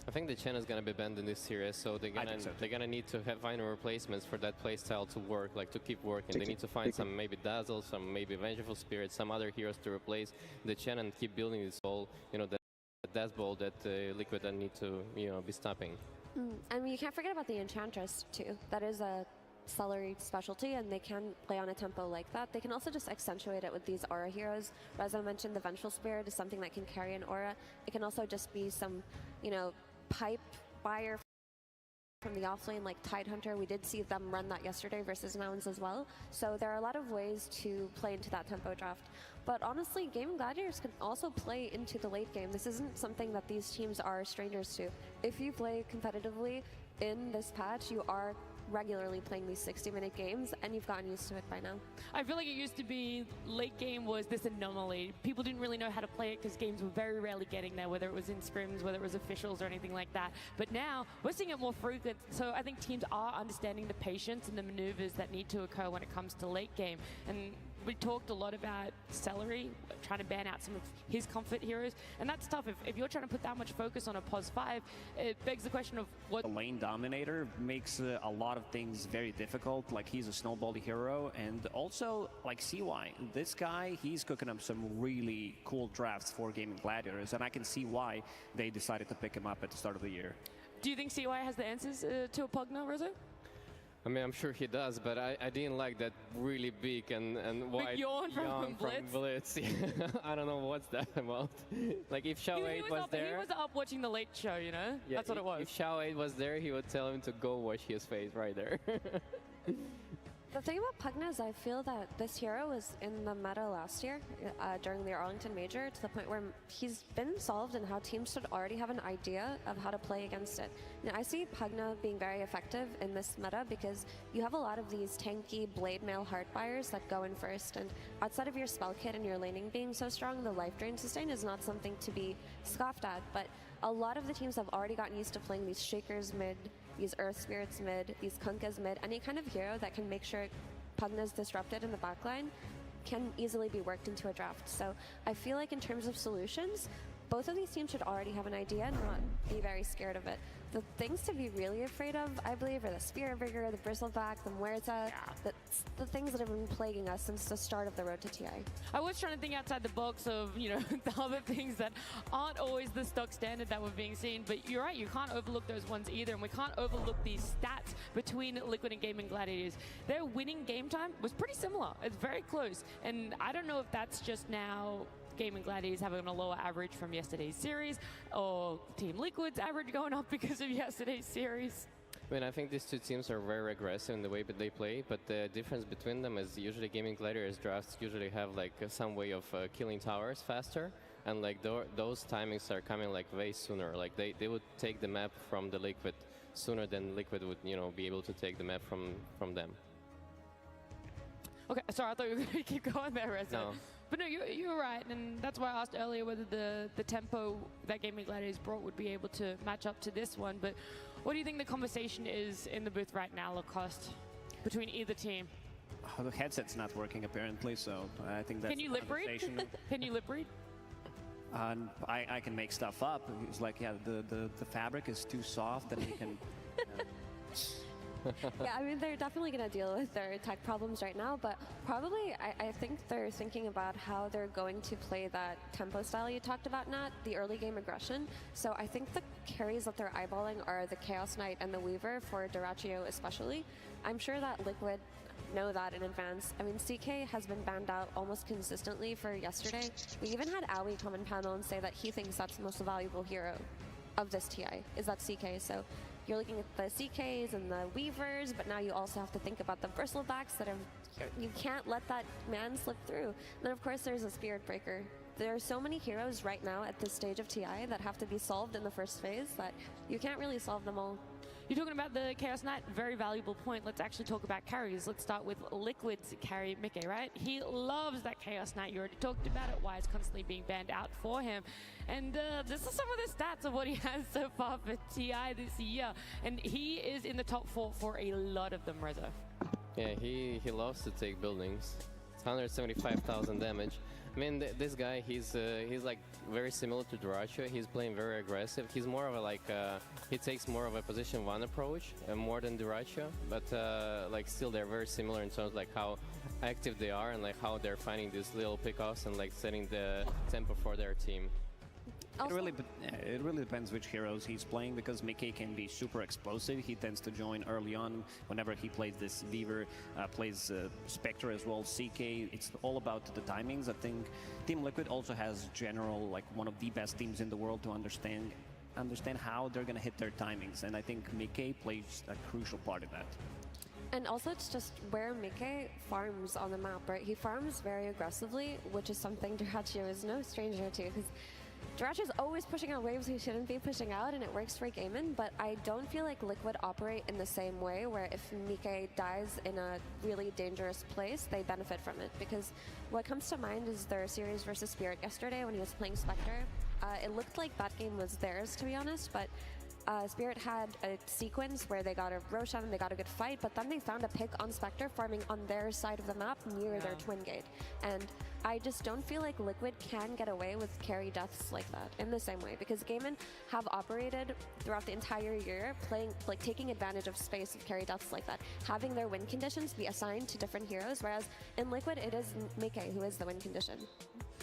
I think the Chen is gonna be banned in this series, so they're gonna need to find replacements for that playstyle to work, like to keep working. They need to find some maybe Dazzle, some maybe Vengeful Spirit, some other heroes to replace the Chen and keep building this whole, the Death Ball that Liquid need to, be stopping. And you can't forget about the Enchantress too. That is a celery specialty, and they can play on a tempo like that. They can also just accentuate it with these aura heroes. As I mentioned, the Vengeful Spirit is something that can carry an aura. It can also just be some, pipe buyer from the offlane like Tidehunter. We did see them run that yesterday versus Nouns as well. So there are a lot of ways to play into that tempo draft. But honestly, Gaming Gladiators can also play into the late game. This isn't something that these teams are strangers to. If you play competitively in this patch, you are regularly playing these 60-minute games, and you've gotten used to it by now. I feel like it used to be late game was this anomaly. People didn't really know how to play it because games were very rarely getting there, whether it was in scrims, whether it was officials or anything like that. But now we're seeing it more frequent, so I think teams are understanding the patience and the maneuvers that need to occur when it comes to late game. And we talked a lot about Celery, trying to ban out some of his comfort heroes, and that's tough. If you're trying to put that much focus on a POS 5, it begs the question of what... The lane dominator makes a lot of things very difficult, like he's a snowball hero, and also like CY. This guy, he's cooking up some really cool drafts for Gaming Gladiators, and I can see why they decided to pick him up at the start of the year. Do you think CY has the answers to a Pugna, Rizzo? I mean, I'm sure he does, but I didn't like that really big and wide yawn from Blitz. I don't know what's that about. Like if Xiao 8 was there... He was up watching the late show, Yeah, that's what it was. If Xiao 8 was there, he would tell him to go watch his face right there. The thing about Pugna is I feel that this hero was in the meta last year during the Arlington Major, to the point where he's been solved and how teams should already have an idea of how to play against it. Now, I see Pugna being very effective in this meta because you have a lot of these tanky blade mail heart buyers that go in first, and outside of your spell kit and your laning being so strong, the life drain sustain is not something to be scoffed at, but a lot of the teams have already gotten used to playing these Shakers mid, these Earth Spirits mid, these Kunkas mid. Any kind of hero that can make sure Pugna's disrupted in the backline can easily be worked into a draft. So I feel like in terms of solutions, both of these teams should already have an idea and not be very scared of it. The things to be really afraid of, I believe, are the Spear Vigor, the Bristleback, the Muerta, the things that have been plaguing us since the start of the road to TI. I was trying to think outside the box of, the other things that aren't always the stock standard that we're being seen, but you're right, you can't overlook those ones either, and we can't overlook these stats between Liquid and Gaming Gladiators. Their winning game time was pretty similar. It's very close, and I don't know if that's just now Gaming Gladiators having a lower average from yesterday's series, or Team Liquid's average going up because of yesterday's series. I mean, I think these two teams are very aggressive in the way that they play, but the difference between them is usually Gaming Gladiators drafts usually have like some way of killing towers faster, and like those timings are coming like way sooner. Like they would take the map from the Liquid sooner than Liquid would, be able to take the map from them. Okay, sorry, I thought you were going to keep going there, Reza. No. But no, you're right, and that's why I asked earlier whether the tempo that Gaming Gladiators brought would be able to match up to this one. But what do you think the conversation is in the booth right now, Lacoste, between either team? Oh, the headset's not working apparently, so I think that's. Can you lip read? Can you lip read? I can make stuff up. It's like, yeah, the fabric is too soft, and you can. Yeah, I mean, they're definitely going to deal with their tech problems right now, but probably I think they're thinking about how they're going to play that tempo style you talked about, Nat, the early game aggression. So I think the carries that they're eyeballing are the Chaos Knight and the Weaver, for Duraccio especially. I'm sure that Liquid know that in advance. I mean, CK has been banned out almost consistently for yesterday. We even had Aoi come in panel and say that he thinks that's the most valuable hero of this TI, is that CK. So you're looking at the CKs and the Weavers, but now you also have to think about the Bristlebacks that you can't let that man slip through. And then of course there's a Spirit Breaker. There are so many heroes right now at this stage of TI that have to be solved in the first phase that you can't really solve them all. You're talking about the Chaos Knight, very valuable point. Let's actually talk about carries. Let's start with Liquid's carry, Mickey, right? He loves that Chaos Knight. You already talked about it, why it's constantly being banned out for him. And this is some of the stats of what he has so far for TI this year. And he is in the top 4 for a lot of them, Reza. Yeah, he loves to take buildings. 175,000 damage. I mean, this guy, he's like very similar to Duracho. He's playing very aggressive. He's more of a like he takes more of a position one approach more than Duracho, but like still they're very similar in terms of like how active they are and like how they're finding these little pickoffs and like setting the tempo for their team. It really depends which heroes he's playing, because Mickey can be super explosive. He tends to join early on whenever he plays this Weaver, plays Spectre as well, CK. It's all about the timings. I think Team Liquid also has general, like one of the best teams in the world to understand how they're going to hit their timings, and I think Mickey plays a crucial part of that. And also, it's just where Mickey farms on the map, right? He farms very aggressively, which is something Duracho is no stranger to, because Duracho is always pushing out waves he shouldn't be pushing out, and it works for Gaimin, but I don't feel like Liquid operate in the same way, where if Mickey dies in a really dangerous place, they benefit from it. Because what comes to mind is their series versus Spirit yesterday when he was playing Spectre. It looked like that game was theirs, to be honest, but Spirit had a sequence where they got a Roshan and they got a good fight, but then they found a pick on Spectre farming on their side of the map near their twin gate. And I just don't feel like Liquid can get away with carry deaths like that in the same way, because Gaimin have operated throughout the entire year playing, like taking advantage of space of carry deaths like that, having their win conditions be assigned to different heroes, whereas in Liquid it is Mickey who is the win condition.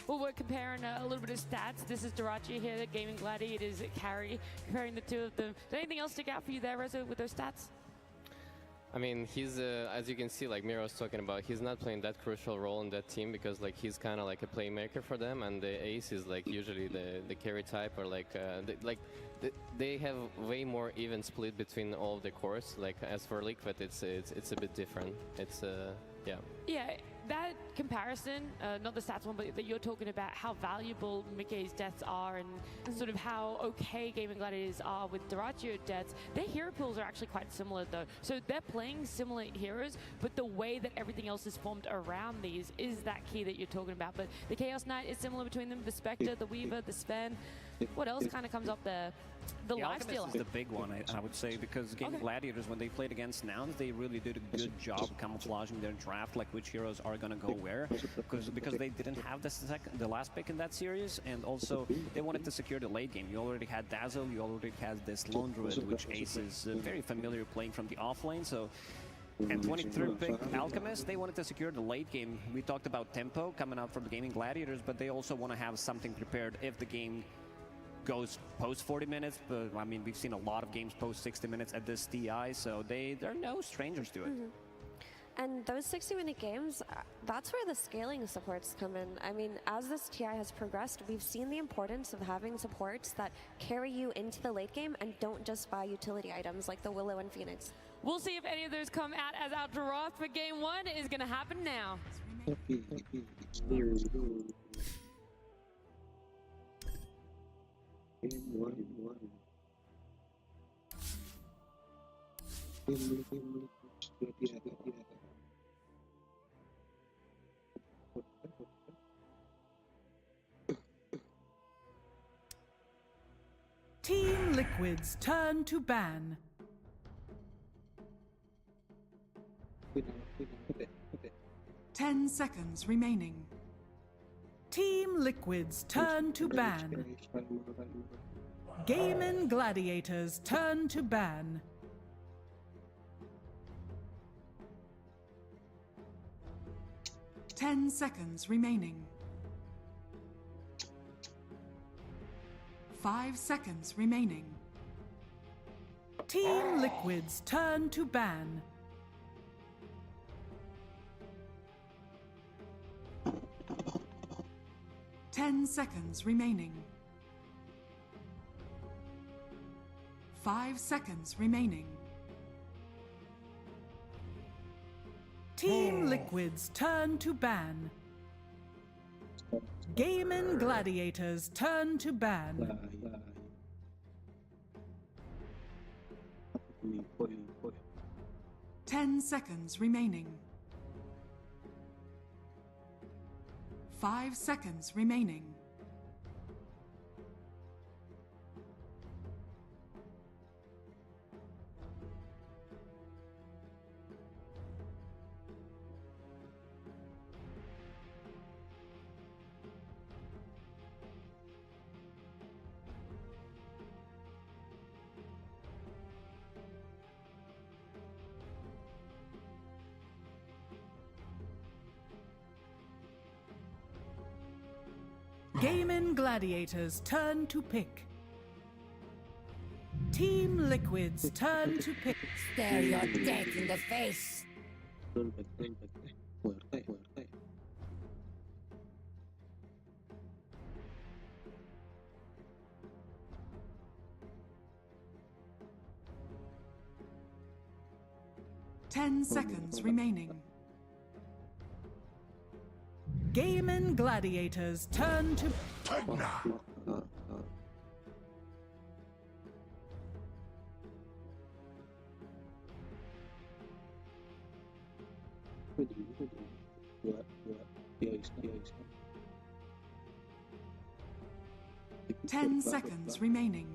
Well, we're comparing a little bit of stats. This is Duracho here, the Gaming Gladiators carry, comparing the two of them. Did anything else stick out for you there, Reza, with those stats? I mean, he's, as you can see, like Mira was talking about, he's not playing that crucial role in that team because like he's kind of like a playmaker for them, and the ace is like usually the carry type, or like they have way more even split between all of the cores. Like as for Liquid, it's a bit different. It's yeah. Yeah, that comparison, not the stats one, but that you're talking about how valuable Mickey's deaths are and sort of how okay Gaming Gladiators are with Duracho deaths, their hero pools are actually quite similar though. So they're playing similar heroes, but the way that everything else is formed around these is that key that you're talking about. But the Chaos Knight is similar between them, the Spectre, the Weaver, the Sven. What else kind of comes up there? The Alchemist is the big one, I would say, because Gaming Gladiators, when they played against Nouns, they really did a good job camouflaging their draft, like which heroes are going to go where, because they didn't have the last pick in that series, and also they wanted to secure the late game. You already had Dazzle, you already had this Lone Druid, which Ace is very familiar playing from the offlane, so... And 23rd pick, Alchemist, they wanted to secure the late game. We talked about tempo coming out from the Gaming Gladiators, but they also want to have something prepared if the game goes post 40 minutes, but I mean, we've seen a lot of games post 60 minutes at this TI, so they're no strangers to it. And those 60-minute games, that's where the scaling supports come in. I mean, as this TI has progressed, we've seen the importance of having supports that carry you into the late game and don't just buy utility items like the Willow and Phoenix. We'll see if any of those come out as our draft for game one. It is going to happen now. Team Liquid's turn to ban. Ten seconds remaining. Team Liquid's turn to ban. Gaming Gladiators turn to ban. 10 seconds remaining. 5 seconds remaining. Team Liquid's turn to ban. Ten seconds remaining. 5 seconds remaining. Team Liquid's turn to ban. Gaming Gladiators turn to ban. 10 seconds remaining. 5 seconds remaining. Gaming Gladiators turn to pick. Team Liquid's turn to pick. Stare your death in the face. 10 seconds remaining. Gaming Gladiators turn to... Ten seconds remaining.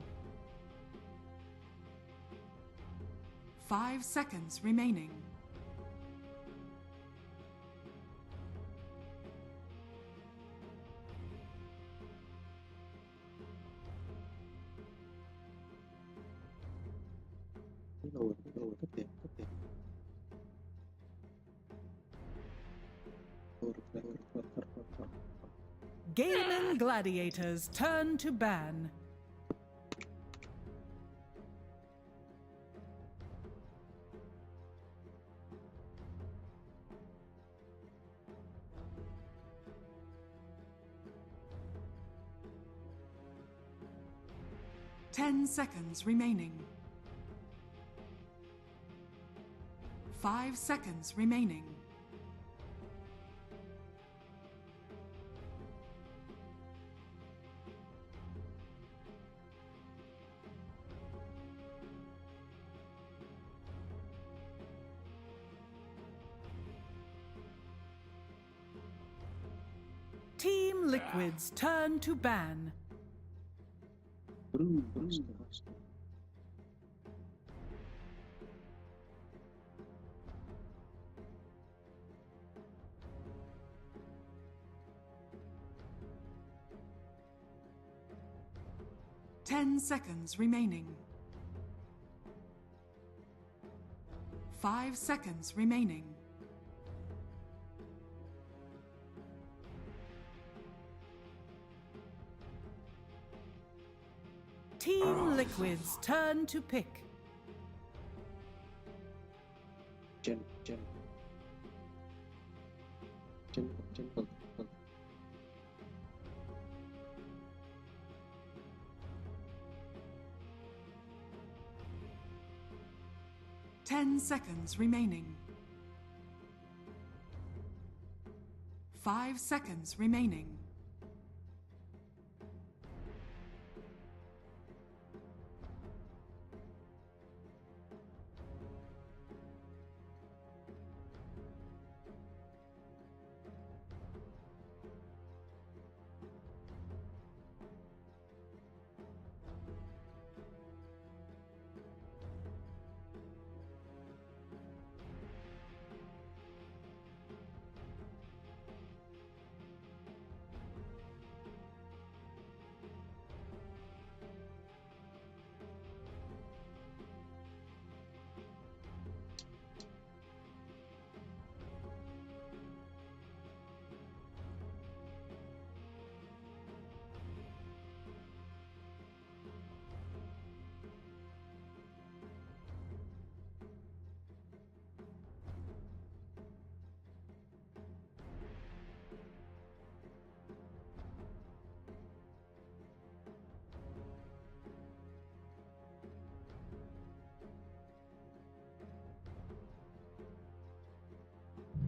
5 seconds remaining. Gaming Gladiators turn to ban. Ten seconds remaining. 5 seconds remaining. Team Liquid's turn to ban. Ten seconds remaining. 5 seconds remaining. Team Liquid's turn to pick. Jen. 10 seconds remaining. 5 seconds remaining.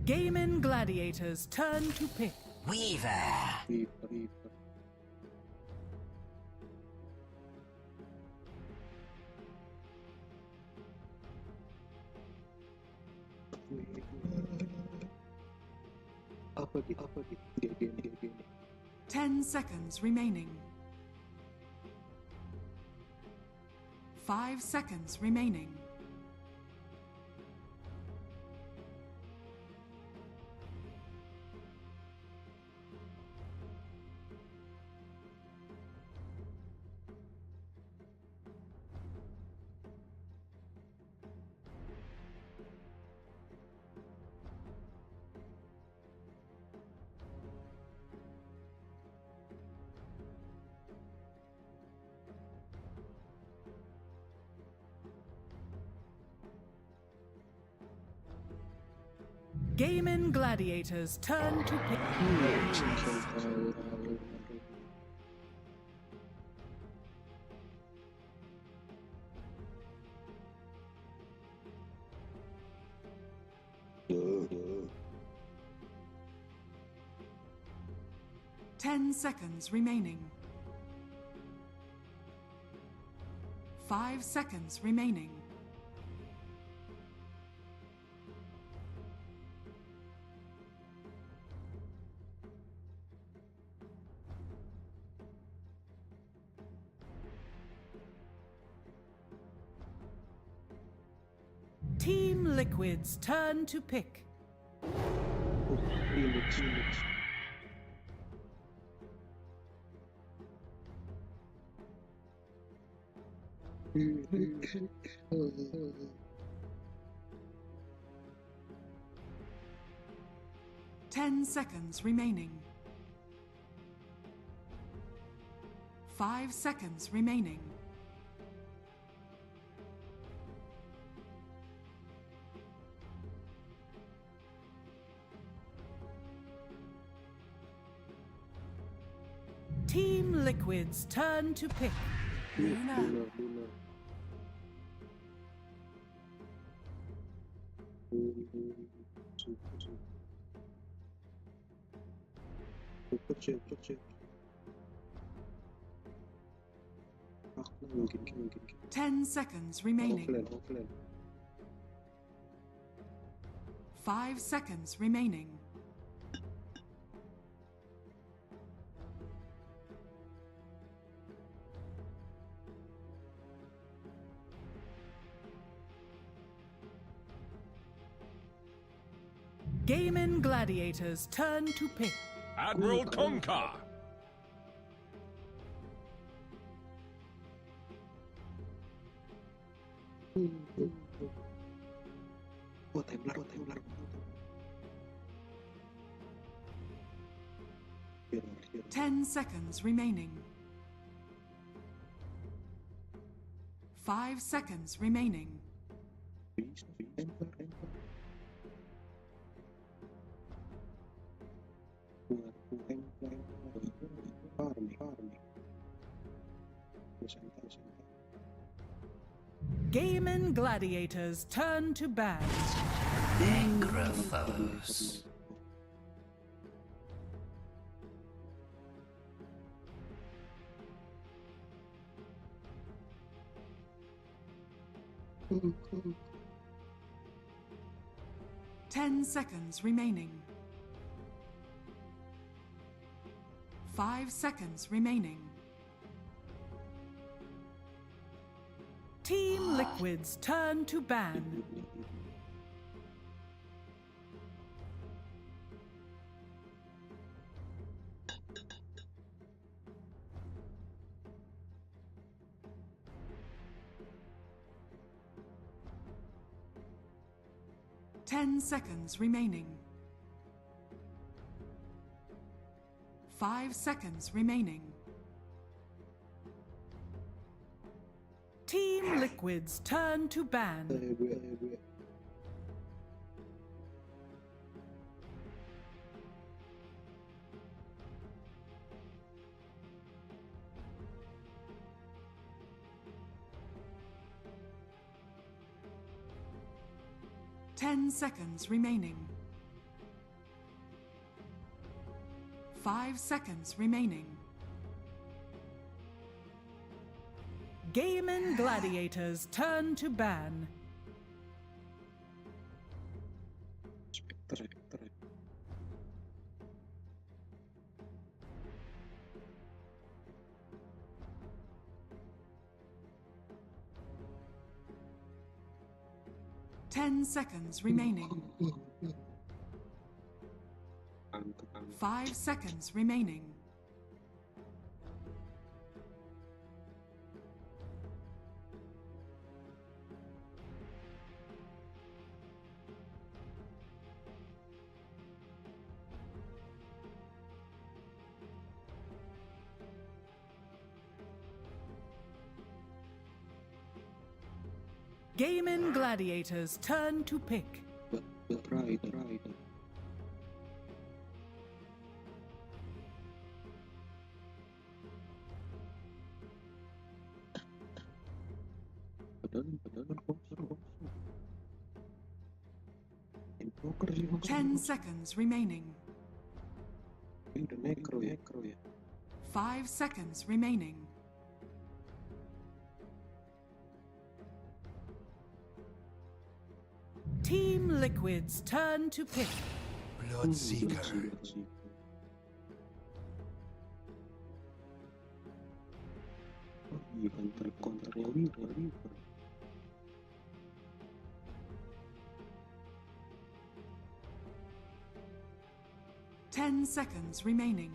Gaming Gladiators turn to pick. Weaver. Apa gitu. 10 seconds remaining. 5 seconds remaining. Gaiman Gladiators turn to pick. Duh. 10 seconds remaining. 5 seconds remaining. Team Liquid's turn to pick. Remix. 10 seconds remaining. 5 seconds remaining. Team Liquid's turn to pick. Luna. Super chat. Mungkin. 10 seconds remaining. Offline. 5 seconds remaining. Gaiman Gladiators turn to pick. Admiral Conker. Oh, timeline. Here. 10 seconds remaining. 5 seconds remaining. Enter. Farming. Gaiman Gladiators turn to ban. Necrophos. Mm-hmm. 10 seconds remaining. 5 seconds remaining. Team Liquid's turn to ban. Ten seconds remaining. 5 seconds remaining. Team Liquid's turn to ban. Gue. 10 seconds remaining. 5 seconds remaining. Gaiman Gladiators turn to ban. Spectre. 10 seconds remaining. 5 seconds remaining. Gaiman Gladiators turn to pick. Right. padahal kosong. Invoker sih kosong. 10 seconds remaining. Ini udah necro ya. 5 seconds remaining. Team Liquid's turn to pick. Bloodseeker. Oh iya counternya Weaver. 10 seconds remaining.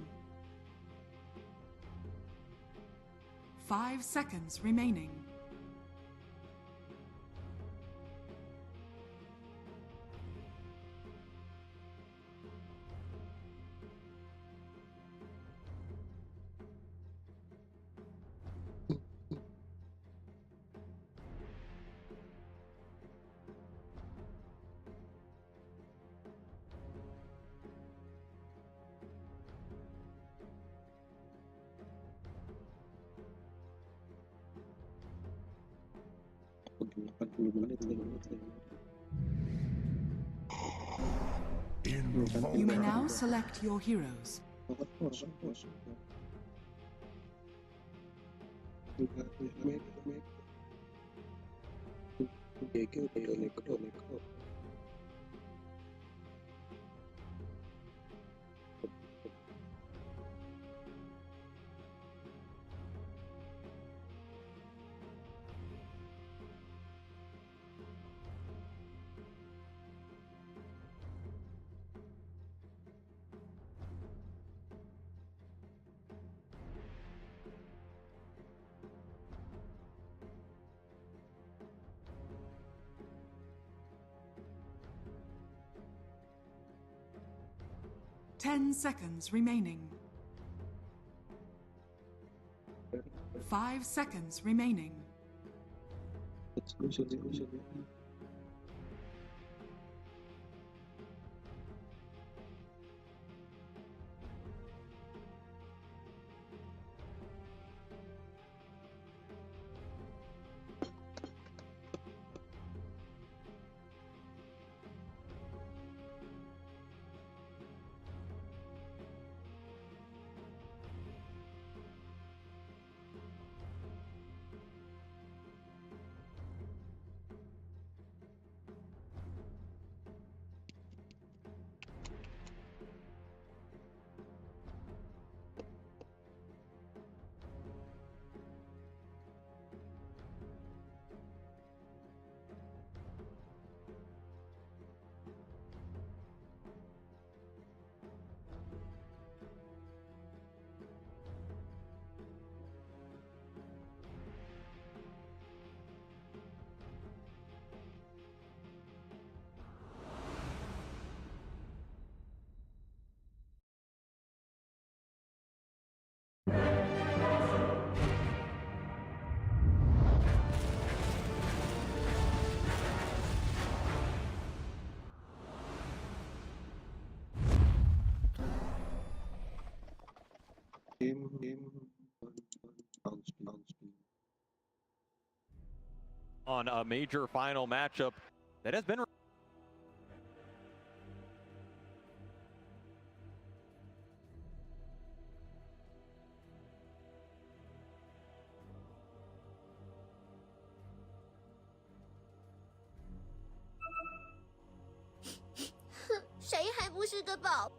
5 seconds remaining. Udah 80 menit. You may now select your heroes. Kosong. Udah necro. Ten seconds remaining. 5 seconds remaining. Exclusion. 1 on a major final matchup that has been谁还不是个宝？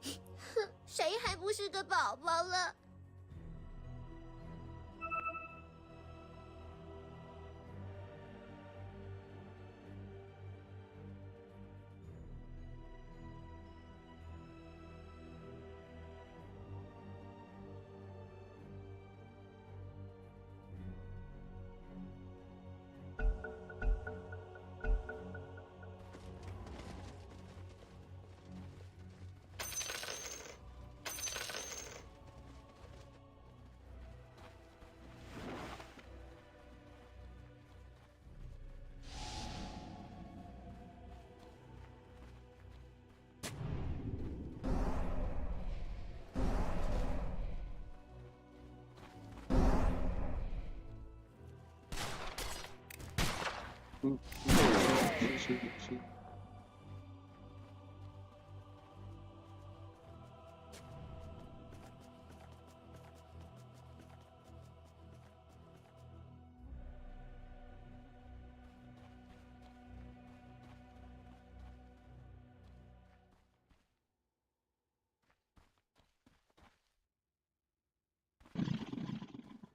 哼，谁还不是个宝宝了？ Sí.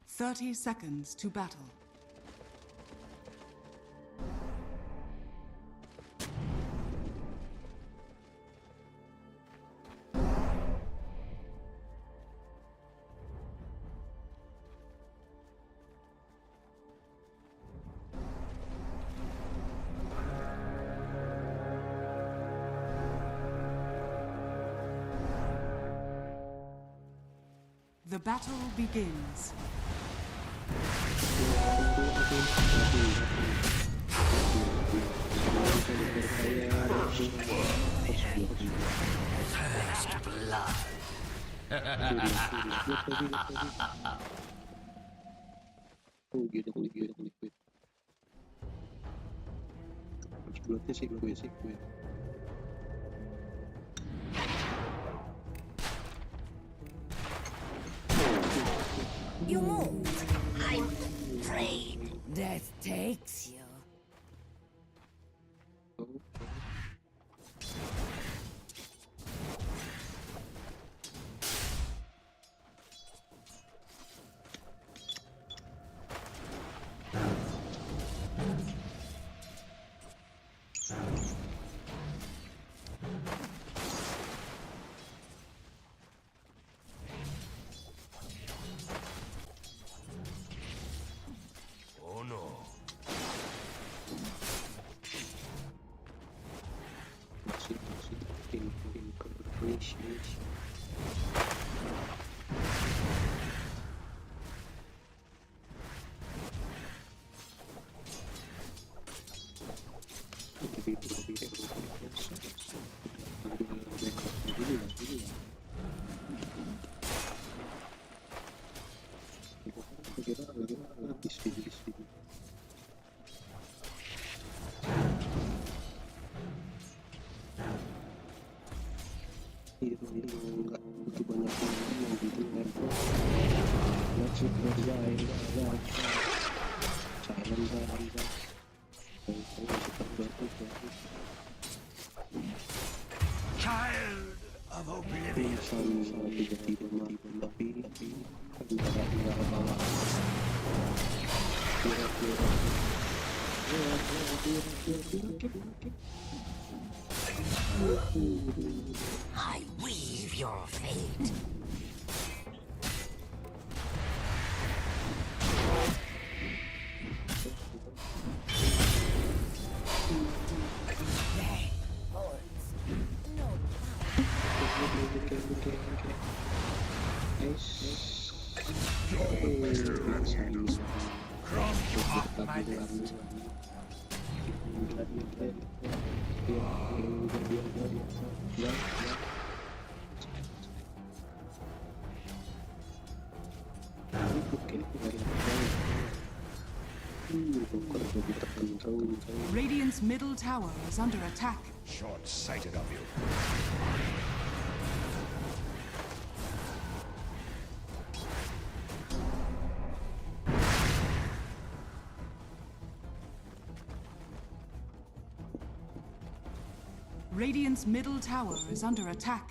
Thirty seconds to battle. The battle begins. First blood. Gila. Harus bulatnya sih gue. You move. I'm afraid. Death takes you. Oh no. Masih English. Child of oblivion. I weave your fate. Cross off my list. Radiant's middle tower is under attack. Short-sighted of you. Radiant's middle tower is under attack.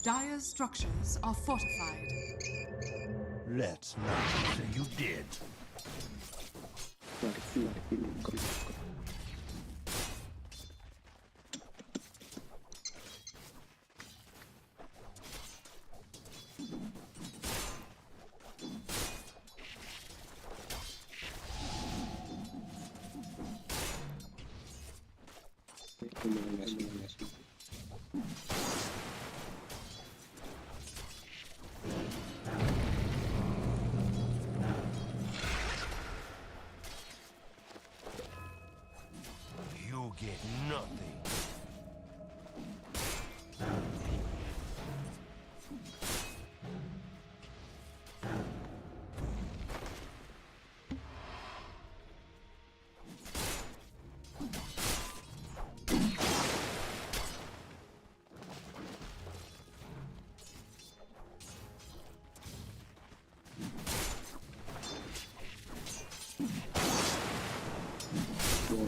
Dire's structures are fortified. Let's not say you did. You get nothing. And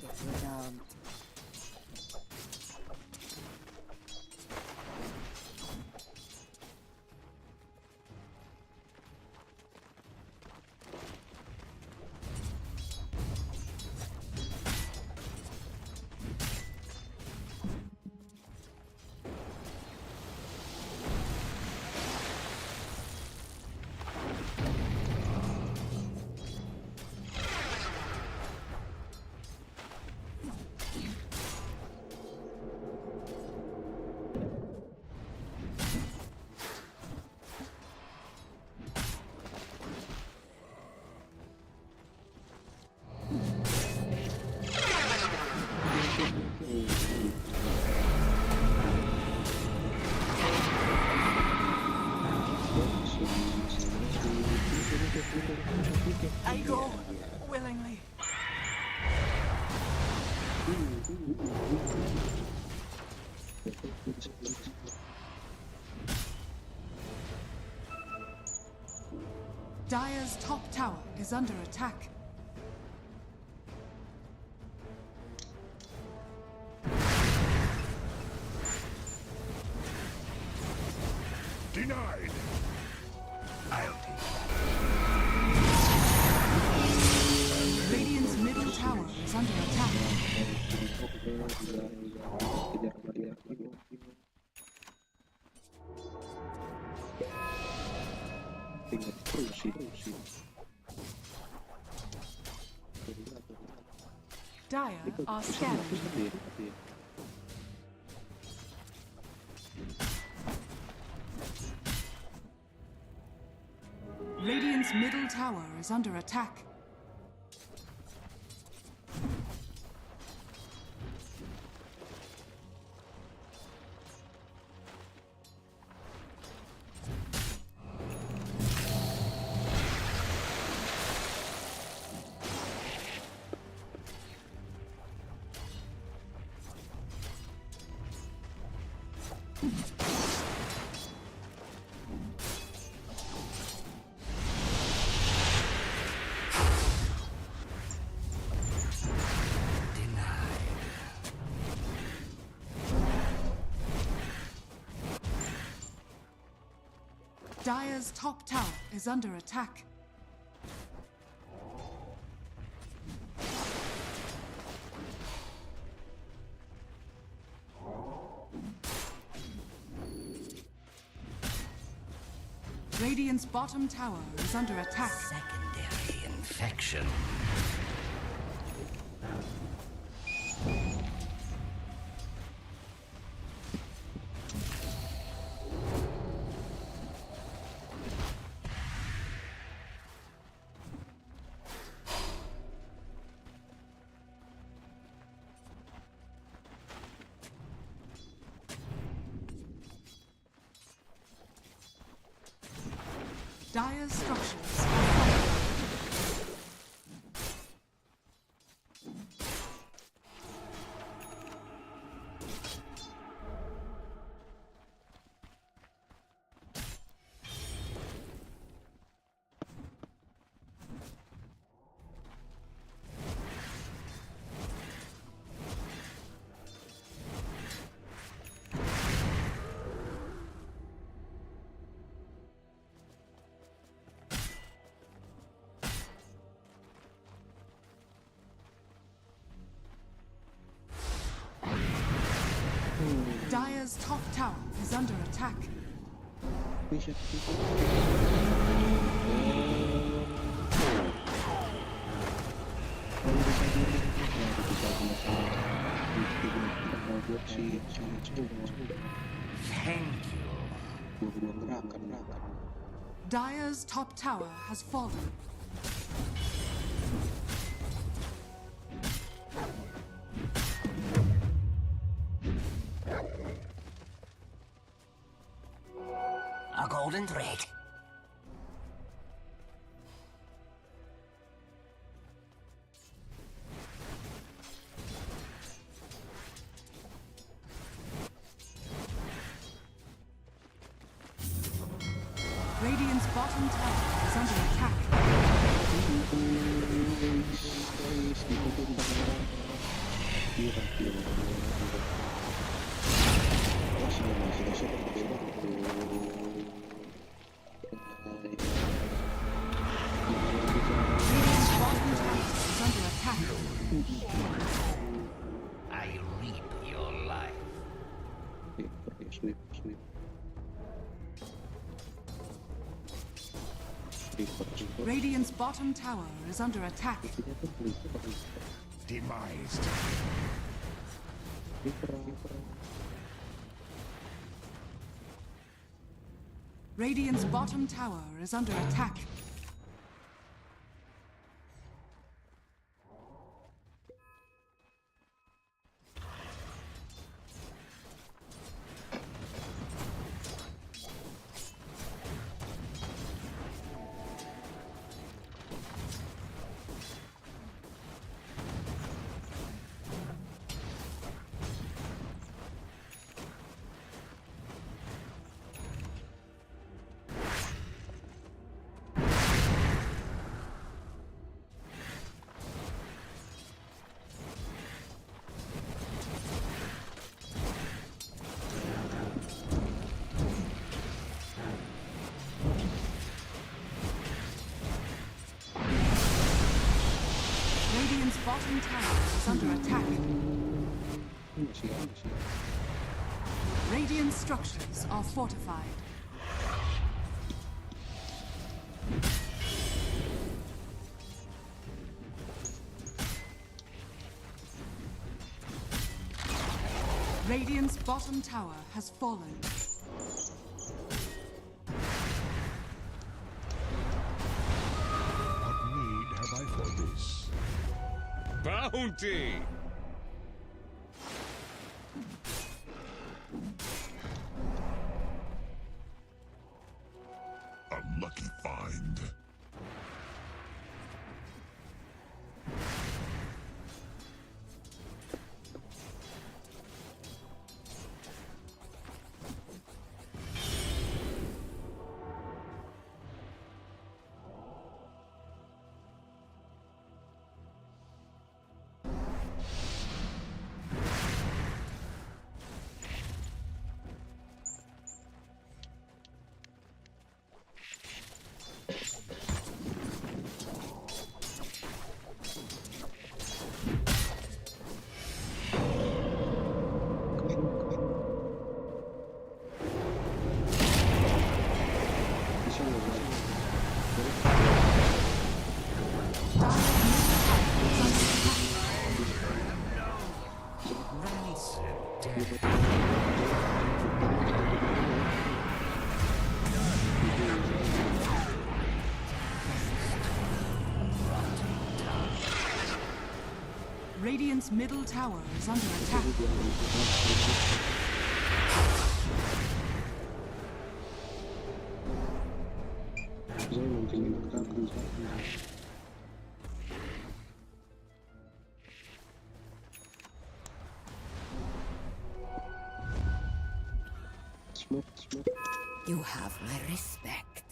if you don't. I go willingly. Dire's top tower is under attack. Denied. I'll take Radiant's middle tower is under attack. Dire are scanning. Radiant's middle tower is under attack. Dire's top tower is under attack. Radiant's bottom tower is under attack. Secondary infection. Dire's structures are falling. Dire's top tower is under attack. buat si Thank you. buang gerakan. Dire's top tower has fallen. A golden thread. Radiant's bottom tower is under attack. Radiant's bottom tower is under attack. I reap your life. Sweep. Radiant's bottom tower is under attack. Demised. Radiant's bottom tower is under attack. Radiant's bottom tower is under attack. Radiant structures are fortified. Radiant's bottom tower has fallen. What need have I for this? Bounty! A lucky find. Radiant's middle tower is under attack. You have my respect.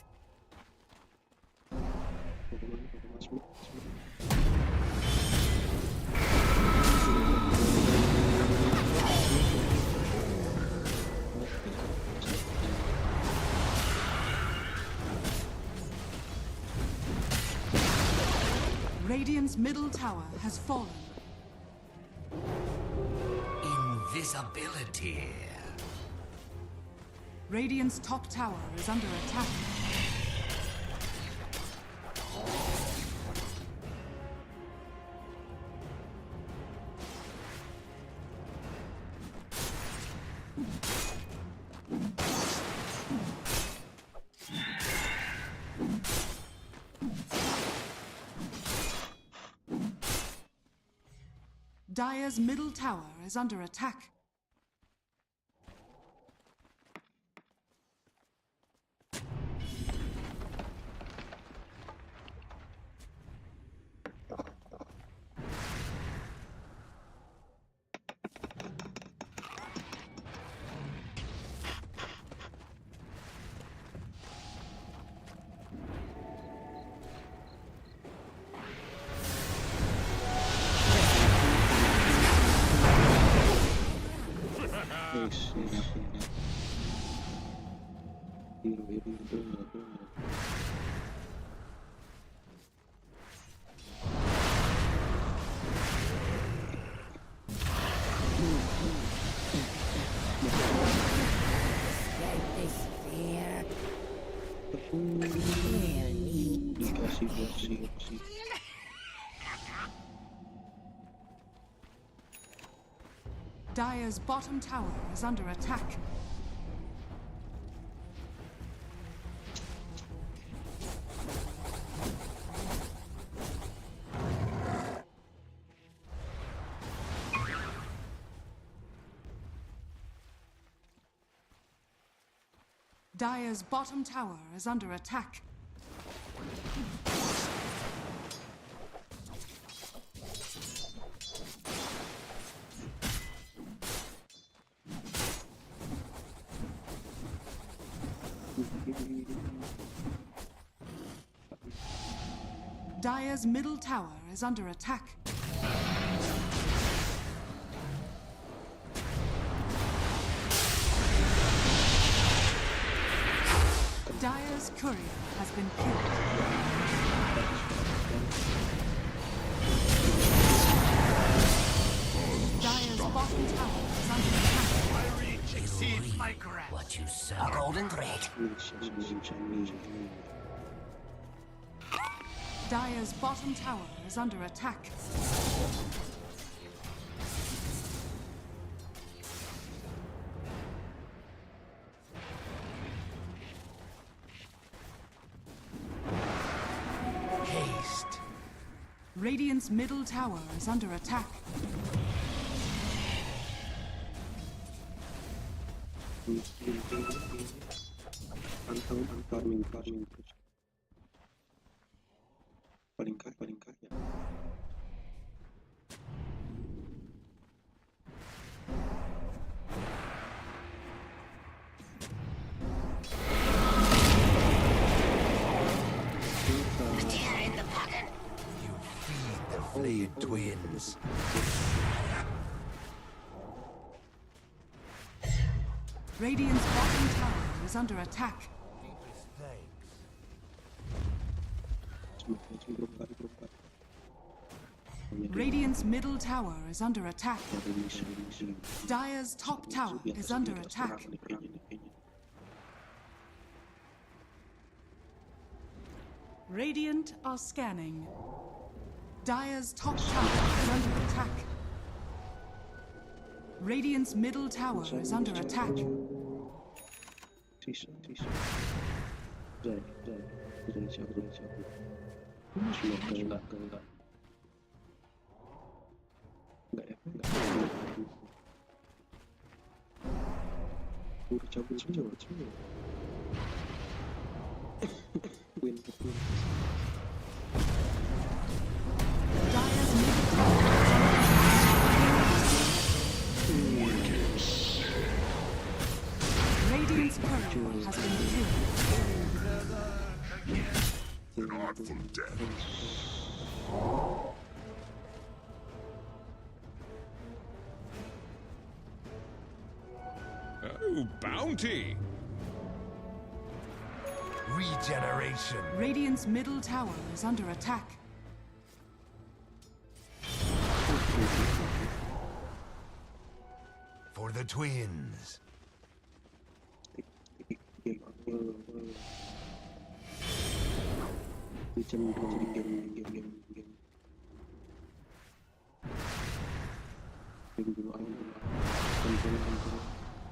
Radiant's middle tower has fallen. Invisibility. Radiant's top tower is under attack. Dire's middle tower is under attack. Dire's bottom tower is under attack. Dire's bottom tower is under attack. Dire's middle tower is under attack. Dire's courier has been killed. Dire's bottom tower is under attack. My reach exceeds my grasp. What you say? A golden thread. Dire's bottom tower is under attack. Haste. Radiant's middle tower is under attack. Paling kaya. Flayed twins. Radiant's bottom tower is under attack. Radiant's middle tower is under attack. Dire's top tower is under attack. Radiant are scanning. Dire's top tower is under attack. Radiant's middle tower is under attack. Radiant's courier has been killed. An artful death. Oh, bounty! Regeneration. Radiant's middle tower is under attack. For the twins.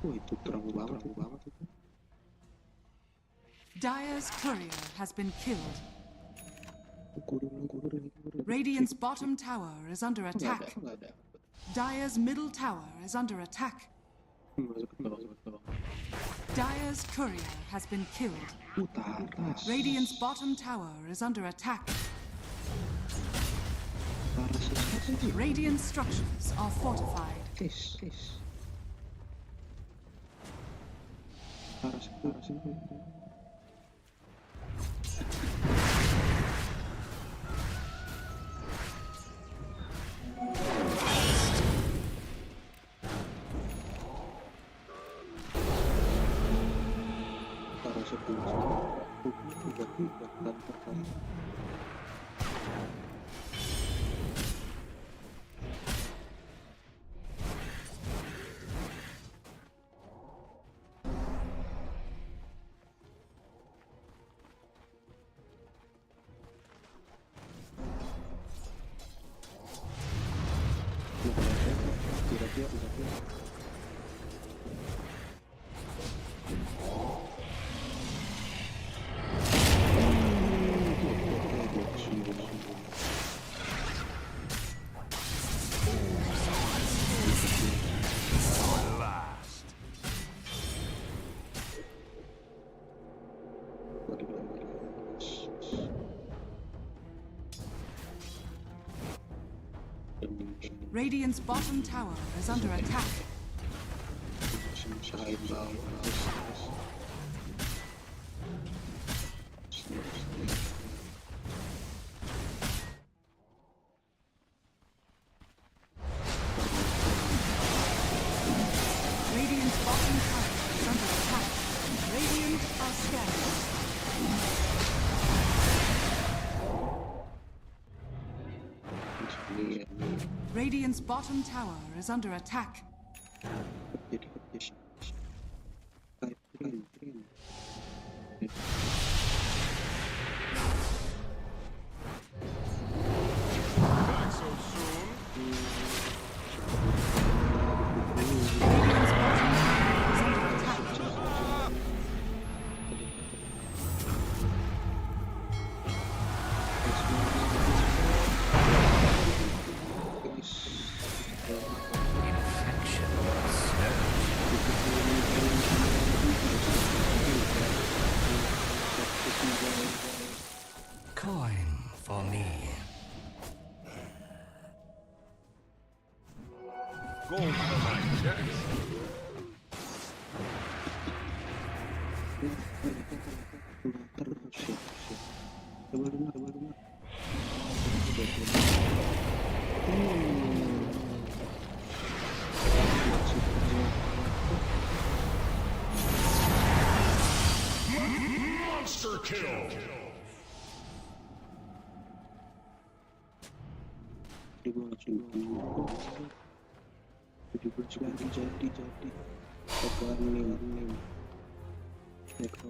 Itu terang banget itu. Dire's courier has been killed. Radiant's bottom tower is under attack. Nggak ada. Dire's middle tower is under attack. Masuk ke bawah. Dire's courier has been killed. Taras. Radiant's bottom tower is under attack. Taras. Radiant structures are fortified. Tis. Taras. Radiant's bottom tower is under attack. Radiant's bottom tower is under attack. Radiant are scared. Radiant's bottom tower is under attack. Back so soon? Radiant's bottom tower is under attack. Coin for me. Gold for my checks. Monster kill. Jadi tekan nim nekro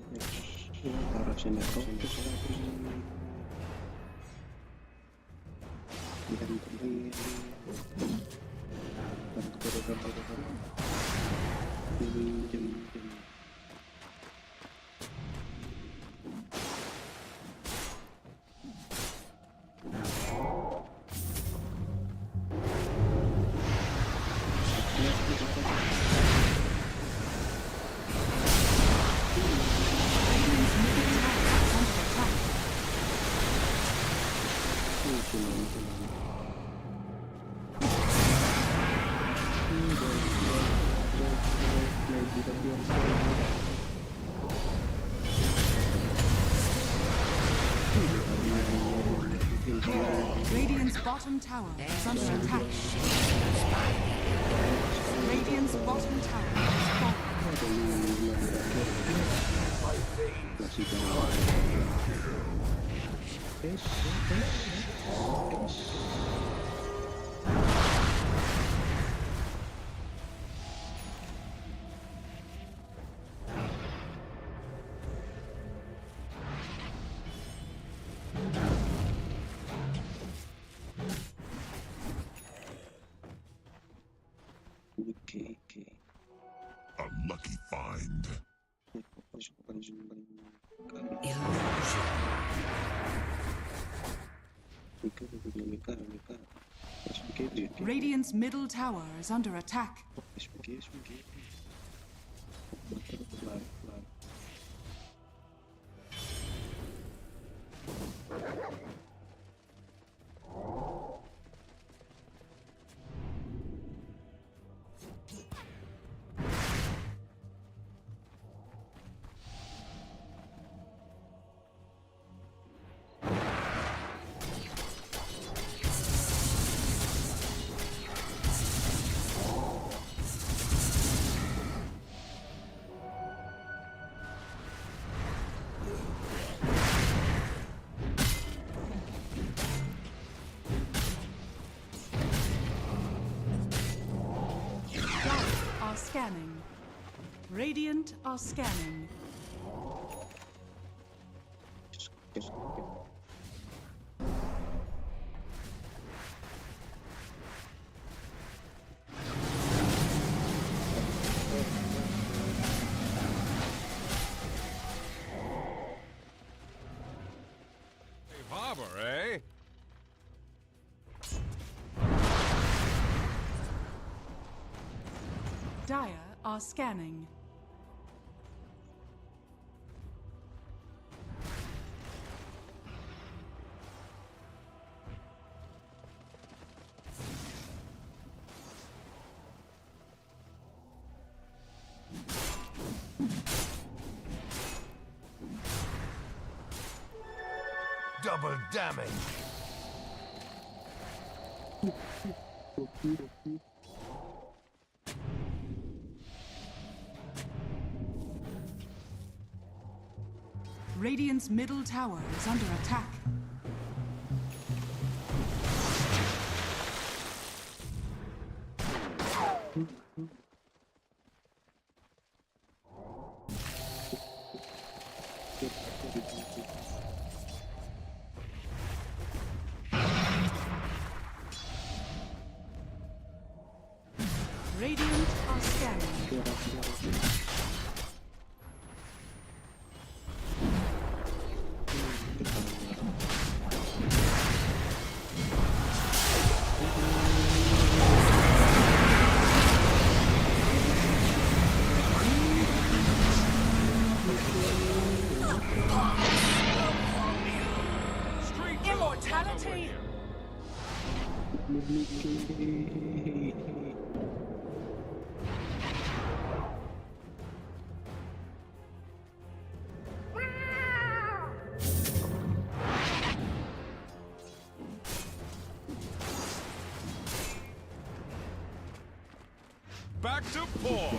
Tarasnya nekro Radiant's bottom tower is under attack. Radiant's bottom tower is A lucky find. Radiant's middle tower is under attack. Scanning. Radiant are scanning. Harbor, eh? Dire are scanning. Double damage. Radiant's middle tower is under attack. Radiant are scanning. Immortality! Back to pawn!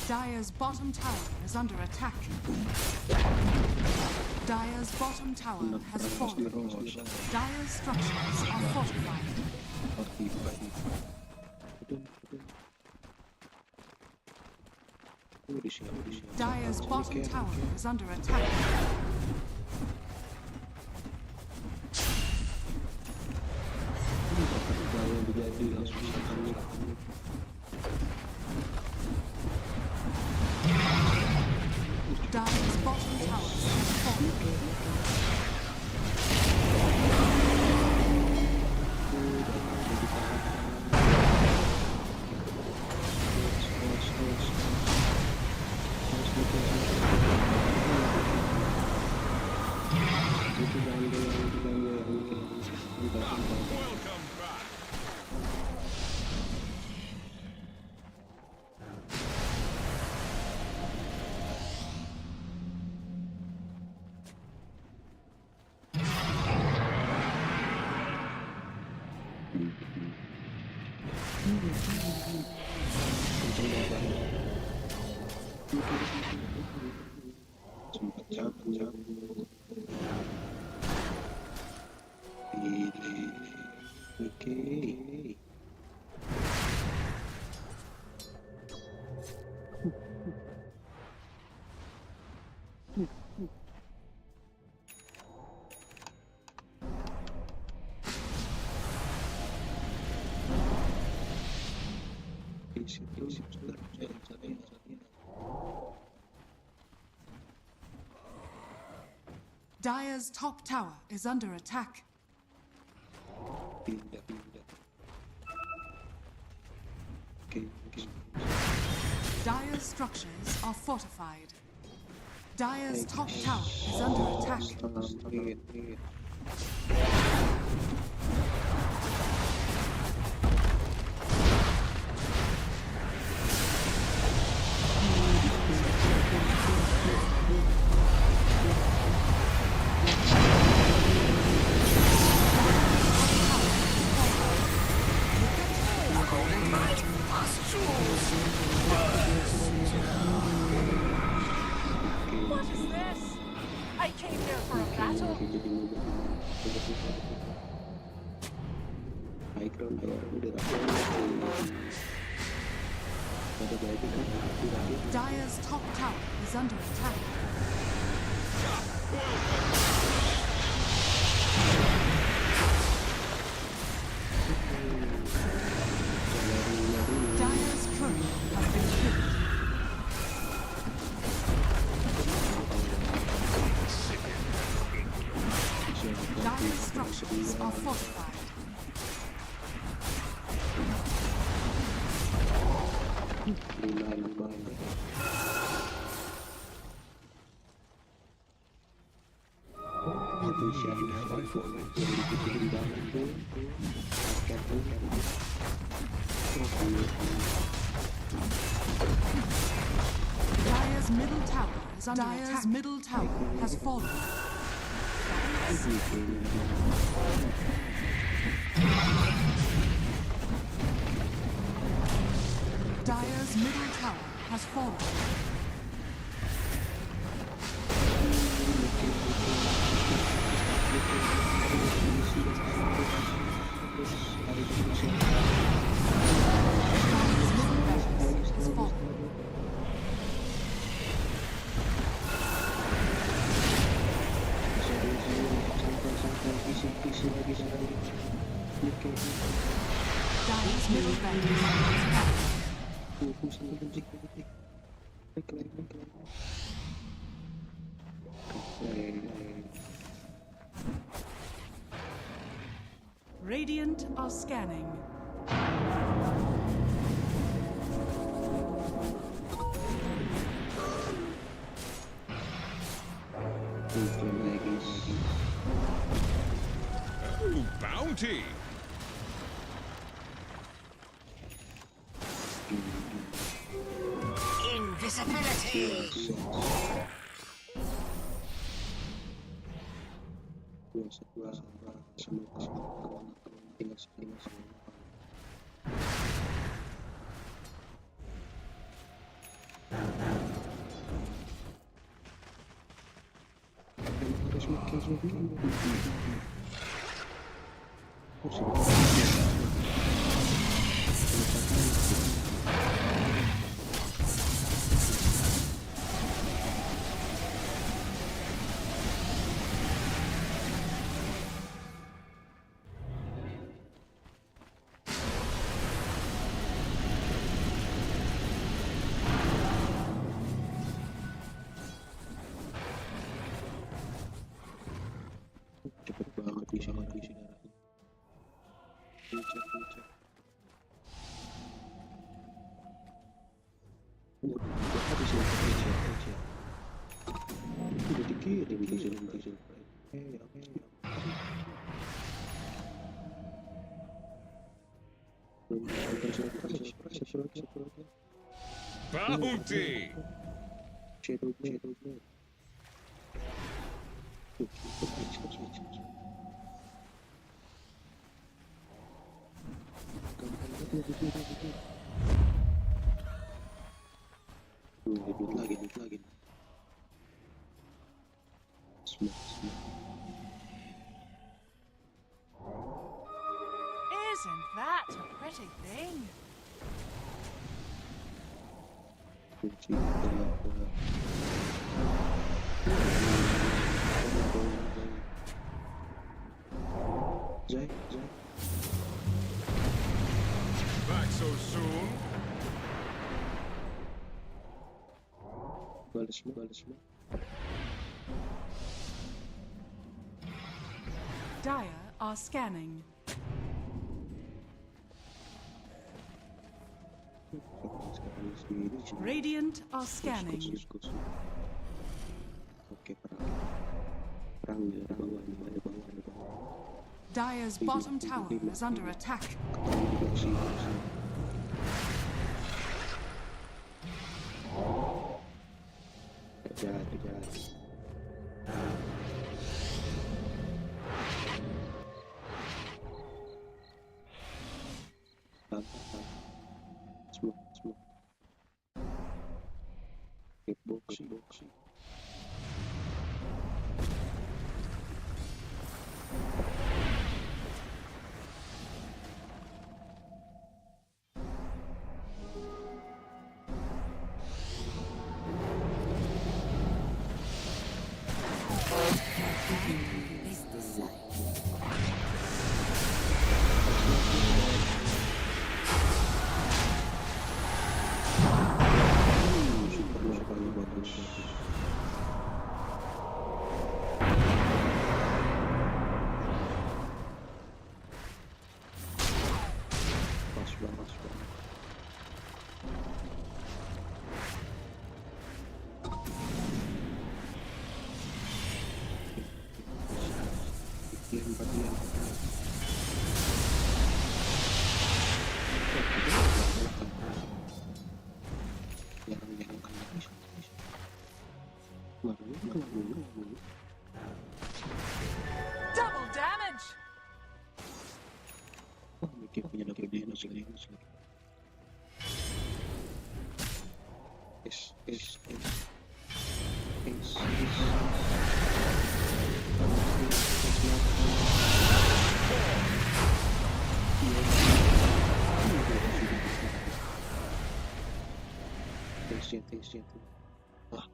Dire's bottom tower is under attack. Dire's bottom tower has fallen. Dire's structures are fortified. Dire's bottom tower is under attack. Dire's bottom tower has fallen. Welcome back! situ sebentar jalan jalan. Dire's top tower is under attack. Pindah. Oke. Dire's structures are fortified. Dire's top tower is under attack. Menit. What is this? I came here for a battle. High ground udah Dire's top tower is under attack. Dire's courier has been killed. Dire's structures are fortified. lima. Dire's middle tower is under attack. Dire's middle tower has fallen. Dire's middle tower has fallen. Dire's middle barracks has fallen. Dire's middle barracks has fallen. Radiant are scanning. Ooh, bounty. Invisibility. Cepet banget bisa mati sih darahnya. Puncak. Udah habis ya puncak. Udah dikirim visual. Bounty. Shadow Blade. Lagi. Smooth. Isn't that a pretty thing? Zai. Back so soon? Balas mo. Dire are scanning. Radiant are scanning. Oke, perang di bawah. Dire's bottom tower is under attack. Kejar. Smoke. Boxing. Super bagus. Pas banget. Lempar. Jarang kena. Baru. Double damage! Wah, mikir punya gede lagi. Es. Tension. Wah.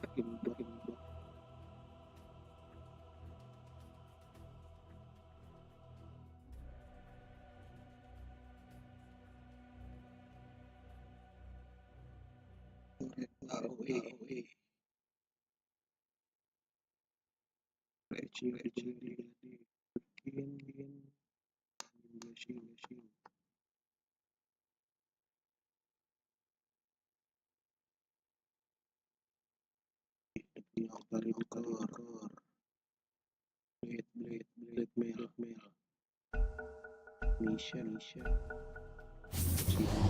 Makin blok. AOE. Kecil. Mesin. Dari kor. Blade mail. Misha. Super.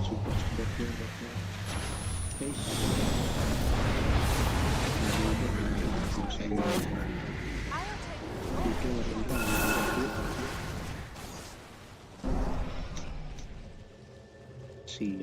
Sí.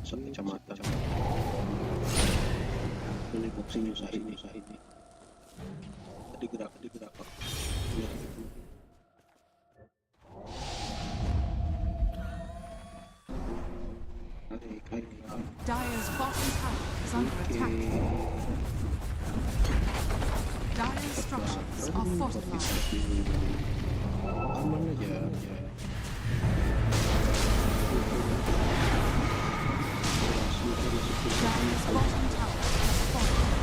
Satu kecamatan. Ini boxing nyusahin nih. Tadi gerak. Dire's bottom tower is under attack. Dire's structures are fortified. Aman aja. Dire's bottom tower has fallen.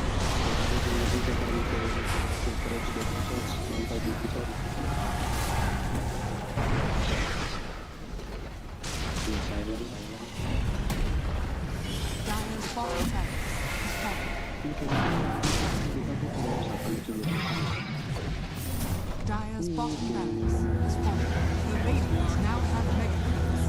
Dire's bottom barracks has fallen. Dire's bottom barracks has fallen. The Radiant now have Mega Creeps.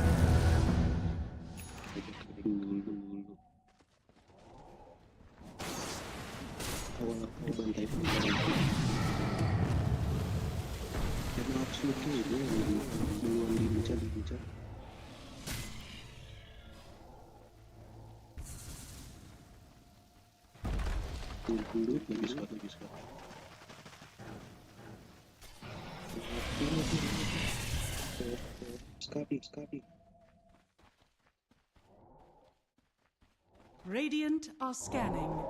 Radiant are scanning.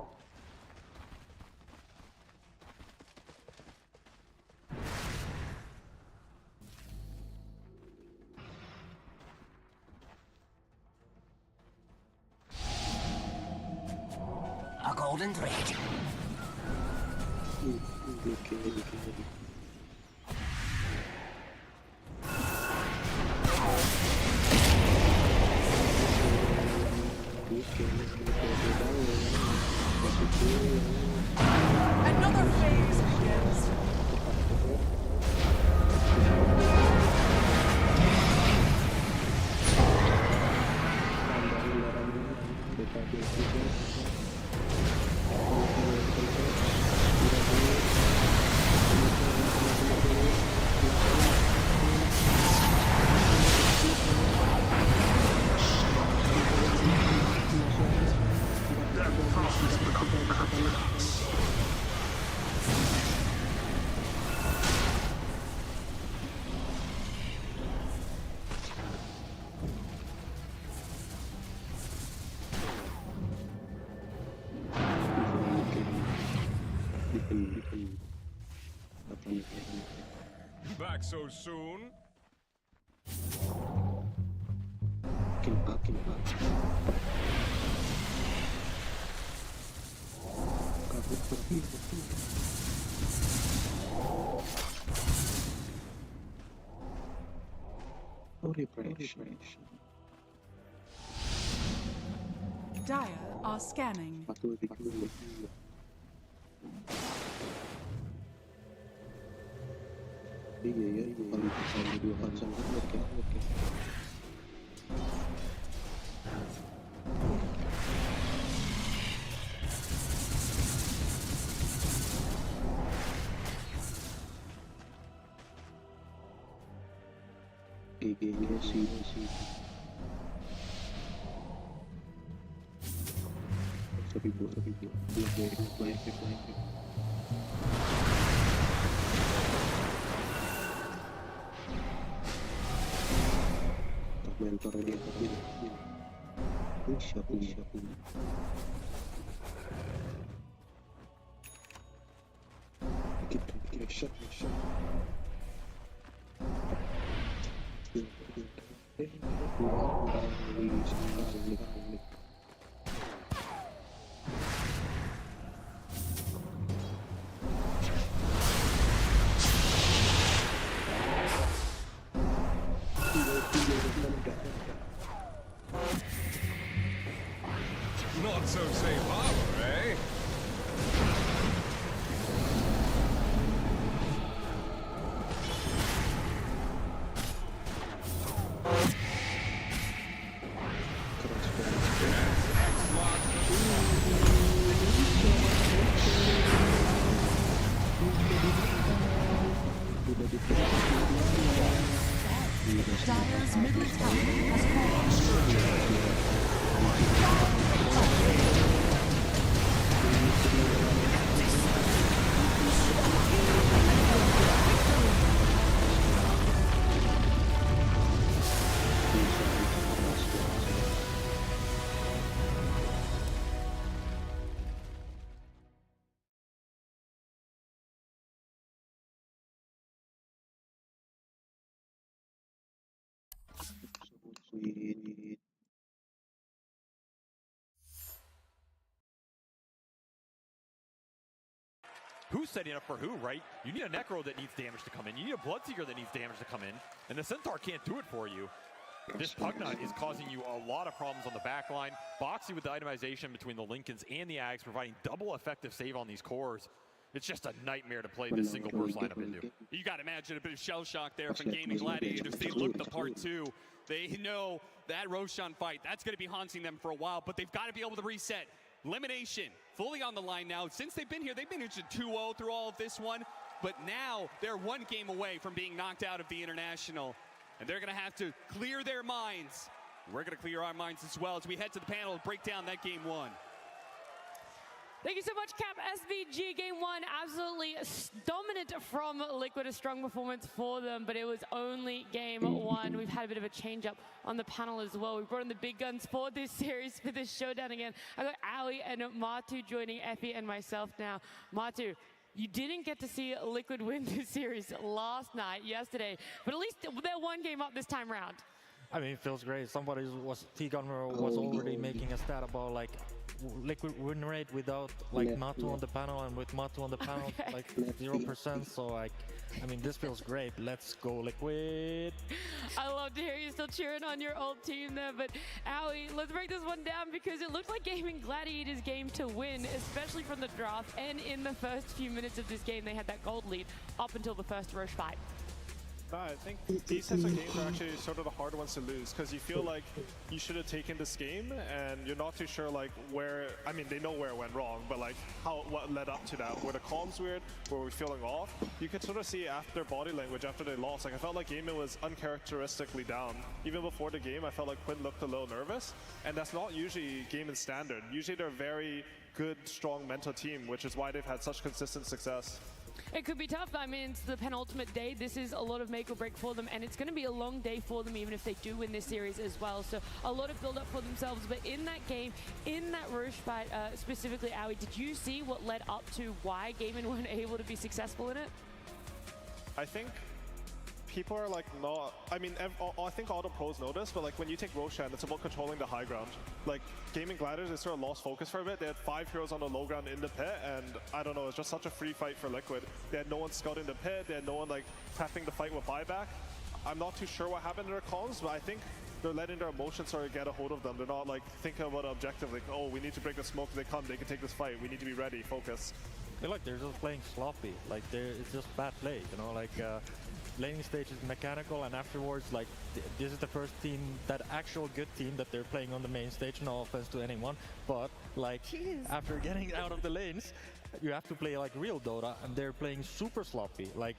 A golden thread. Another phase begins. Back so soon? Dire are scanning. Not so safe harbor, eh? Dire's middle tower has fallen. Liquid. Who's setting up for who, right? You need a Necro that needs damage to come in. You need a Bloodseeker that needs damage to come in. And the Centaur can't do it for you. This Pugnut is causing you a lot of problems on the back line. Boxy with the itemization between the Lincolns and the Ags, providing double effective save on these cores. It's just a nightmare to play this single burst lineup into. You got to imagine a bit of shell shock there from Gaming Gladiators. They looked the part too. They know that Roshan fight, that's going to be haunting them for a while, but they've got to be able to reset. Elimination fully on the line now. Since they've been here, they've been into 2-0 through all of this one, but now they're one game away from being knocked out of the International, and they're going to have to clear their minds. We're going to clear our minds as well as we head to the panel and break down that game one. Thank you so much, Cap. SVG game one, absolutely dominant from Liquid, a strong performance for them, but it was only game one. We've had a bit of a change up on the panel as well. We brought in the big guns for this series, for this showdown again. I got Aoi and Matu joining Effie and myself now. Matu, you didn't get to see Liquid win this series yesterday, but at least they're one game up this time round. I mean, it feels great. T-Gunner was already making a stat about like Liquid win rate without like Matu on the panel, and with Matu on the panel like 0%. So like, I mean, this feels great. Let's go Liquid. I love to hear you still cheering on your old team there, but Aoi, let's break this one down because it looked like Gaming Gladiators' game to win, especially from the draft, and in the first few minutes of this game they had that gold lead up until the first Roche fight. I think these types of games are actually sort of the hard ones to lose because you feel like you should have taken this game and you're not too sure like where, I mean they know where it went wrong, but like what led up to that. Were the comms weird? Were we feeling off? You could sort of see after body language after they lost. Like I felt like Gaming was uncharacteristically down. Even before the game I felt like Quinn looked a little nervous, and that's not usually Gaming standard. Usually they're a very good, strong mental team, which is why they've had such consistent success. It could be tough. I mean, it's the penultimate day. This is a lot of make or break for them, and it's going to be a long day for them even if they do win this series as well. So a lot of build up for themselves. But in that game, in that Roche fight, specifically, Aoi, did you see what led up to why Gaming weren't able to be successful in it? I think people are like not, I mean, I think all the pros know this, but like when you take Roshan, it's about controlling the high ground. Like Gaming Gladiators, they sort of lost focus for a bit. They had 5 heroes on the low ground in the pit, and I don't know, it's just such a free fight for Liquid. They had no one scouting the pit, they had no one like prepping the fight with buyback. I'm not too sure what happened in their comms, but I think they're letting their emotions sort of get a hold of them. They're not like thinking about it objectively. Oh, we need to break the smoke. They come, they can take this fight. We need to be ready, focus. I feel like they're just playing sloppy. Like it's just bad play, you know, like laning stage is mechanical, and afterwards, like this is the first team, that actual good team that they're playing on the main stage. No offense to anyone, but like after getting out of the lanes, you have to play like real Dota, and they're playing super sloppy. Like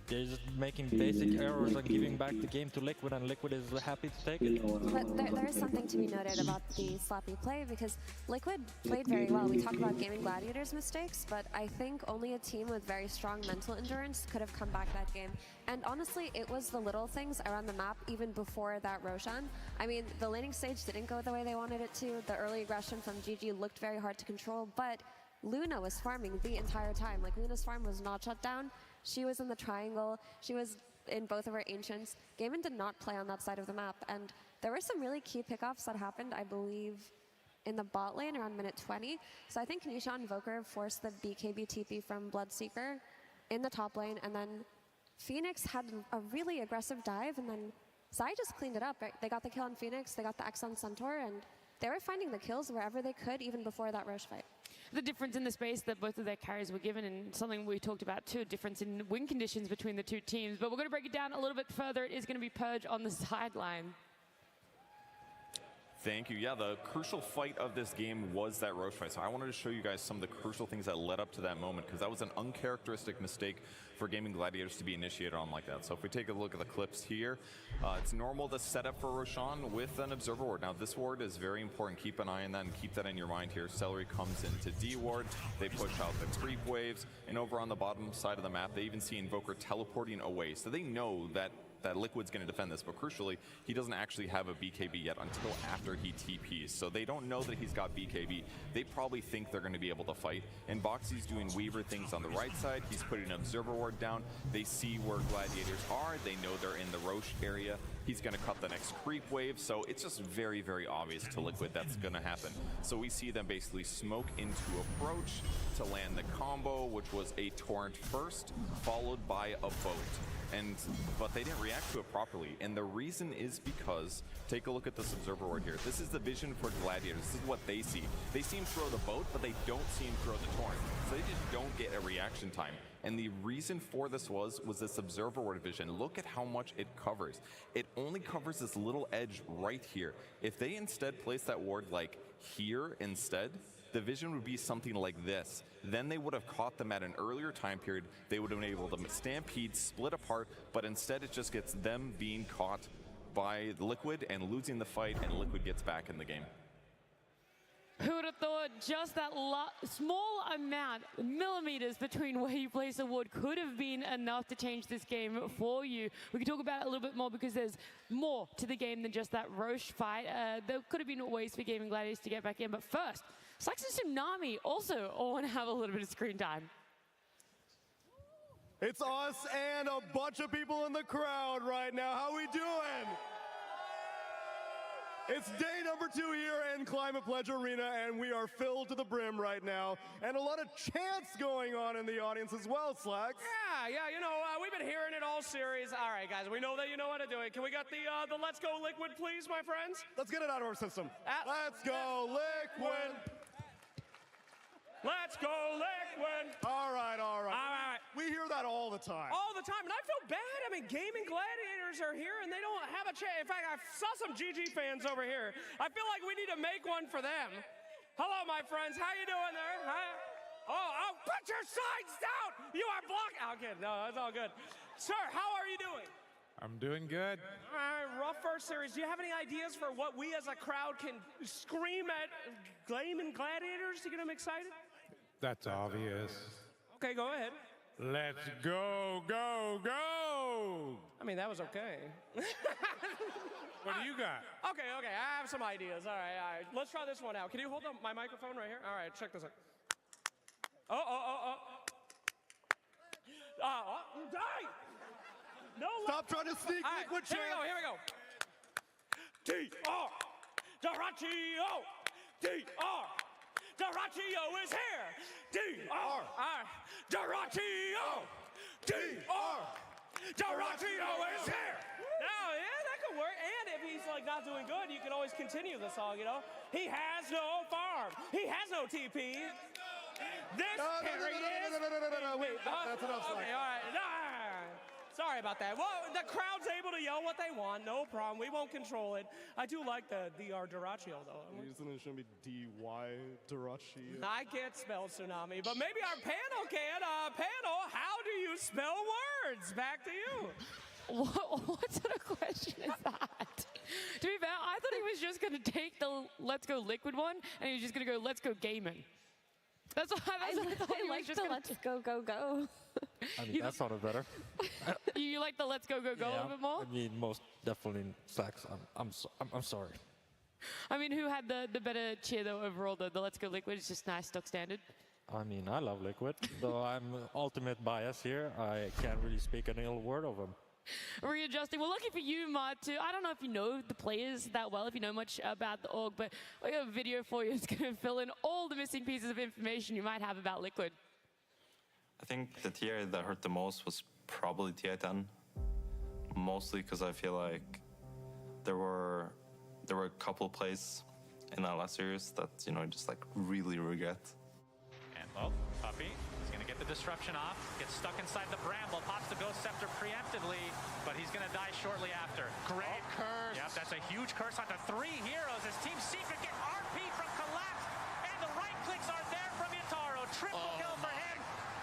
they're just making basic errors and giving back the game to Liquid, and Liquid is happy to take it. But there is something to be noted about the sloppy play, because Liquid played very well. We talk about Gaming Gladiators' mistakes, but I think only a team with very strong mental endurance could have come back that game. And honestly, it was the little things around the map even before that Roshan. I mean, the laning stage didn't go the way they wanted it to. The early aggression from GG looked very hard to control, but Luna was farming the entire time. Like, Luna's farm was not shut down. She was in the triangle. She was in both of her Ancients. Gaming did not play on that side of the map, and there were some really key pickoffs that happened, I believe, in the bot lane around minute 20. So I think Nisha and Voker forced the BKB TP from Bloodseeker in the top lane, and then Phoenix had a really aggressive dive, and then Zai just cleaned it up. Right? They got the kill on Phoenix, they got the X on Centaur, and they were finding the kills wherever they could, even before that Roche fight. The difference in the space that both of their carries were given, and something we talked about too, a difference in win conditions between the two teams. But we're going to break it down a little bit further. It is going to be Purge on the sideline. Thank you. Yeah, the crucial fight of this game was that Roche fight. So I wanted to show you guys some of the crucial things that led up to that moment, because that was an uncharacteristic mistake for Gaming Gladiators to be initiated on like that. So if we take a look at the clips here, it's normal to set up for Roshan with an Observer Ward. Now this ward is very important. Keep an eye on that and keep that in your mind here. Celery comes into D ward. They push out the creep waves, and over on the bottom side of the map, they even see Invoker teleporting away. So they know that that Liquid's going to defend this, but crucially, he doesn't actually have a BKB yet until after he TPs. So they don't know that he's got BKB. They probably think they're going to be able to fight. And Boxy's doing Weaver things on the right side. He's putting an Observer Ward down. They see where Gladiators are. They know they're in the Roche area. He's going to cut the next creep wave. So it's just very, very obvious to Liquid that's going to happen. So we see them basically smoke into approach to land the combo, which was a Torrent first, followed by a boat. But they didn't react to it properly, and the reason is because, take a look at this Observer Ward here. This is the vision for Gladiators. This is what they see. They see him throw the boat, but they don't see him throw the Torrent. So they just don't get a reaction time. And the reason for this was this Observer Ward vision. Look at how much it covers. It only covers this little edge right here. If they instead place that ward like here instead, the vision would be something like this. Then they would have caught them at an earlier time period. They would have been able to stampede, split apart, but instead it just gets them being caught by Liquid and losing the fight, and Liquid gets back in the game. Who would have thought just that small amount, millimeters between where you place a ward could have been enough to change this game for you? We can talk about it a little bit more because there's more to the game than just that Roche fight. There could have been ways for Gaming Gladiators to get back in, but first, Slax and Tsunami also all want to have a little bit of screen time. It's us and a bunch of people in the crowd right now. How we doing? It's day number 2 here in Climate Pledge Arena, and we are filled to the brim right now. And a lot of chants going on in the audience as well, Slax. Yeah, you know, we've been hearing it all series. All right, guys, we know that you know how to do it. Can we get the Let's Go Liquid, please, my friends? Let's get it out of our system. Let's go Liquid. Let's go Liquid. All right. We hear that all the time. All the time, and I feel bad. I mean, Gaming Gladiators are here, and they don't have a chance. In fact, I saw some GG fans over here. I feel like we need to make one for them. Hello, my friends. How you doing there? Oh, put your signs down. You are blocking. Okay, no, that's all good. Sir, how are you doing? I'm doing good. All right, rough first series. Do you have any ideas for what we as a crowd can scream at Gaming Gladiators to get them excited? That's obvious. Okay, go ahead. Let's go, go, go! I mean, that was okay. What do you got? Okay, I have some ideas. All right. Let's try this one out. Can you hold up my microphone right here? All right, check this out. Die! No. Stop trying to sneak Liquid champ. Here we go. DR! Doraccio! DR! Doraccio is here! DR! Doraccio! DR! Doraccio is here! Now, yeah, that could work. And if he's like not doing good, you can always continue the song, you know? He has no farm. He has no TP. This carry is... No, wait, that's enough. Okay, all right. Sorry about that. Well, the crowd's able to yell what they want. No problem. We won't control it. I do like the DR Doraccio, though. Isn't it should be DY Doraccio? I can't spell Tsunami, but maybe our panel can. Panel, how do you spell words? Back to you. What sort of question is that? To be fair, I thought he was just going to take the Let's Go Liquid one, and he was just going to go Let's Go Gaming. That's what I thought he was just Let's Go, go, go. I mean, that sounded better. You like the Let's Go, go, go a little bit more? I mean, most definitely Slax. I'm sorry. I mean, who had the better cheer, though, overall? The Let's Go Liquid is just nice, stock standard. I mean, I love Liquid, though I'm ultimate bias here. I can't really speak an ill word of him. Readjusting. Well, lucky for you, Mart, too. I don't know if you know the players that well, if you know much about the org, but we have a video for you. It's going to fill in all the missing pieces of information you might have about Liquid. I think the tier that hurt the most was probably TI10, mostly because I feel like there were a couple plays in that last series that, you know, just like really regret. And well, Puppy is going to get the disruption off, gets stuck inside the bramble, pops the Ghost Scepter preemptively, but he's going to die shortly after. Great curse. Yep, that's a huge curse onto 3 heroes as Team Secret get RP from Collapse, and the right clicks are there from Yataro. Triple kill for him,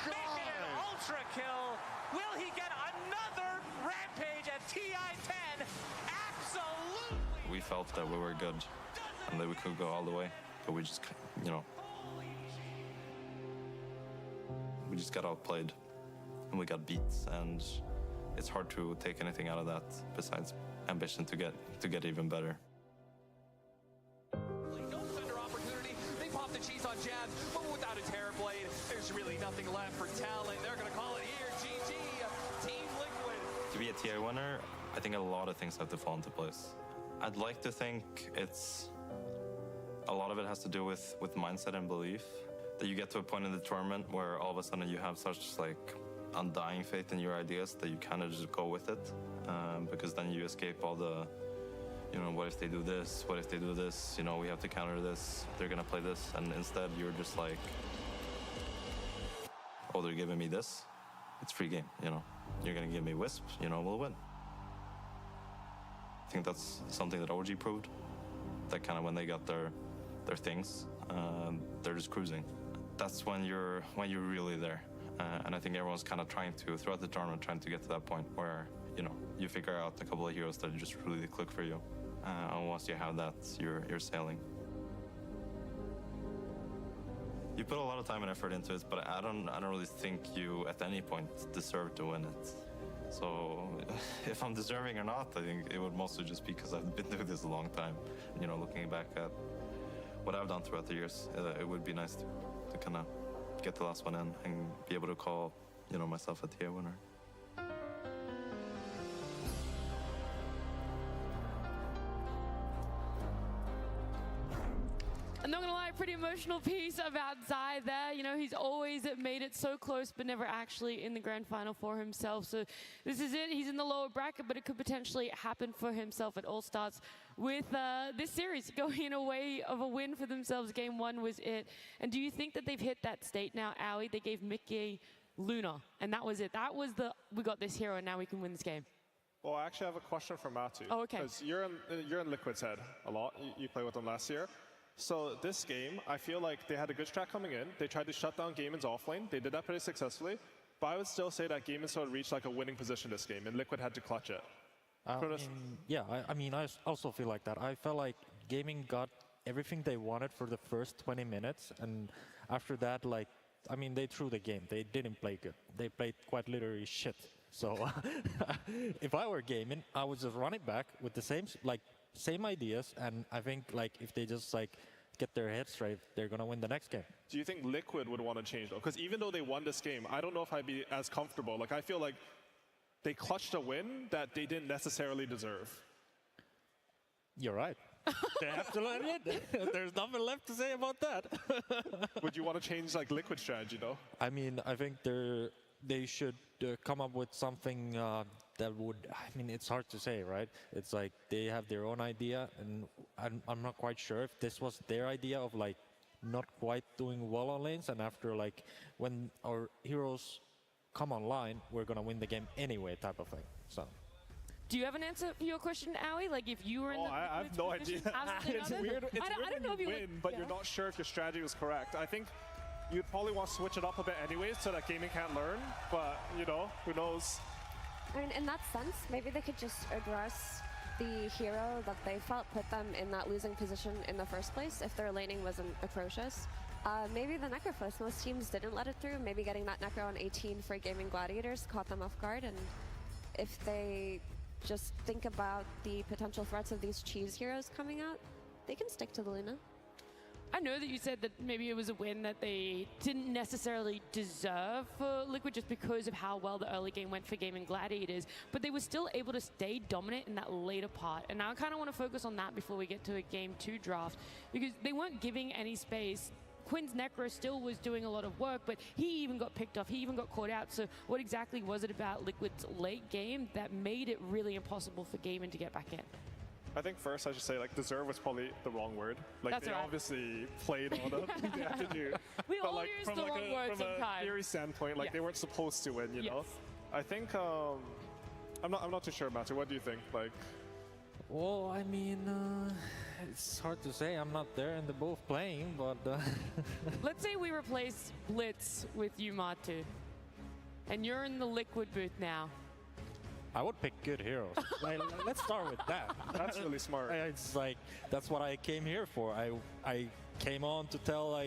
making an ultra kill. Will he get another rampage at TI10? Absolutely. We felt that we were good and that we could go all the way, but we just, you know, we just got outplayed and we got beat, and it's hard to take anything out of that besides ambition to get even better. No defender opportunity. They pop the cheese on jab, but without a Terror Blade, there's really nothing left for Talent. They're going to call it here. GG, Team Liquid. To be a TI winner, I think a lot of things have to fall into place. I'd like to think a lot of it has to do with mindset and belief. That you get to a point in the tournament where all of a sudden you have such like undying faith in your ideas that you kind of just go with it, because then you escape all the, what if they do this? What if they do this? We have to counter this. They're gonna play this, and instead you're just like, oh, they're giving me this. It's free game. You're gonna give me Wisp. We'll win. I think that's something that OG proved. That kind of when they got their things, they're just cruising. That's when you're really there. And I think everyone's kind of trying to, throughout the tournament, trying to get to that point where, you figure out a couple of heroes that just really click for you. And once you have that, you're sailing. You put a lot of time and effort into it, but I don't really think you, at any point, deserve to win it. So, if I'm deserving or not, I think it would mostly just be because I've been doing this a long time. Looking back at what I've done throughout the years, it would be nice to kind of get the last one in and be able to call, myself a TI winner. I'm not gonna lie, pretty emotional piece about Zai there. He's always made it so close, but never actually in the grand final for himself. So this is it. He's in the lower bracket, but it could potentially happen for himself. It all starts with this series going in a way of a win for themselves. Game 1 was it. And do you think that they've hit that state now, Aoi? They gave Mickey Luna, and that was it. That was we got this hero, and now we can win this game. Well, I actually have a question for Matu. Oh, okay. Because you're in Liquid's head a lot. You played with them last year. So this game, I feel like they had a good strat coming in. They tried to shut down Gaiman's offlane. They did that pretty successfully. But I would still say that Gaiman sort of reached like a winning position this game, and Liquid had to clutch it. I also feel like that. I felt like Gaming got everything they wanted for the first 20 minutes, and after that, they threw the game. They didn't play good. They played quite literally shit. So if I were Gaming, I would just run it back with the same ideas, and I think if they just get their heads straight, they're gonna win the next game. Do you think Liquid would want to change though? Because even though they won this game, I don't know if I'd be as comfortable. I feel like they clutched a win that they didn't necessarily deserve. You're right. They absolutely did. There's nothing left to say about that. Would you want to change Liquid strategy though? I think they should come up with something that would, it's hard to say, right? It's they have their own idea, and I'm not quite sure if this was their idea of not quite doing well on lanes, and after when our heroes come online, we're gonna win the game anyway type of thing. So. Do you have an answer for your question, Aoi? If you were in the I have no idea. It's weird. It's weird when you win, but you're not sure if your strategy was correct. I think you'd probably want to switch it up a bit anyways so that Gaming can't learn, but who knows? In that sense, maybe they could just address the hero that they felt put them in that losing position in the first place if their laning wasn't atrocious. Maybe the Necro Force, most teams didn't let it through. Maybe getting that Necro on 18 for Gaming Gladiators caught them off guard, and if they just think about the potential threats of these cheese heroes coming out, they can stick to the Luna. I know that you said that maybe it was a win that they didn't necessarily deserve for Liquid just because of how well the early game went for Gaming Gladiators, but they were still able to stay dominant in that later part. And now I kind of want to focus on that before we get to a Game 2 draft, because they weren't giving any space. Quinn's Necro still was doing a lot of work, but he even got picked off, he even got caught out. So what exactly was it about Liquid's late game that made it really impossible for Gaiman to get back in? I think first I should say deserve was probably the wrong word. That's they right. Obviously played all the they had to do. We but all use the wrong word from sometimes. a theory standpoint, Yes. they weren't supposed to win, you know? I think I'm not too sure, Matthew. What do you think? Well, it's hard to say. I'm not there and they're both playing, but Let's say we replace Blitz with you, Matu, and you're in the Liquid booth now. I would pick good heroes. Let's start with that. That's really smart. It's that's what I came here for. I came on to tell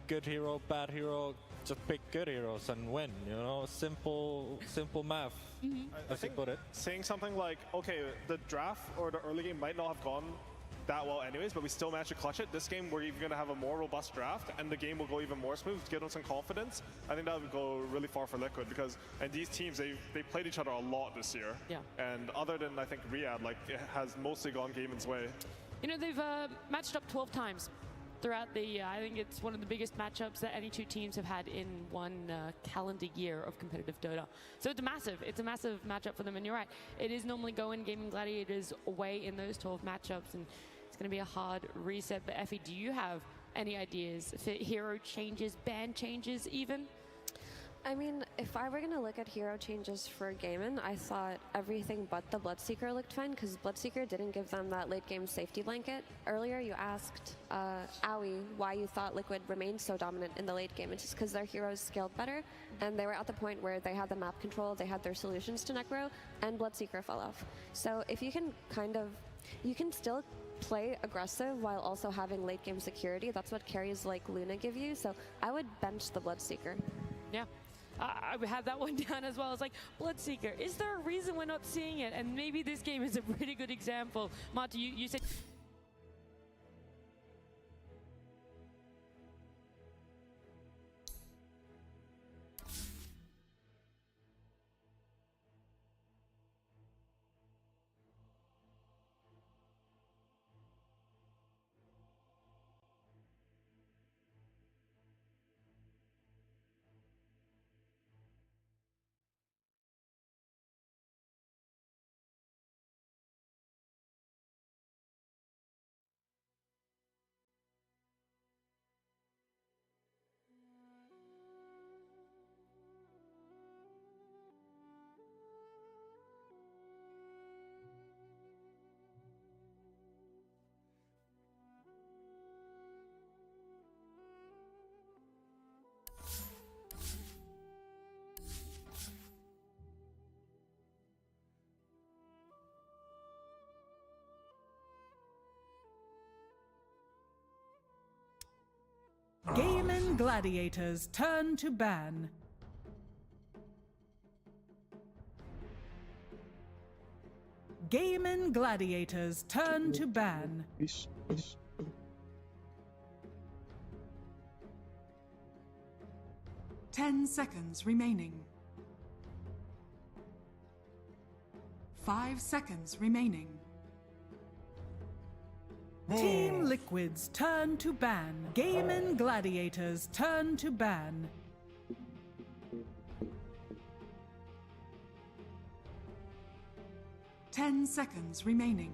good hero, bad hero, just pick good heroes and win. You know, simple math. I think put it. Saying something like, okay, the draft or the early game might not have gone that well anyways, but we still managed to clutch it. This game, we're even going to have a more robust draft, and the game will go even more smooth to give them some confidence. I think that would go really far for Liquid, because and these teams, they played each other a lot this year. Yeah. And other than, I think, Riyadh, like, it has mostly gone Gaiman's way. You know, they've matched up 12 times throughout the year. I think it's one of the biggest matchups that any two teams have had in one calendar year of competitive Dota. So it's a massive matchup for them. And you're right, it is normally going Gaming Gladiators away in those 12 matchups, and it's going to be a hard reset. But Effie, do you have any ideas for hero changes, ban changes even? I mean, if I were going to look at hero changes for Gaimin, I thought everything but the Bloodseeker looked fine, because Bloodseeker didn't give them that late game safety blanket. Earlier you asked Aoi why you thought Liquid remained so dominant in the late game. It's just because their heroes scaled better, and they were at the point where they had the map control, they had their solutions to Necro, and Bloodseeker fell off. So if you can you can still play aggressive while also having late game security. That's what carries like Luna give you, so I would bench the Bloodseeker. Yeah. I had that one down as well. It's like, Bloodseeker, is there a reason we're not seeing it? And maybe this game is a pretty good example. Marty, you said... Gaimin Gladiators turn to ban. Gaimin Gladiators turn to ban. 10 seconds remaining. 5 seconds remaining. Team Liquid's turn to ban. Gaimin Gladiators turn to ban. Ten seconds remaining.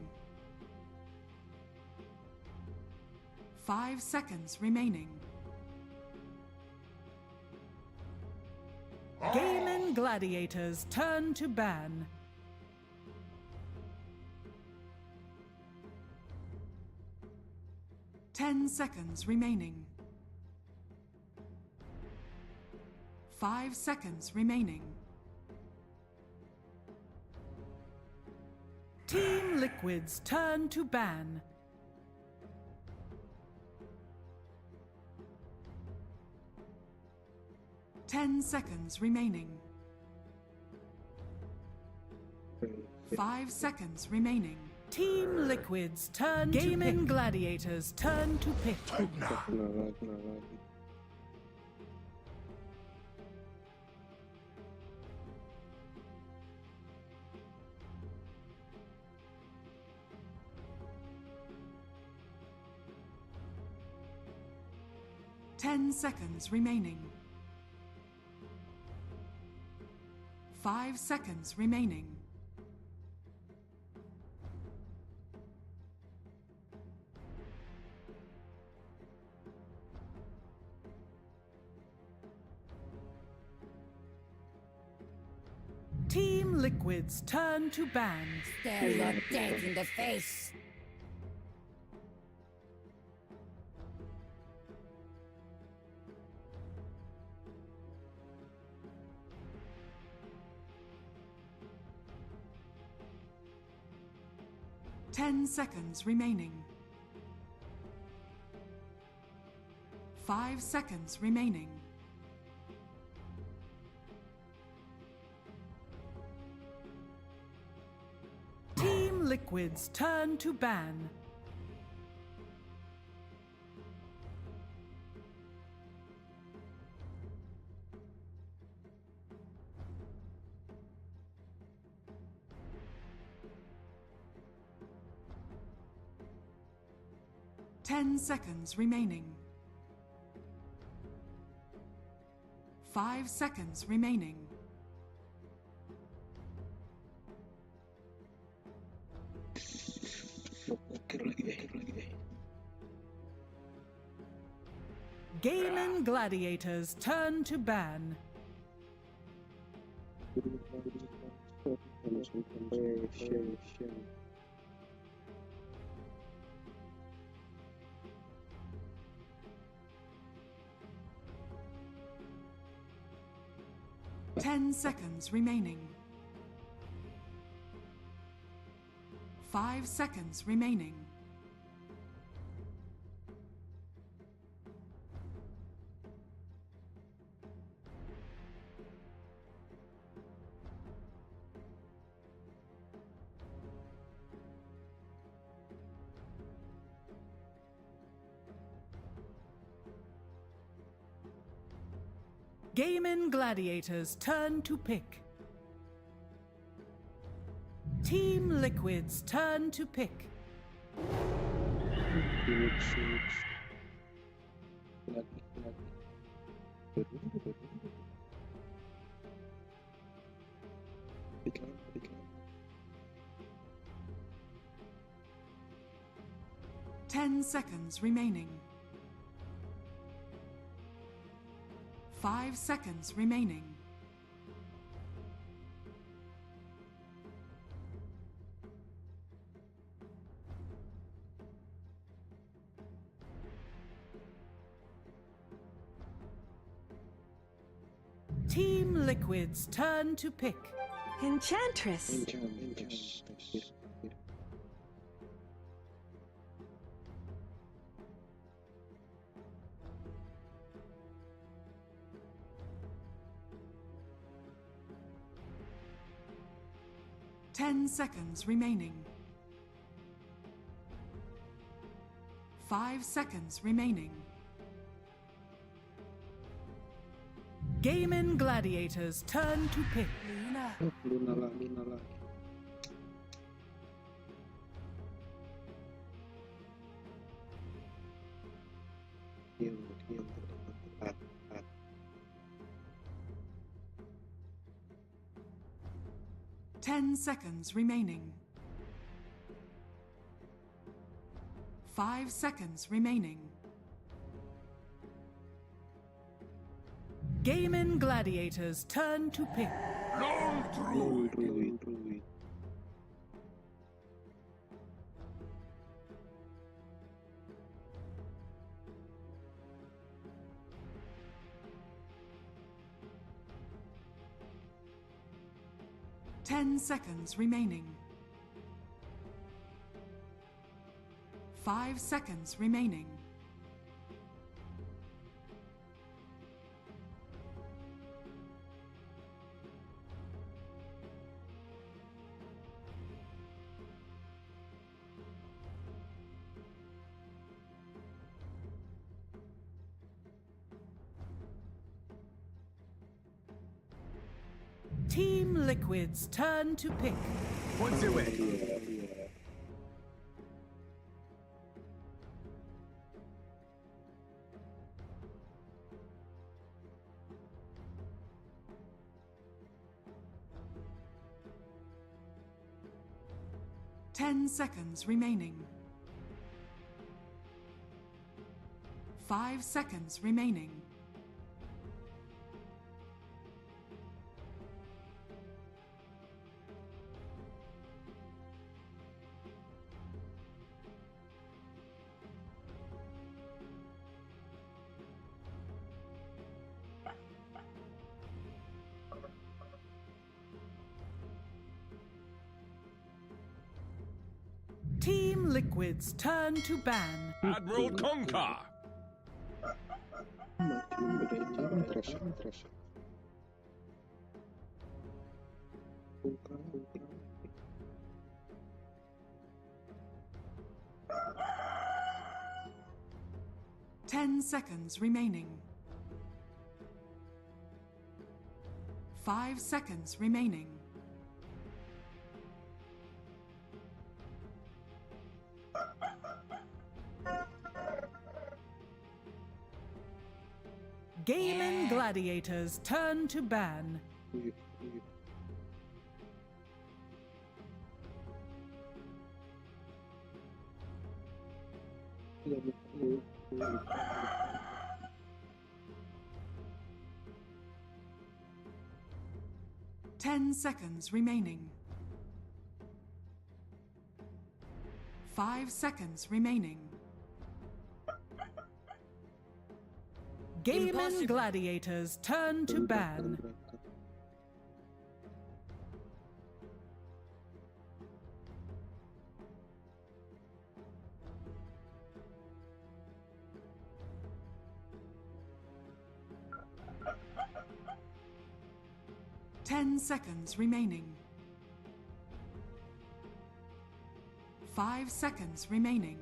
5 seconds remaining. Gaimin Gladiators turn to ban. 10 seconds remaining. 5 seconds remaining. Team Liquid's turn to ban. 10 seconds remaining. 5 seconds remaining. Team Liquid's turn to pick. Gaimin Gladiators turn to pick. 10 seconds remaining. 5 seconds remaining. Team Liquid's turn to ban. Stare your dead in the face. Ten seconds remaining. 5 seconds remaining. Liquid's turn to ban. Ten seconds remaining. 5 seconds remaining. Gaming Gladiators turn to ban. Ten seconds remaining. 5 seconds remaining. Gaming Gladiators turn to pick. Team Liquid's turn to pick. Ten seconds remaining. 5 seconds remaining. Team Liquid's turn to pick. Enchantress. 10 seconds remaining. 5 seconds remaining. Gaming Gladiators turn to pick. Luna lagi. Heal. 10 seconds remaining. 5 seconds remaining. Gaming Gladiators turn to pick. Long Druid. 10 seconds remaining. 5 seconds remaining. Team Liquid's turn to pick. What's your way? Ten seconds remaining. 5 seconds remaining. Team Liquid's turn to ban. Admiral Conker. 10 seconds remaining. 5 seconds remaining. Gaming Gladiators turn to ban. Ten seconds remaining. 5 seconds remaining. Gaming Gladiators turn to ban. Ten seconds remaining. 5 seconds remaining.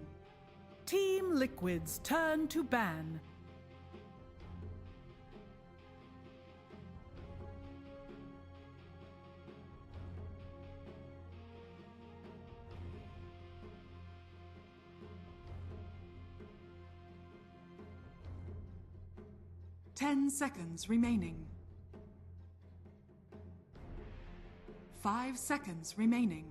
Team Liquid's turn to ban. Ten seconds remaining. 5 seconds remaining.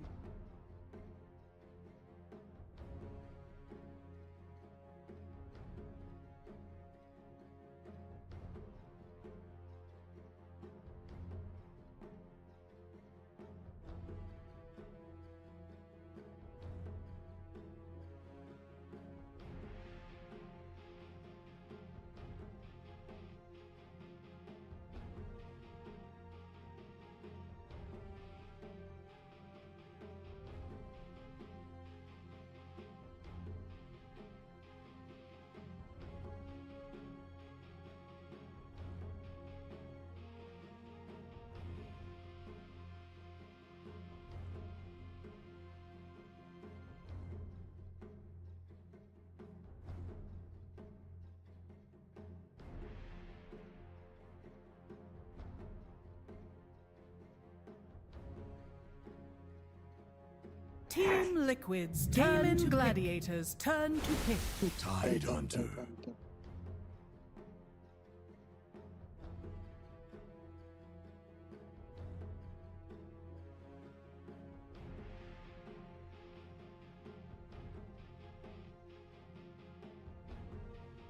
Team Liquid's turn to Gladiators turn to pick. Tide Hunter.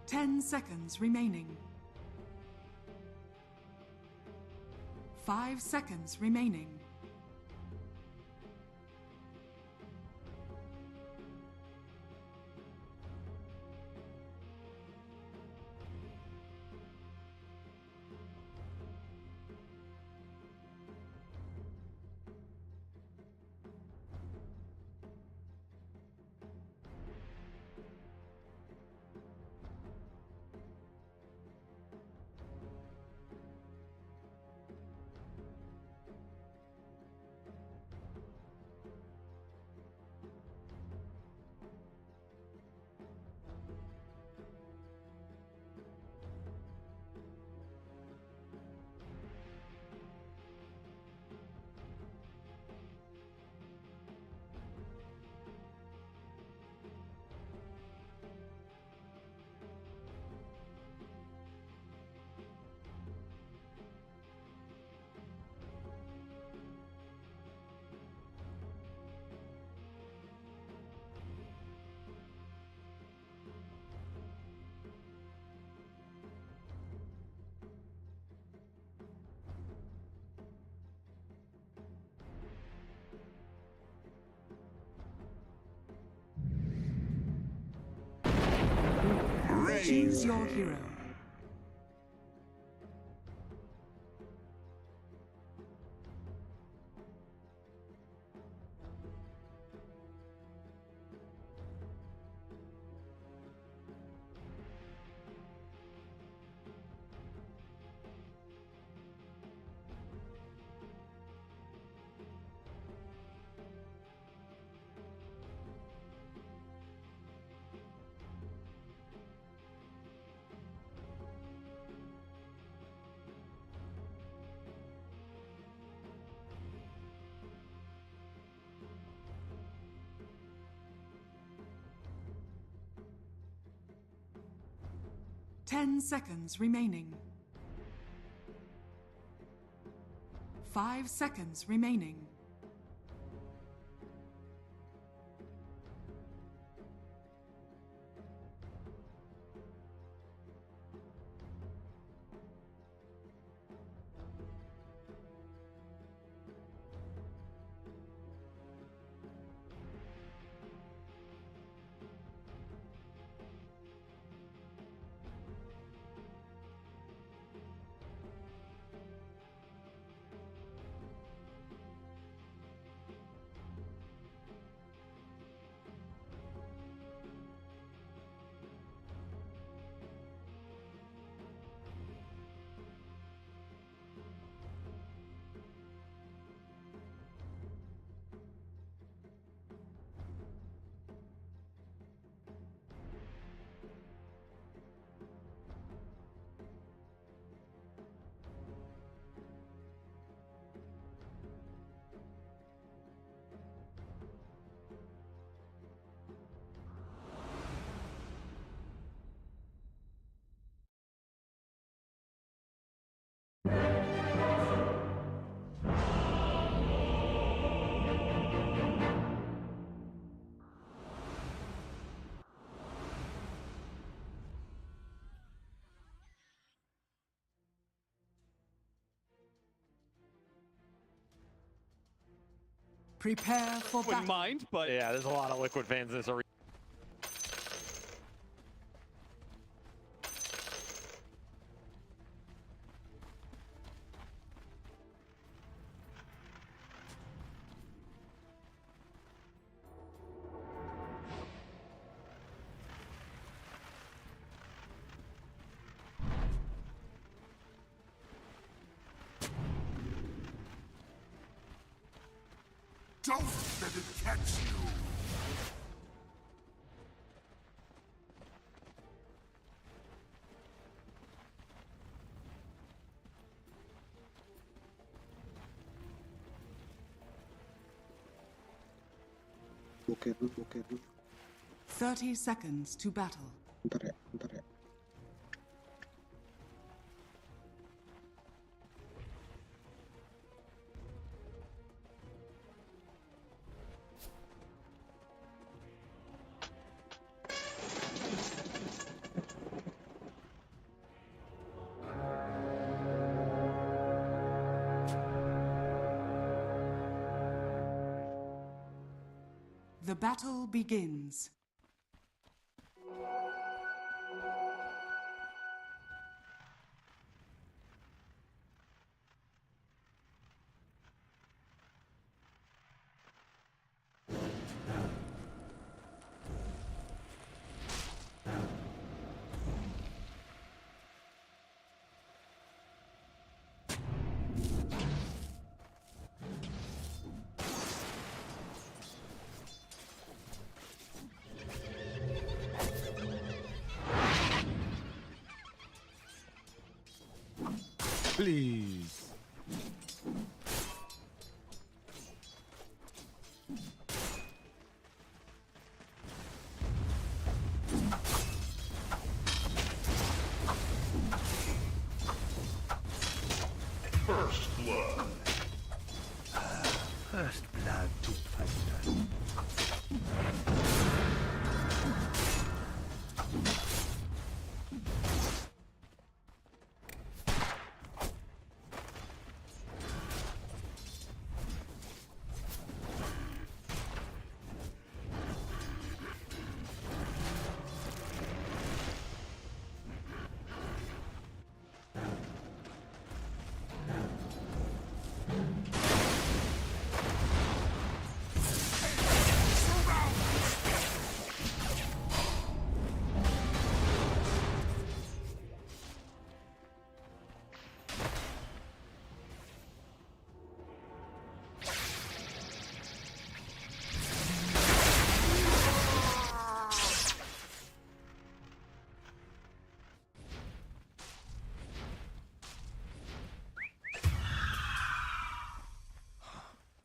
Ten seconds remaining. 5 seconds remaining. Choose your hero. 10 seconds remaining. 5 seconds remaining. Prepare for battle. Wouldn't mind, but yeah, there's a lot of Liquid fans in this arena. Don't let it catch you! Buker dulu. 30 seconds to battle. Bentar ya. The battle begins. Please. First blood. First blood to fight.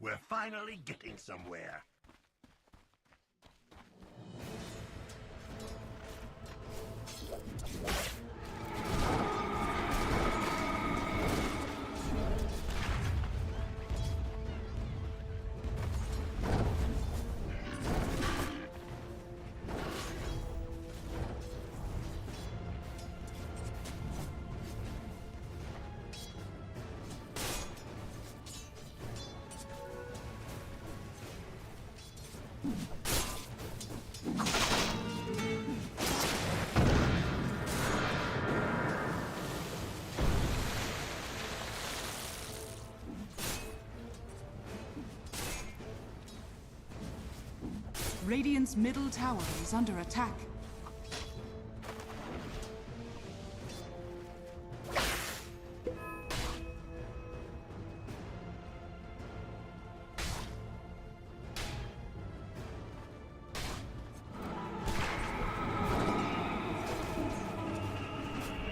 We're finally getting somewhere. Radiant's middle tower is under attack.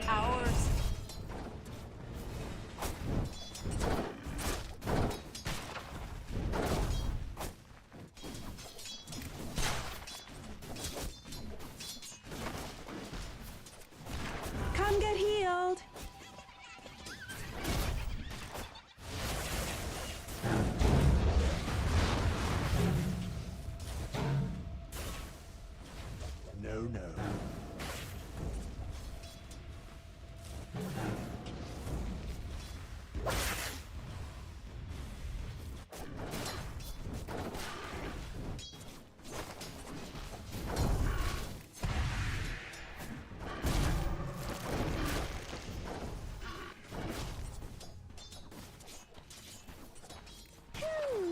Ours. Come get healed. No, no.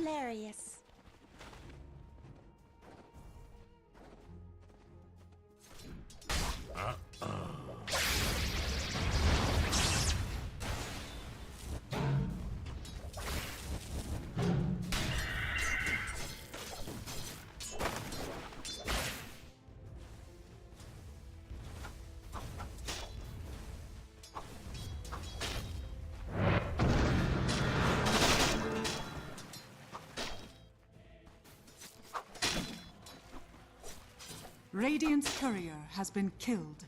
Hilarious. Radiant's courier has been killed.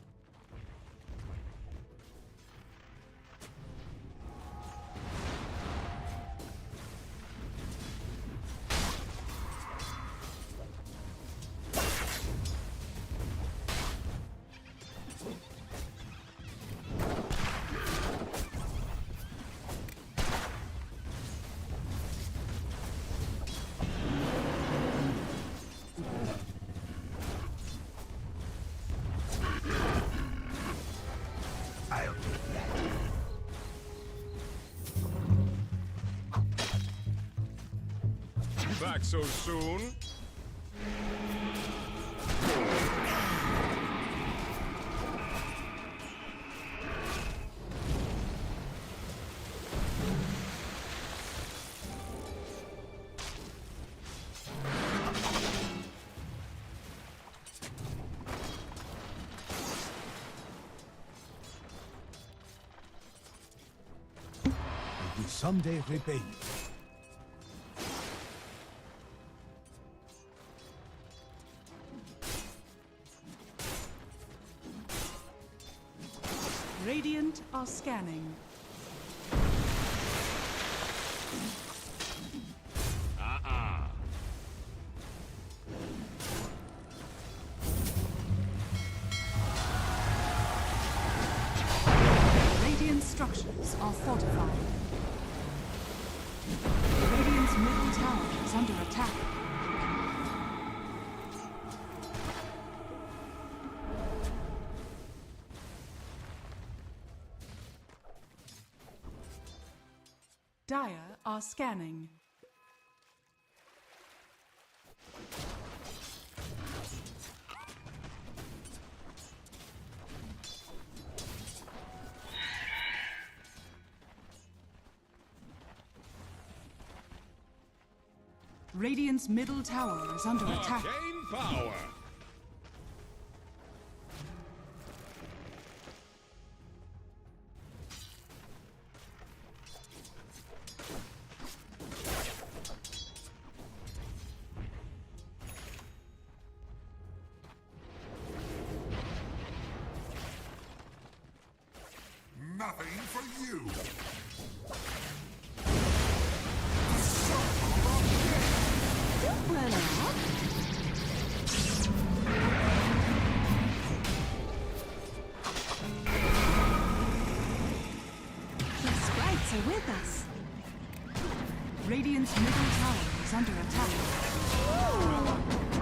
Back so soon? We someday repay you. Radiant are scanning. Radiant structures are fortified. Radiant's middle tower is under attack. Dire are scanning. Radiant's middle tower is under attack. Gain power. Nothing for you. Don't run off. The sprites are with us. Radiant's middle tower is under attack. Ooh.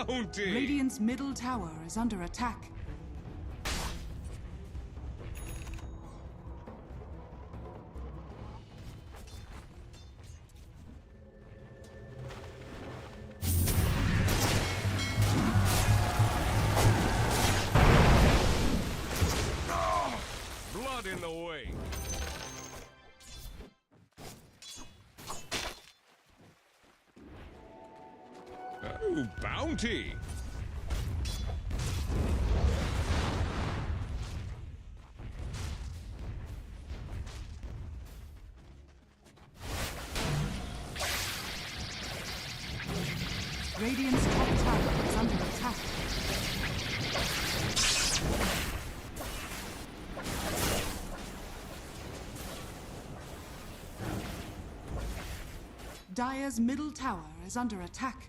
bounty! Radiant's middle tower is under attack. Blood in the way. Oh, bounty! Radiant's top tower is under attack. Dire's middle tower is under attack.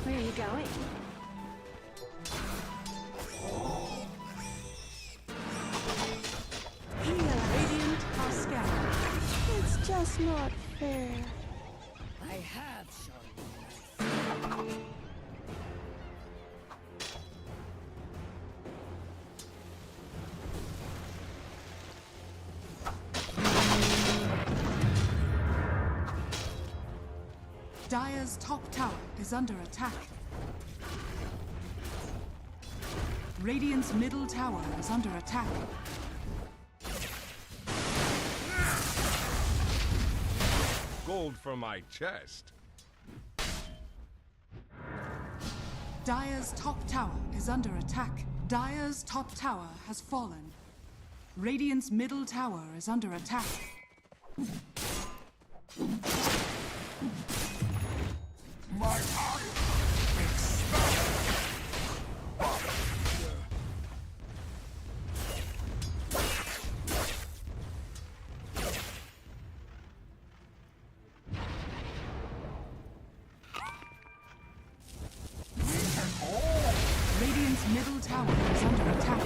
Where are you going? Radiant are scattered. It's just not fair. I have shown you. Dire's top tower is under attack. Radiant's middle tower is under attack. Gold from my chest. Dire's top tower is under attack. Dire's top tower has fallen. Radiant's middle tower is under attack. My eye Radiant's middle tower is under attack.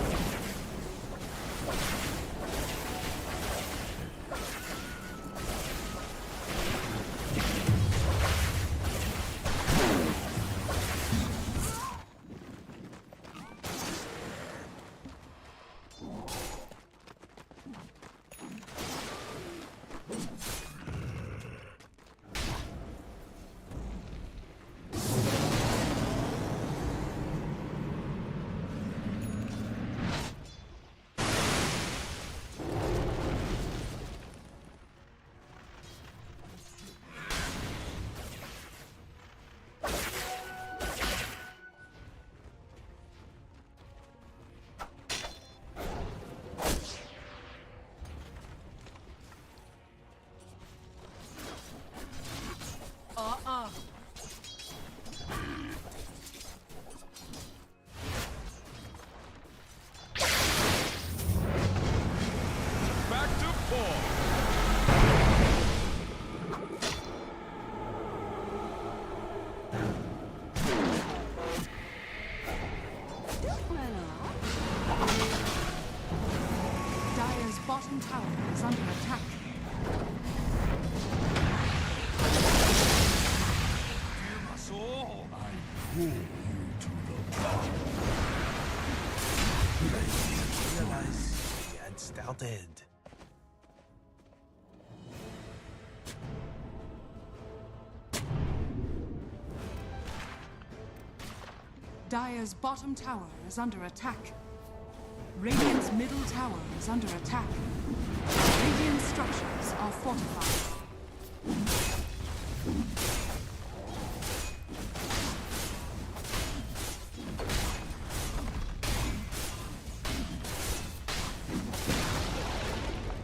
Back to 4. Dire's bottom tower is under attack. Give us all. I pull you to the bottom. Realize he had started. Dire's bottom tower is under attack. Radiant's middle tower is under attack. Radiant structures are fortified.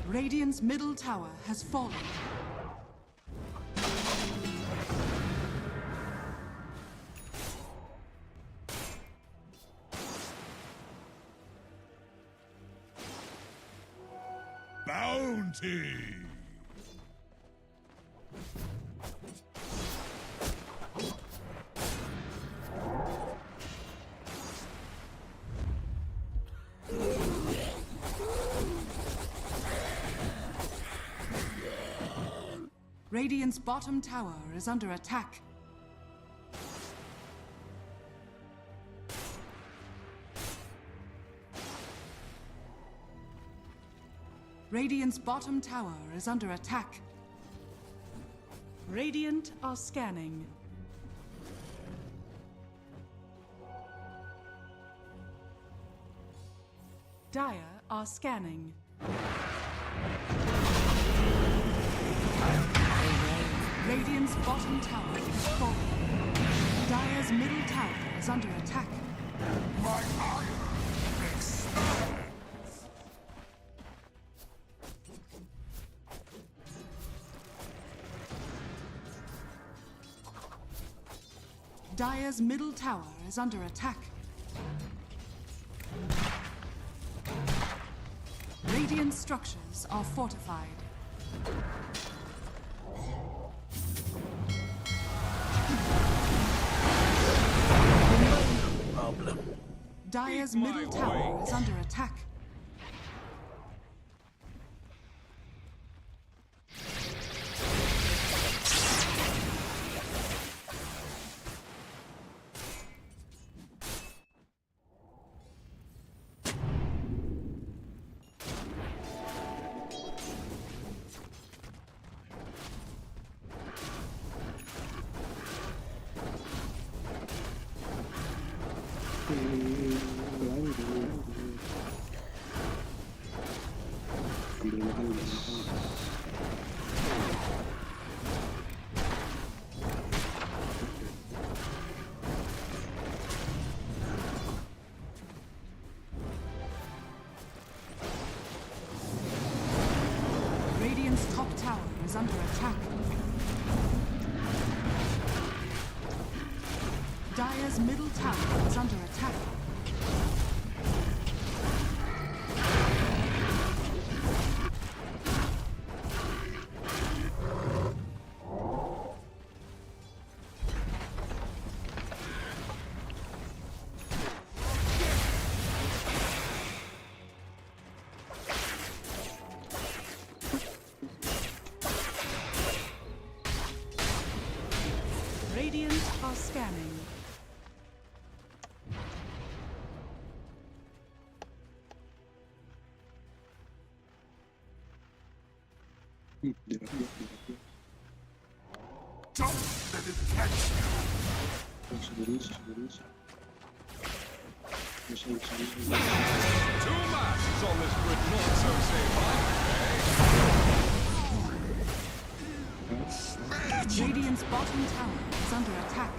Radiant's middle tower has fallen. Bounty! Radiant's bottom tower is under attack. Radiant's bottom tower is under attack. Radiant are scanning. Dire are scanning. Radiant's bottom tower is falling. Dire's middle tower is under attack. My iron expands. Dire's middle tower is under attack. Radiant structures are fortified. Dire's middle tower is under attack. Radiant's top tower is under attack. Dire's middle tower is under attack. Radiant are scanning. Don't let it catch you. Two masses on this grid, not so safe, Radiant's bottom tower is under attack.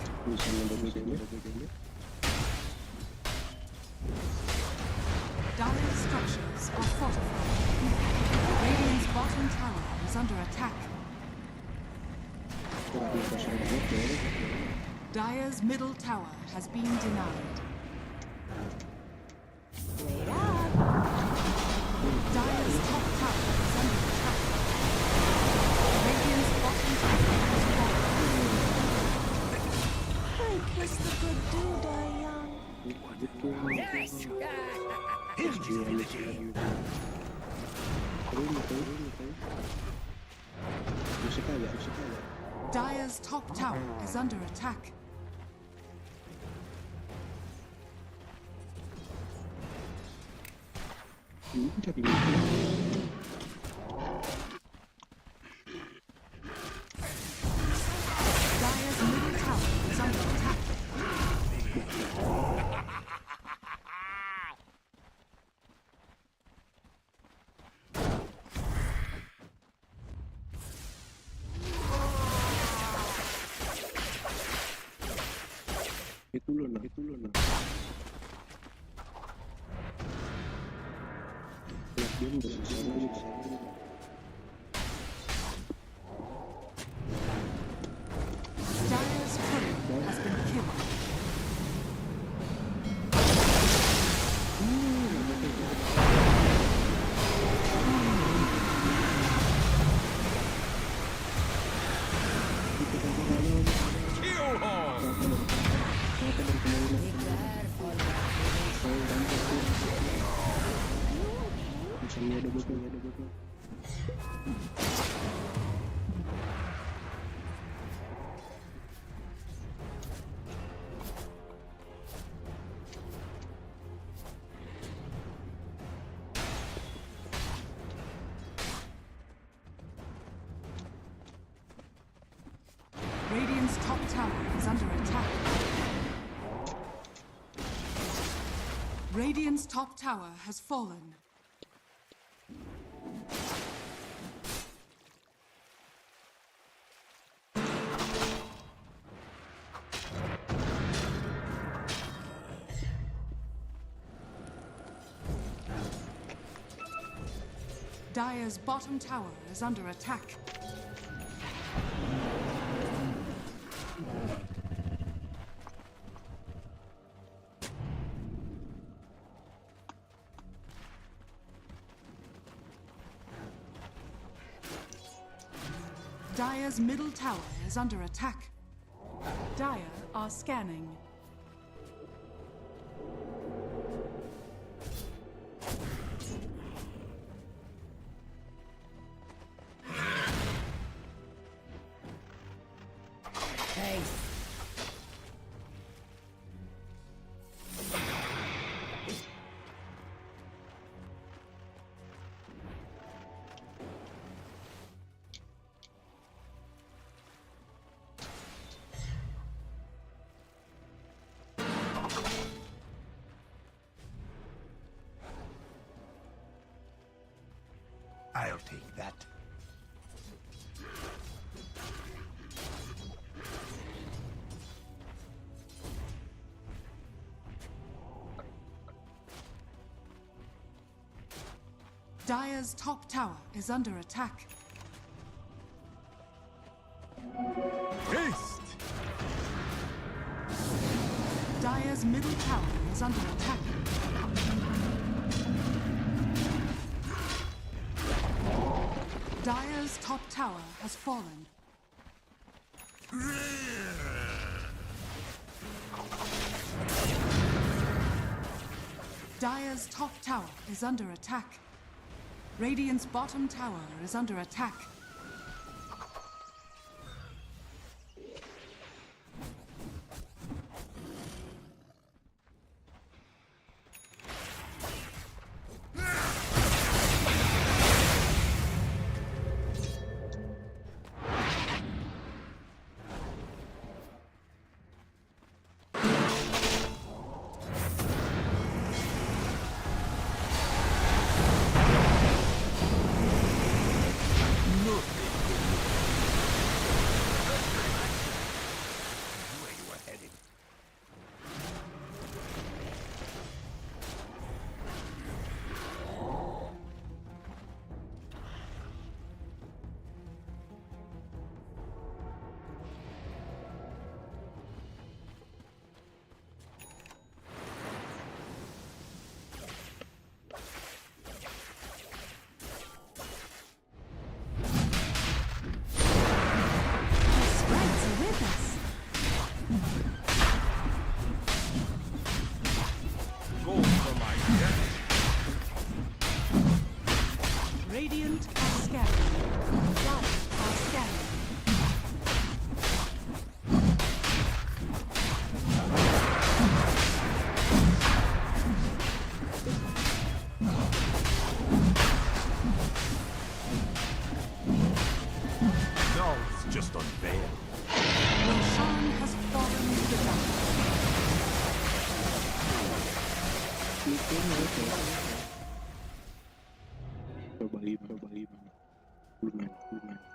Dire's structures are fortified. Radiant's bottom tower is under attack. Dire's middle tower has been denied. Dire's top tower is under attack. Radiant's bottom tower has fallen. I kiss the good dude, young. Yes! Dire's top tower is under attack. Dire's middle tower is under attack. Dire's courier has been killed. Radiant's top tower is under attack. Radiant's top tower has fallen. Dire's bottom tower is under attack. Dire's middle tower is under attack. Dire are scanning. I'll take that. Dire's top tower is under attack. Haste! Dire's middle tower is under attack. Dire's top tower has fallen. Dire's top tower is under attack. Radiant's bottom tower is under attack. Radiant are scanning. Dire are scanning. No, it's just unfair. Roshan has fallen to the ground.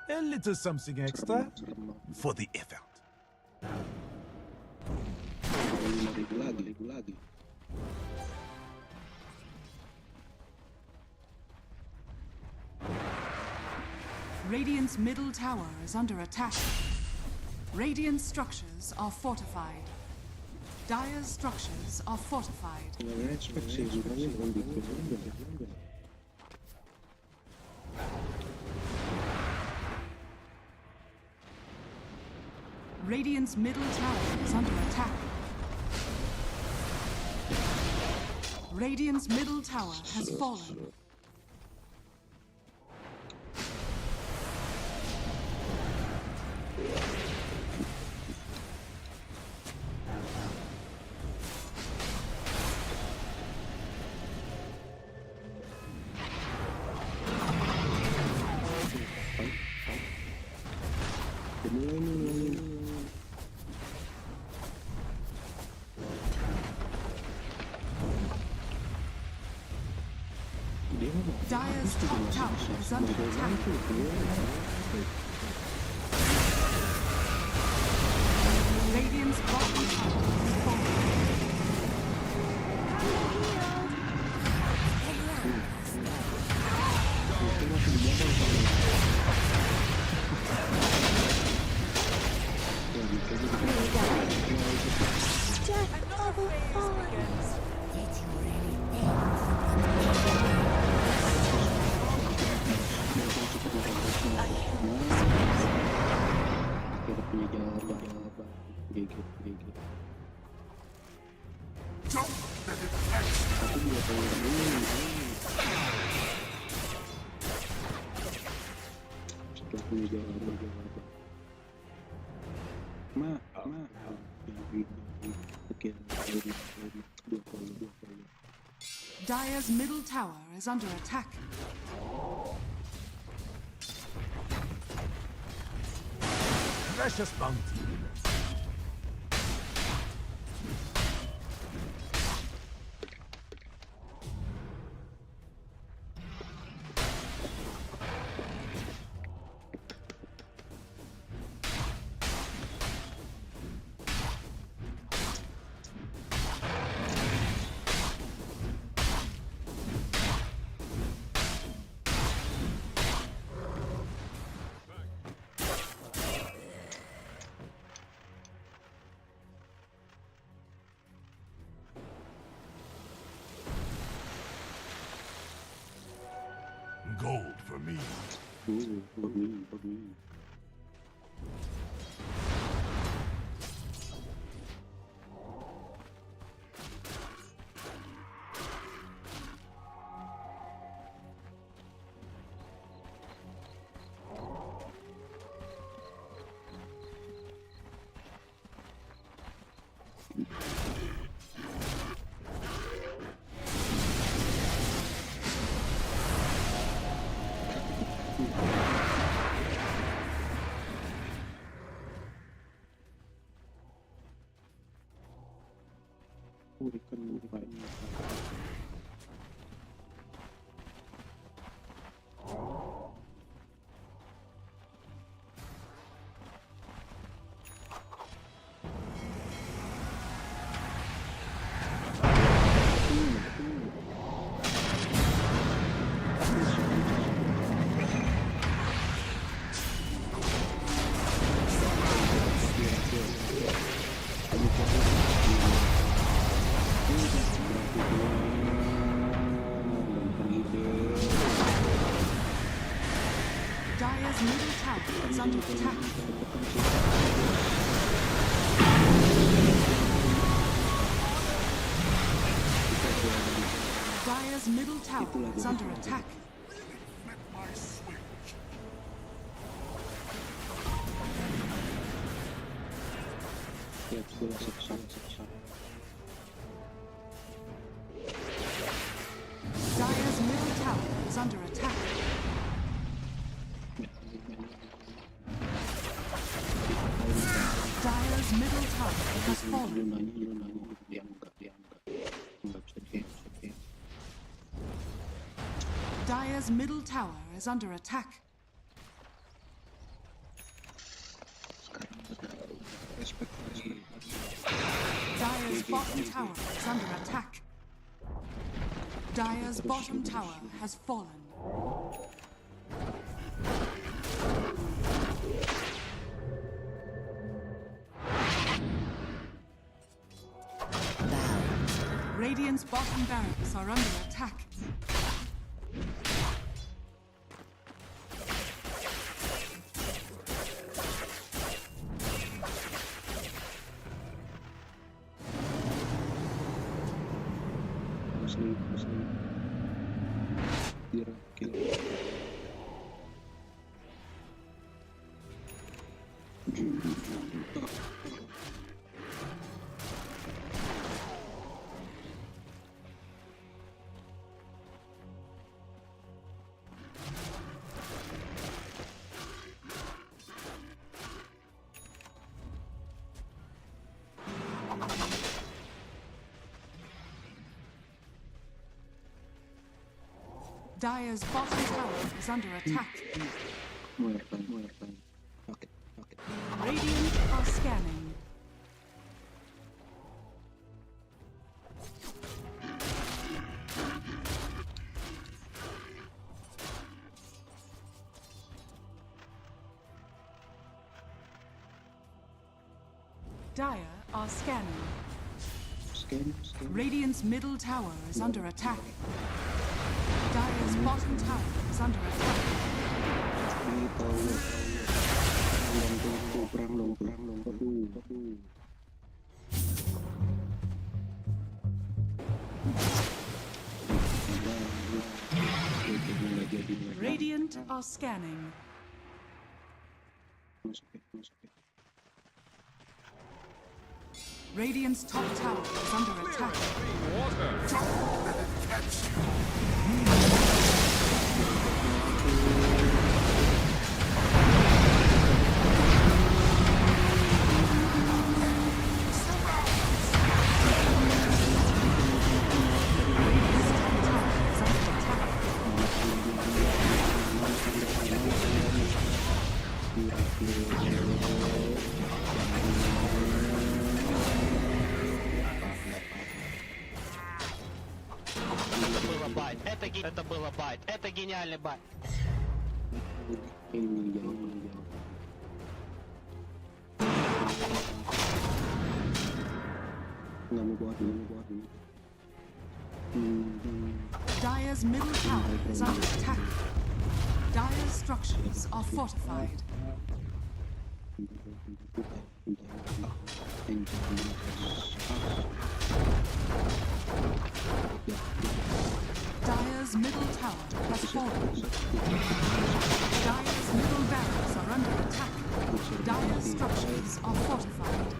A little something extra for the effort. Radiant's middle tower is under attack. Radiant structures are fortified. Dire's structures are fortified. Radiant's middle tower is under attack. Radiant's middle tower has fallen. Dire's top tower is under attack. Radiant's bottom tower is falling. Dire's middle tower is under attack. Precious bounty. Gold for me. Dire's middle tower is under attack. Dire's middle tower is under attack. Dire's middle tower is under attack. Dire's middle tower has fallen. Dire's middle tower is under attack. Dire's bottom tower is under attack. Dire's bottom tower has fallen. Radiant's bottom barracks are under attack. Dire's bottom tower is under attack. Radiant are scanning. Dire are scanning. Radiant's middle tower is under attack. Dire's bottom tower is under attack. Radiant are scanning. Radiant's top tower is under attack. Это было байт. Это гениальный байт. Dire's middle tower is under attack. Dire's structures are fortified. Dire's middle tower has fallen. Dire's middle barracks are under attack. Dire's structures are fortified.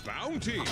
Bounty!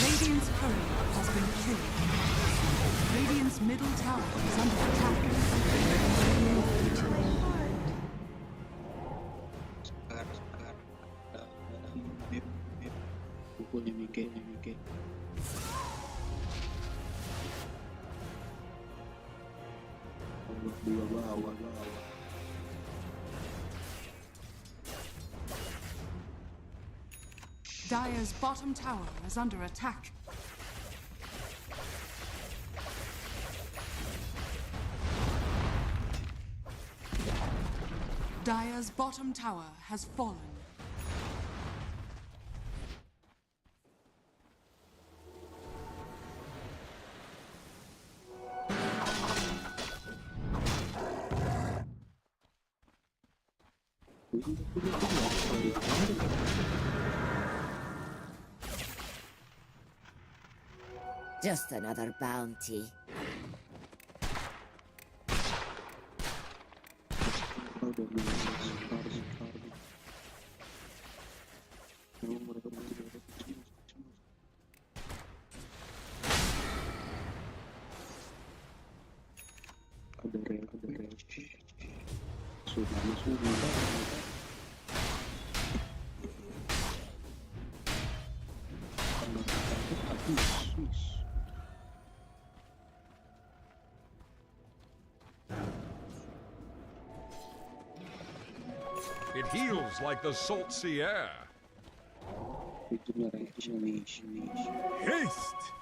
Radiant's courier has been killed. Radiant's middle tower is under attack. Dire's bottom tower is under attack. Dire's bottom tower has fallen. Just another bounty. It heals like the salt sea air. Haste!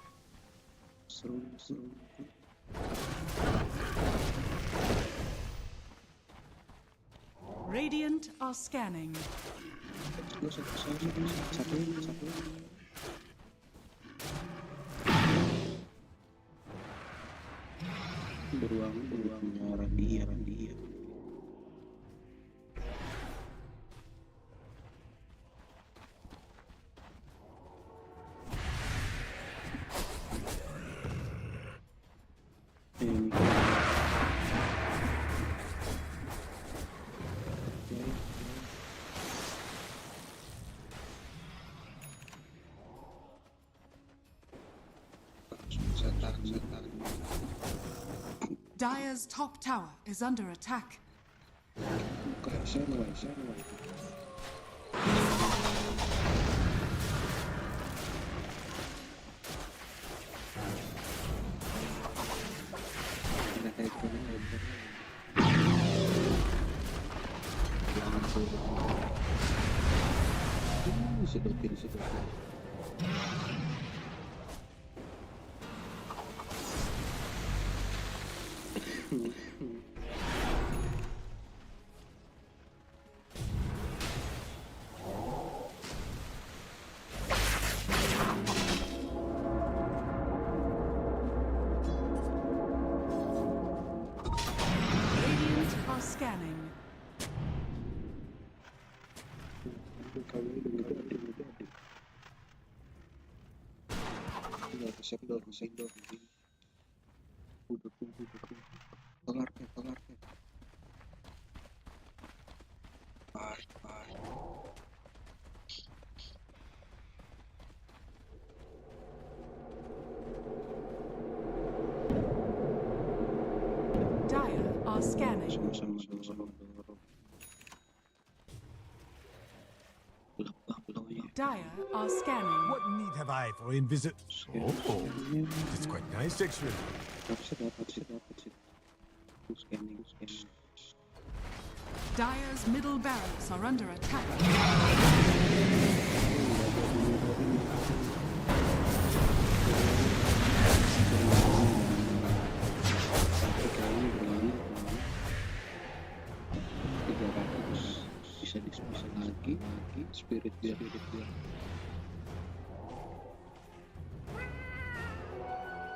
Radiant are scanning. Beruang Randy. Dire's top tower is under attack. Radiant are scanning. Dire are scanning. Dire are scanning. What need have I for in visit? Oh, it's quite nice, actually. Dire's middle barracks are under attack. Spirit biar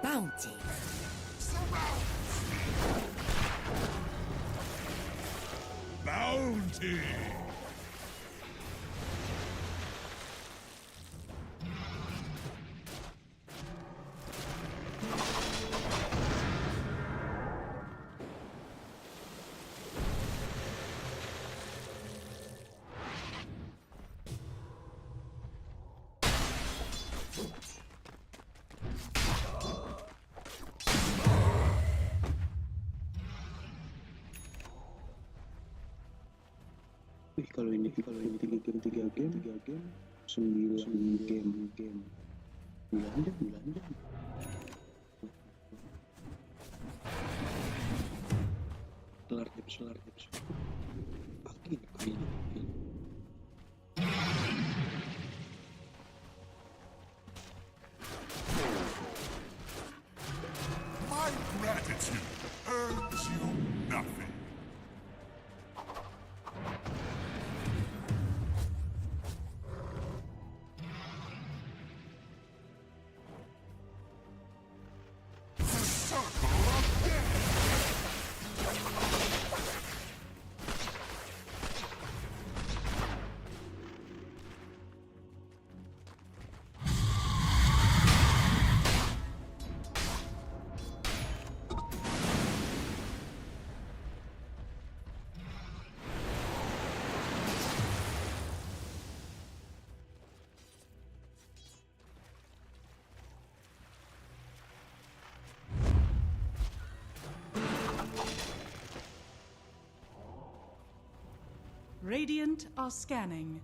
Bounty. Bounty! Kalau ini 3 game 9 game bulan kelar jam pagi ini. My gratitude earns you nothing. Radiant are scanning.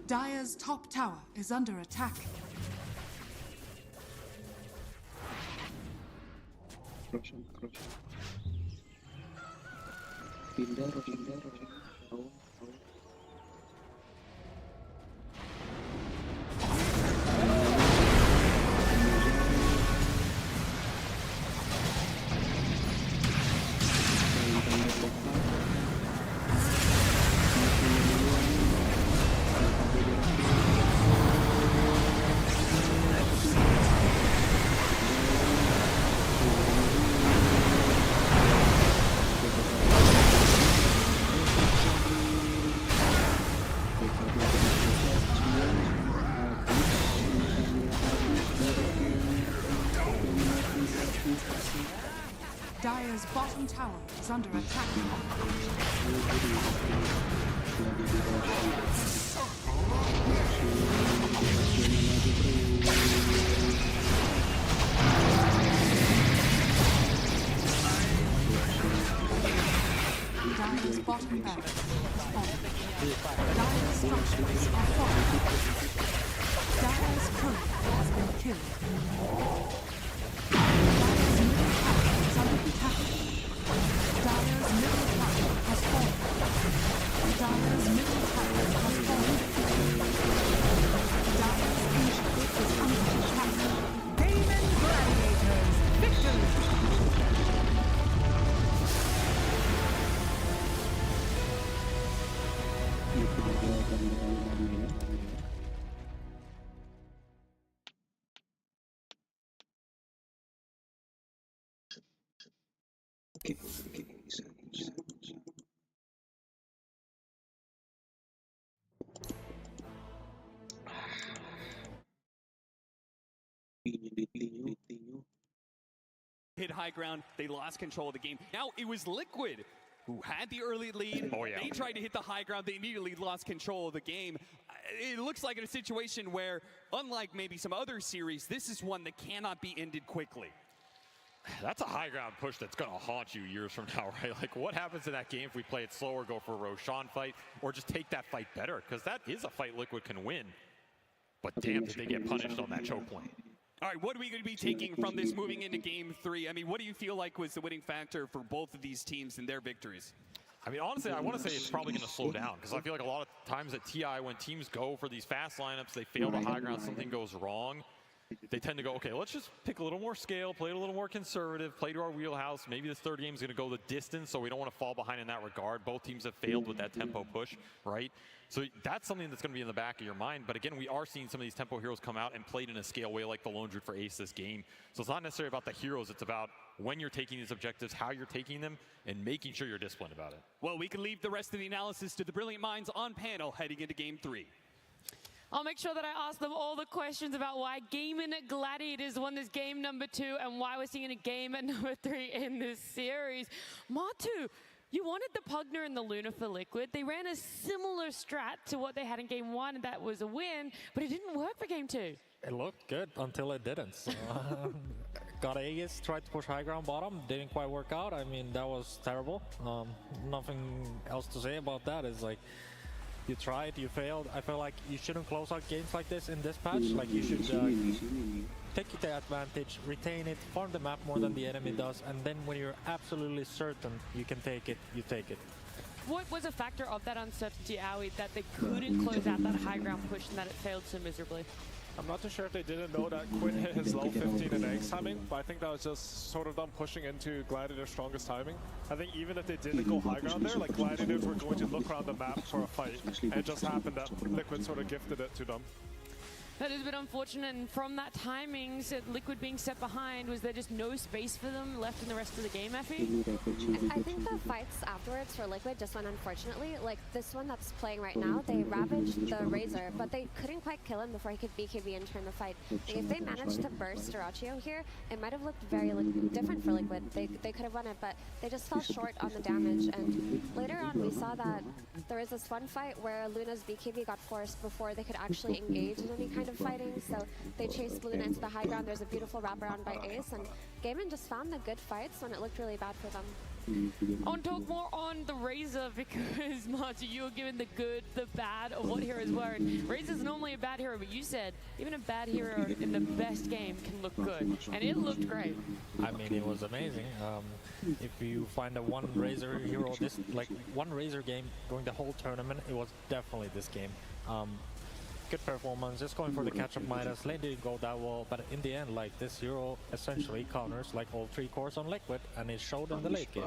Dire's top tower is under attack. Roshan. Pindah. Tahu. Dire's bottom tower is under attack. Dire's bottom barracks is falling. Dire's structures are falling. Dire's courier has been killed. Dire's middle tower is under attack. Dire's middle tower has fallen. Dire's middle tower has fallen. Dire's ancient is under attack. Damon Gladiators, victory! Hit high ground, they lost control of the game. Now it was Liquid who had the early lead. Oh, yeah. They tried to hit the high ground, they immediately lost control of the game. It looks like in a situation where, unlike maybe some other series, this is one that cannot be ended quickly. That's a high ground push that's going to haunt you years from now, right? Like, what happens in that game if we play it slower, go for a Roshan fight, or just take that fight better? Because that is a fight Liquid can win. But damn, did they get punished on that choke point. All right, what are we going to be taking from this moving into Game 3? I mean, what do you feel like was the winning factor for both of these teams and their victories? I mean, honestly, I want to say it's probably going to slow down, because I feel like a lot of times at TI, when teams go for these fast lineups, they fail the high ground, something goes wrong. They tend to go, okay, let's just pick a little more scale, play it a little more conservative, play to our wheelhouse. Maybe this third game is going to go the distance, so we don't want to fall behind in that regard. Both teams have failed with that tempo push, right? So that's something that's going to be in the back of your mind. But again, we are seeing some of these tempo heroes come out and played in a scale way like the Lone Druid for Ace this game. So it's not necessarily about the heroes. It's about when you're taking these objectives, how you're taking them, and making sure you're disciplined about it. Well, we can leave the rest of the analysis to the brilliant minds on panel heading into Game 3. I'll make sure that I ask them all the questions about why Gaming Gladiators won this game number 2 and why we're seeing a game at number 3 in this series. Matu, you wanted the Pugner and the Luna for Liquid. They ran a similar strat to what they had in Game 1, and that was a win, but it didn't work for Game 2. It looked good until it didn't. So, got Aegis, tried to push high ground bottom, didn't quite work out. I mean, that was terrible. Nothing else to say about that. It's like, You tried, you failed. I feel like you shouldn't close out games like this in this patch. Like you should take the advantage, retain it, farm the map more than the enemy does, and then when you're absolutely certain you can take it, you take it. What was a factor of that uncertainty, Aoi, that they couldn't close out that high ground push and that it failed so miserably? I'm not too sure if they didn't know that Quinn hit his low 15 in eggs timing, but I think that was just sort of them pushing into Gladiator's strongest timing. I think even if they didn't go high ground there, like Gladiators were going to look around the map for a fight, and it just happened that Liquid sort of gifted it to them. That is a bit unfortunate, and from that timing, Liquid being set behind, was there just no space for them left in the rest of the game, Effie? I think the fights afterwards for Liquid just went unfortunately. Like this one that's playing right now, they ravaged the Razor, but they couldn't quite kill him before he could BKB and turn the fight. Like, if they managed to burst Dyrachyo here, it might have looked very different for Liquid. They could have won it, but they just fell short on the damage. And later on, we saw that there was this one fight where Luna's BKB got forced before they could actually engage in any kind of fighting, so they chased Luna into the high ground. There's a beautiful wraparound by Ace, and Gaimin just found the good fights when it looked really bad for them. I want to talk more on the Razor because, Marty, you were given the good, the bad of what heroes were. And Razor's normally a bad hero, but you said even a bad hero in the best game can look good, and it looked great. I mean, it was amazing. If you find a one Razor hero, one Razor game during the whole tournament, it was definitely this game. Good performance, just going for the catch-up Midas. Lane didn't go that well, but in the end, like, this hero essentially counters like all 3 cores on Liquid, and it showed in the late game.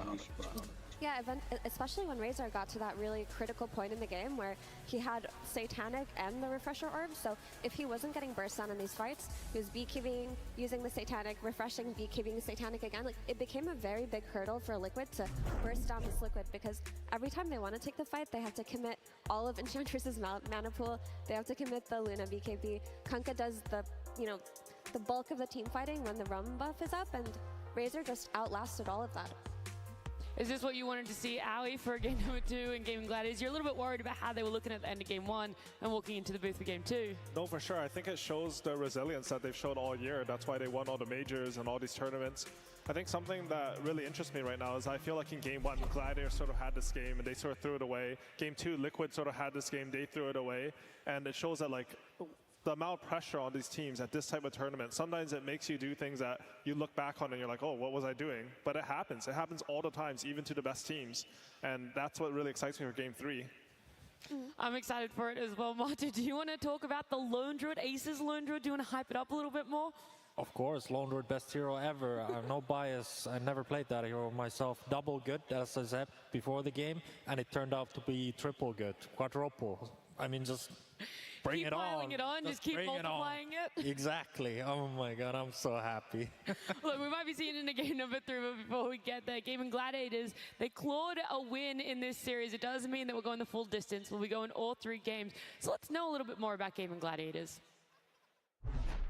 Yeah, especially when Razor got to that really critical point in the game where he had Satanic and the Refresher Orb, so if he wasn't getting burst down in these fights, he was BKBing, using the Satanic, refreshing, BKBing Satanic again. Like, it became a very big hurdle for Liquid to burst down this Liquid, because every time they want to take the fight, they have to commit all of Enchantress's mana pool, they have to commit the Luna BKB. Kunkka does the, the bulk of the team fighting when the Rum buff is up, and Razor just outlasted all of that. Is this what you wanted to see, Aoi, for game number 2 in Gaming Gladiators? You're a little bit worried about how they were looking at the end of game 1 and walking into the booth for game 2. No, for sure. I think it shows the resilience that they've shown all year. That's why they won all the majors and all these tournaments. I think something that really interests me right now is I feel like in game 1, Gladiators sort of had this game and they sort of threw it away. Game 2, Liquid sort of had this game, they threw it away. And it shows that, like, the amount of pressure on these teams at this type of tournament, sometimes it makes you do things that you look back on and you're like, oh, what was I doing? But it happens. It happens all the times, even to the best teams. And that's what really excites me for game 3. I'm excited for it as well. Marta, do you want to talk about the Lone Druid, Ace's Lone Druid? Do you want to hype it up a little bit more? Of course, Lone Druid, best hero ever. I have no bias. I never played that hero myself. Double good, as I said before the game, and it turned out to be triple good, quadruple. I mean, just bring it on. Keep piling it on, just keep multiplying it. Exactly. Oh my god, I'm so happy. Look, we might be seeing it in the game number 3, but before we get there, Gaming Gladiators, they clawed a win in this series. It does mean that we're going the full distance. We'll be going all 3 games. So let's know a little bit more about Gaming Gladiators.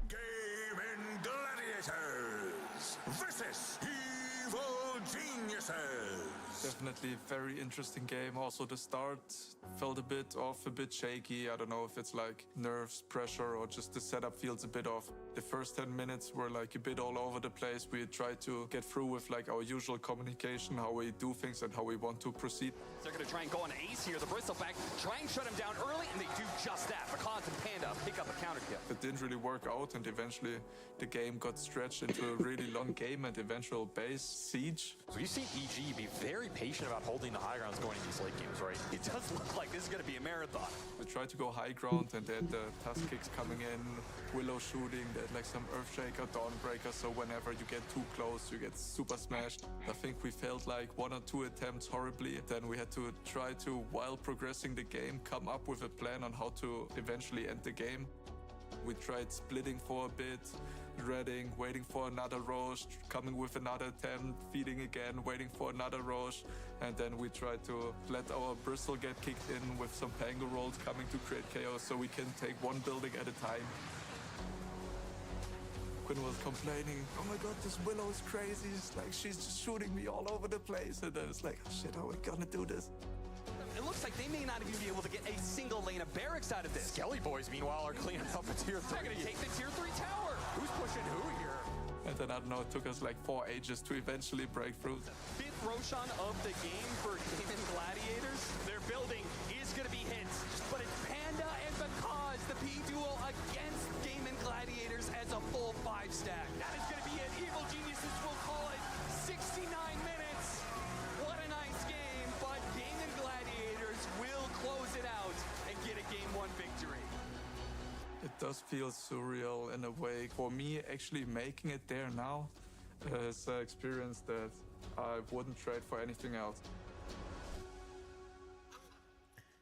Gaming Gladiators versus Evil Geniuses. Definitely a very interesting game. Also the start felt a bit off, a bit shaky. I don't know if it's like nerves, pressure, or just the setup feels a bit off. The first 10 minutes were like a bit all over the place. We tried to get through with like our usual communication, how we do things and how we want to proceed. They're going to try and go on Ace here. The Bristleback try and shut him down early, and they do just that. Pecans and Panda pick up a counter kill. It didn't really work out, and eventually the game got stretched into a really long game and eventual base siege. So you've seen EG be very patient about holding the high grounds going in these late games, right? It does look like this is going to be a marathon. We tried to go high ground, and they had the task kicks coming in, Willow shooting, they had like some Earthshaker, Dawnbreaker, so whenever you get too close, you get super smashed. I think we failed like 1 or 2 attempts horribly. Then we had to try to, while progressing the game, come up with a plan on how to eventually end the game. We tried splitting for a bit, reading, waiting for another Roche, coming with another attempt, feeding again, waiting for another Roche, and then we tried to let our Bristle get kicked in with some Pango rolls coming to create chaos so we can take one building at a time. Quinn was complaining, oh my god, this Willow is crazy, it's like she's just shooting me all over the place, and then it's like, oh shit, how are we gonna do this? It looks like they may not even be able to get a single lane of barracks out of this. Skelly Boys, meanwhile, are cleaning up a tier 3. They're going to take the tier 3 tower. Who's pushing who here? And then, I don't know, it took us like 4 ages to eventually break through. 5th Roshan of the game for Gaming Gladiators. Their building is going to be hit. just feels surreal in a way. For me, actually making it there now is an experience that I wouldn't trade for anything else.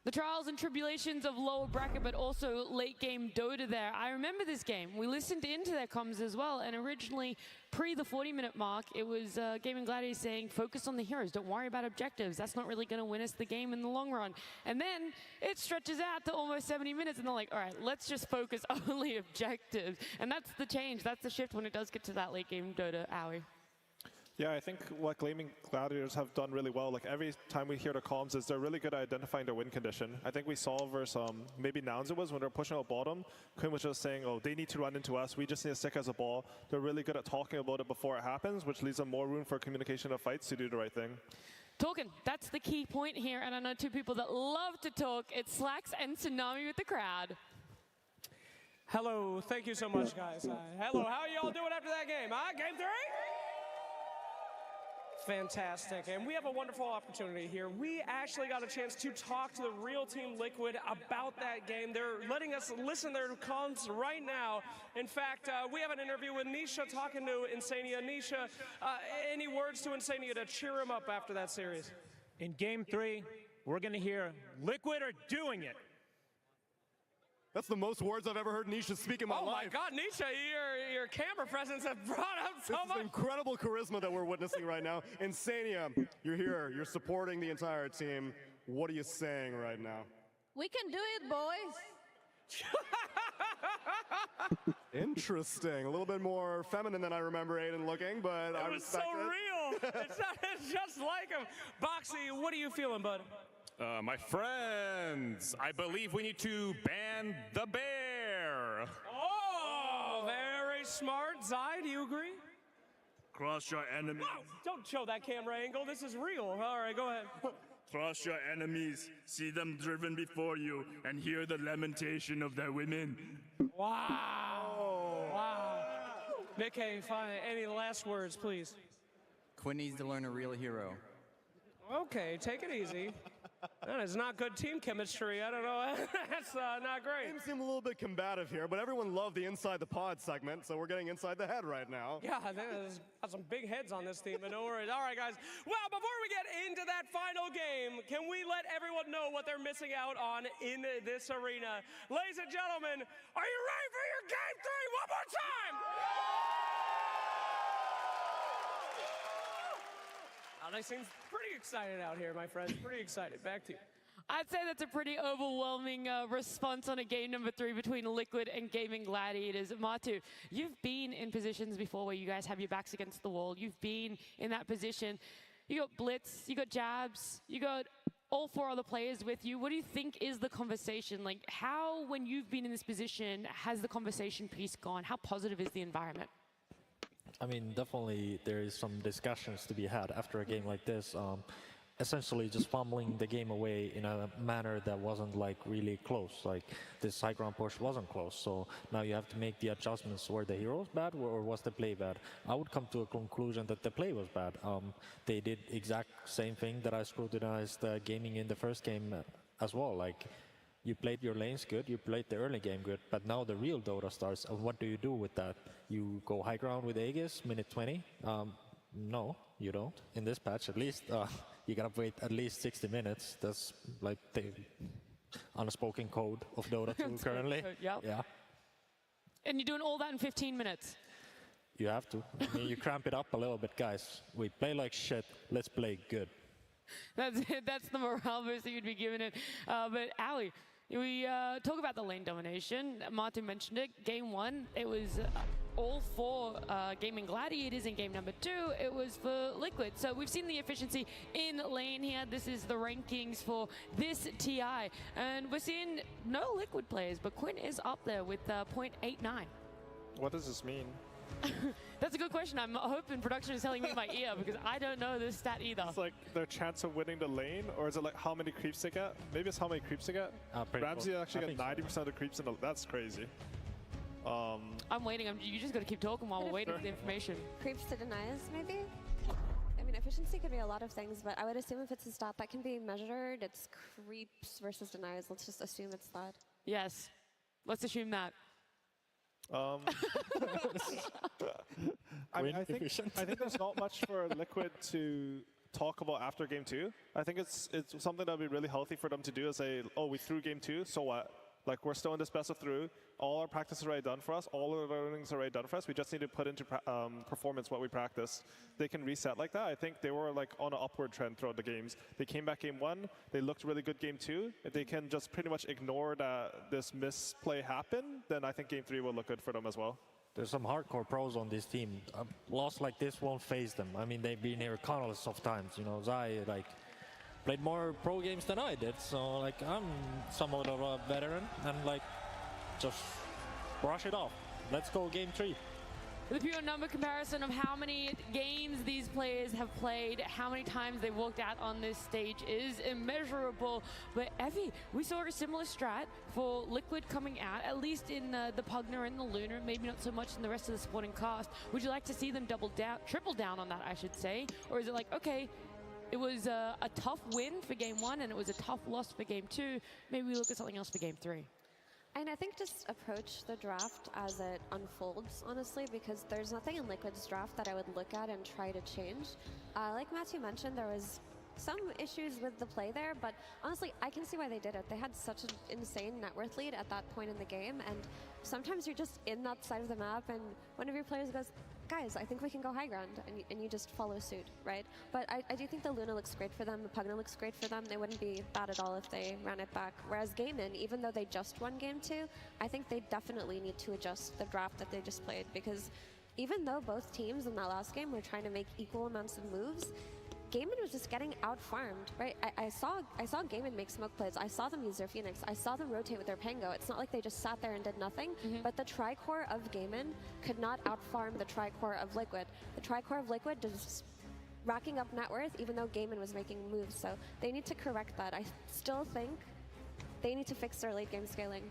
The trials and tribulations of lower bracket, but also late game Dota there. I remember this game. We listened into their comms as well, and originally, pre the 40-minute mark, it was Gaming Gladiators saying, focus on the heroes, don't worry about objectives. That's not really going to win us the game in the long run. And then it stretches out to almost 70 minutes, and they're like, all right, let's just focus only objectives. And that's the change, that's the shift when it does get to that late game Dota, Owie. Yeah, I think what Gaming Gladiators have done really well, like every time we hear the comms, is they're really good at identifying their win condition. I think we saw versus maybe Nouns it was when they were pushing out bottom. Quinn was just saying, oh, they need to run into us. We just need to stick as a ball. They're really good at talking about it before it happens, which leaves them more room for communication of fights to do the right thing. Talking, that's the key point here, and I know two people that love to talk. It's Slacks and Tsunami with the crowd. Hello, thank you so much, guys. Hello, how are you all doing after that game, huh? Game 3? Fantastic, and we have a wonderful opportunity here. We actually got a chance to talk to the real Team Liquid about that game. They're letting us listen to their comms right now. In fact, we have an interview with Nisha talking to Insania. Nisha, any words to Insania to cheer him up after that series? In Game 3, we're going to hear Liquid are doing it. That's the most words I've ever heard Nisha speak in my life. Oh my God, Nisha, your camera presence has brought out so much. This is incredible charisma that we're witnessing right now. Insania, you're here, you're supporting the entire team. What are you saying right now? We can do it, boys. Interesting. A little bit more feminine than I remember Aiden looking, but I respect it. It was so real. It's just like him. Boxy, what are you feeling, bud? My friends, I believe we need to ban the bear. Oh, very smart. Zai, do you agree? Crush your enemies. Whoa, don't show that camera angle. This is real. All right, go ahead. Crush your enemies, see them driven before you, and hear the lamentation of their women. Wow. Wow. Nikkei, fine. Any last words, please? Quinn needs to learn a real hero. Okay, take it easy. That is not good team chemistry. I don't know. That's not great. Teams seem a little bit combative here, but everyone loved the Inside the Pod segment, so we're getting inside the head right now. Yeah, there's got some big heads on this team, but no worries. All right, guys. Well, before we get into that final game, can we let everyone know what they're missing out on in this arena? Ladies and gentlemen, are you ready for your Game 3 one more time? They seem pretty excited out here, my friends. Pretty excited. Back to you. I'd say that's a pretty overwhelming response on a game number 3 between Liquid and Gaming Gladiators. Matu, you've been in positions before where you guys have your backs against the wall. You've been in that position. You got Blitz, you got Jabs, you got all 4 other players with you. What do you think is the conversation? Like, how, when you've been in this position, has the conversation piece gone? How positive is the environment? I mean, definitely there is some discussions to be had after a game like this. Essentially just fumbling the game away in a manner that wasn't like really close. Like this high ground push wasn't close. So now you have to make the adjustments. Were the heroes bad or was the play bad? I would come to a conclusion that the play was bad. They did exact same thing that I scrutinized gaming in the first game as well. Like, you played your lanes good, you played the early game good, but now the real Dota starts, and what do you do with that? You go high ground with Aegis, minute 20? No, you don't. In this patch, at least, you gotta wait at least 60 minutes. That's like the unspoken code of Dota 2 currently. Yep. Yeah. And you're doing all that in 15 minutes? You have to. I mean, you cramp it up a little bit, guys. We play like shit, let's play good. That's it. That's the morale boost that you'd be giving it. But Ali, we talk about the lane domination. Martin mentioned it. Game 1, it was all for Gaming Gladiators. In game number 2, it was for Liquid. So we've seen the efficiency in lane here. This is the rankings for this TI. And we're seeing no Liquid players, but Quinn is up there with 0.89. What does this mean? That's a good question. I'm hoping production is telling me in my ear because I don't know this stat either. It's like their chance of winning the lane, or is it like how many creeps they get? Maybe it's how many creeps they get. Ramsey actually got 90% of the creeps in the, that's crazy. I'm waiting. You just got to keep talking while we're waiting for the information. Creeps to denies, maybe? I mean, efficiency could be a lot of things, but I would assume if it's a stat that can be measured, it's creeps versus denies. Let's just assume it's that. Yes. Let's assume that. I think there's not much for Liquid to talk about after game 2. I think it's something that would be really healthy for them to do is say, oh, we threw game 2, so what? Like, we're still in this best of 3. All our practice is already done for us. All our learnings are already done for us. We just need to put into performance what we practice. They can reset like that. I think they were like on an upward trend throughout the games. They came back game 1. They looked really good game 2. If they can just pretty much ignore that this misplay happened, then I think game 3 will look good for them as well. There's some hardcore pros on this team. A loss like this won't phase them. I mean, they've been here countless of times. You know, Zai, like, played more pro games than I did. So, like, I'm somewhat of a veteran. And, like, just brush it off. Let's go game 3. The pure number comparison of how many games these players have played, how many times they've walked out on this stage is immeasurable. But Evie, we saw a similar strat for Liquid coming out, at least in the Pugner and the Lunar, maybe not so much in the rest of the supporting cast. Would you like to see them triple down on that, I should say? Or is it like, okay, it was a tough win for game 1 and it was a tough loss for game 2. Maybe we look at something else for game 3. And I think just approach the draft as it unfolds, honestly, because there's nothing in Liquid's draft that I would look at and try to change. Like Matthew mentioned, there was some issues with the play there, but honestly, I can see why they did it. They had such an insane net worth lead at that point in the game, and sometimes you're just in that side of the map, and one of your players goes, guys, I think we can go high ground, and you just follow suit, right? But I do think the Luna looks great for them, the Pugna looks great for them. They wouldn't be bad at all if they ran it back. Whereas Gaimin, even though they just won game 2, I think they definitely need to adjust the draft that they just played, because even though both teams in that last game were trying to make equal amounts of moves, Gaimin was just getting out-farmed, right? I saw Gaimin make smoke plays. I saw them use their Phoenix. I saw them rotate with their Pango. It's not like they just sat there and did nothing, but the Tricore of Gaimin could not out-farm the Tricore of Liquid. The Tricore of Liquid just racking up net worth, even though Gaimin was making moves, so they need to correct that. I still think they need to fix their late-game scaling.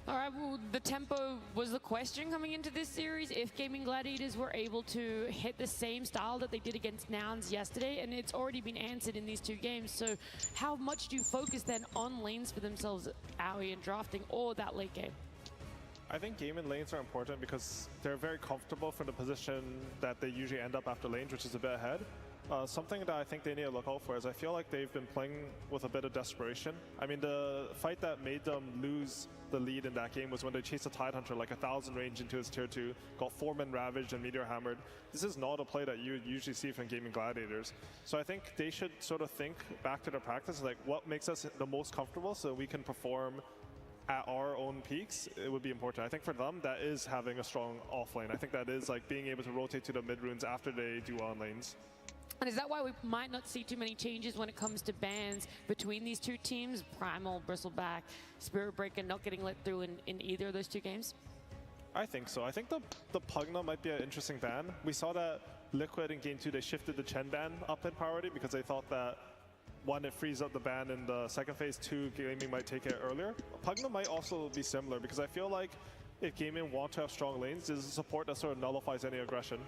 All right, well, the tempo was the question coming into this series. If Gaming Gladiators were able to hit the same style that they did against Nouns yesterday, and it's already been answered in these 2 games, so how much do you focus then on lanes for themselves, Aoi, and drafting, or that late game? I think game and lanes are important because they're very comfortable for the position that they usually end up after lanes, which is a bit ahead. Something that I think they need to look out for is I feel like they've been playing with a bit of desperation. I mean, the fight that made them lose the lead in that game was when they chased a Tidehunter like 1,000 range into his tier 2, got 4-man ravaged and meteor hammered. This is not a play that you usually see from Gaming Gladiators. So I think they should sort of think back to their practice, like what makes us the most comfortable so we can perform at our own peaks. It would be important. I think for them, that is having a strong off lane. I think that is like being able to rotate to the mid runes after they do on lanes. And is that why we might not see too many changes when it comes to bans between these 2 teams? Primal, Bristleback, Spirit Breaker not getting let through in either of those 2 games? I think so. I think the Pugna might be an interesting ban. We saw that Liquid in game 2, they shifted the Chen ban up in priority because they thought that 1, it frees up the ban in the second phase, 2, Gaming might take it earlier. Pugna might also be similar because I feel like if Gaming want to have strong lanes, there's a support that sort of nullifies any aggression.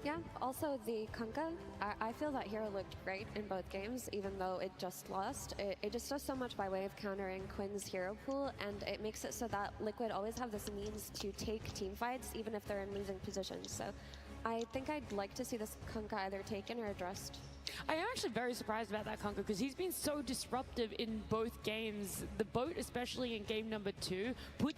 Yeah, also the Kunkka, I feel that hero looked great in both games, even though it just lost. It just does so much by way of countering Quinn's hero pool, and it makes it so that Liquid always have this means to take team fights, even if they're in losing positions. So I think I'd like to see this Kunkka either taken or addressed. I am actually very surprised about that Kunkka because he's been so disruptive in both games. The boat, especially in game number 2, put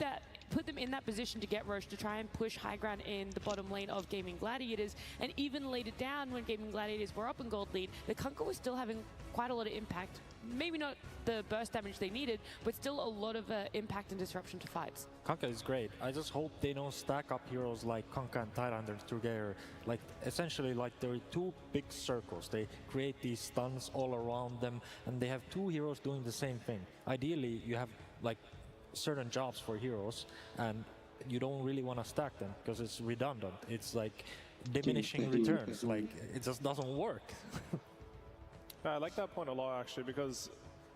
them in that position to get Roche to try and push high ground in the bottom lane of Gaming Gladiators. And even later down, when Gaming Gladiators were up in gold lead, the Kunkka was still having quite a lot of impact. Maybe not the burst damage they needed, but still a lot of impact and disruption to fights. Kunkka is great. I just hope they don't stack up heroes like Kunkka and Tidehunter together. Like, essentially, like, there are 2 big circles. They create these stuns all around them, and they have 2 heroes doing the same thing. Ideally, you have, like, certain jobs for heroes, and you don't really want to stack them because it's redundant. It's like diminishing returns. Like, it just doesn't work. I like that point a lot, actually, because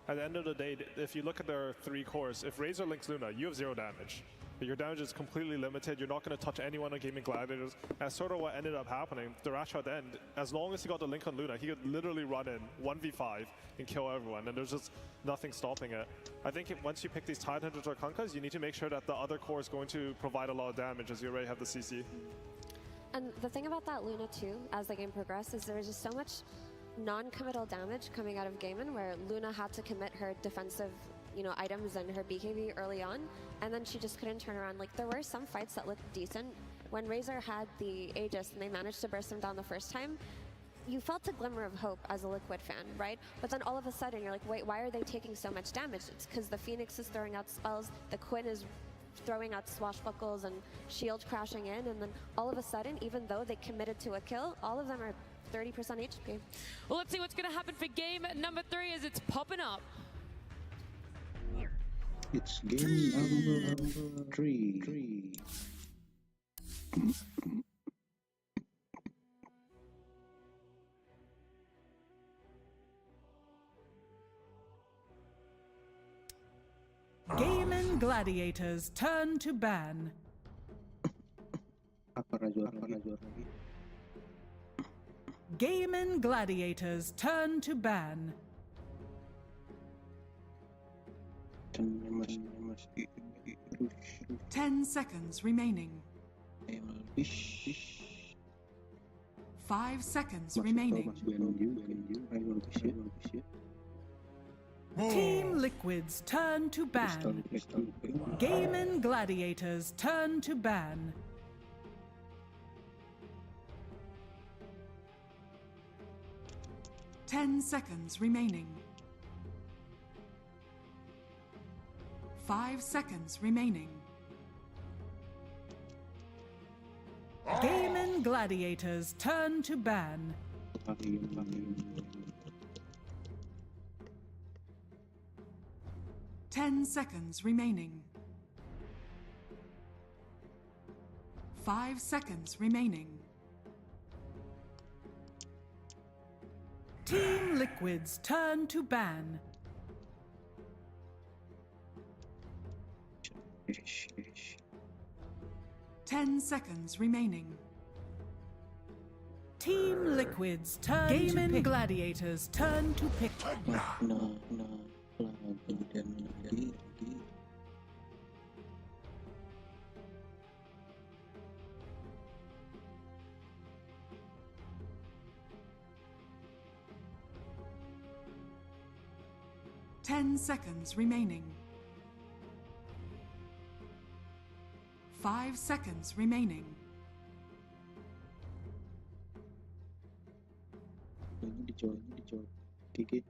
at the end of the day, if you look at their 3 cores, if Razor links Luna, you have 0 damage. but your damage is completely limited. You're not going to touch anyone on Gaming Gladiators. That's sort of what ended up happening. Thrasher at the end, as long as he got the link on Luna, he could literally run in 1v5 and kill everyone, and there's just nothing stopping it. I think once you pick these Tidehunters or Kunkas, you need to make sure that the other core is going to provide a lot of damage as you already have the CC. And the thing about that Luna too, as the game progressed, is there was just so much non-committal damage coming out of Gaimin, where Luna had to commit her defensive, items and her BKB early on, and then she just couldn't turn around. Like, there were some fights that looked decent. When Razor had the Aegis and they managed to burst him down the first time, you felt a glimmer of hope as a Liquid fan, right? But then all of a sudden you're like, wait, why are they taking so much damage? It's because the Phoenix is throwing out spells, the Quinn is throwing out swashbuckles and shield crashing in, and then all of a sudden, even though they committed to a kill, all of them are 30% HP. Well, let's see what's going to happen for game number 3 as it's popping up. It's game number 3. Gaimin Gladiators turn to ban. Gaimin Gladiators turn to ban. 10 seconds remaining. 5 seconds remaining. Team Liquid's turn to ban. Gaimin Gladiators turn to ban. Ten seconds remaining. 5 seconds remaining. Gaimin Gladiators turn to ban. 10 seconds remaining. 5 seconds remaining. Team Liquid's turn to ban. Ten seconds remaining. Team Liquid's turn to pick. Gaimin Gladiators turn to pick. Ten seconds remaining. 5 seconds remaining. Kikit.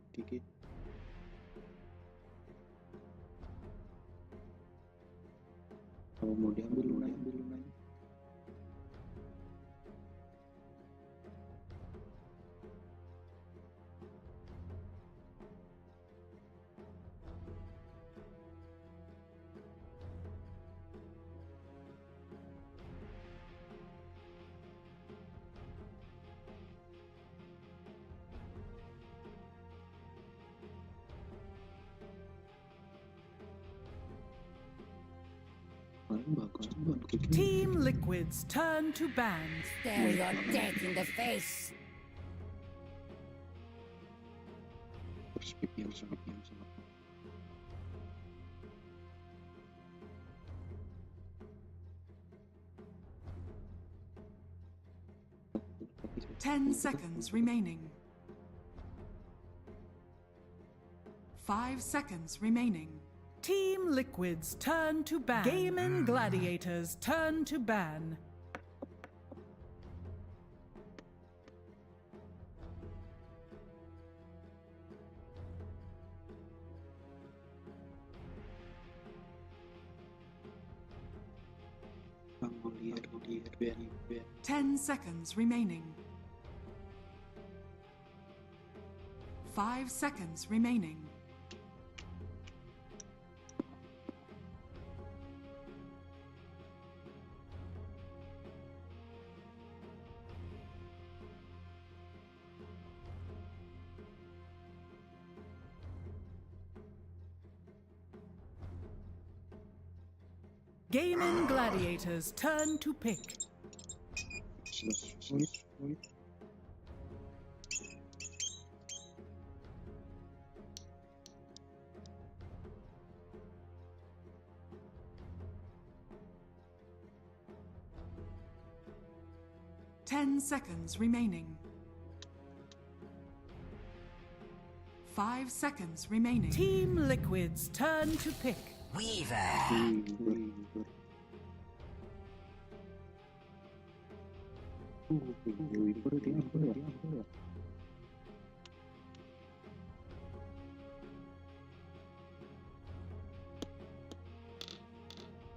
Kalau mau diambil lunanya. bagus. Team Liquid's turn to ban. Stare your death in the face. Perspektif yang sangat. 10 seconds remaining. 5 seconds remaining. Team Liquid's turn to ban. Gaimin Gladiators turn to ban. Lihat. 10 seconds remaining. 5 seconds remaining. Gaming Gladiators turn to pick. Wait. 10 seconds remaining. 5 seconds remaining. Team Liquid's turn to pick. Weaver.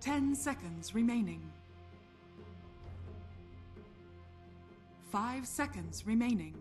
10 seconds remaining. 5 seconds remaining.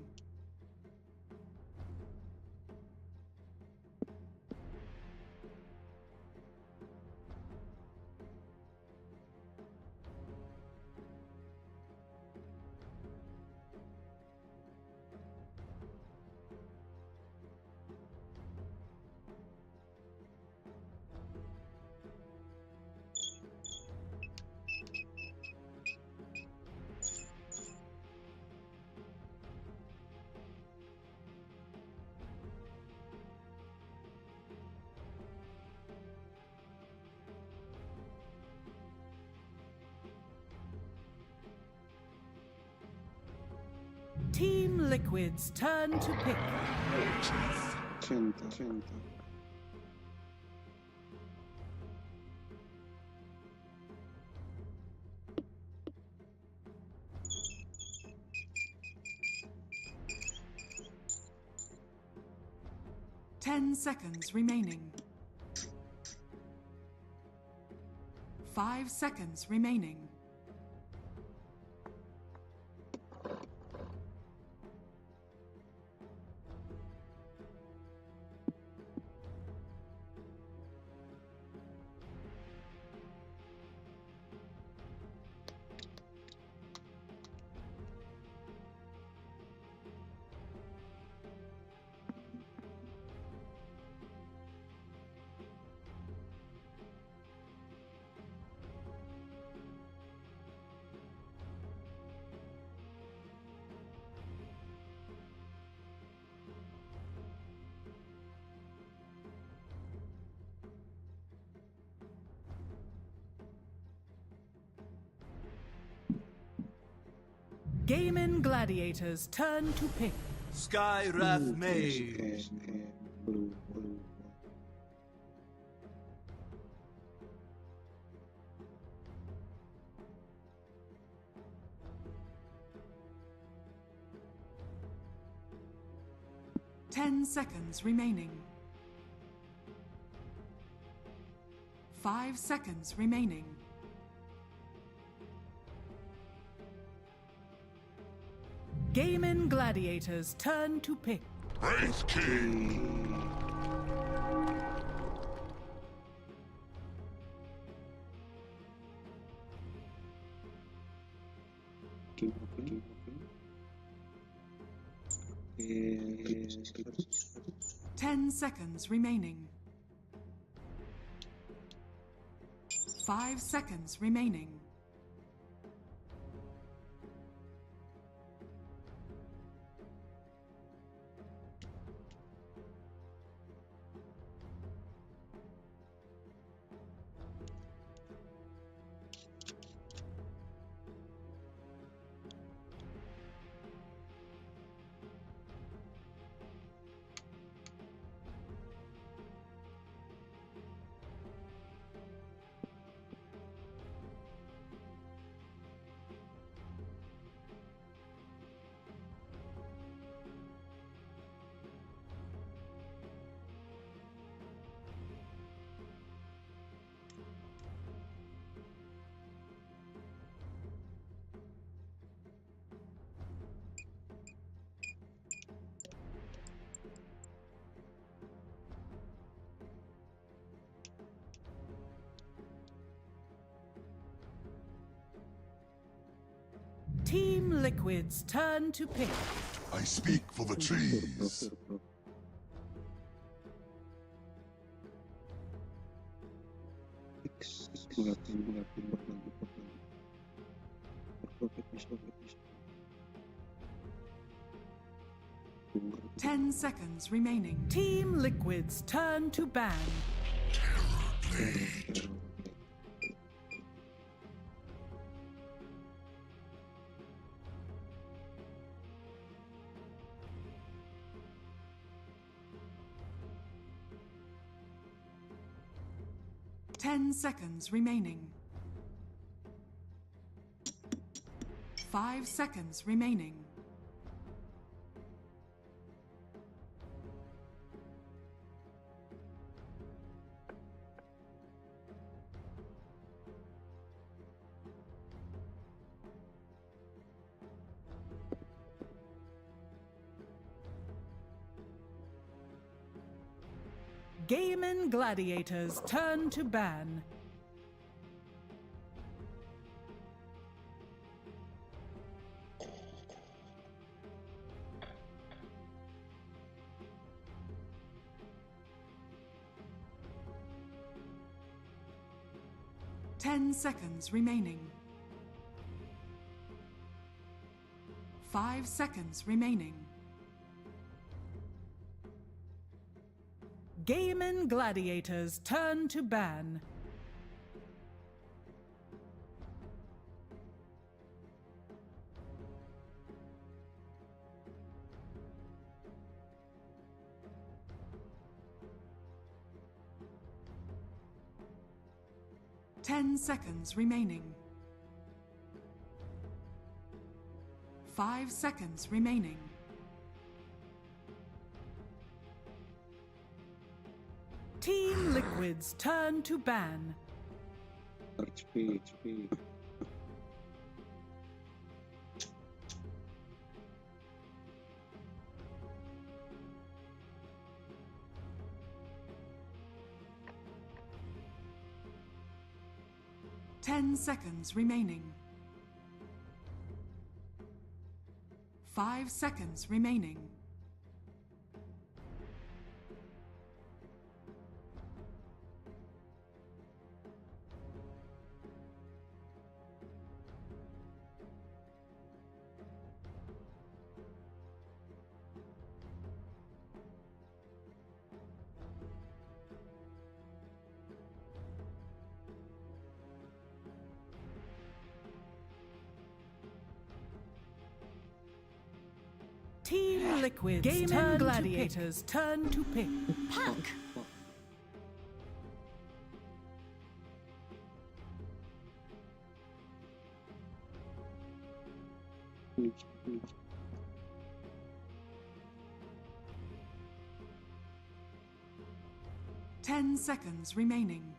Team Liquid's turn to pick. 10 seconds remaining. 5 seconds remaining. Gaming Gladiators turn to pick. Sky Wrath Mage. 10 seconds remaining. 5 seconds remaining. Gaming Gladiators turn to pick. Wraith King. Ten seconds remaining. 5 seconds remaining. Team Liquid's turn to pick. I speak for the trees. Ten seconds remaining. Team Liquid's turn to ban. 10 seconds remaining. 5 seconds remaining. Gaiman Gladiators turn to ban. Ten seconds remaining. 5 seconds remaining. Gaiman Gladiators turn to ban. Ten seconds remaining. 5 seconds remaining. Team Liquid's turn to ban. HP. 10 seconds remaining. 5 seconds remaining. Team Liquid's Gaiman Gladiators turn to pick. Punk! Ten seconds remaining.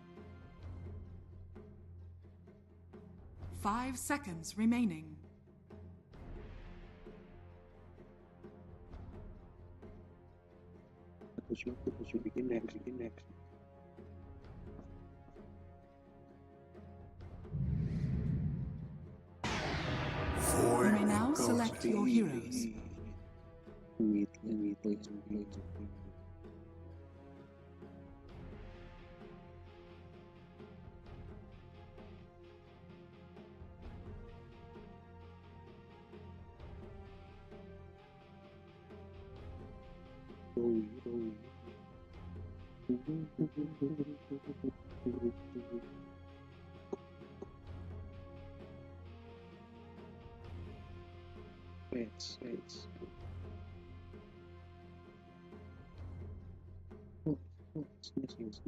5 seconds remaining. Bikin next. You may now select your heroes. Let's. Sneezing.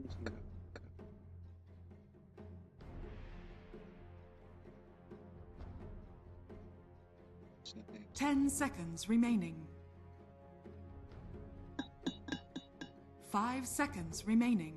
10 seconds remaining. 5 seconds remaining.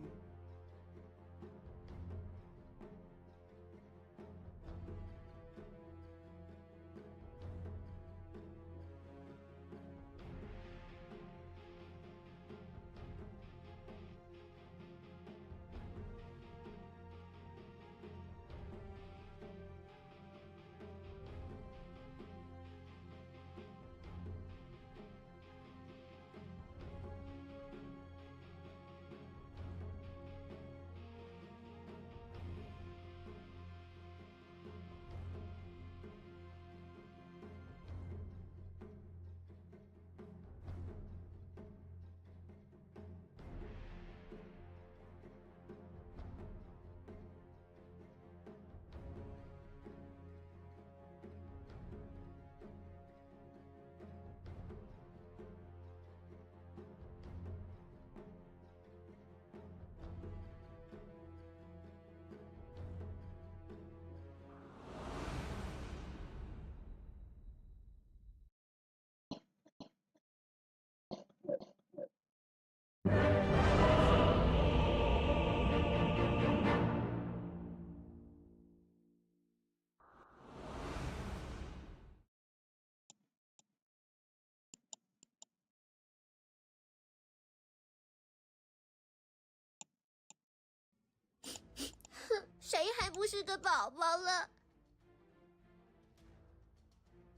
还不是个宝宝了。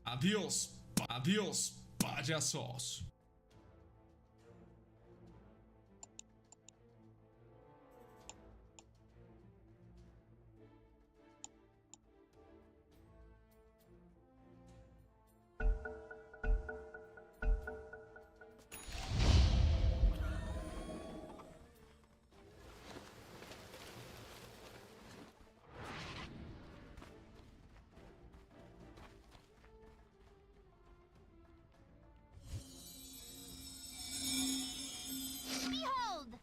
Adiós, adiós, payasos. Behold!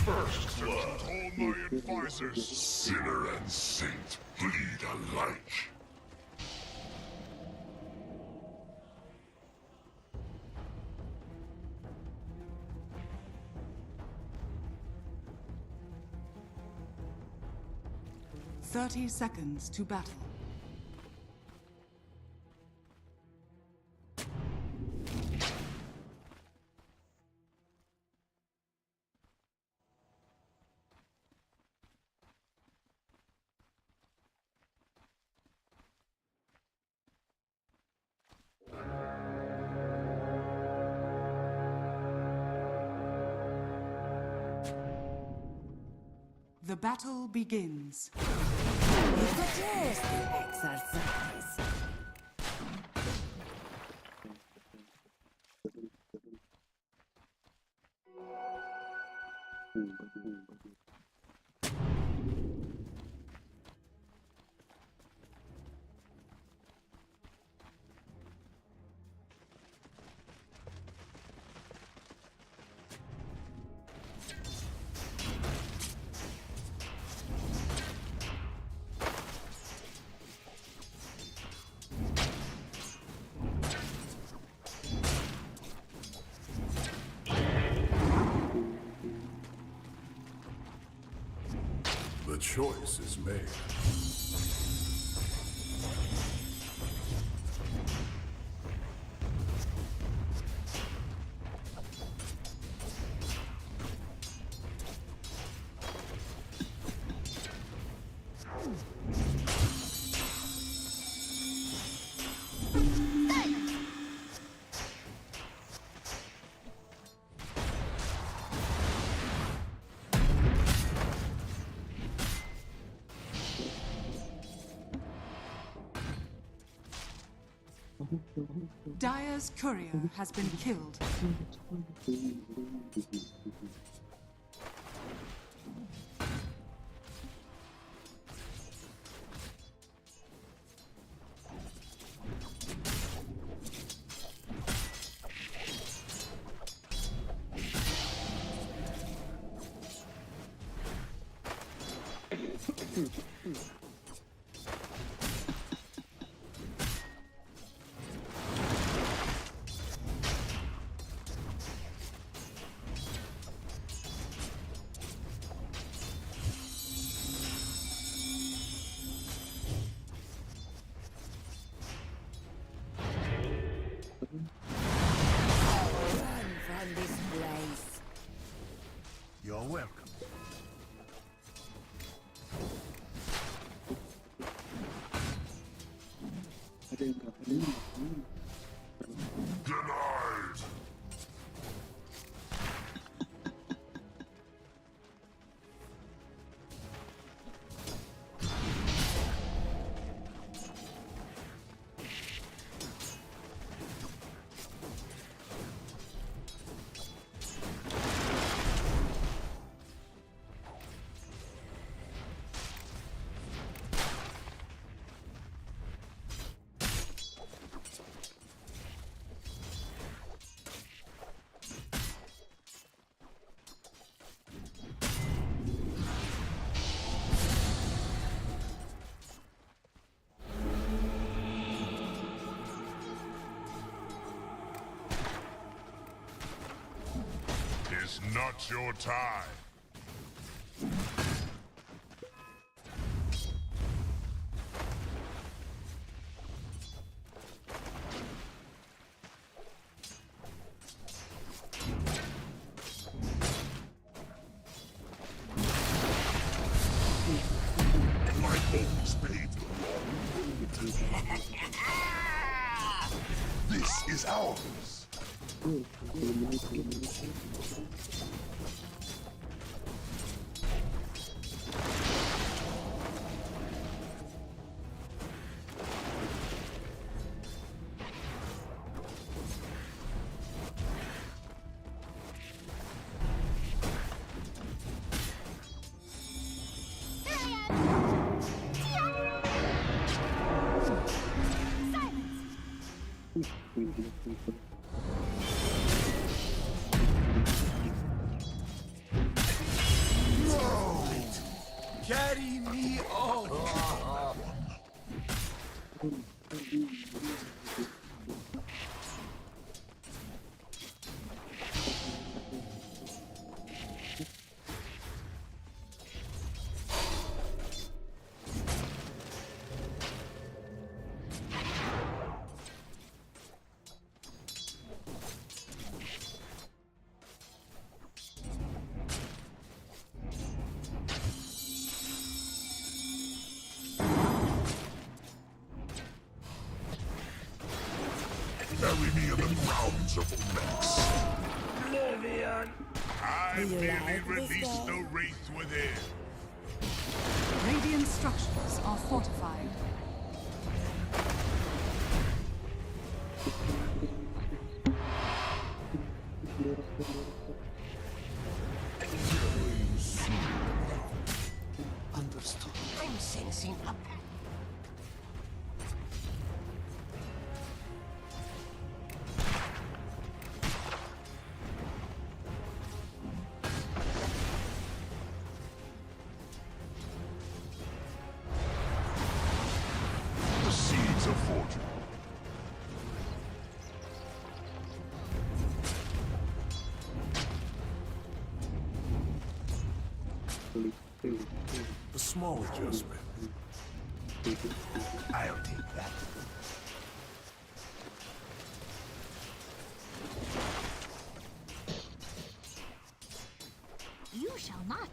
First blood. All my advisors, sinner and saint, bleed alike. Thirty seconds to battle. The battle begins. Just exercise. The choice is made. Dire's courier has been killed. Run from this place. You're welcome. Denied! not your time. My bones paved the road. This is ours. No! Carry me on! Bury me in the grounds of Mex. Oblivion. I Do you merely like this release guy? the wraith within. Radiant structures are fortified. Understood. I'm sensing a The seeds of fortune. A small adjustment. I'll take that. You shall not.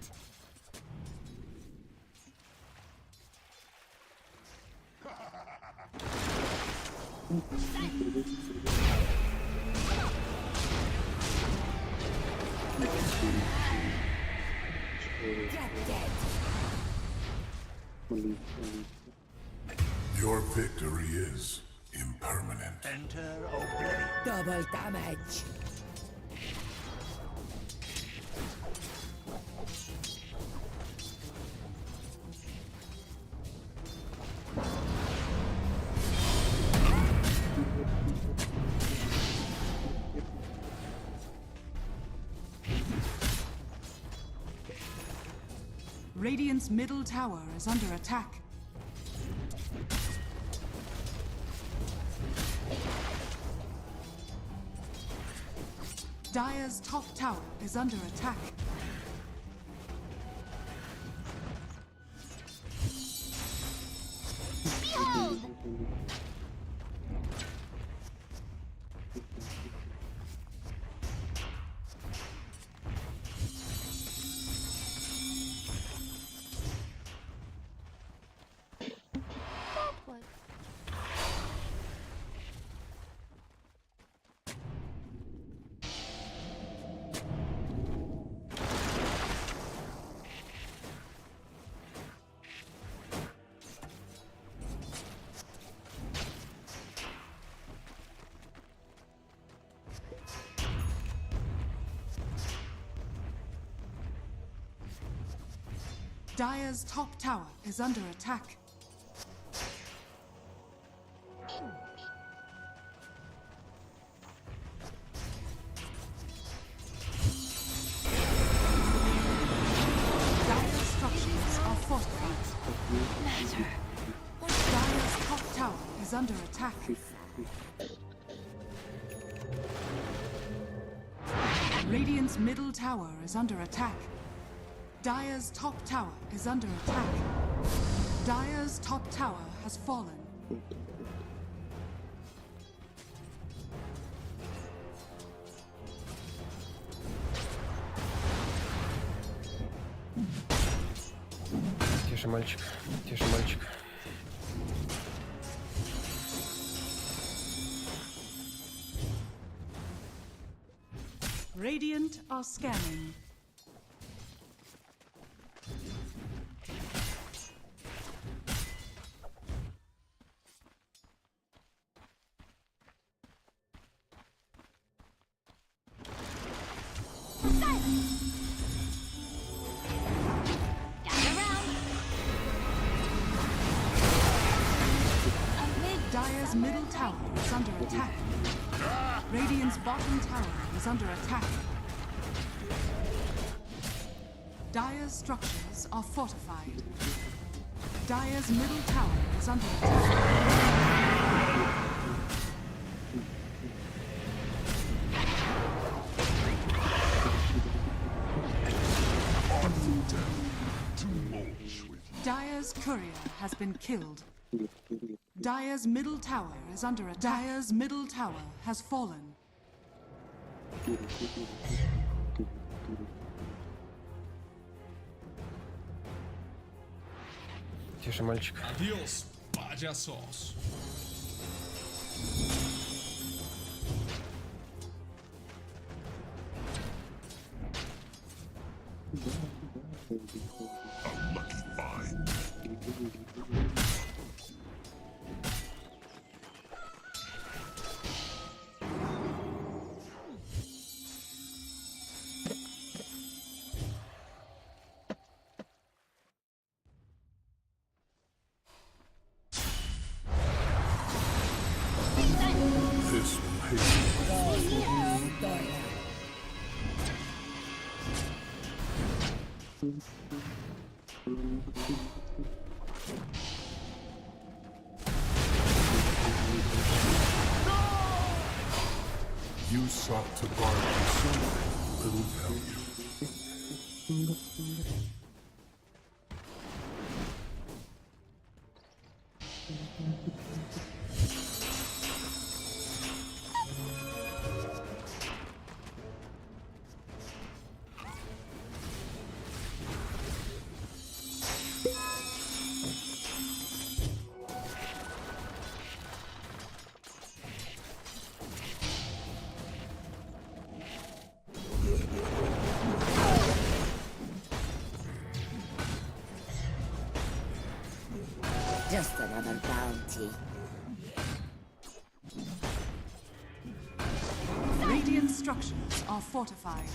Your victory is impermanent. Enter Oblivion. Double damage. Radiant's middle tower is under attack. Dire's top tower is under attack. Behold! That one. Dire's top tower is under attack. Dire's structures are fortified. Dire's top tower is under attack. Radiant's middle tower is under attack. Dire's top tower is under attack. Dire's top tower has fallen. Тише, мальчик. Тише, мальчик. Radiant are scanning. Dire's middle tower is under attack. Radiant's bottom tower is under attack. Dire's structures are fortified. Dire's middle tower is under attack. Dire's courier has been killed. Dire's middle tower is under attack. Dire's middle tower has fallen. Тише, мальчик. Adios, payasos. Unlucky find. This will hasten. You sought to bargain something little value. Just another bounty. Radiant structures are fortified.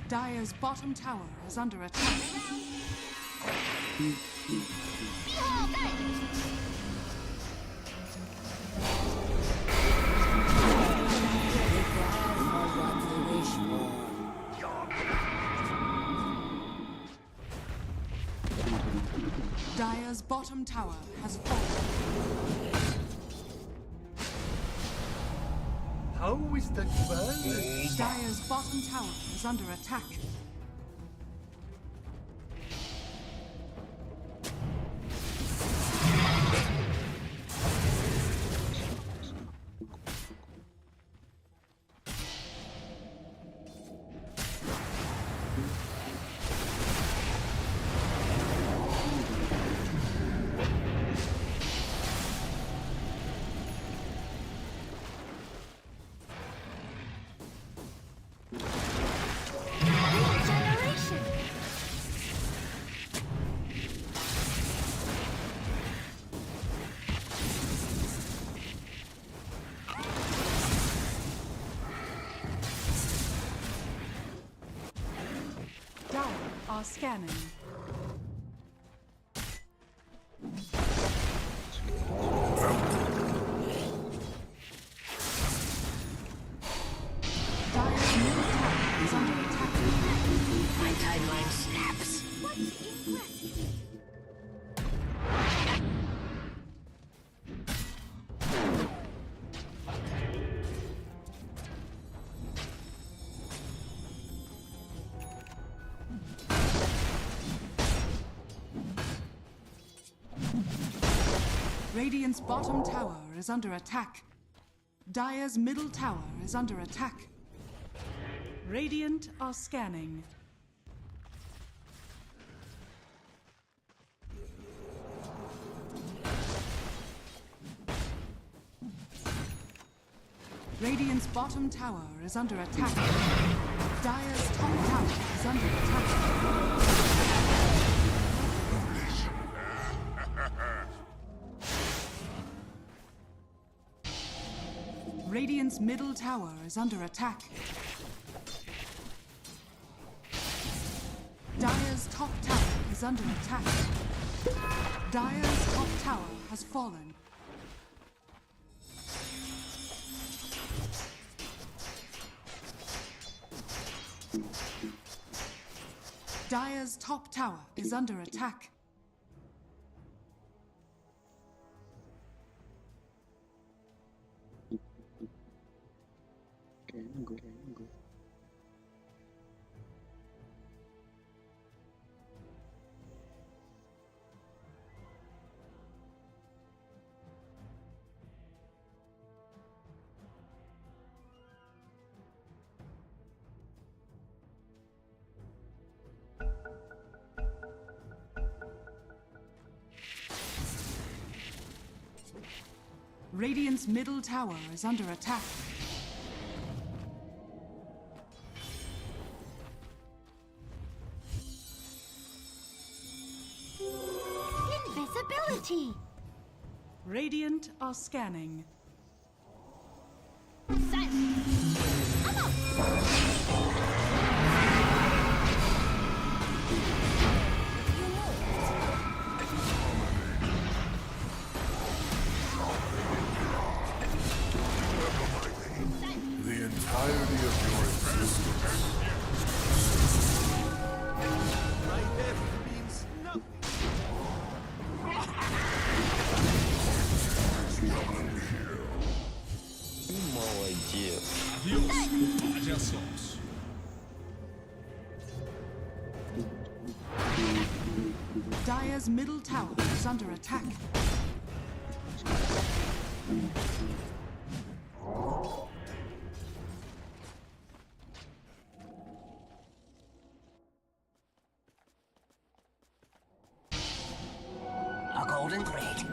Dire's bottom tower is under attack. Dire's bottom tower has fallen. How is that bad? Dire's bottom tower is under attack. Dire are scanning. Dire's middle tower Radiant's bottom tower is under attack. Dire's middle tower is under attack. Radiant are scanning. Radiant's bottom tower is under attack. Dire's top tower is under attack. Radiant's middle tower is under attack. Dire's top tower is under attack. Dire's top tower has fallen. Dire's top tower is under attack. Radiant's middle tower is under attack. Invisibility! Radiant are scanning. The entirety of your existence. My death means nothing. Молодец. Adiós, palhaços. Dire's middle tower is under attack. A golden thread.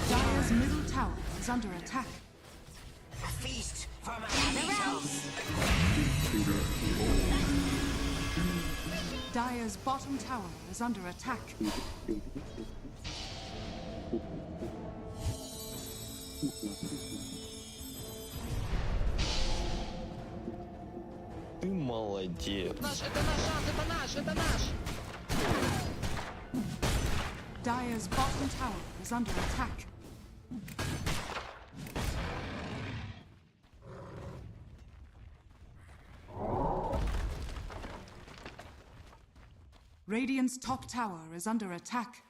Dire's middle tower is under attack. A feast for my appetites. Dire's bottom tower is under attack. Ты молодец. Это наш! Dire's bottom tower is under attack. Radiant's top tower is under attack.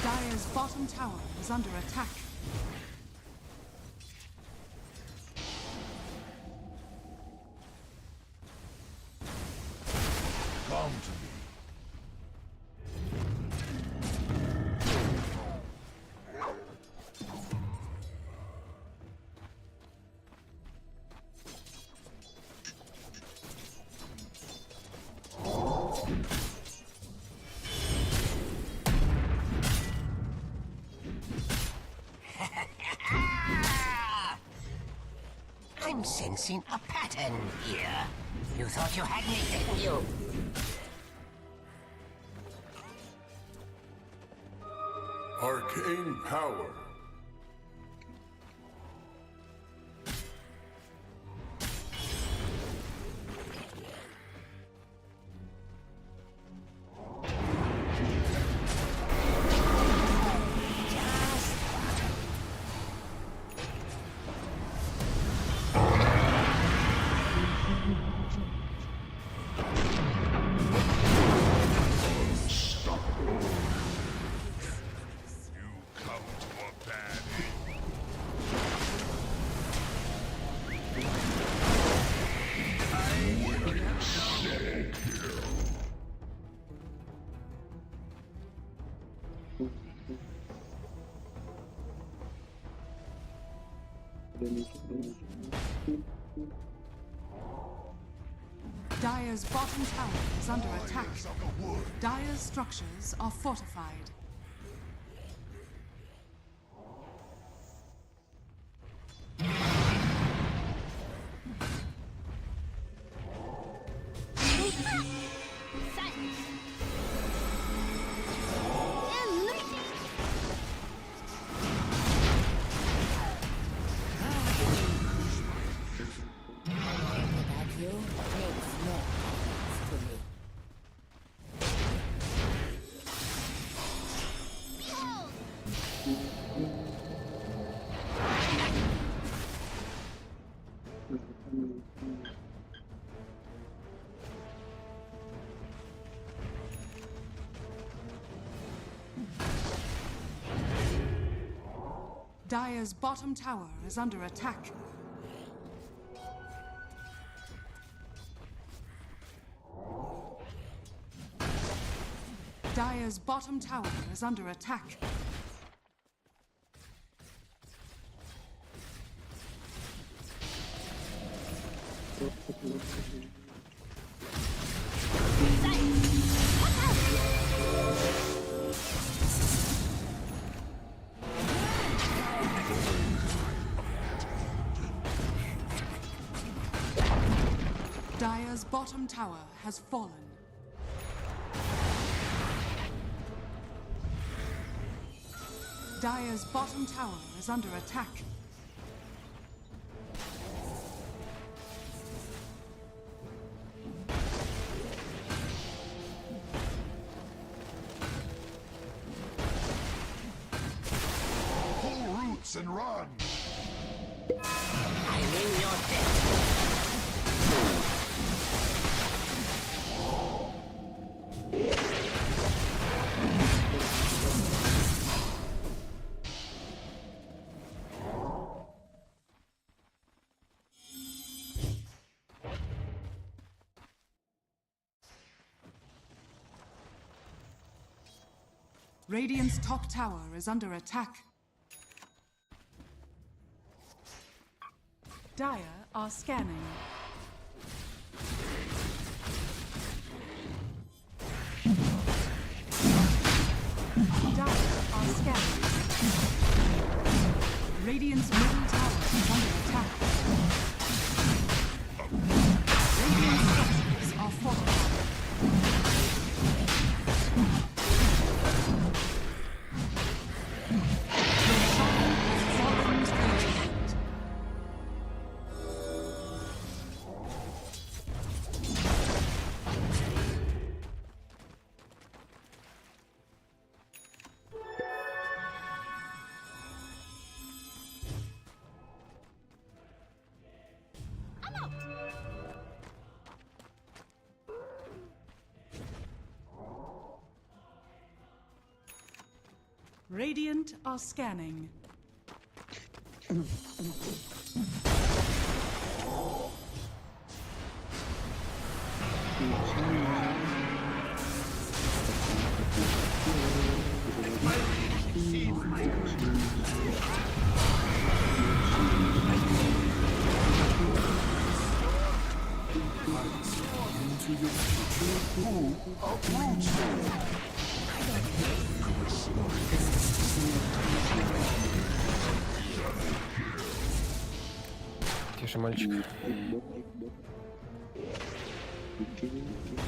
Dire's bottom tower is under attack. Come to me. I'm sensing a pattern here. You thought you had me, didn't you? Arcane power. Dire's bottom tower is under attack. Dire's structures are fortified. Dire's bottom tower is under attack. Dire's bottom tower is under attack. Dire's bottom tower has fallen. Dire's bottom tower is under attack. Pull roots and run! I'm in your debt. Radiant's top tower is under attack. Dire are scanning. Dire are scanning. Radiant's middle tower is under attack. Radiant's structures are fortified. Radiant are scanning. Тише, мальчик.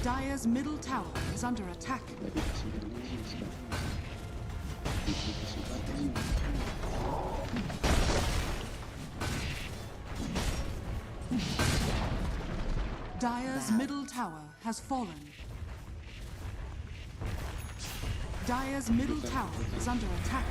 Dire's middle tower is under attack. Dire's middle tower has fallen. Dire's middle tower is under attack.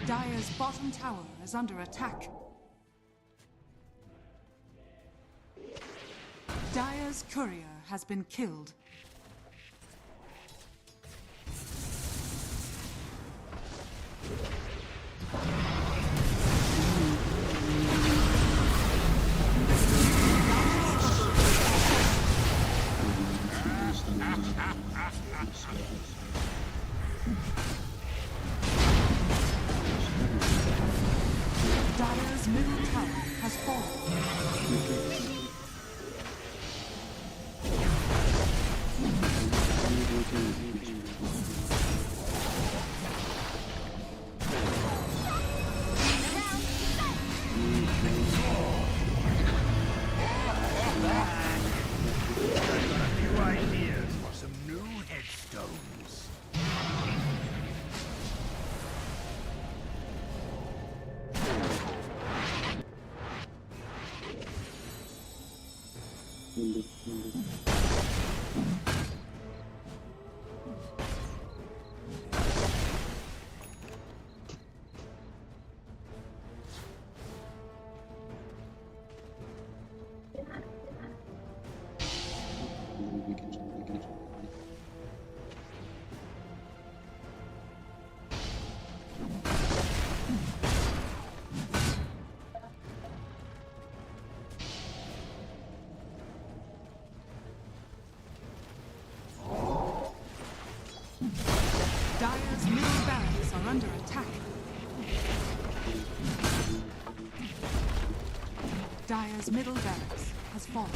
Dire's bottom tower is under attack. Dire's courier has been killed. Dire's middle tower has fallen. Dire's middle barracks are under attack. Dire's middle barracks has fallen.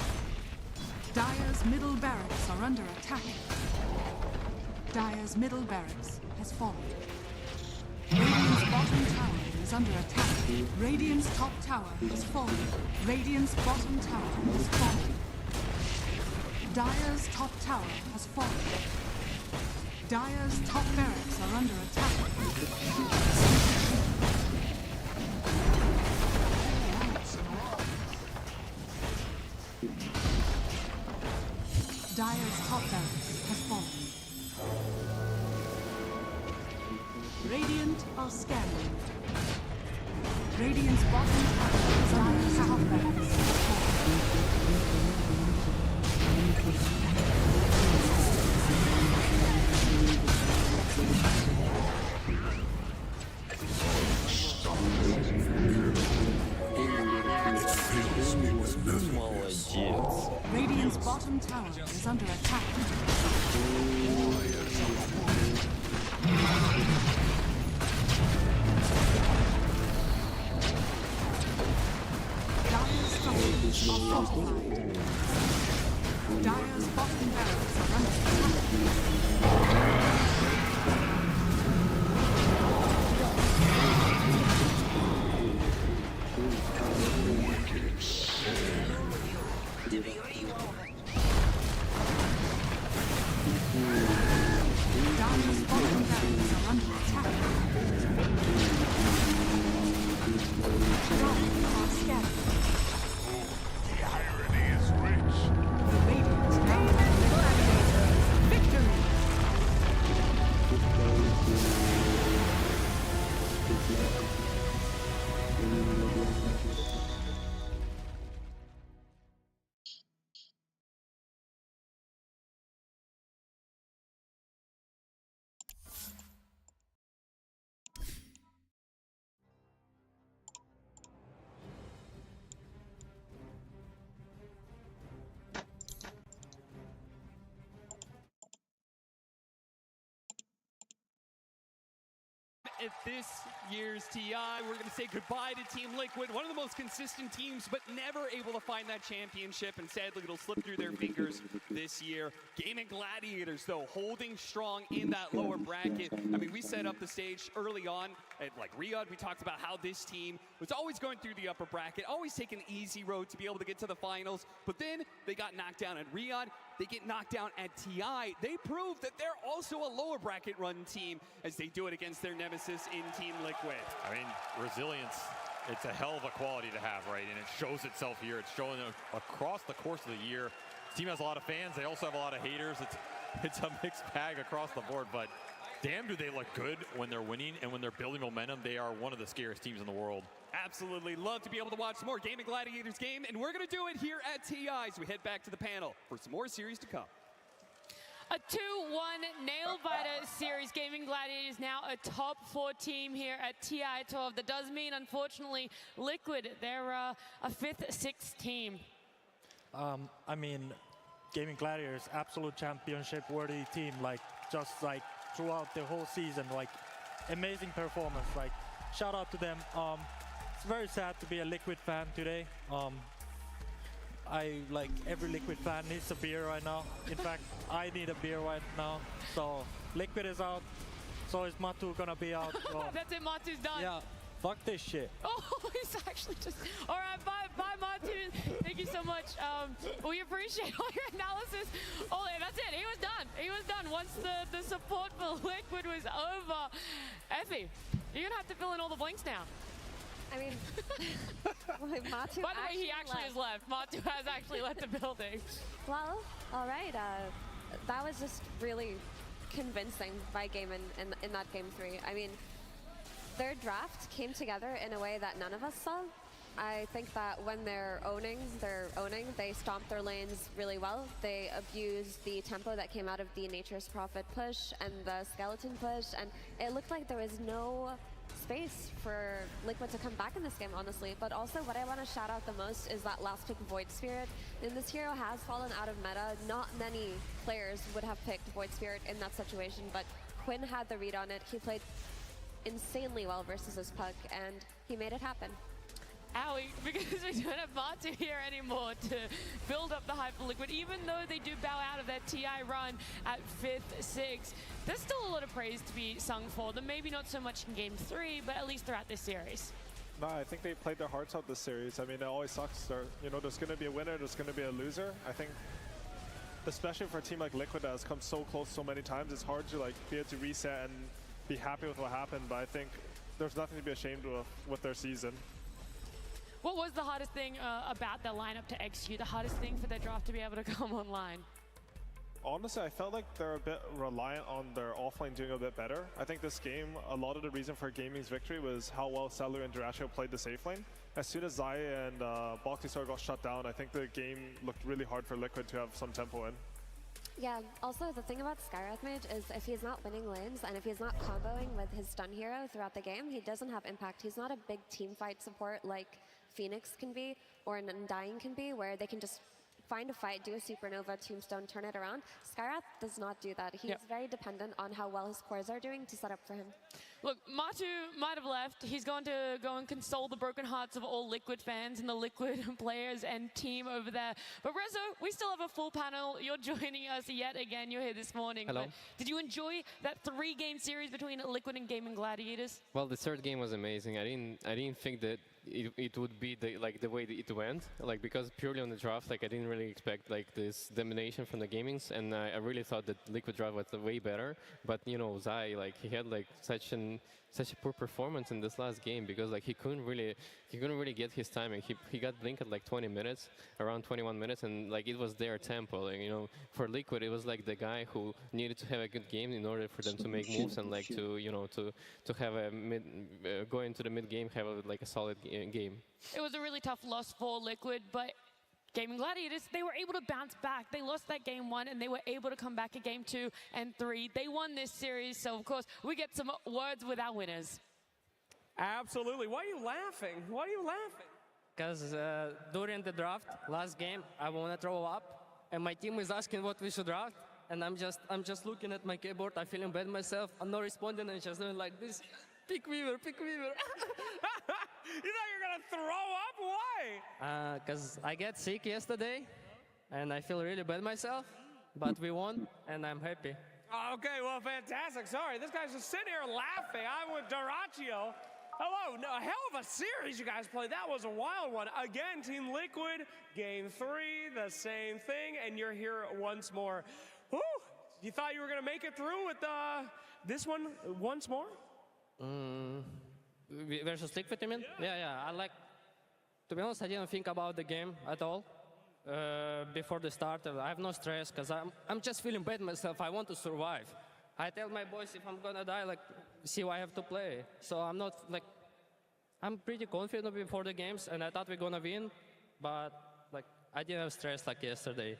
Dire's middle barracks are under attack. Dire's middle barracks has fallen. Radiant's bottom tower is under attack. Radiant's top tower has fallen. Radiant's bottom tower has fallen. Dire's top tower has fallen. Dire's top barracks are under attack. Dire's top barracks has fallen. Radiant are scanning. Radiant's bottom tower is under attack. Top barracks has Молодец. Radiant's bottom tower is under attack. Dire's structures are fortified. Dire's bottom barracks are under attack. Dire's bottom barracks are under attack. Dire are scattered. The irony is rich. Radiant's gladiators victory! At this year's TI, we're going to say goodbye to Team Liquid, one of the most consistent teams, but never able to find that championship, and sadly it'll slip through their fingers this year. Gaming Gladiators, though, holding strong in that lower bracket. I mean, we set up the stage early on at like Riyadh. We talked about how this team was always going through the upper bracket, always taking an easy road to be able to get to the finals, but then they got knocked down at Riyadh. They get knocked down at TI. They prove that they're also a lower bracket run team as they do it against their nemesis in Team Liquid. I mean, resilience, it's a hell of a quality to have, right? And it shows itself here. It's showing across the course of the year. The team has a lot of fans. They also have a lot of haters. It's a mixed bag across the board, but damn, do they look good when they're winning, and when they're building momentum, they are one of the scariest teams in the world. Absolutely. Love to be able to watch some more Gaming Gladiators game, and we're going to do it here at TI as we head back to the panel for some more series to come. A 2-1 nail-biter series. Gaming Gladiators now a top 4 team here at TI12. That does mean, unfortunately, Liquid, they're a 5th, 6th team. I mean, Gaming Gladiators, absolute championship-worthy team, like, just like throughout the whole season, like, amazing performance. Like, shout out to them. It's very sad to be a Liquid fan today. Like every Liquid fan needs a beer right now. In fact, I need a beer right now. So Liquid is out. So is Matu gonna be out. So. That's it, Matu's done. Yeah, fuck this shit. Oh, he's actually just... All right, bye, Matu. Thank you so much. We appreciate all your analysis. Oh, yeah, that's it. He was done. He was done once the support for Liquid was over. Effie, you're gonna have to fill in all the blinks now. I mean, Matu by the way, he actually has left. Matu has actually left the building. Well, all right. That was just really convincing by game in that game 3. I mean, their draft came together in a way that none of us saw. I think that when they're owning, they stomp their lanes really well. They abuse the tempo that came out of the Nature's Prophet push and the Skeleton push, and it looked like there was no space for Liquid to come back in this game, honestly. But also what I want to shout out the most is that last pick Void Spirit. And this hero has fallen out of meta. Not many players would have picked Void Spirit in that situation, but Quinn had the read on it. He played insanely well versus his puck, and he made it happen. Owie, because we don't have Matu here anymore to build up the hype for Liquid, even though they do bow out of that TI run at 5th, 6th. There's still a lot of praise to be sung for them. Maybe not so much in Game 3, but at least throughout this series. No, I think they played their hearts out this series. I mean, it always sucks. There's going to be a winner, there's going to be a loser. I think, especially for a team like Liquid that has come so close so many times, it's hard to like be able to reset and be happy with what happened. But I think there's nothing to be ashamed of with their season. What was the hardest thing about their lineup to execute? The hardest thing for their draft to be able to come online? Honestly, I felt like they're a bit reliant on their offlane doing a bit better. I think this game, a lot of the reason for Gaming's victory was how well Selu and Durasio played the safe lane. As soon as Zai and Boxystar got shut down, I think the game looked really hard for Liquid to have some tempo in. Yeah, also the thing about Skyrath Mage is if he's not winning lanes and if he's not comboing with his stun hero throughout the game, he doesn't have impact. He's not a big team fight support like Phoenix can be or an Undying can be, where they can just find a fight, do a supernova, tombstone, turn it around. Skyrath does not do that. He's very dependent on how well his cores are doing to set up for him. Look, Matu might have left. He's going to go and console the broken hearts of all Liquid fans and the Liquid players and team over there. But Rezo, we still have a full panel. You're joining us yet again. You're here this morning. Hello. But did you enjoy that 3-game series between Liquid and Gaming Gladiators? Well, the third game was amazing. I didn't think that it would be the way that it went, like, because purely on the draft, like, I didn't really expect like this domination from the gamings, and I really thought that Liquid draft was way better. But you know, Zai, like, he had like such a poor performance in this last game, because like he couldn't really get his timing. He got blinked at like 20 minutes, around 21 minutes, and like it was their tempo. Like, you know, for Liquid, it was like the guy who needed to have a good game in order for them to make moves and like to, you know, to have a go into the mid game, have like a solid game. It was a really tough loss for Liquid, but Gaming Gladiators, they were able to bounce back. They lost that game 1, and they were able to come back at game 2 and 3. They won this series, so of course, we get some words with our winners. Absolutely. Why are you laughing? Why are you laughing? Because during the draft, last game, I want to throw up, and my team is asking what we should draft, and I'm just looking at my keyboard, I'm feeling bad myself, I'm not responding, and just doing like this. Pick Weaver, pick Weaver. You thought you were going to throw up? Why? Because I got sick yesterday, and I feel really bad myself, but we won, and I'm happy. Okay, well, fantastic. Sorry, this guy's just sitting here laughing. I'm with Durasio. Hello, no, a hell of a series you guys played. That was a wild one. Again, Team Liquid, game 3, the same thing, and you're here once more. Whew, you thought you were going to make it through with this one once more? Versus Liquid, you mean? Yeah. I like, to be honest, I didn't think about the game at all before the start. I have no stress because I'm just feeling bad myself. I want to survive. I tell my boys if I'm gonna die, like, see why I have to play. So I'm not like, I'm pretty confident before the games, and I thought we're gonna win, but like I didn't have stress like yesterday.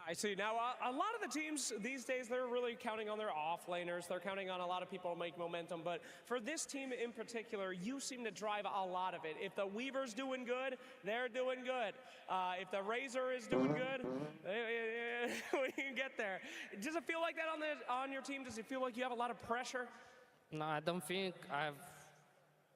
I see. Now, a lot of the teams these days, they're really counting on their off-laners. They're counting on a lot of people to make momentum. But for this team in particular, you seem to drive a lot of it. If the Weaver's doing good, they're doing good. If the Razor is doing good, we can get there. Does it feel like that on your team? Does it feel like you have a lot of pressure? No, I don't think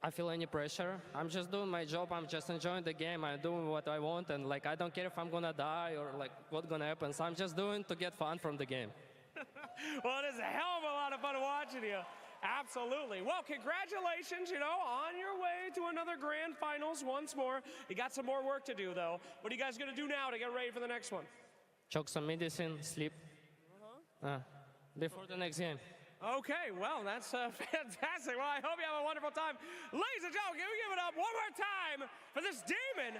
I feel any pressure. I'm just doing my job. I'm just enjoying the game. I'm doing what I want, and like I don't care if I'm gonna die or like what's gonna happen. So I'm just doing to get fun from the game. Well, it is a hell of a lot of fun watching you. Absolutely. Well, congratulations, on your way to another grand finals once more. You got some more work to do, though. What are you guys gonna do now to get ready for the next one? Choke some medicine, sleep. Before the next game. Okay, well, that's fantastic. Well, I hope you have a wonderful time. Ladies and gentlemen, can we give it up one more time for this demon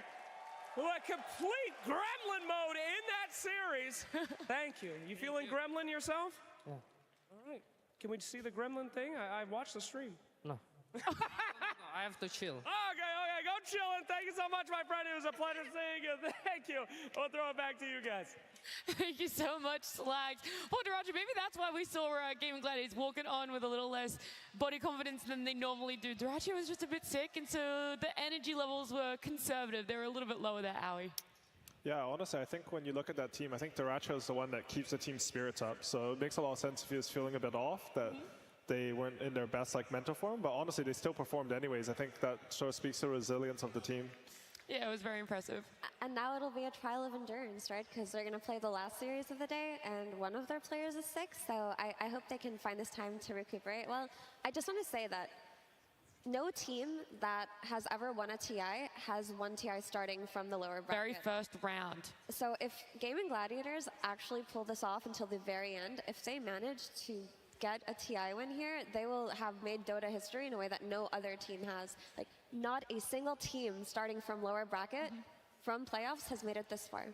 who had complete gremlin mode in that series. Thank you. You feeling gremlin yourself? Yeah. All right. Can we see the gremlin thing? I watched the stream. No. I have to chill. Okay, go chillin'. Thank you so much, my friend. It was a pleasure seeing you. Thank you. We'll throw it back to you guys. Thank you so much, Slags. Well, Daracho, maybe that's why we saw Gaming Gladiators walking on with a little less body confidence than they normally do. Daracho was just a bit sick, and so the energy levels were conservative. They were a little bit lower there, Owie. Yeah, honestly, I think when you look at that team, I think Daracho is the one that keeps the team's spirits up. So it makes a lot of sense if he was feeling a bit off, that they weren't in their best mental form. But honestly, they still performed anyways. I think that sort of speaks to the resilience of the team. Yeah, it was very impressive. And now it'll be a trial of endurance, right? Because they're going to play the last series of the day, and one of their players is sick, so I hope they can find this time to recuperate. Well, I just want to say that no team that has ever won a TI has won TI starting from the lower bracket. Very first round. So if Gaming Gladiators actually pull this off until the very end, if they manage to get a TI win here, they will have made Dota history in a way that no other team has. Like, not a single team starting from lower bracket from playoffs has made it this far.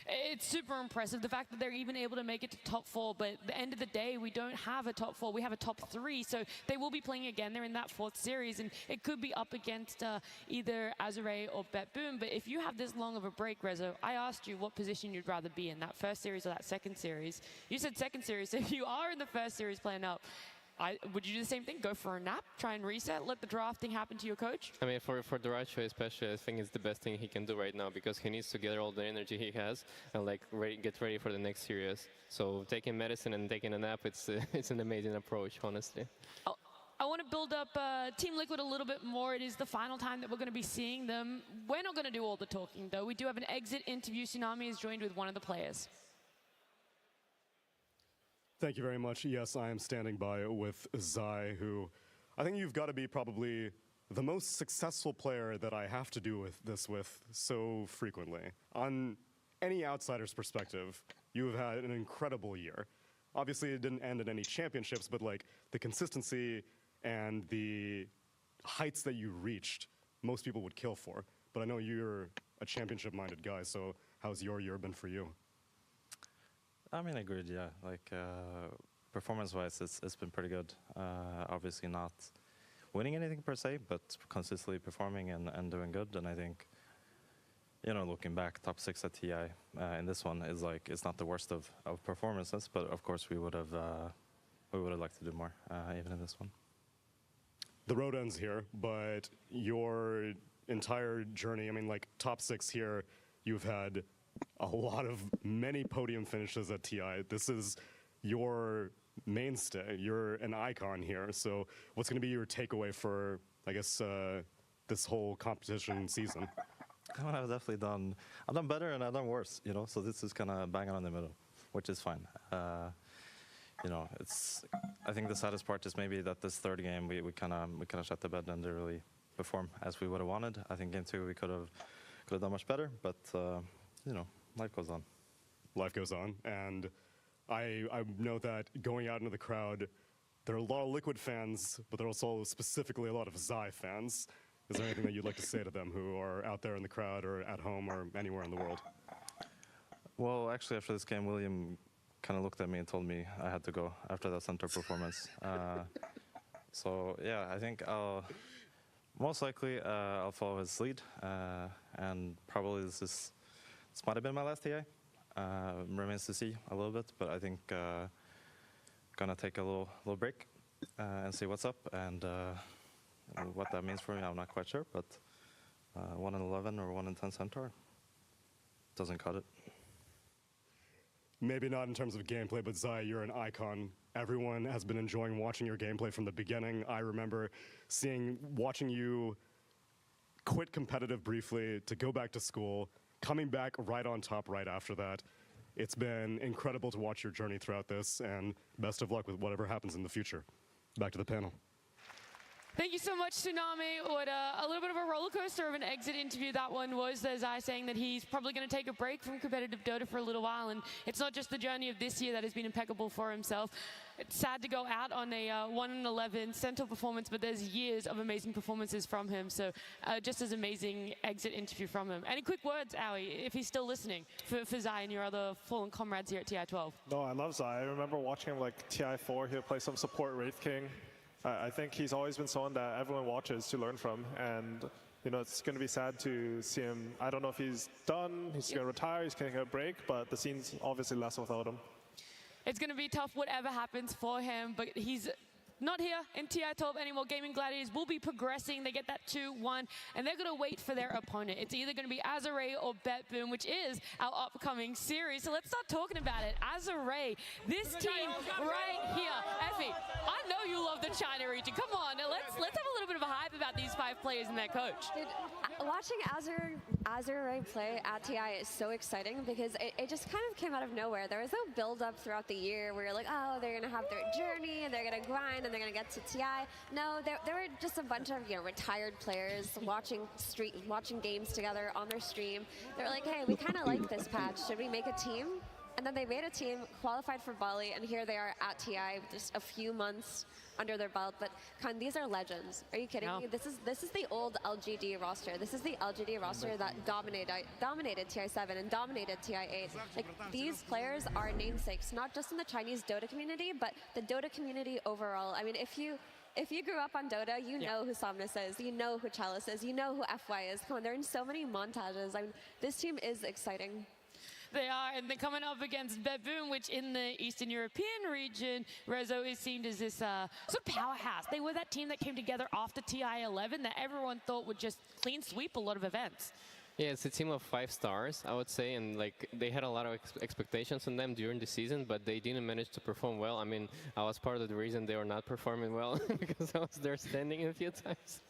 It's super impressive, the fact that they're even able to make it to top 4, but at the end of the day, we don't have a top 4, we have a top 3, so they will be playing again. They're in that 4th series, and it could be up against either Azure or BetBoom, but if you have this long of a break, Rezo, I asked you what position you'd rather be in, that 1st series or that 2nd series. You said 2nd series, so if you are in the 1st series playing up, would you do the same thing? Go for a nap, try and reset, let the drafting happen to your coach? I mean, for Daracho especially, I think it's the best thing he can do right now because he needs to gather all the energy he has and get ready for the next series. So taking medicine and taking a nap, it's an amazing approach, honestly. I want to build up Team Liquid a little bit more. It is the final time that we're going to be seeing them. We're not going to do all the talking, though. We do have an exit interview. Tsunami is joined with one of the players. Thank you very much. Yes, I am standing by with Zai, who I think you've got to be probably the most successful player that I have to do this with so frequently. On any outsider's perspective, you have had an incredible year. Obviously, it didn't end in any championships, but the consistency and the heights that you reached, most people would kill for. But I know you're a championship-minded guy, so how's your year been for you? I mean, agreed, yeah. Performance-wise, it's been pretty good. Obviously not winning anything per se, but consistently performing and doing good. And I think, looking back, top 6 at TI in this one is it's not the worst of performances, but of course we would have liked to do more, even in this one. The road ends here, but your entire journey, I mean, top 6 here, you've had a lot of many podium finishes at TI. This is your mainstay. You're an icon here. So what's going to be your takeaway for, I guess, this whole competition season? I've definitely done better and I've done worse, so this is kind of banging on the middle, which is fine. I think the saddest part is maybe that this third game, we kind of shut the bed and didn't really perform as we would have wanted. I think game 2 we could have done much better, but life goes on. Life goes on, and I know that going out into the crowd, there are a lot of Liquid fans, but there are also specifically a lot of Zai fans. Is there anything that you'd like to say to them who are out there in the crowd or at home or anywhere in the world? Well, actually, after this game, William kind of looked at me and told me I had to go after that center performance. So yeah, I think most likely I'll follow his lead, and probably this might have been my last TI. Remains to see a little bit, but I think gonna take a little break and see what's up, and what that means for me, I'm not quite sure, but 1 in 11 or 1 in 10 centaur doesn't cut it. Maybe not in terms of gameplay, but Zai, you're an icon. Everyone has been enjoying watching your gameplay from the beginning. I remember watching you quit competitive briefly to go back to school, coming back right on top right after that. It's been incredible to watch your journey throughout this, and best of luck with whatever happens in the future. Back to the panel. Thank you so much, Tsunami. What a little bit of a roller coaster of an exit interview that one was. There's Zai saying that he's probably going to take a break from competitive Dota for a little while, and it's not just the journey of this year that has been impeccable for himself. It's sad to go out on a 1 in 11 centaur performance, but there's years of amazing performances from him. So just as amazing exit interview from him. Any quick words, Aoi, if he's still listening, for Zai and your other fallen comrades here at TI12? No, I love Zai. I remember watching him like TI4. He would play some support Wraith King. I think he's always been someone that everyone watches to learn from, and you know, it's going to be sad to see him. I don't know if he's done, he's going to retire, he's going to take a break, but the scene's obviously less without him. It's going to be tough whatever happens for him, but he's not here in TI12 anymore. Gaming Gladiators will be progressing. They get that 2-1, and they're going to wait for their opponent. It's either going to be Azure or BetBoom, which is our upcoming series. So let's start talking about it. Azure, this team right here. Effie, I know you love the China region. Come on, let's have a little bit of a hype about these 5 players and their coach. Dude, watching Azure play at TI is so exciting because it just kind of came out of nowhere. There was no build-up throughout the year where you're like, oh, they're going to have their journey, and they're going to grind, and they're going to get to TI. No, there were just a bunch of retired players watching games together on their stream. They were like, hey, we kind of like this patch. Should we make a team? And then they made a team, qualified for Bali, and here they are at TI, just a few months under their belt. But Khan, these are legends. Are you kidding me? This is the old LGD roster. This is the LGD roster that dominated TI7 and dominated TI8. Like, these players are namesakes, not just in the Chinese Dota community, but the Dota community overall. I mean, if you grew up on Dota, you know who Somnus is, you know who Chalice is, you know who FY is. Come on, they're in so many montages. I mean, this team is exciting. They are, and they're coming up against BetBoom, which in the Eastern European region, Rezo is seen as this sort of powerhouse. They were that team that came together after TI11 that everyone thought would just clean sweep a lot of events. Yeah, it's a team of 5 stars, I would say, and like they had a lot of expectations on them during the season, but they didn't manage to perform well. I mean, I was part of the reason they were not performing well because I was there standing a few times.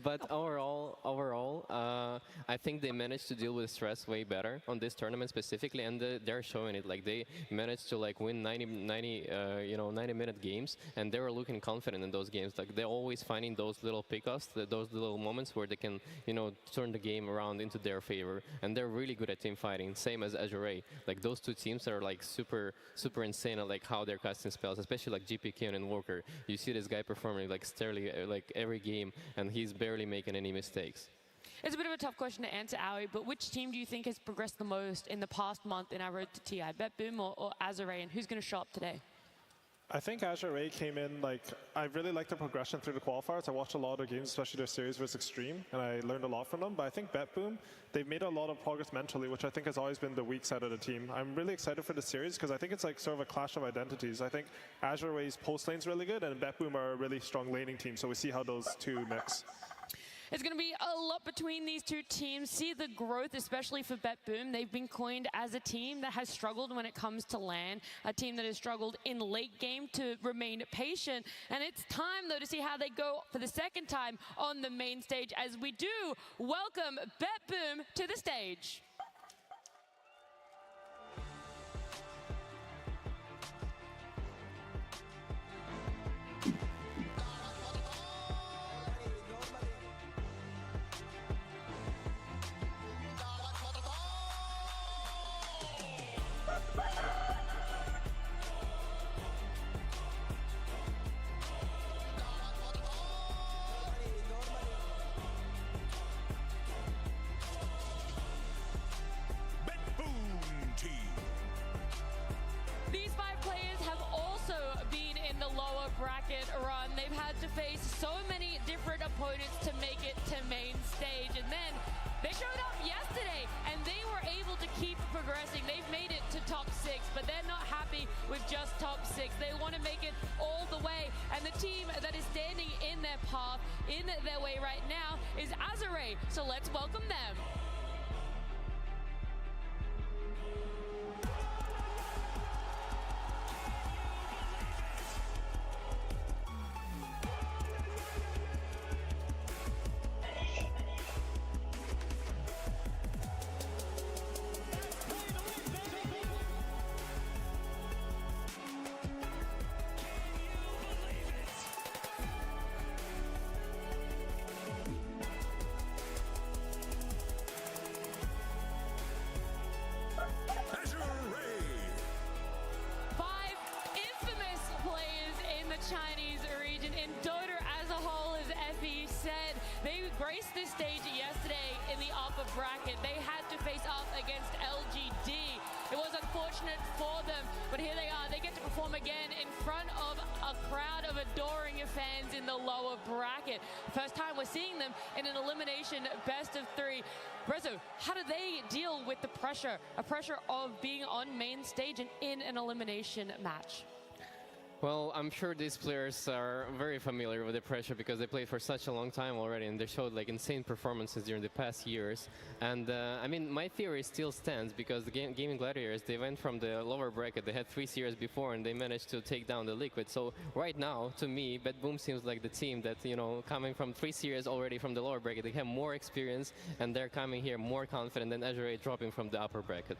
But overall, I think they managed to deal with stress way better on this tournament specifically, and they're showing it. Like they managed to like win 90-minute games, and they were looking confident in those games. Like they're always finding those little pickoffs, those little moments where they can, turn the game around into their favor, and they're really good at team fighting, same as Azure. Like those 2 teams are like super insane at like how they're casting spells, especially like GPK and Walker. You see this guy performing like steadily like every game, and he's barely making any mistakes. It's a bit of a tough question to answer, Aoi, but which team do you think has progressed the most in the past month in our road to TI? BetBoom or Azure, and who's going to show up today? I think Azure came in, I really liked the progression through the qualifiers. I watched a lot of their games, especially their series versus Extreme, and I learned a lot from them. But I think BetBoom, they've made a lot of progress mentally, which I think has always been the weak side of the team. I'm really excited for the series because I think it's like sort of a clash of identities. I think Azure's post lane's really good, and BetBoom are a really strong laning team, so we see how those 2 mix. It's going to be a lot between these 2 teams. See the growth, especially for BetBoom. They've been coined as a team that has struggled when it comes to LAN, a team that has struggled in late game to remain patient. And it's time, though, to see how they go for the second time on the main stage as we do welcome BetBoom to the stage. face so many different opponents to make it to main stage. And then they showed up yesterday and they were able to keep progressing. They've made it to top 6, but they're not happy with just top 6. They want to make it all the way. And the team that is standing in their path, in their way right now, is Azure. So let's welcome them. Chinese region. In Dota as a whole, as Effie said, they graced this stage yesterday in the upper bracket. They had to face off against LGD. It was unfortunate for them, but here they are. They get to perform again in front of a crowd of adoring fans in the lower bracket. First time we're seeing them in an elimination best of 3. Rezo, how do they deal with the pressure of being on main stage and in an elimination match? Well, I'm sure these players are very familiar with the pressure because they played for such a long time already and they showed like insane performances during the past years. And I mean, my theory still stands because the Gaming Gladiators, they went from the lower bracket, they had 3 series before and they managed to take down the Liquid. So right now, to me, BetBoom seems like the team that, you know, coming from 3 series already from the lower bracket, they have more experience and they're coming here more confident than Azure dropping from the upper bracket.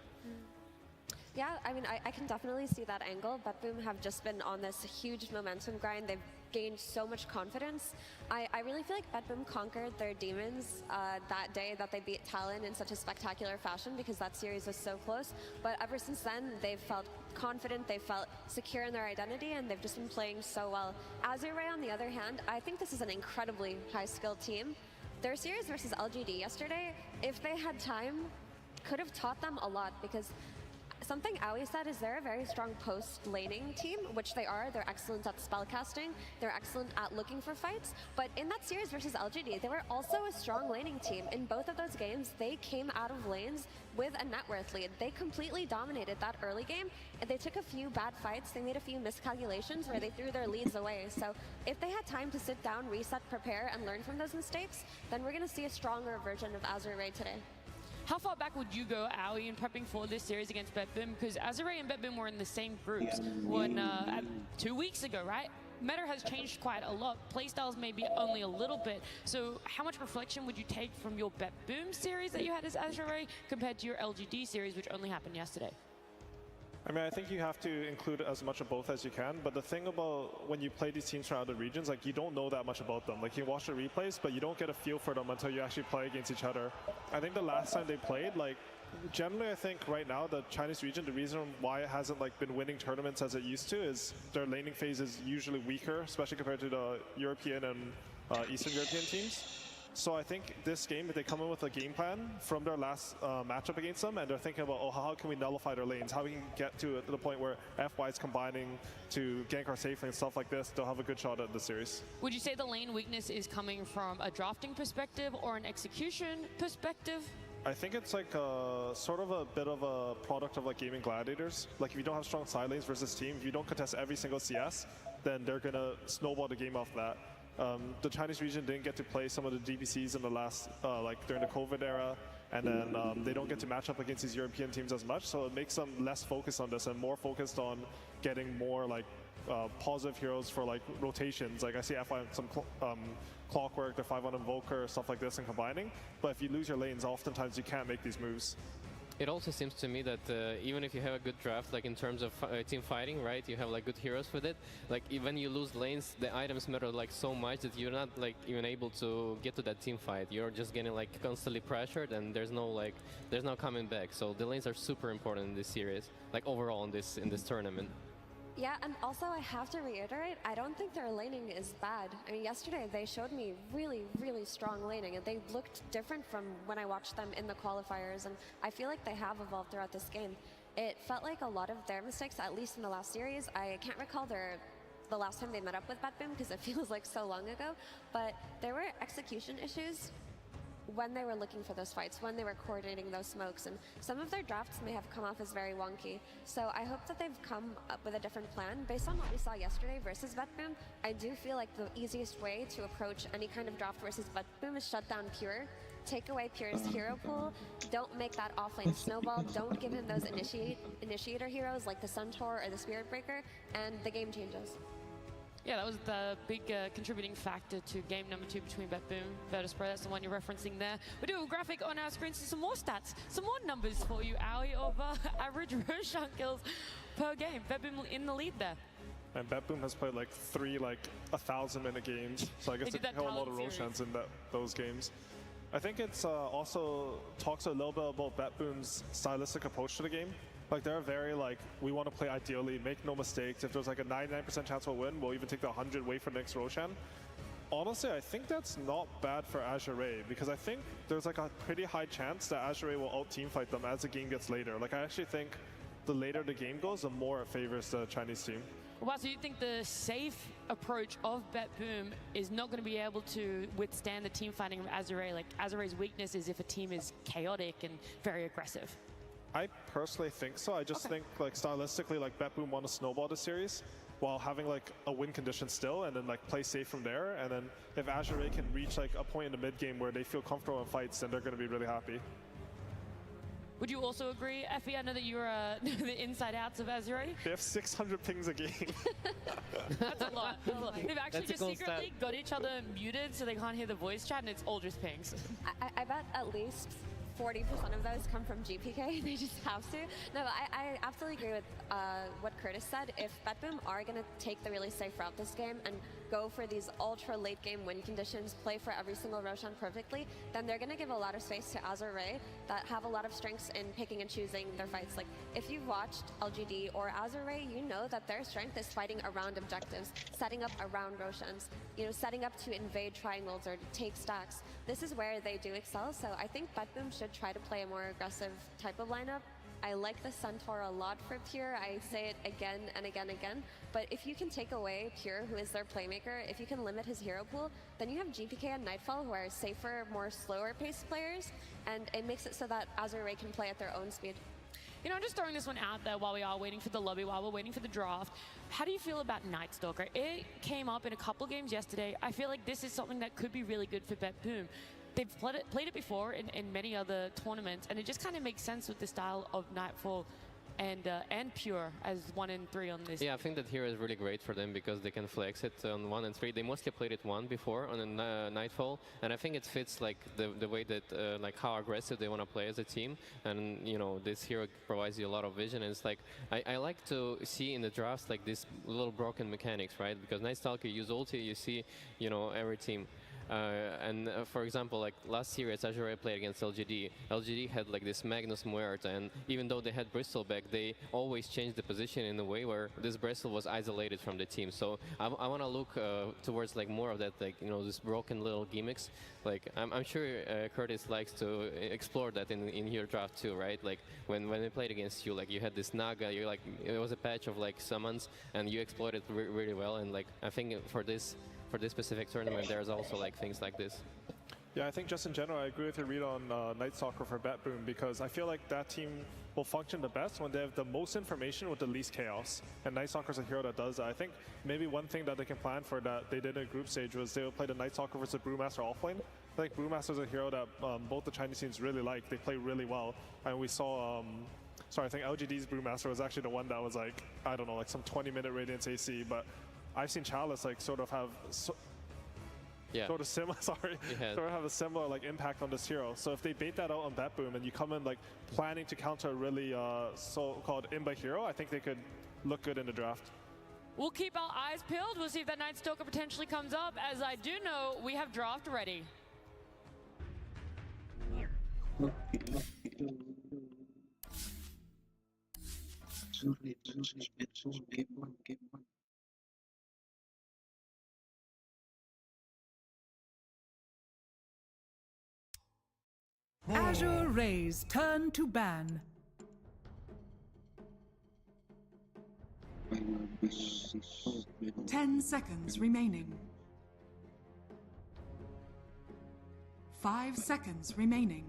Yeah, I mean, I can definitely see that angle. BetBoom have just been on this huge momentum grind. They've gained so much confidence. I really feel like BetBoom conquered their demons that day that they beat Talon in such a spectacular fashion because that series was so close. But ever since then, they've felt confident, they've felt secure in their identity, and they've just been playing so well. Azure, on the other hand, I think this is an incredibly high-skilled team. Their series versus LGD yesterday, if they had time, could have taught them a lot because something Aoi said is they're a very strong post-laning team, which they are. They're excellent at spellcasting. They're excellent at looking for fights. But in that series versus LGD, they were also a strong laning team. In both of those games, they came out of lanes with a net worth lead. They completely dominated that early game, and they took a few bad fights. They made a few miscalculations where they threw their leads away. So if they had time to sit down, reset, prepare, and learn from those mistakes, then we're going to see a stronger version of Azure today. How far back would you go, Aoi, in prepping for this series against BetBoom? Because Azure and BetBoom were in the same groups 2 weeks ago, right? Meta has changed quite a lot. Playstyles maybe only a little bit. So how much reflection would you take from your BetBoom series that you had as Azure compared to your LGD series, which only happened yesterday? I mean, I think you have to include as much of both as you can, but the thing about when you play these teams from other regions, like, you don't know that much about them. Like, you watch the replays, but you don't get a feel for them until you actually play against each other. I think the last time they played, like, generally I think right now the Chinese region, the reason why it hasn't like been winning tournaments as it used to is their laning phase is usually weaker, especially compared to the European and Eastern European teams. So I think this game, if they come in with a game plan from their last matchup against them, and they're thinking about, oh, how can we nullify their lanes? How we can get to the point where FY is combining to gank our safe lane and stuff like this, they'll have a good shot at the series. Would you say the lane weakness is coming from a drafting perspective or an execution perspective? I think it's like sort of a bit of a product of like Gaming Gladiators. Like, if you don't have strong side lanes versus team, if you don't contest every single CS, then they're gonna snowball the game off that. The Chinese region didn't get to play some of the DPCs in the last, like during the COVID era, and then they don't get to match up against these European teams as much, so it makes them less focused on this and more focused on getting more like positive heroes for like rotations. Like, I see F1 some Clockwork, the 5 on Invoker, stuff like this, and combining. But if you lose your lanes, oftentimes you can't make these moves. It also seems to me that even if you have a good draft, like in terms of team fighting, right, you have like good heroes with it, like when you lose lanes, the items matter like so much that you're not like even able to get to that team fight. You're just getting like constantly pressured and there's no coming back. So the lanes are super important in this series, like overall in this tournament. Yeah, and also I have to reiterate, I don't think their laning is bad. I mean, yesterday they showed me really, really strong laning, and they looked different from when I watched them in the qualifiers, and I feel like they have evolved throughout this game. It felt like a lot of their mistakes, at least in the last series, I can't recall their the last time they met up with Batboom because it feels like so long ago, but there were execution issues when they were looking for those fights, when they were coordinating those smokes, and some of their drafts may have come off as very wonky. So I hope that they've come up with a different plan. Based on what we saw yesterday versus Batboom, I do feel like the easiest way to approach any kind of draft versus Batboom is shut down Pure, take away Pure's hero pool, don't make that offlane snowball, don't give him those initiator heroes like the Centaur or the Spirit Breaker, and the game changes. Yeah, that was the big contributing factor to game number 2 between Batboom, Virtus Pro. That's the one you're referencing there. We do a graphic on our screen, so some more stats, some more numbers for you, Aoi, of average Roshan kills per game. Batboom in the lead there. And Batboom has played like 3 1,000-minute games, so I guess they kill a lot of Roshans in those games. I think it's also talks a little bit about Batboom's stylistic approach to the game. Like they're very we want to play ideally, make no mistakes. If there's like a 99% chance we'll win, we'll even take the 100 away for the next Roshan. Honestly, I think that's not bad for Azure, because I think there's like a pretty high chance that Azure will out-teamfight them as the game gets later. Like I actually think the later the game goes, the more it favors the Chinese team. Wow, so you think the safe approach of Batboom is not going to be able to withstand the team fighting of Azure? Like Azure's weakness is if a team is chaotic and very aggressive. I personally think so. I just think stylistically, Batboom won a snowball this series while having a win condition still, and then play safe from there. And then if Azure can reach a point in the mid game where they feel comfortable in fights, then they're going to be really happy. Would you also agree, Effie? I know that you're the inside outs of Azure. They have 600 pings a game. That's a lot. They've actually just secretly got each other muted so they can't hear the voice chat, and it's all just pings. I bet at least 40% of those come from GPK. They just have to. No, I absolutely agree with what Curtis said. If Batboom are going to take the really safe route this game and go for these ultra late game win conditions, play for every single Roshan perfectly, then they're going to give a lot of space to Azure that have a lot of strengths in picking and choosing their fights. Like if you've watched LGD or Azure, you know that their strength is fighting around objectives, setting up around Roshans, setting up to invade triangles or take stacks. This is where they do excel, so I think Batboom should try to play a more aggressive type of lineup. I like the Centaur a lot for Pure. I say it again and again and again. But if you can take away Pure, who is their playmaker, if you can limit his hero pool, then you have GPK and Nightfall, who are safer, more slower paced players, and it makes it so that Azure can play at their own speed. I'm just throwing this one out there while we are waiting for the lobby, while we're waiting for the draft. How do you feel about Night Stalker? It came up in a couple games yesterday. I feel like this is something that could be really good for Batboom. They've played it before in many other tournaments, and it just kind of makes sense with the style of Nightfall and Pure as 1 and 3 on this. Yeah, I think that here is really great for them because they can flex it on 1 and 3. They mostly played it 1 before on a Nightfall, and I think it fits the way that how aggressive they want to play as a team. And this hero provides you a lot of vision. And it's I like to see in the drafts these little broken mechanics, right? Because Night Stalker use ulti, you see every team. For example, last series Azure played against LGD. LGD had this Magnus Muerta, and even though they had Bristol back, they always changed the position in a way where this Bristol was isolated from the team. So I want to look towards more of that, this broken little gimmicks. I'm sure Curtis likes to explore that in your draft too, right? When they played against you, you had this Naga, it was a patch of summons, and you exploited really well. And I think for this specific tournament, there's also things like this. Yeah, I think just in general, I agree with your read on Night Stalker for Batboom, because I feel like that team will function the best when they have the most information with the least chaos. And Night Stalker's a hero that does that. I think maybe one thing that they can plan for that they did in group stage was they would play the Night Stalker versus Brewmaster offlane. I think Brewmaster's a hero that both the Chinese teams really like. They play really well. And we saw I think LGD's Brewmaster was actually the one that was I don't know, some 20-minute Radiance AC, but I've seen Chalice sort of have sort of have a similar impact on this hero. So if they bait that out on Batboom and you come in planning to counter a really so-called Imba hero, I think they could look good in the draft. We'll keep our eyes peeled. We'll see if that Night Stalker potentially comes up. As I do know, we have draft ready. Azure Rays turn to ban. 10 seconds remaining. 5 seconds remaining.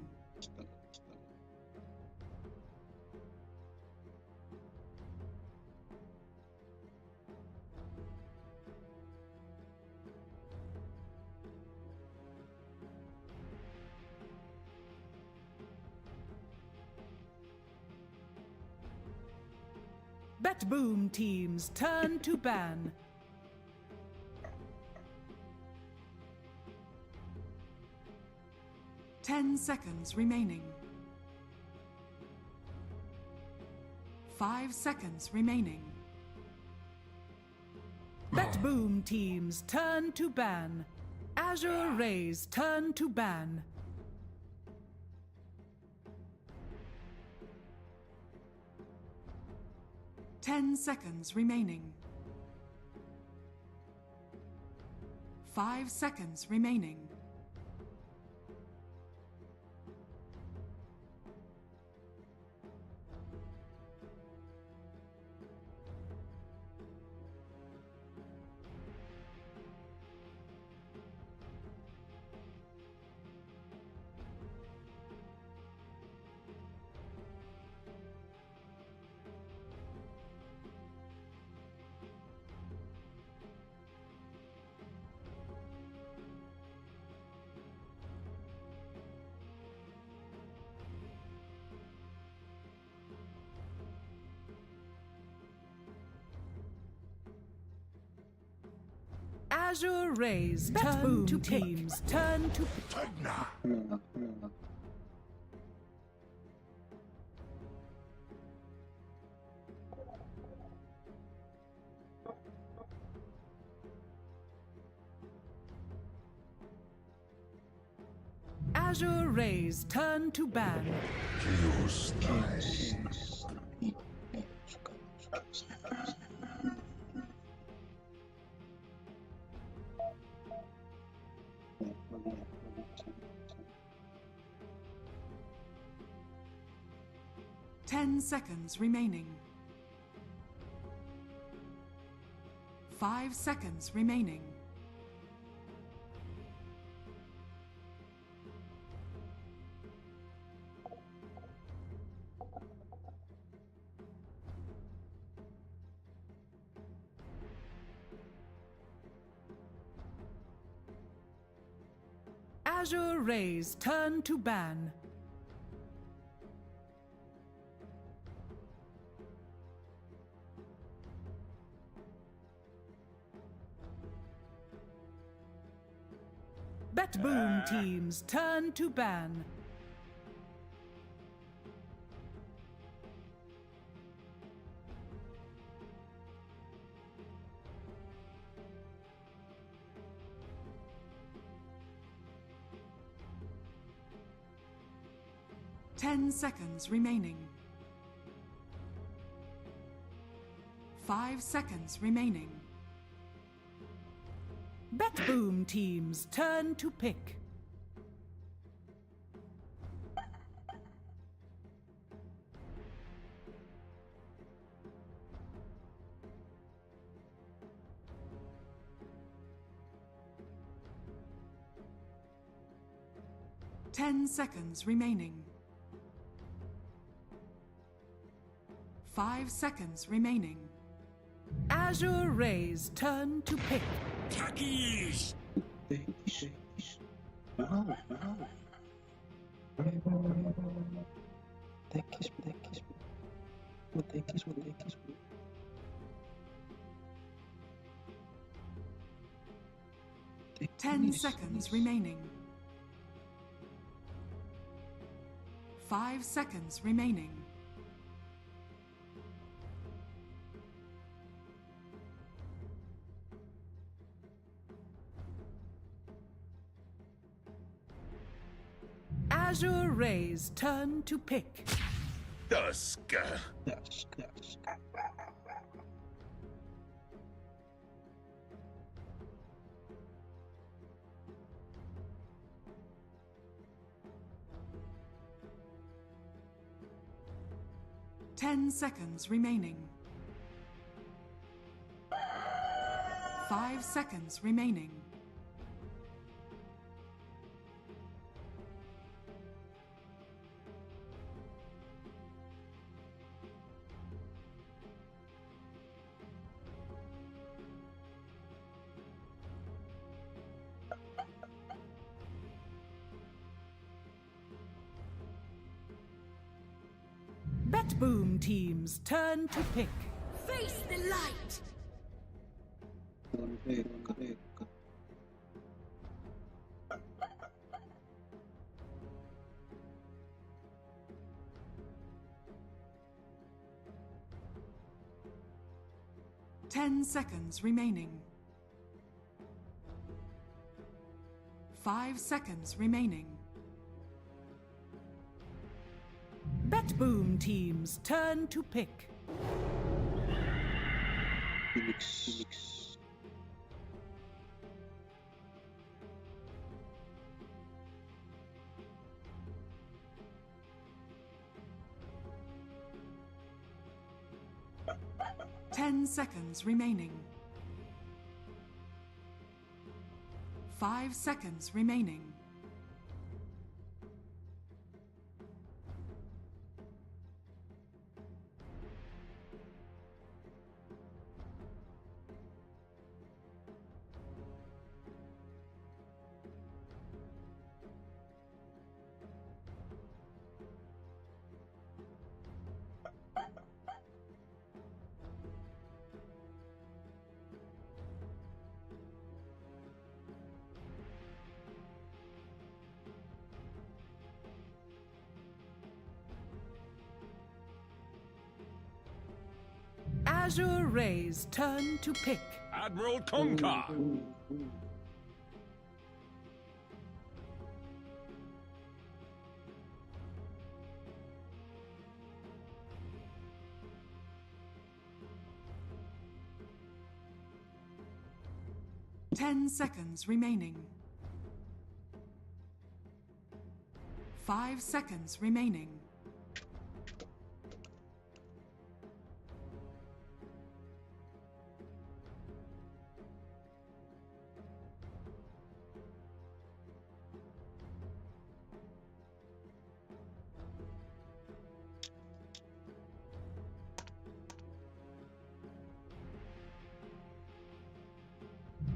Bet Boom teams turn to ban. Ten seconds remaining. 5 seconds remaining. Bet Boom teams turn to ban. Azure Rays turn to ban. Ten seconds remaining. 5 seconds remaining. Azure Rays turn to teams turn to Azure Rays turn to ban. Ten seconds remaining. 5 seconds remaining. Azure Rays turn to ban. Bet Boom teams turn to ban. Ten seconds remaining. 5 seconds remaining. Bet Boom teams turn to pick. Ten seconds remaining. 5 seconds remaining. Azure Rays turn to pick. Takis! Ten seconds remaining. 5 seconds remaining. Azure Rays turn to pick. Dusk. 10 seconds remaining. 5 seconds remaining. Bet Boom team's turn to pick. Face the light! 10 seconds remaining. 5 seconds remaining. Bet Boom team's turn to pick. Phoenix. 10 seconds remaining. 5 seconds remaining. Azure Ray's turn to pick. Admiral Conker. 10 seconds remaining. 5 seconds remaining.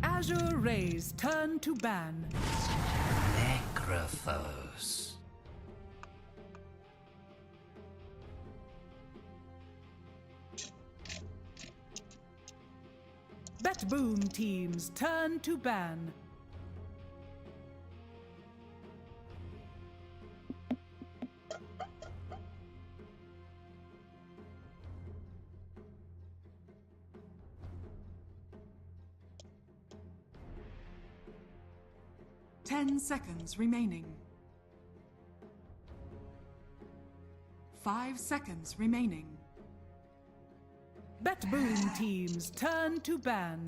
Azure Ray's turn to ban. Necrophos. Bet Boom team's turn to ban. Ten seconds remaining. 5 seconds remaining. Bet Boom team's turn to ban.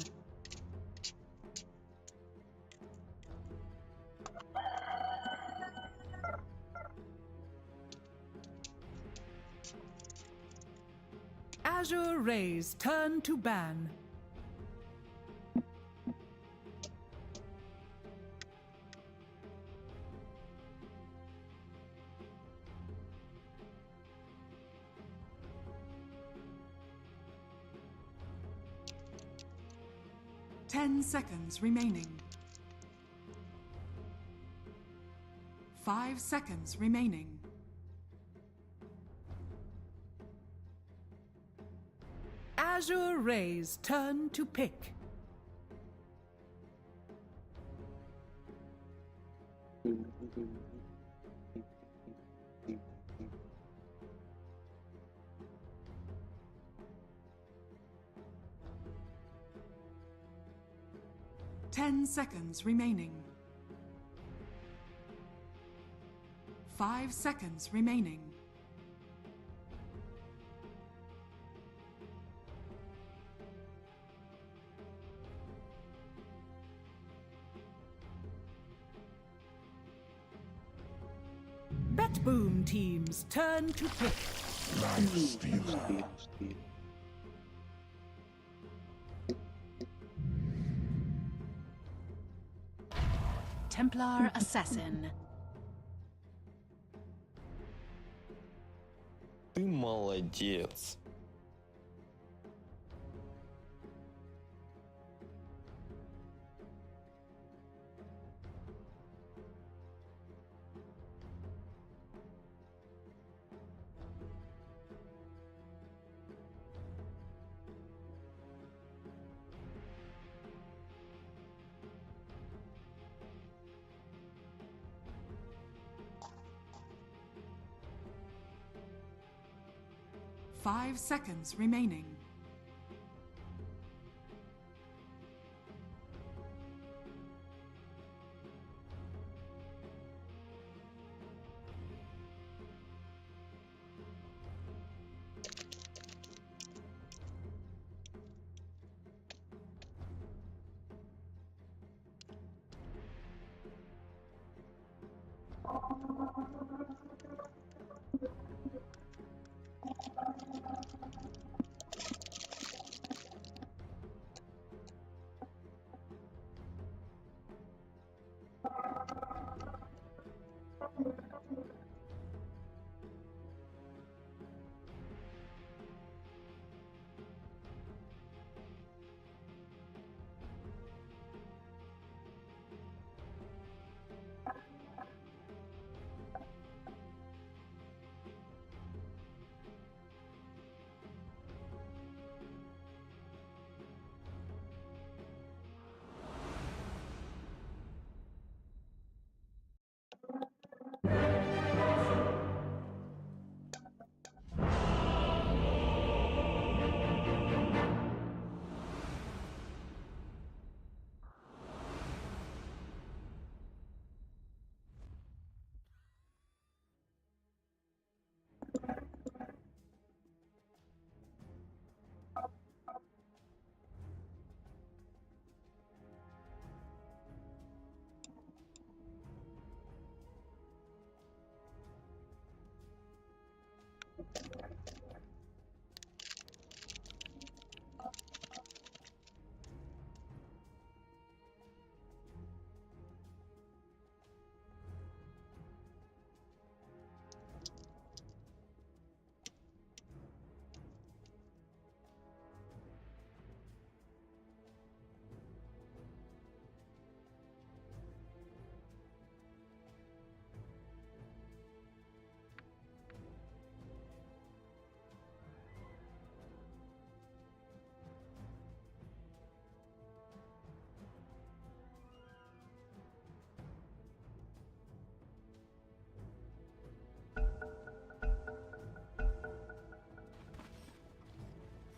Azure Ray's turn to ban. Ten seconds remaining. 5 seconds remaining. Azure Ray's turn to pick. Ten seconds remaining. 5 seconds remaining. Bet Boom team's turn to pick. Templar Assassin. Ты молодец. Five seconds remaining.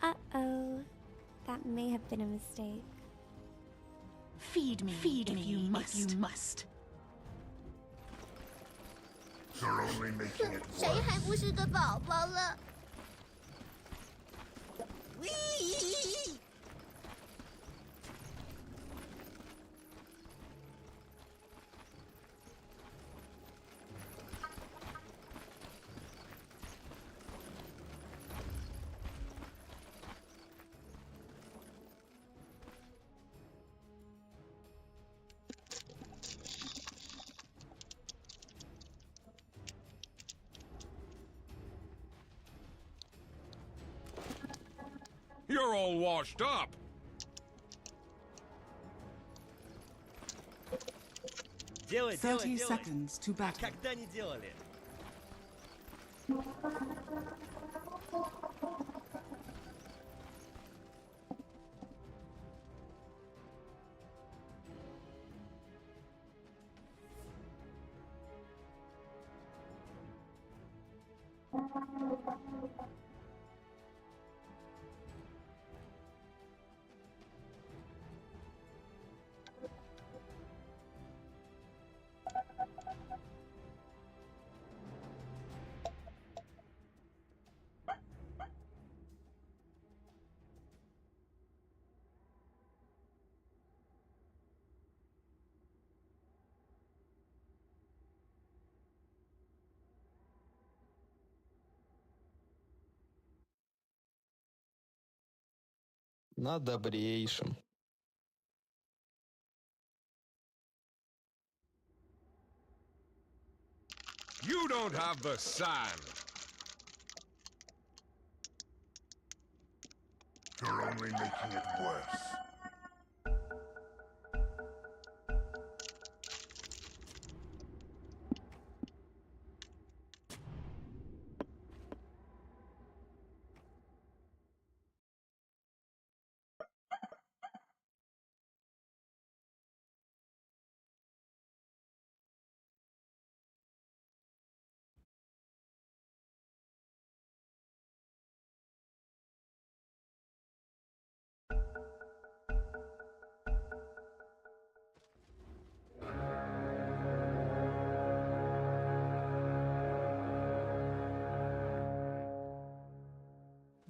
Uh-oh. That may have been a mistake. Feed me if you must. You're only making it 谁还不是个宝宝了？ You're all washed up. 30 seconds to battle. Когда не делали? На добрейшем. You don't have the sand. You're only making it worse.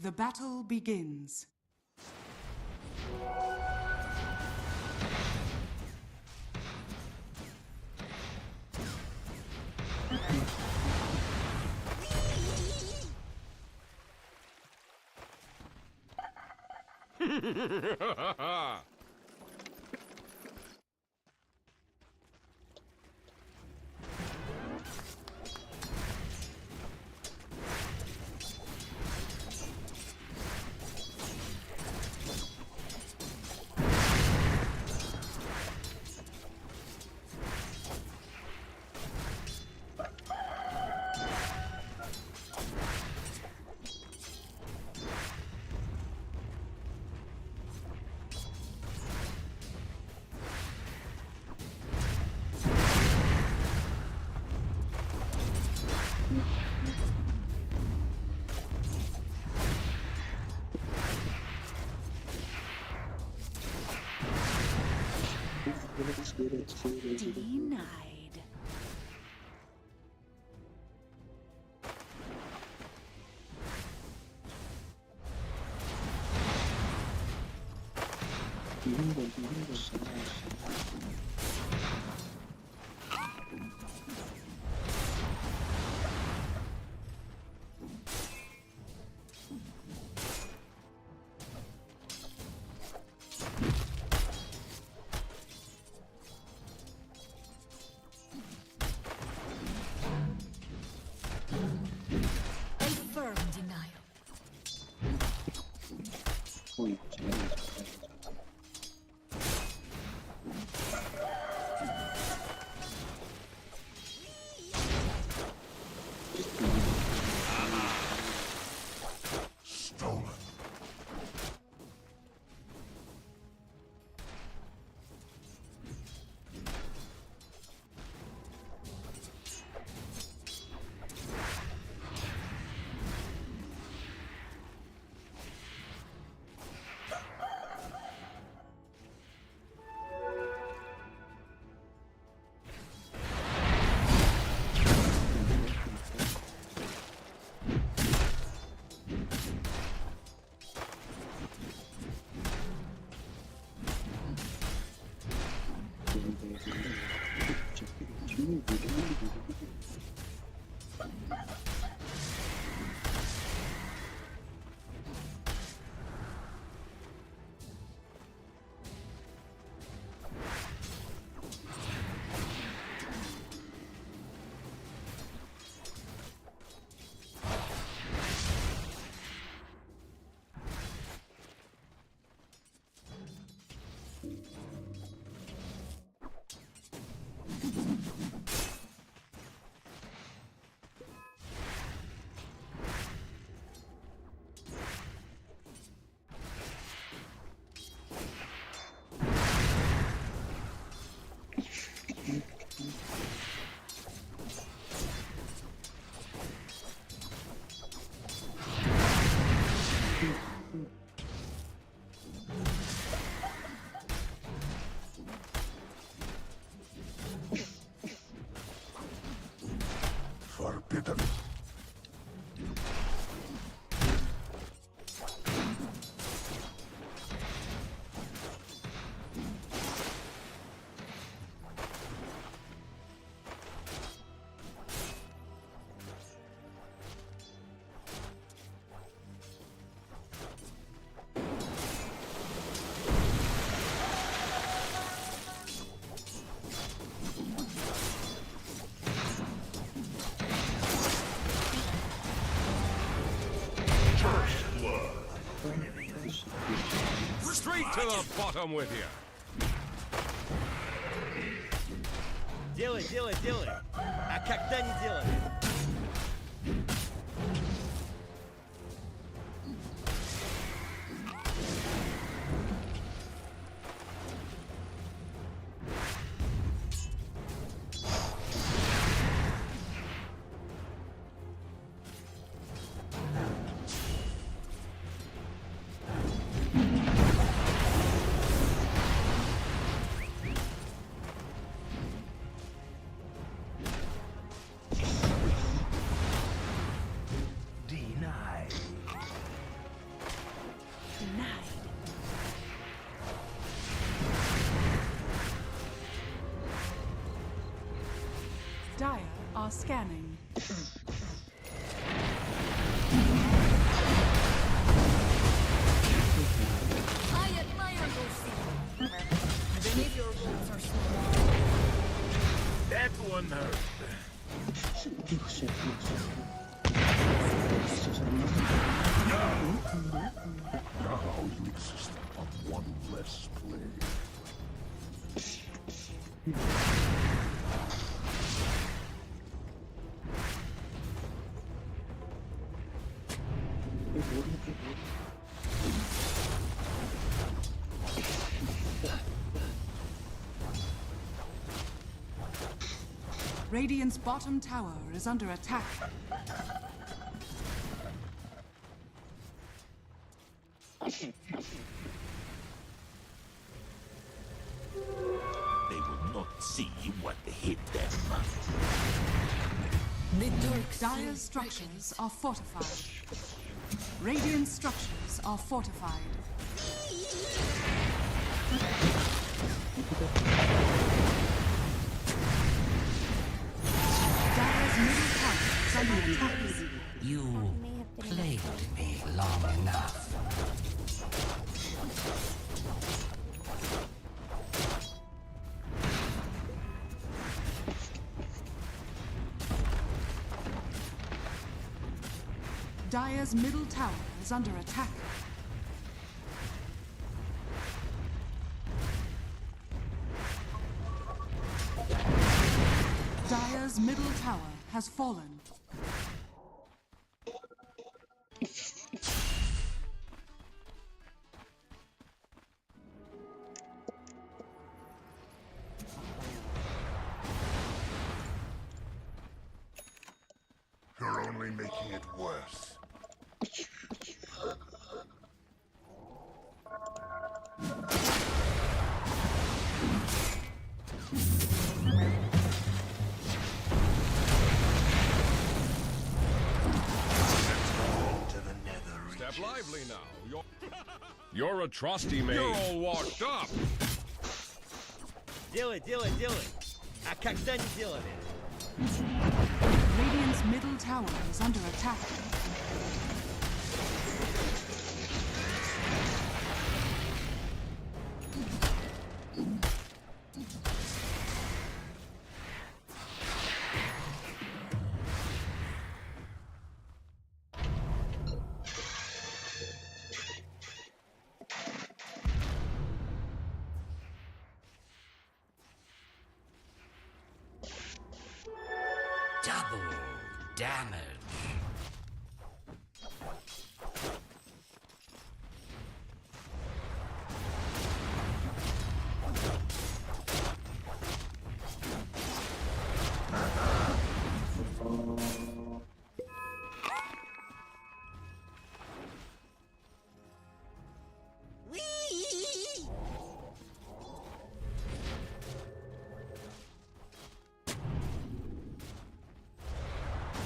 The battle begins. Denied. Firm denial. Stolen. Forbidden. To the bottom with you. Делай, делай, делай. А когда не делай? Dire are scanning. I admire your zeal. Beneath your rules are small. That one hurt. Now you exist on one less plane. Radiant's bottom tower is under attack. They will not see what hit them. Dire's structures are fortified. Radiant structures are fortified. Dire's middle tower is under attack. You played me long enough. Dire's middle tower is under attack. Dire's middle tower has fallen. You're only making it worse. Step lively now. You're a trusty mate. You're all washed up. Делай, делай, делай. А когда не делали? Radiant's middle tower is under attack. Double damage.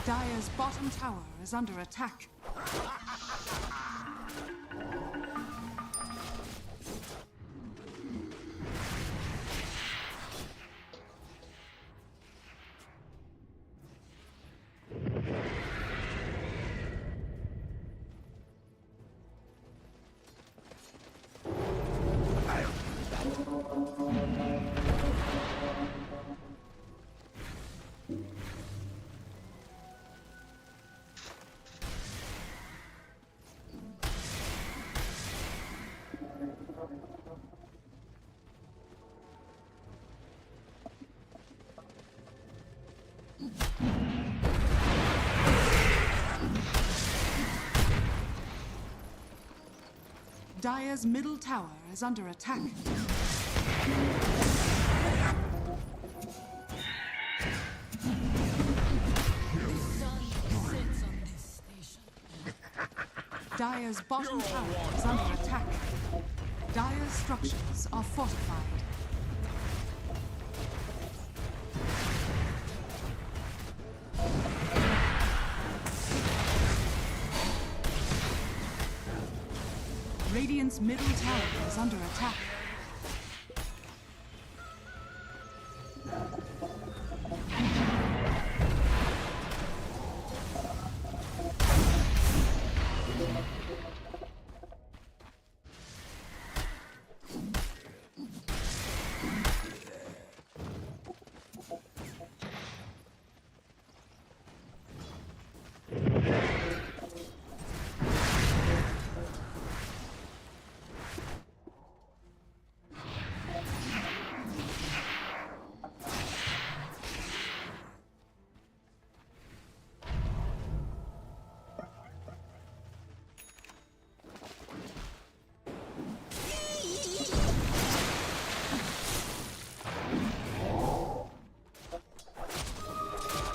Dire's bottom tower is under attack. Dire's middle tower is under attack. Dire's bottom tower is under attack. Dire's structures are fortified. Radiant's middle tower is under attack.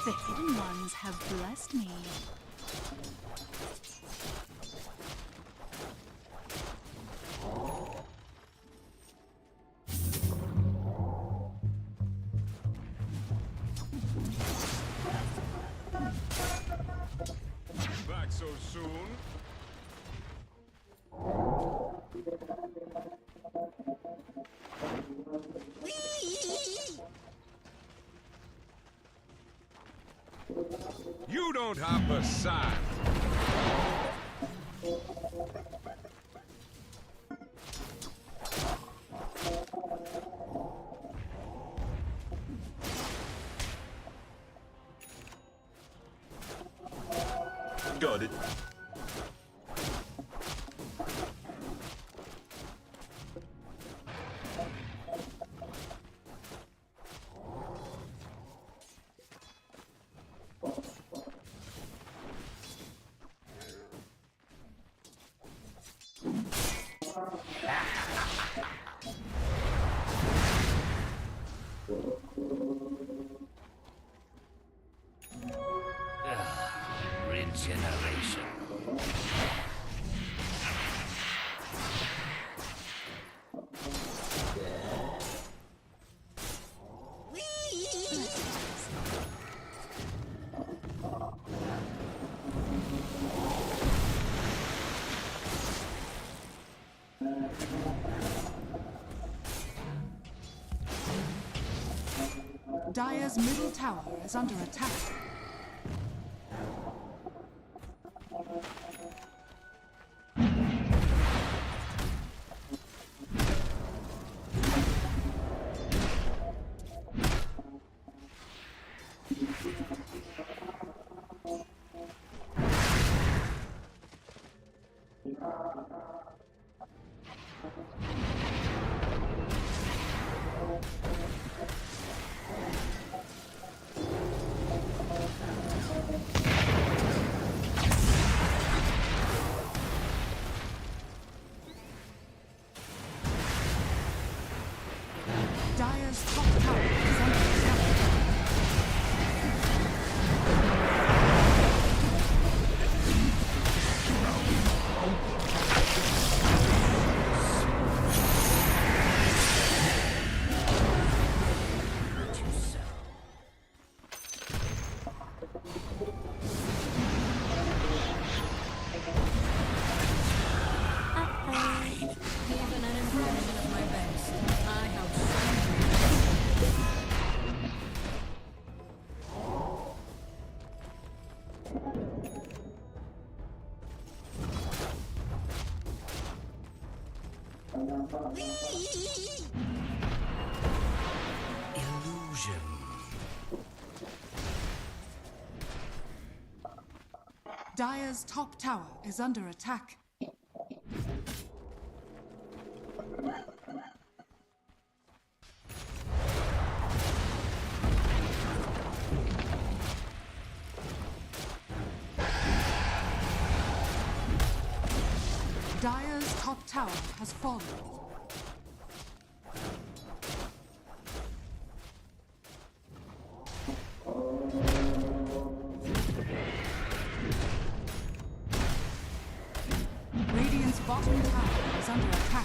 The hidden ones have blessed me. Back so soon? You don't have the sack. Got it. Regeneration. Dire's middle tower is under attack. Dire's top tower is under attack. Even an impression of my best. I have Illusion. Dire's top tower is under attack. Dire's top tower has fallen. Radiant's bottom tower is under attack.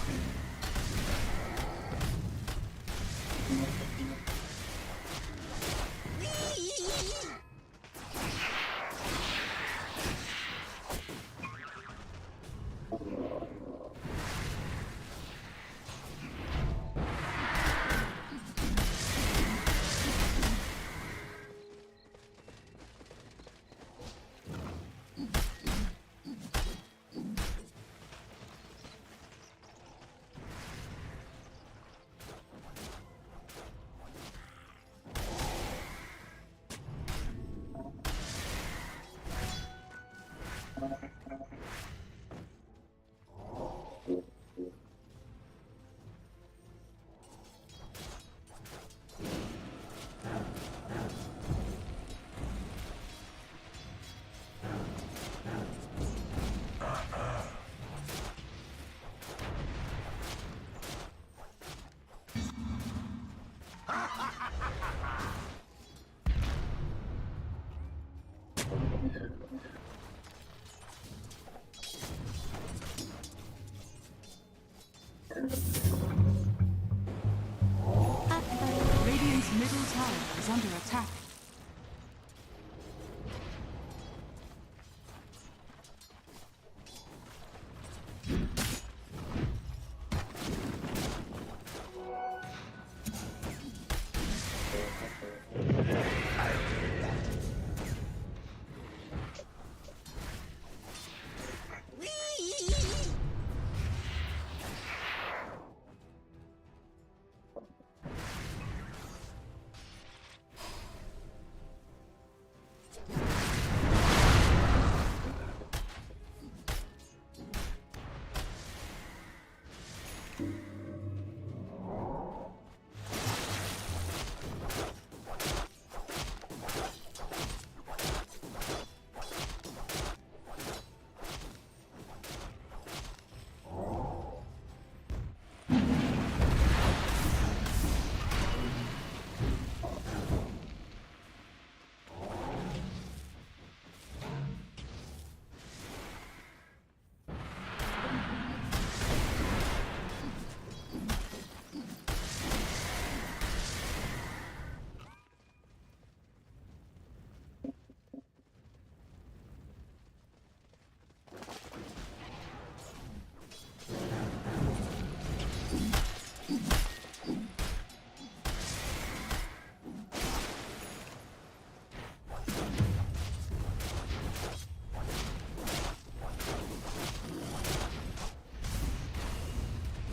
Radiant's middle tower is under attack.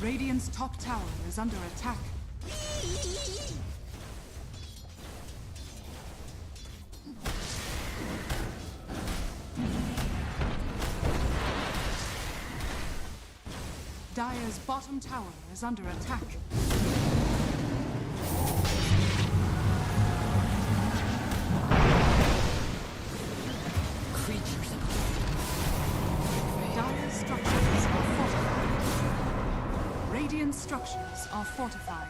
Radiant's top tower is under attack. Dire's bottom tower is under attack. Creatures. Dire's structures are fortified. Radiant structures are fortified.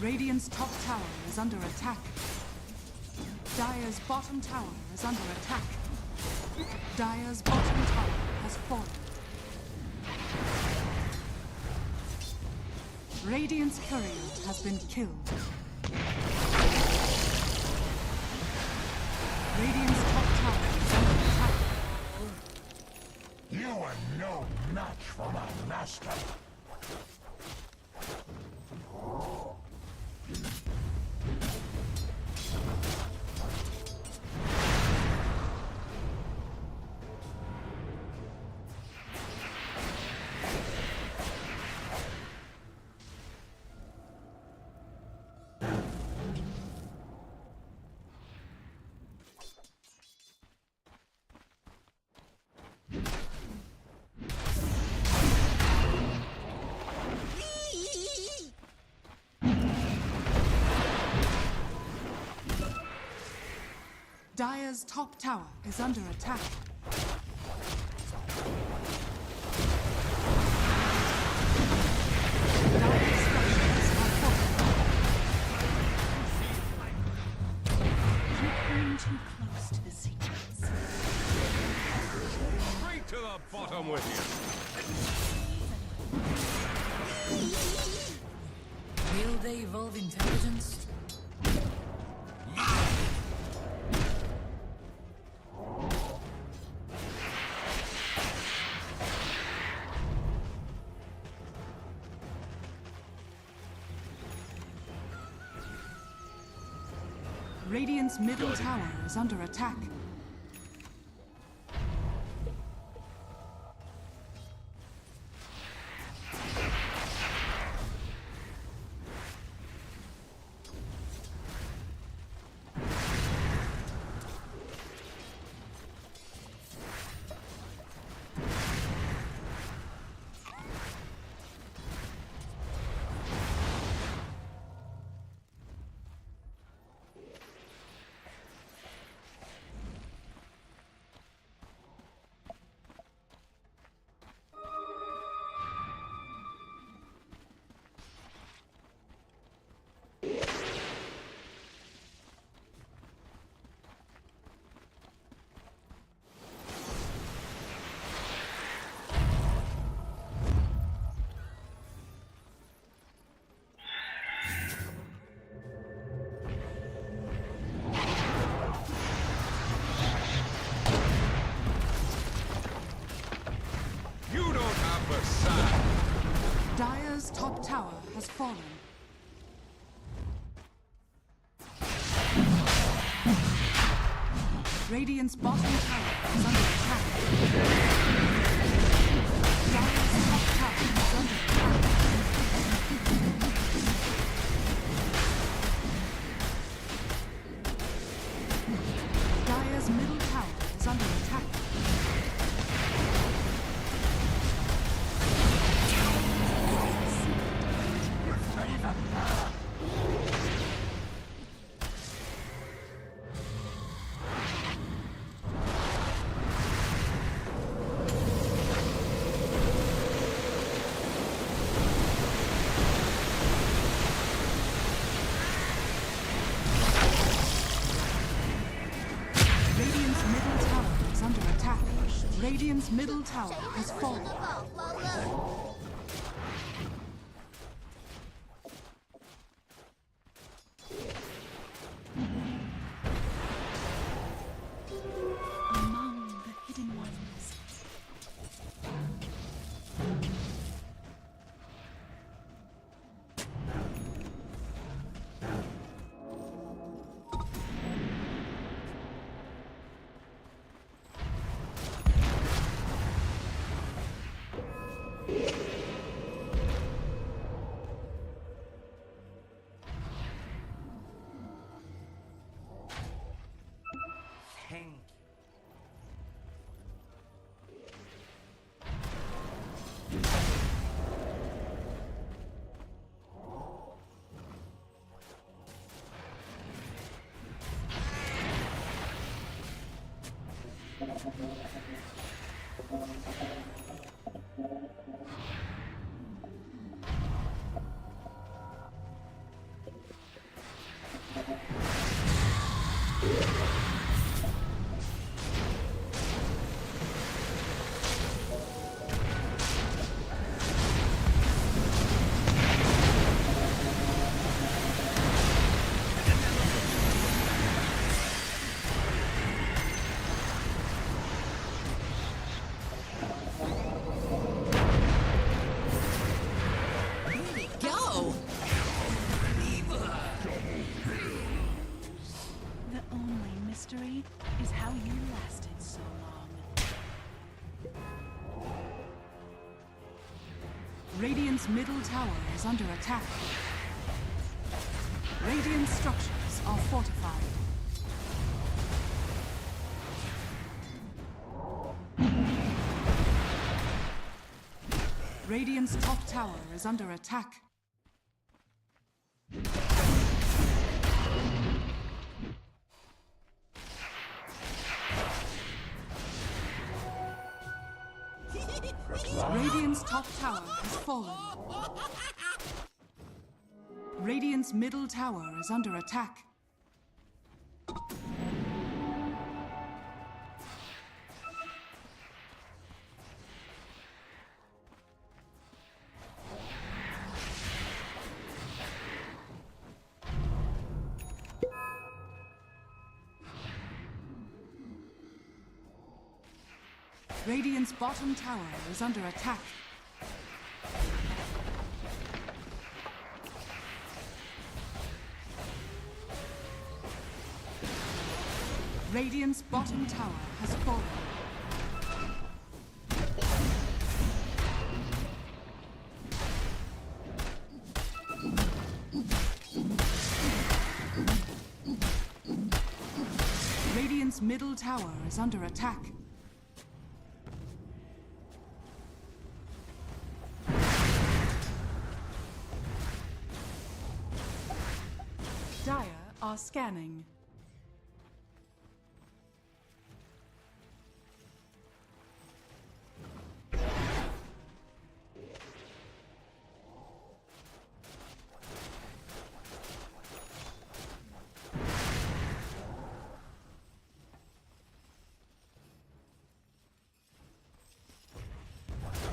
Radiant's top tower is under attack. Dire's bottom tower is under attack. Dire's bottom tower has fallen. Radiant's courier has been killed. Radiant's top tower is under attack. You are no match for my master. Dire's top tower is under attack. too close to the secrets. Straight to the bottom with you. Will they evolve intelligence? Radiant's middle tower is under attack. Dire's top tower has fallen. Radiant's bottom tower is under attack. Dire's top tower is under attack. Dire's middle tower is under attack. Radiant's middle tower has fallen. Among the hidden ones. Is how you lasted so long. Radiant's middle tower is under attack. Radiant structures are fortified. Radiant's top tower is under attack. Radiant's top tower has fallen. Radiant's middle tower is under attack. Radiant's bottom tower is under attack. Radiant's bottom tower has fallen. Radiant's middle tower is under attack. Dire are scanning.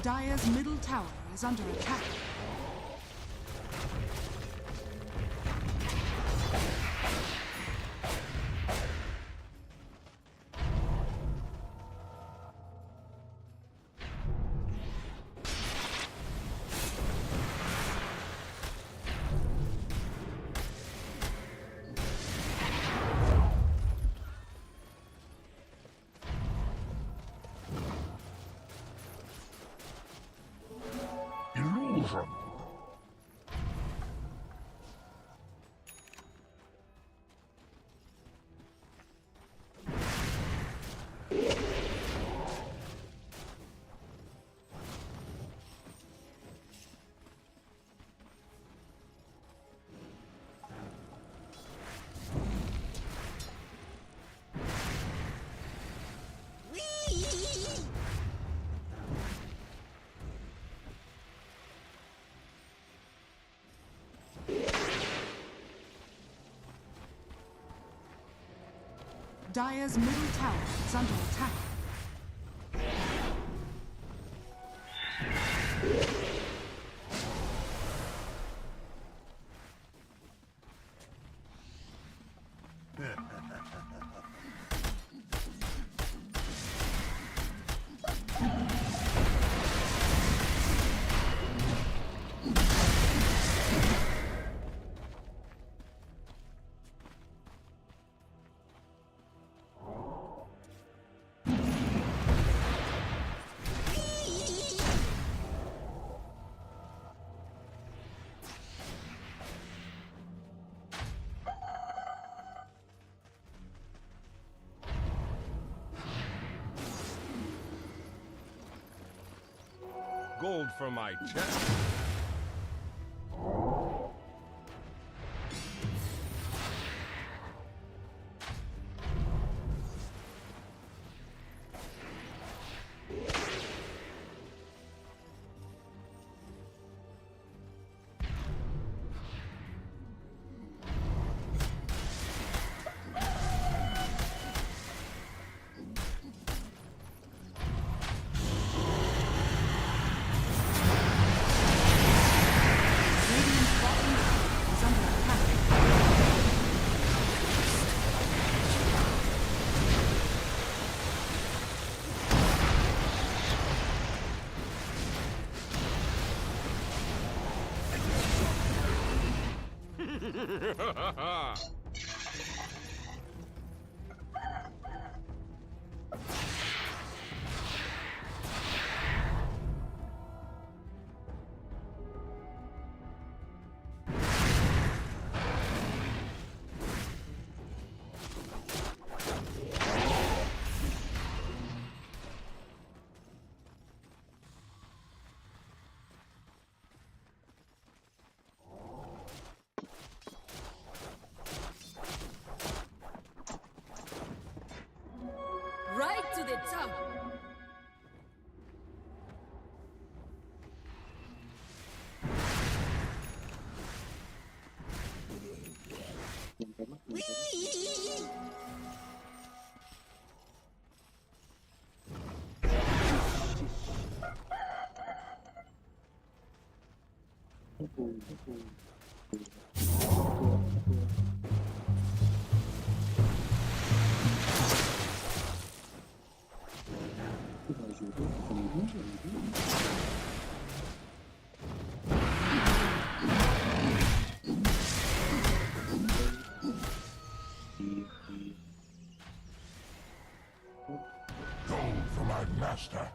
Dire's middle tower is under attack. Illusion. Dire's middle tower is under attack. Gold for my chest. Right to the top. master.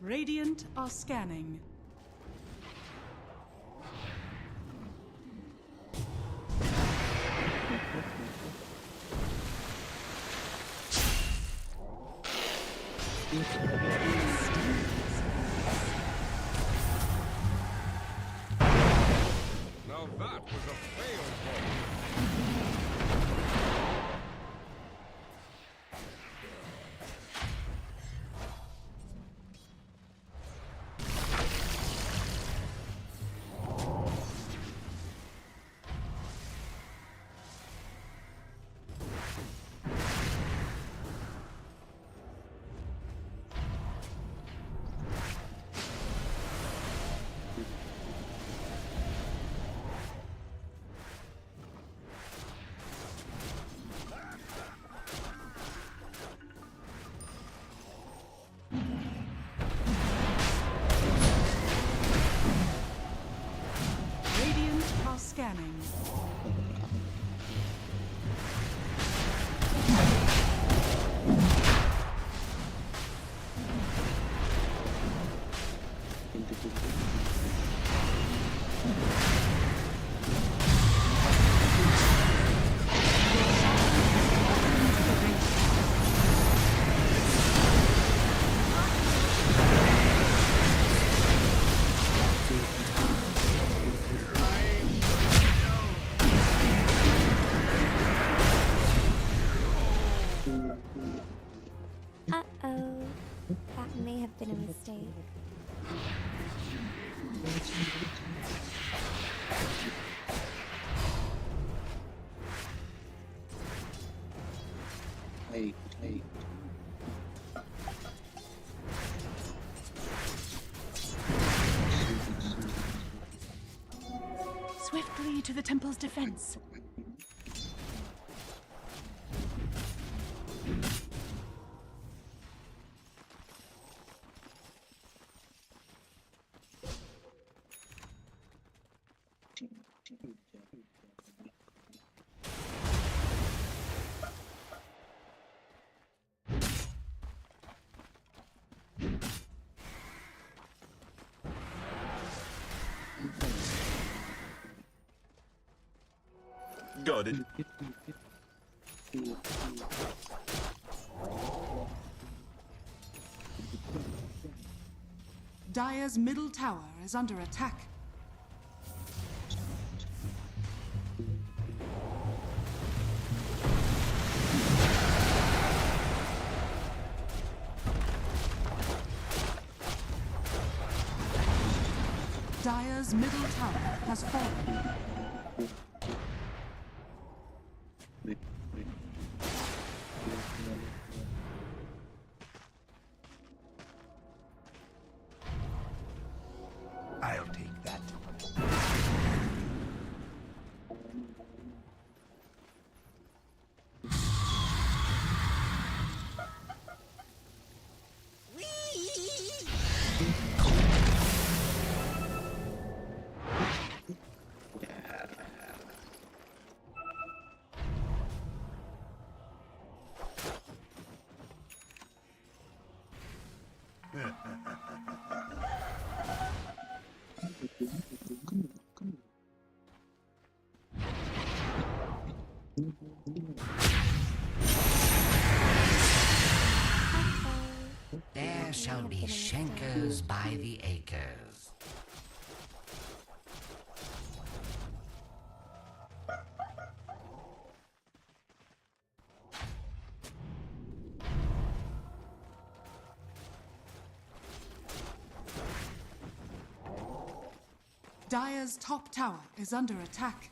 Radiant are scanning. Now that was a failed blow. Radiant are scanning. Uh-oh. That may have been a mistake. Hey. Swiftly to the temple's defense. Got it. Dire's middle tower is under attack. Dire's middle tower has fallen. I'll take that. There shall be Schenkers by the acres. Dire's top tower is under attack.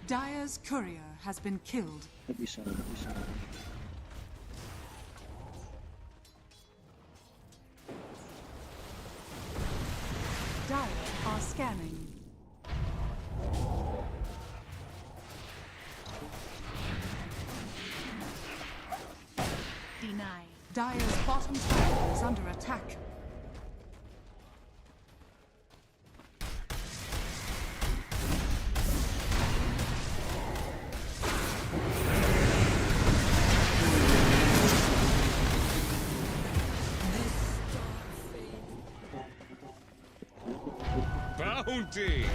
Dire's courier has been killed. Dire are scanning. Deny. Dire's bottom tower is under attack. Bounty!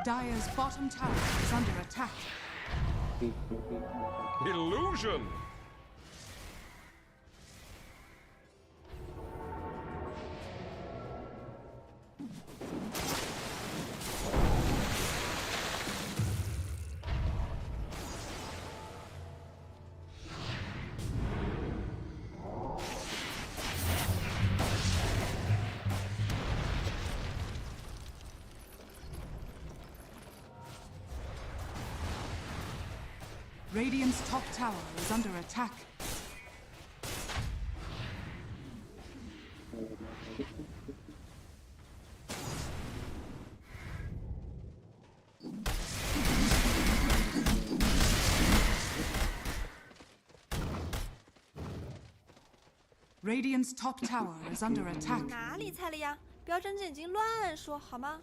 Dire's bottom tower is under attack. Illusion! Radiant's top tower is under attack. Radiant's top tower is under attack. 哪里菜了呀？不要睁着眼睛乱说好吗？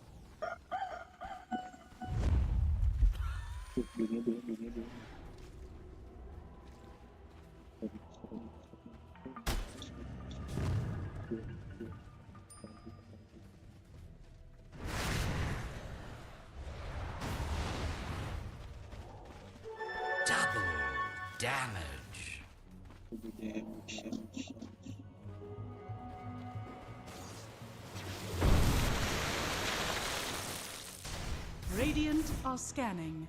Double damage. Radiant are scanning.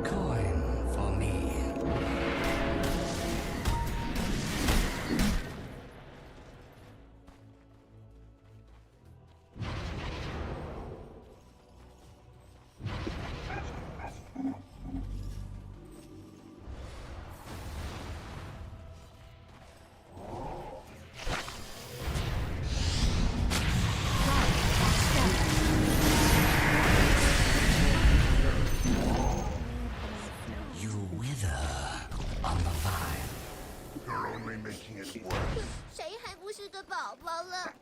Coin for me. You wither on the vine. You're only making it worse. 谁还不是个宝宝了？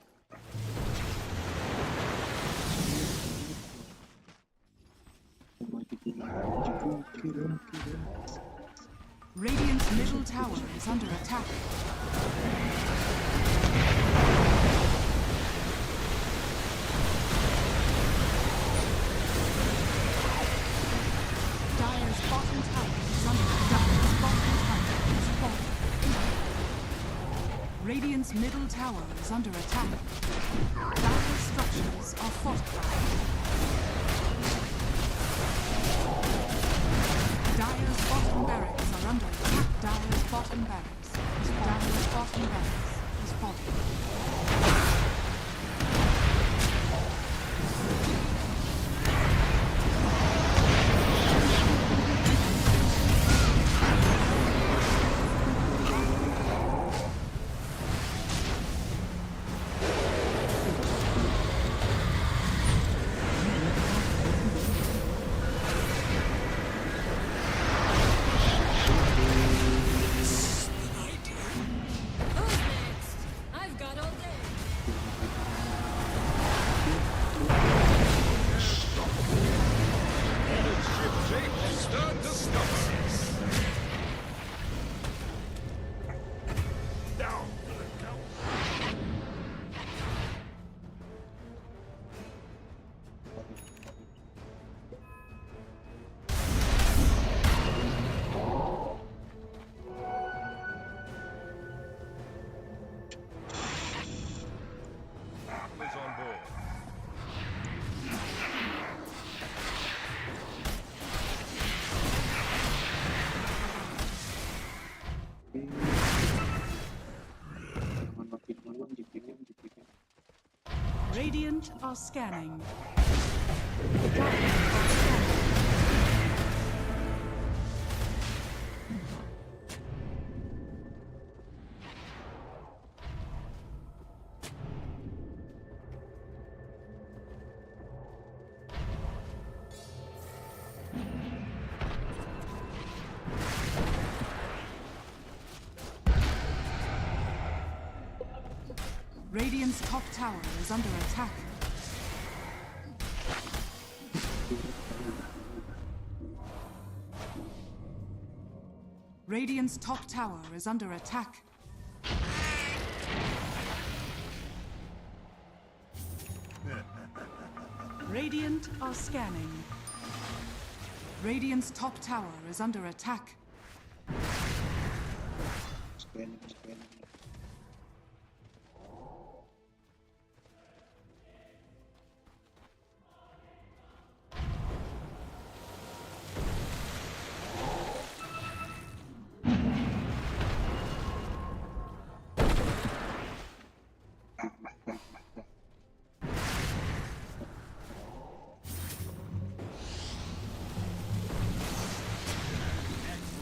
Radiant's middle tower is under attack. Dire's bottom tower is under attack. Dire's bottom tower is falling. Radiant's middle tower is under attack. Dire's structures are fortified. Dire's bottom barracks are under attack. Dire's bottom barracks is falling. I've got all day. Start to stop us. Down to the count. Is on board. Radiant are scanning. Radiant's top tower is under attack. Radiant's top tower is under attack. Radiant are scanning. Radiant's top tower is under attack.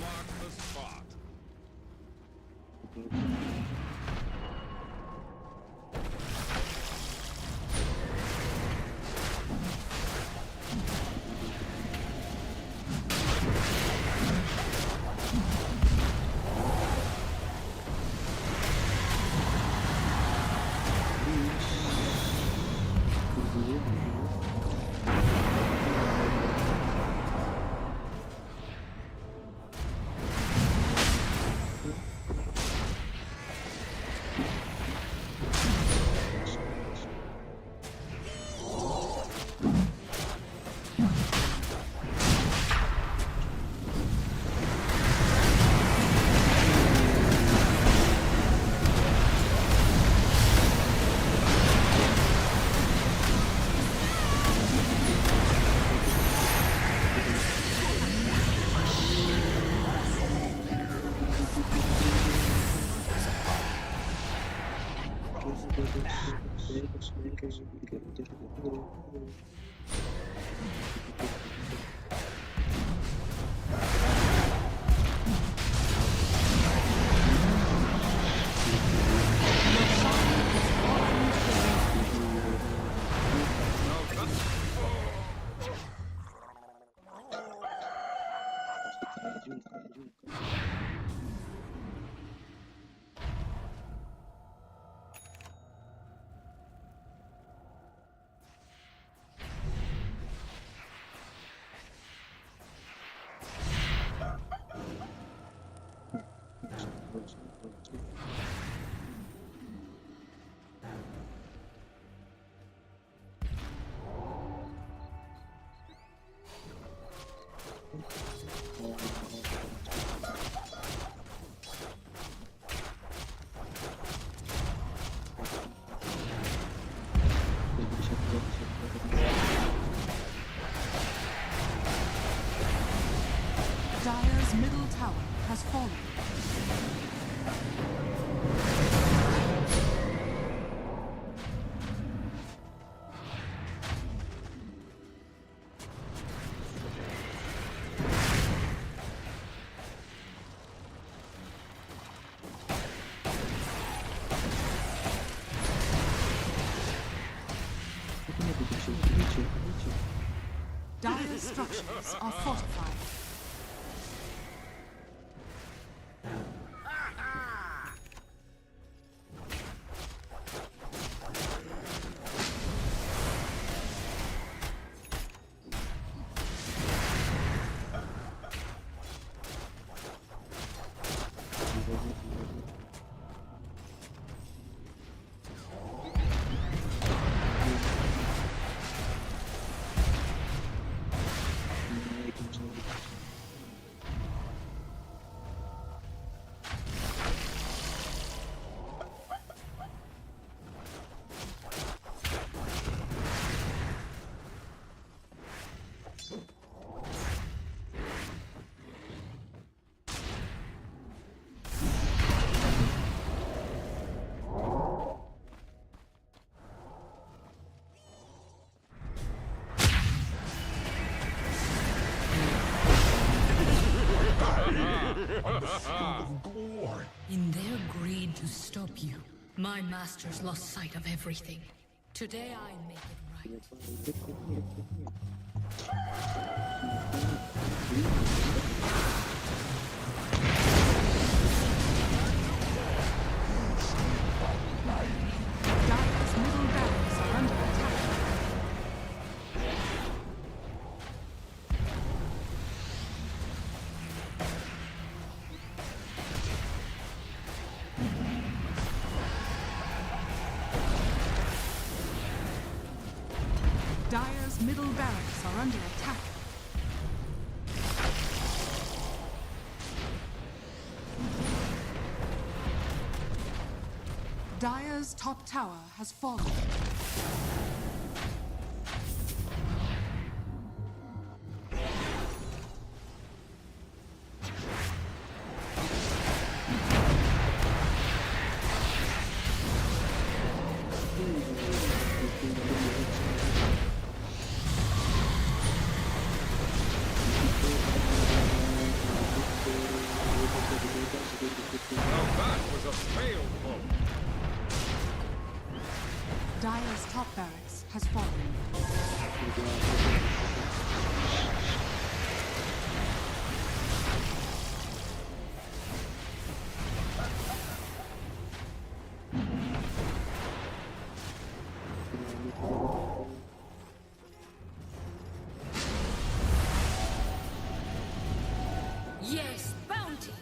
Lock the spot. Dire's middle tower has fallen. Dire's structures are fortified. In their greed to stop you, my masters lost sight of everything. Today I make it right. Dire's middle barracks are under attack. Dire's middle barracks are under attack. Dire's top tower has fallen. Now that was a failed blow. Dire's top barracks has fallen. Yes, bounty!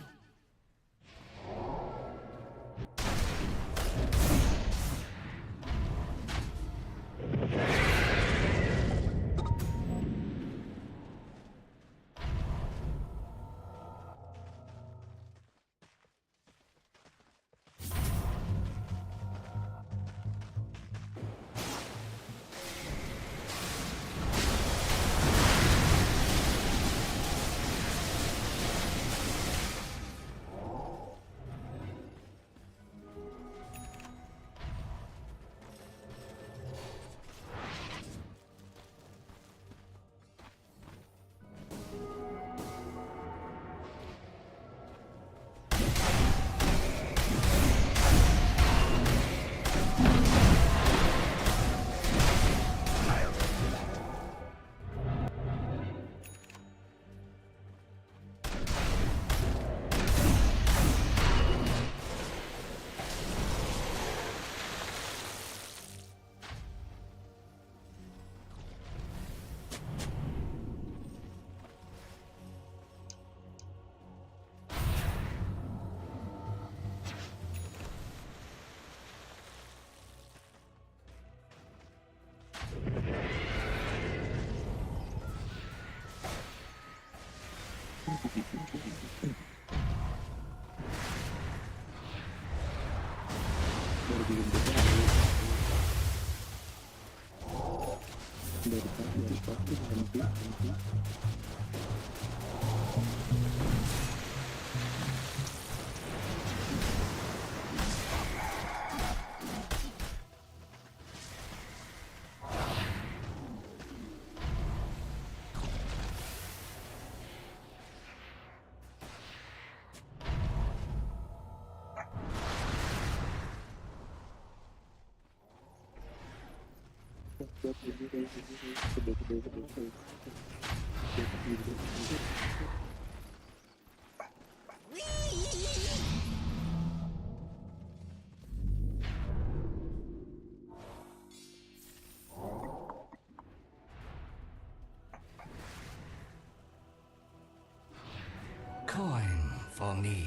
Coin for me.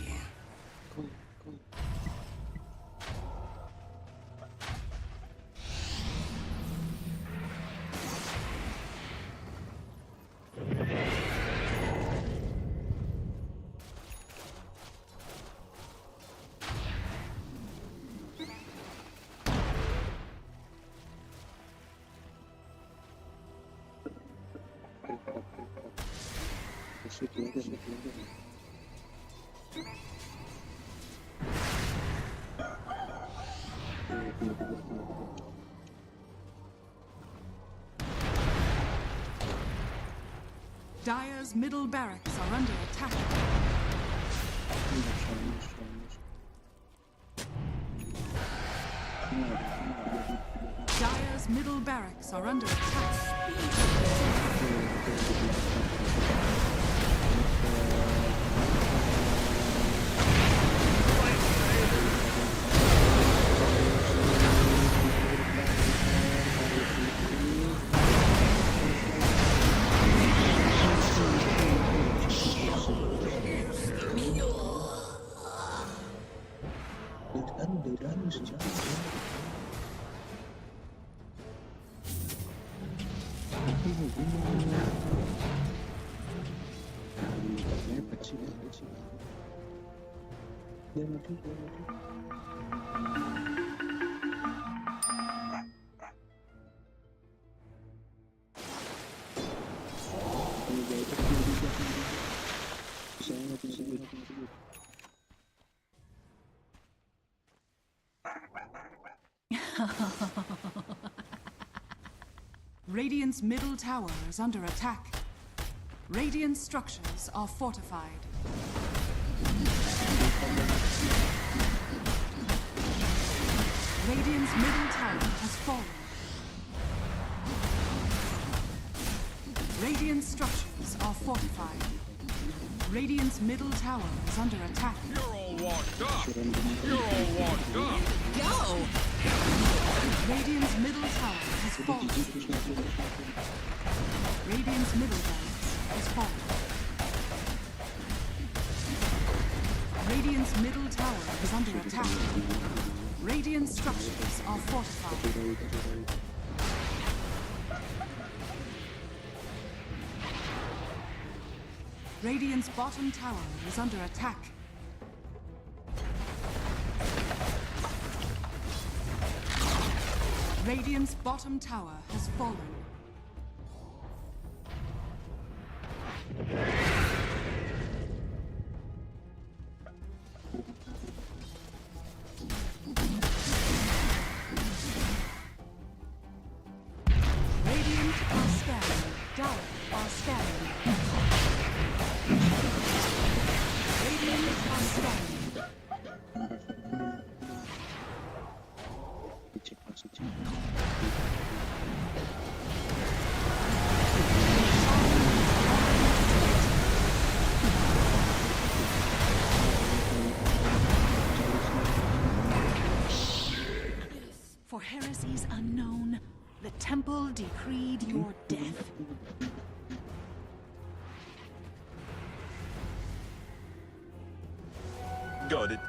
Dire's middle barracks are under attack. Dire's middle barracks are under attack. Radiant's middle tower is under attack. Radiant structures are fortified. Radiant's middle tower has fallen. Radiant structures are fortified. Radiant's middle tower is under attack. You're all walked up. You're all walked up. Go! Radiant's middle tower has fallen. Radiant's middle barracks has fallen. Radiant's middle tower is under attack. Radiant structures are fortified. Radiant's bottom tower is under attack. Radiant's bottom tower has fallen. Radiant are scanning. Dire are scanning. Radiant are scanning. For heresies unknown, the temple decreed your death. Got it.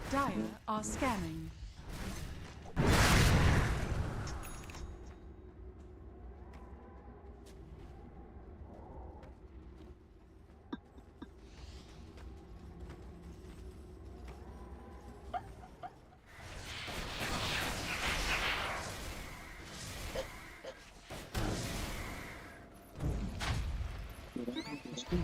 Dire are scanning. For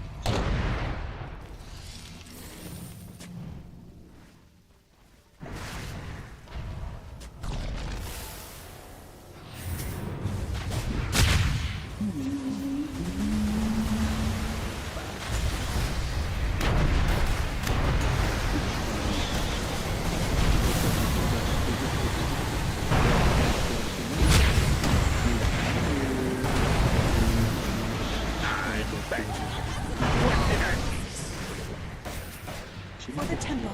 the temple.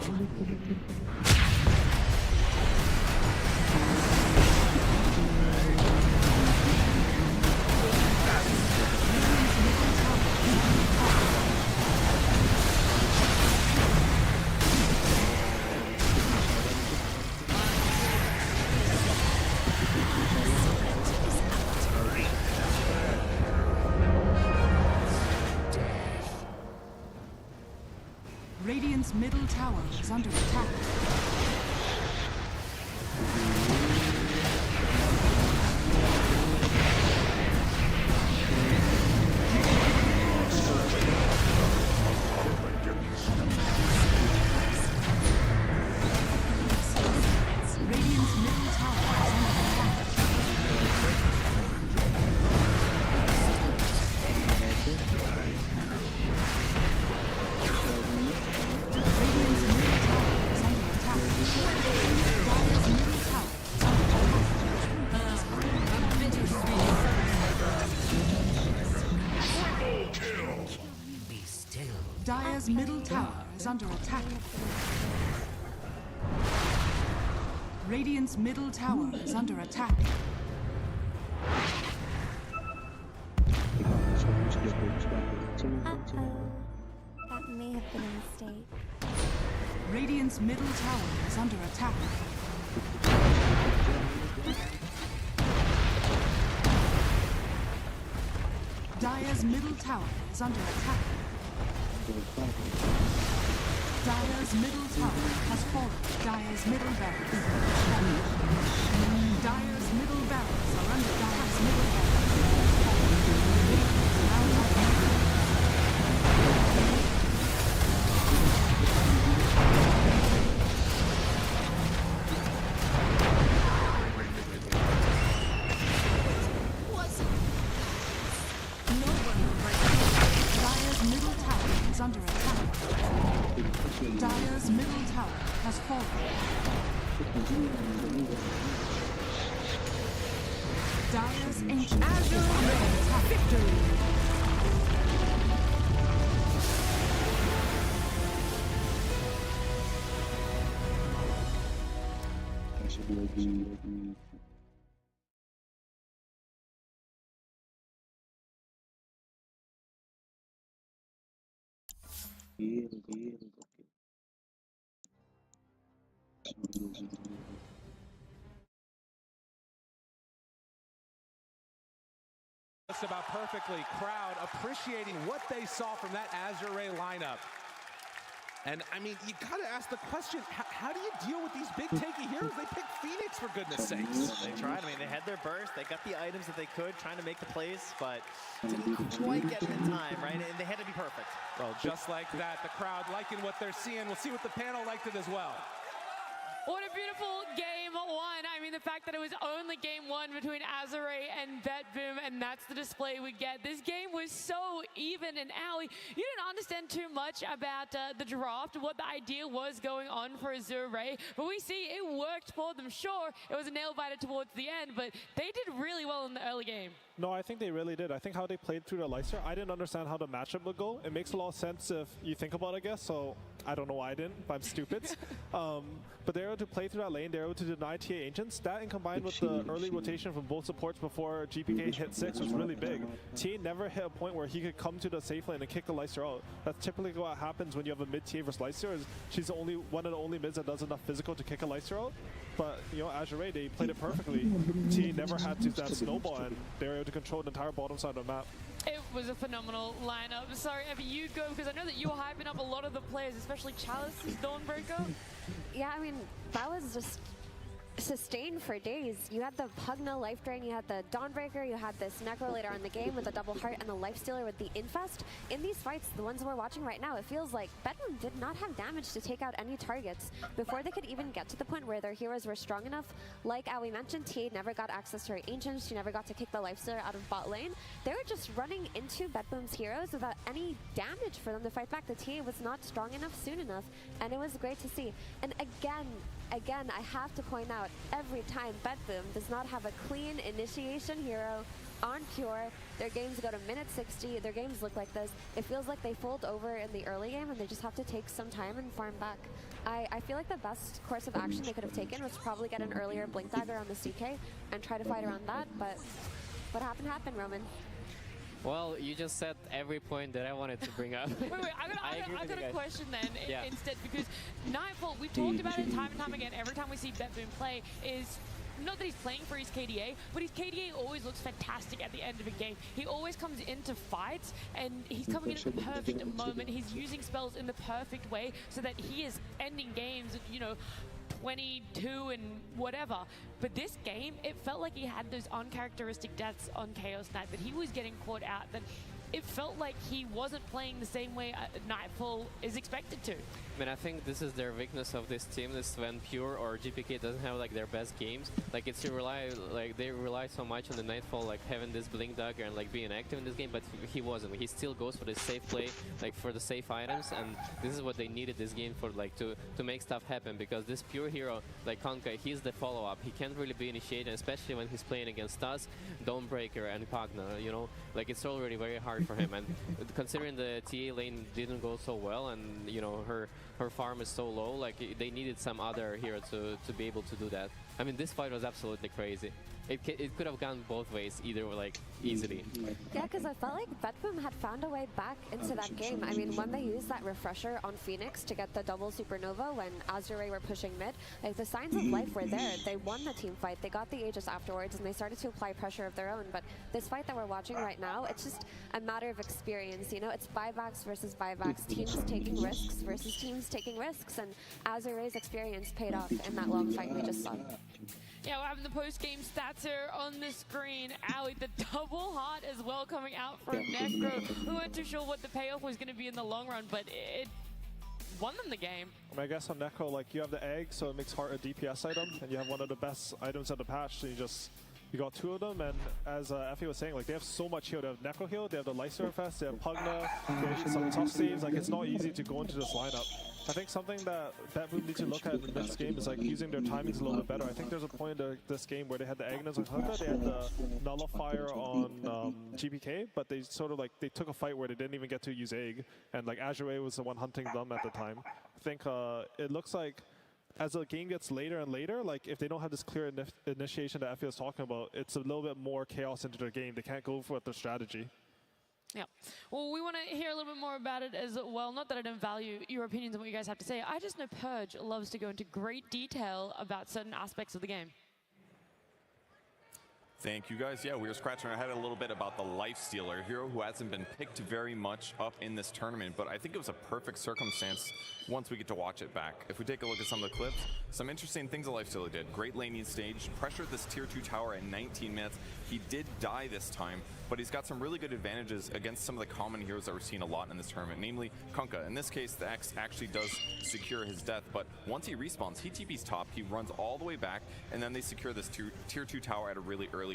Radiant's middle tower is under attack. Radiant's middle tower is under attack. Dire's middle tower is under attack. Radiant's middle tower is under attack. That may have been a mistake. Radiant's middle tower is under attack. Dire's middle tower is under attack. Dire's middle tower has fallen. Dire's middle barracks. Dire's middle barracks are under Dire's middle Dire's middle tower is under attack. Dire's middle tower has fallen. Dire's ancient is under attack. Victory! Just about perfectly. Crowd appreciating what they saw from that Azure Ray lineup. And I mean, you gotta ask the question, how do you deal with these big tanky heroes? They picked Phoenix, for goodness sakes. They tried. I mean, they had their burst. They got the items that they could, trying to make the plays, but didn't quite get it in time, right? And they had to be perfect. Well, just like that, the crowd liking what they're seeing. We'll see what the panel liked it as well. What a beautiful game one. I mean, the fact that it was only game one between Azure and VetBoom, and that's the display we get. This game was so even, and Allie, you didn't understand too much about the draft, what the idea was going on for Azure, but we see it worked for them. Sure, it was a nail-biter towards the end, but they did really well in the early game. No, I think they really did. I think how they played through the Lyster, I didn't understand how the matchup would go. It makes a lot of sense if you think about it, I guess, so I don't know why I didn't, but I'm stupid. But they're able to play through that lane, they're able to deny TA Ancients. That and combined with the early rotation from both supports before GPK hit 6 was really big. TA never hit a point where he could come to the safe lane and kick the Lyster out. That's typically what happens when you have a mid-TA versus Lyster, is she's the only one of the only mids that does enough physical to kick a Lyster out. But, you know, Azure Ray, they played it perfectly. TA never had to that snowball, and they were able to control the entire bottom side of the map. It was a phenomenal lineup. Sorry, Evie, you go, because I know that you were hyping up a lot of the players, especially Chalice's Dawnbreaker. Yeah, I mean, that was just sustained for days. You had the Pugna Life Drain, you had the Dawnbreaker, you had this Necro later in the game with the Double Heart and the Lifestealer with the Infest. In these fights, the ones we're watching right now, it feels like Bedlam did not have damage to take out any targets before they could even get to the point where their heroes were strong enough. Like we mentioned, TA never got access to her Ancients, she never got to kick the Lifestealer out of bot lane. They were just running into Bedlam's heroes without any damage for them to fight back. The TA was not strong enough soon enough, and it was great to see. And again, I have to point out, every time Bedlam does not have a clean initiation hero on Pure, their games go to minute 60, their games look like this. It feels like they fold over in the early game and they just have to take some time and farm back. I feel like the best course of action they could have taken was probably get an earlier Blink Dagger on the CK and try to fight around that, but what happened, Roman? Well, you just said every point that I wanted to bring up. Wait, I got a question then instead, because Nightfall, we've talked about it time and time again, every time we see Bedlam play, is not that he's playing for his KDA, but his KDA always looks fantastic at the end of a game. He always comes into fights, and he's coming in at the perfect moment. He's using spells in the perfect way so that he is ending games, 22 and whatever. But this game, it felt like he had those uncharacteristic deaths on Chaos Knight, that he was getting caught out, that it felt like he wasn't playing the same way Nightfall is expected to. I mean, I think this is their weakness of this team, is when Pure or GPK doesn't have like their best games. Like it's to rely, like they rely so much on the Nightfall, like having this Blink Dagger and like being active in this game, but he wasn't. He still goes for the safe play, like for the safe items, and this is what they needed this game for, like to make stuff happen, because this Pure hero, like Konka, he's the follow-up. He can't really be initiated, especially when he's playing against us, Dawnbreaker and Pugna, like it's already very hard for him. And considering the TA lane didn't go so well, and her farm is so low, like they needed some other hero to be able to do that. I mean, this fight was absolutely crazy. It could have gone both ways, either like easily. Yeah, because I felt like Bedlam had found a way back into that game. I mean, when they used that refresher on Phoenix to get the double supernova when Azure were pushing mid, like the signs of life were there. They won the team fight, they got the Aegis afterwards, and they started to apply pressure of their own. But this fight that we're watching right now, it's just a matter of experience, It's buybacks versus buybacks, teams taking risks versus teams taking risks, and Azure's experience paid off in that long fight we just saw. Yeah, we're having the post-game stats here on the screen. Ali, the double heart as well coming out from Necro. We weren't too sure what the payoff was going to be in the long run, but it won them the game. I guess on Necro, like, you have the egg, so it makes heart a DPS item, and you have one of the best items of the patch, so you got two of them, and as Effie was saying, like, they have so much heal. They have Necro heal, they have the Lifestealer Fest, they have Pugna, they have some tough saves. Like, it's not easy to go into this lineup. I think something that we need to look at in this game is like using their timings a little bit better. I think there's a point in this game where they had the Agnes on Hunter, they had the Nullifier on GPK, but they sort of like, they took a fight where they didn't even get to use Egg, and like Azure was the one hunting them at the time. I think it looks like as the game gets later and later, like if they don't have this clear initiation that Effie was talking about, it's a little bit more chaos into their game. They can't go for their strategy. Yeah. Well, we want to hear a little bit more about it as well. Not that I don't value your opinions on what you guys have to say. I just know Purge loves to go into great detail about certain aspects of the game. Thank you, guys. Yeah, we were scratching our head a little bit about the Lifestealer, hero who hasn't been picked very much up in this tournament, but I think it was a perfect circumstance once we get to watch it back. If we take a look at some of the clips, some interesting things the Lifestealer did. Great laning stage, pressured this tier 2 tower at 19 minutes. He did die this time, but he's got some really good advantages against some of the common heroes that we're seeing a lot in this tournament, namely Kunkka. In this case, the X actually does secure his death, but once he respawns, he TP's top, he runs all the way back, and then they secure this tier 2 tower at a really early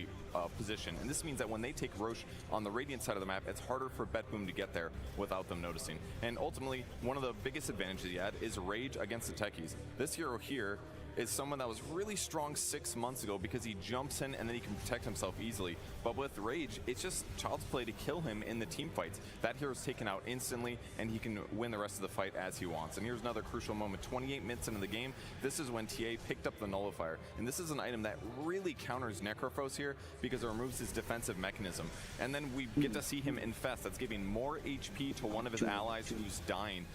position. And this means that when they take Roche on the Radiant side of the map, it's harder for Bedlam to get there without them noticing. And ultimately, one of the biggest advantages he had is Rage against the techies. This hero here is someone that was really strong 6 months ago because he jumps in and then he can protect himself easily. But with Rage, it's just child's play to kill him in the team fights. That hero's taken out instantly and he can win the rest of the fight as he wants. And here's another crucial moment, 28 minutes into the game, this is when TA picked up the Nullifier. And this is an item that really counters Necrophos here because it removes his defensive mechanism. And then we get to see him infest. That's giving more HP to one of his allies who's dying.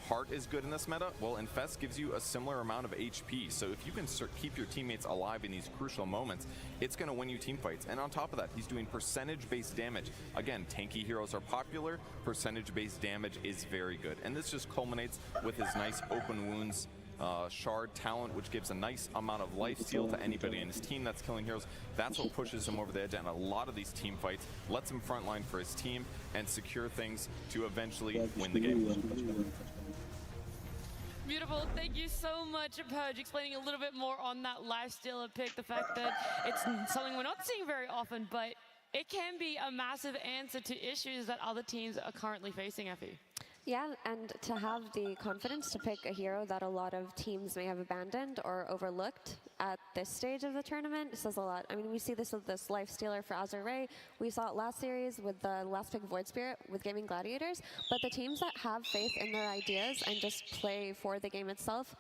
Heart is good in this meta. Well, Infest gives you a similar amount of HP. So if you can keep your teammates alive in these crucial moments, it's going to win you team fights. And on top of that, he's doing percentage-based damage. Again, tanky heroes are popular. Percentage-based damage is very good. And this just culminates with his nice open wounds shard talent, which gives a nice amount of life steal to anybody in his team that's killing heroes. That's what pushes him over the edge, and a lot of these team fights lets him frontline for his team and secure things to eventually win the game. Beautiful. Thank you so much, Purge, explaining a little bit more on that lifestealer pick, the fact that it's something we're not seeing very often, but it can be a massive answer to issues that other teams are currently facing, Effie. Yeah, and to have the confidence to pick a hero that a lot of teams may have abandoned or overlooked at this stage of the tournament says a lot. I mean, we see this with this lifestealer for Azure Ray. We saw it last series with the last pick Void Spirit with Gaming Gladiators. But the teams that have faith in their ideas and just play for the game itself,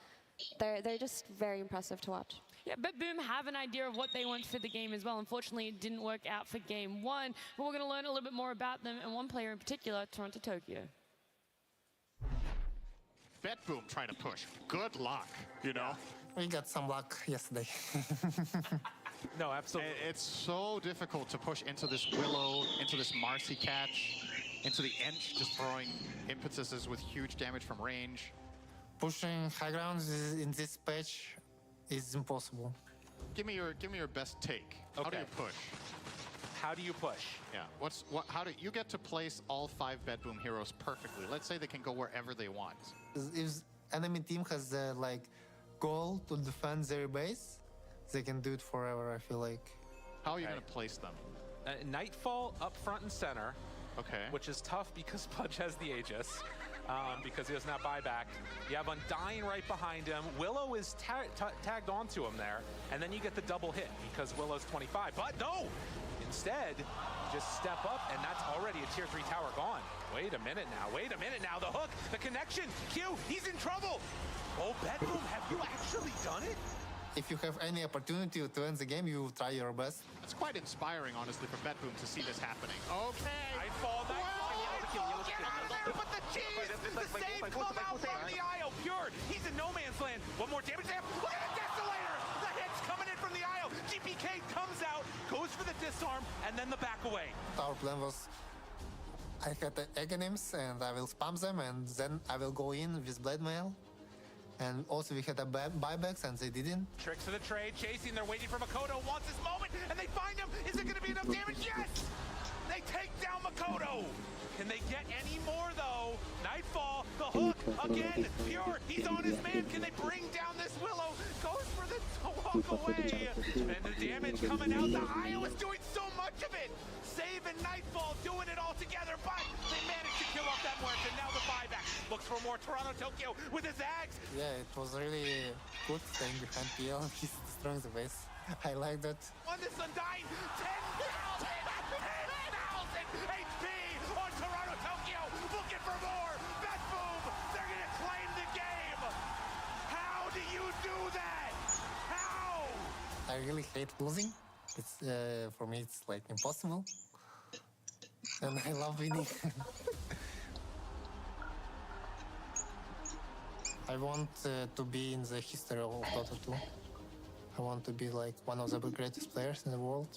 they're just very impressive to watch. Yeah, but Boom have an idea of what they want for the game as well. Unfortunately, it didn't work out for game one, but we're going to learn a little bit more about them and one player in particular, Toronto Tokyo. Bet Boom trying to push. Good luck, you know? We got some luck yesterday. No, absolutely. It's so difficult to push into this Willow, into this Marcy catch, into the Ench, just throwing impetuses with huge damage from range. Pushing high grounds in this patch is impossible. Give me your best take. How do you push? How do you push? Yeah. How do you get to place all 5 Bet Boom heroes perfectly? Let's say they can go wherever they want. If enemy team has the goal to defend their base, they can do it forever, I feel like. How are you going to place them? Nightfall up front and center. Okay. Which is tough because Pudge has the Aegis, because he does not buyback. You have Undying right behind him. Willow is tagged onto him there, and then you get the double hit because Willow's 25. But no! Instead, just step up, and that's already a tier 3 tower gone. Wait a minute now, the hook, the connection, Q, he's in trouble! Oh, Bet Boom, have you actually done it? If you have any opportunity to end the game, you try your best. It's quite inspiring, honestly, for Bet Boom to see this happening. Okay. Nightfall, get out of there, but the cheese, the save come out from the IO, Pure, he's in no man's land. One more damage there, look at the Desolator! The hit's coming in from the IO, GPK comes out, goes for the disarm, and then the back away. Our plan was, I had the Aghanim's, and I will spam them, and then I will go in with Blade Mail. And also we had a buybacks, and they didn't. Tricks for the trade, chasing, they're waiting for Makoto, wants this moment, and they find him! Is it gonna be enough damage? Yes! They take down Makoto! Can they get any more, though? Nightfall, the hook, again, Pure, he's on his man, can they bring down this Willow? Goes for the walk away, and the damage coming out, the IO is doing so much of it! Save and Nightfall doing it all together, but they managed to kill off that Muerta, and now the buyback. Looks for more Toronto Tokyo with his Ags. Yeah, it was really good staying behind PL, he's destroying the base. I like that. On this Undying, 10,000 HP on Toronto Tokyo, looking for more. Bet Boom, they're gonna claim the game. How do you do that? How? I really hate losing. It's for me, it's impossible. And I love winning. I want to be in the history of Dota 2. I want to be one of the greatest players in the world.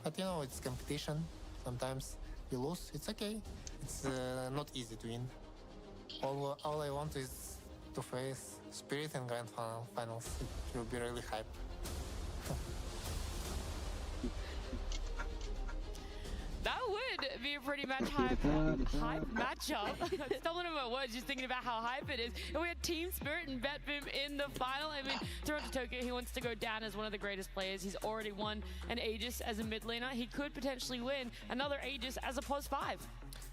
But it's competition. Sometimes you lose, it's okay. It's not easy to win. All I want is to face Spirit in Grand Finals. It will be really hype. That would be a pretty hype matchup. Stumbling over my words, just thinking about how hype it is. And we had Team Spirit and Bet Boom in the final. I mean, Toronto Tokyo, he wants to go down as one of the greatest players. He's already won an Aegis as a mid laner. He could potentially win another Aegis as a +5.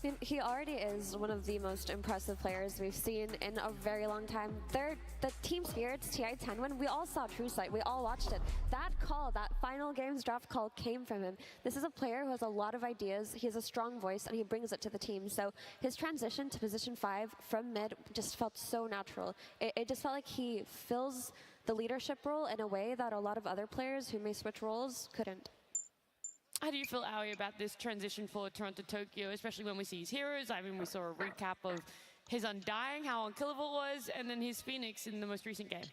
I mean, he already is one of the most impressive players we've seen in a very long time. The Team Spirit's TI10 win, we all saw True Sight, we all watched it. That call, that final game's draft call came from him. This is a player who has a lot of ideas, he has a strong voice, and he brings it to the team. So his transition to position 5 from mid just felt so natural. It just felt like he fills the leadership role in a way that a lot of other players who may switch roles couldn't. How do you feel, Aoi, about this transition for Toronto Tokyo, especially when we see his heroes? I mean, we saw a recap of his Undying, how unkillable it was, and then his Phoenix in the most recent game.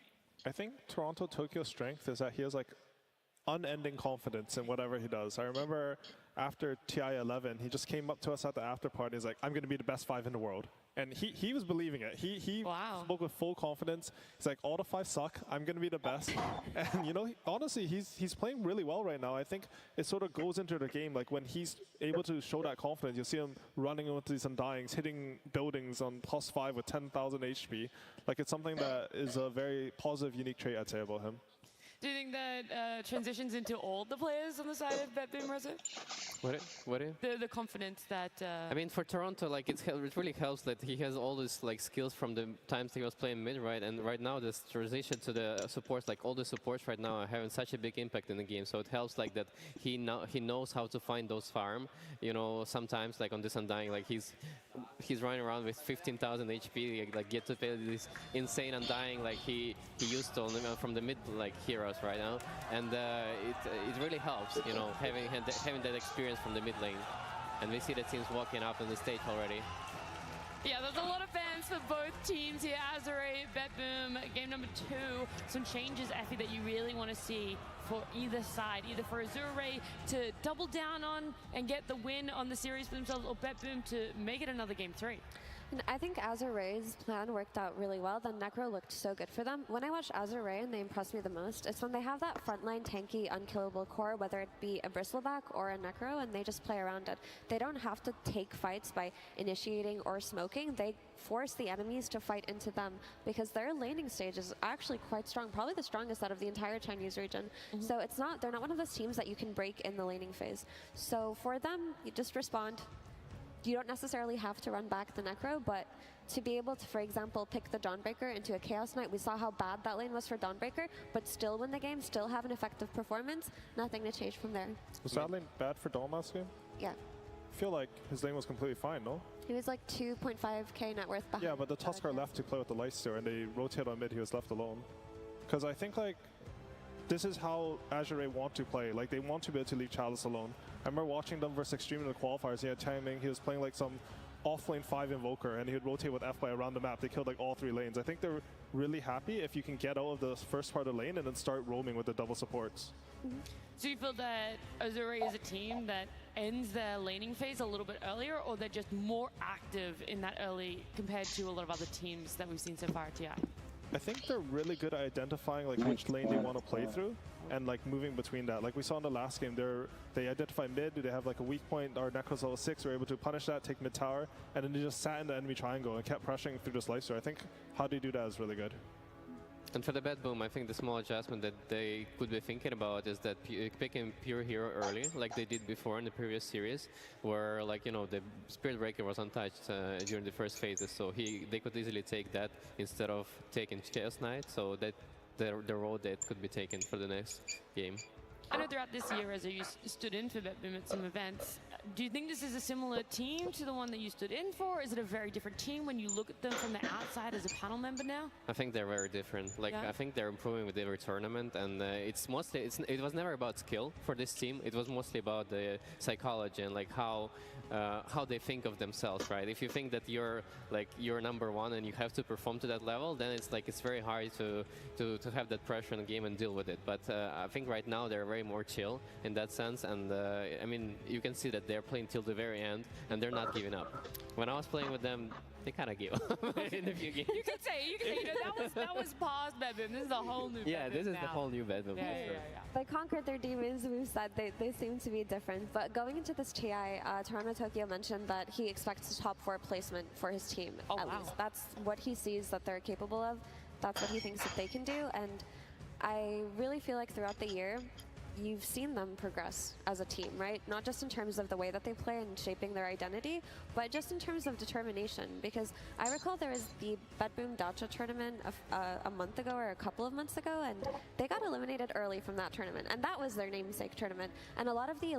I think Toronto Tokyo's strength is that he has unending confidence in whatever he does. I remember after TI11, he just came up to us at the after party. He's like, I'm going to be the best 5 in the world. And he was believing it. He Wow. spoke with full confidence. He's like, all the 5 suck. I'm going to be the best. And, you know, honestly, he's playing really well right now. I think it sort of goes into the game. Like, when he's able to show that confidence, you'll see him running into these undyings, hitting buildings on +5 with 10,000 HP. Like, it's something that is a very positive, unique trait, I'd say, about him. Do you think that transitions into all the players on the side of BetBoom, Rezo? What? The confidence that... I mean, for Toronto, like it really helps that he has all these like skills from the times he was playing mid, right? And right now, this transition to the supports, like all the supports right now, are having such a big impact in the game. So it helps like that he knows how to find those farm. You know, sometimes like on this Undying, like he's running around with 15,000 HP, like get to play this insane Undying, like he used to from the mid like heroes right now, and it really helps, you know, having that experience from the mid lane, and we see the teams walking up on the stage already. Yeah, there's a lot of fans for both teams here. Azure, BetBoom, game number 2. Some changes, Effie, that you really want to see for either side, either for Azure to double down on and get the win on the series for themselves, or BetBoom to make it another game 3. And I think Azure's plan worked out really well. The Necro looked so good for them. When I watch Azure and they impress me the most, it's when they have that frontline tanky, unkillable core, whether it be a Bristleback or a Necro, and they just play around it. They don't have to take fights by initiating or smoking. They force the enemies to fight into them because their laning stage is actually quite strong, probably the strongest out of the entire Chinese region. So they're not one of those teams that you can break in the laning phase. So for them, you just respond. You don't necessarily have to run back the Necro, but to be able to, for example, pick the Dawnbreaker into a Chaos Knight, we saw how bad that lane was for Dawnbreaker, but still win the game, still have an effective performance, nothing to change from there. Was that lane bad for Dawn last game? Yeah. I feel like his lane was completely fine, no? He was like 2.5k net worth behind. Yeah, but the Tusker left to play with the Lifesteal, and they rotate on mid, he was left alone. Because I think, like, this is how Azure want to play. Like, they want to be able to leave Chalice alone. I remember watching them versus Extreme in the qualifiers. He had timing. He was playing like some off-lane 5 Invoker, and he would rotate with F by around the map. They killed like all 3 lanes. I think they're really happy if you can get out of the first part of the lane and then start roaming with the double supports. So you feel that Azure is a team that ends their laning phase a little bit earlier, or they're just more active in that early compared to a lot of other teams that we've seen so far at TI? I think they're really good at identifying like which lane they want to play through and like moving between that. Like we saw in the last game, they identify mid, they have like a weak point, our Necro's level 6, were able to punish that, take mid tower, and then they just sat in the enemy triangle and kept pressuring through this lifesteal. I think how they do that is really good. And for the BetBoom, I think the small adjustment that they could be thinking about is that picking pure hero early, like they did before in the previous series, where like, you know, the Spirit Breaker was untouched during the first phases, so they could easily take that instead of taking Chaos Knight, so that the role that could be taken for the next game. I know throughout this year, as you stood in for BetBoom at some events, do you think this is a similar team to the one that you stood in for? Is it a very different team when you look at them from the outside as a panel member now? I think they're very different. Like, Yeah. I think they're improving with every tournament, and it was never about skill for this team. It was mostly about the psychology and like how they think of themselves, right? If you think that you're number one and you have to perform to that level, then it's very hard to have that pressure in the game and deal with it. But I think right now they're very more chill in that sense, and I mean, you can see that they're playing till the very end and they're not giving up. When I was playing with them, they kind of gave up in a few games. You could say, you know, that was past BetBoom. This is a whole new Yeah, BetBoom this is now. the whole new BetBoom. Yeah. They conquered their demons, we've said they seem to be different. But going into this TI, Toronto Tokyo mentioned that he expects a top 4 placement for his team, at least. That's what he sees that they're capable of. That's what he thinks that they can do. And I really feel like throughout the year, you've seen them progress as a team, right? Not just in terms of the way that they play and shaping their identity, but just in terms of determination. Because I recall there was the BetBoom Dacha tournament a month ago or a couple of months ago, and they got eliminated early from that tournament. And that was their namesake tournament. And a lot of the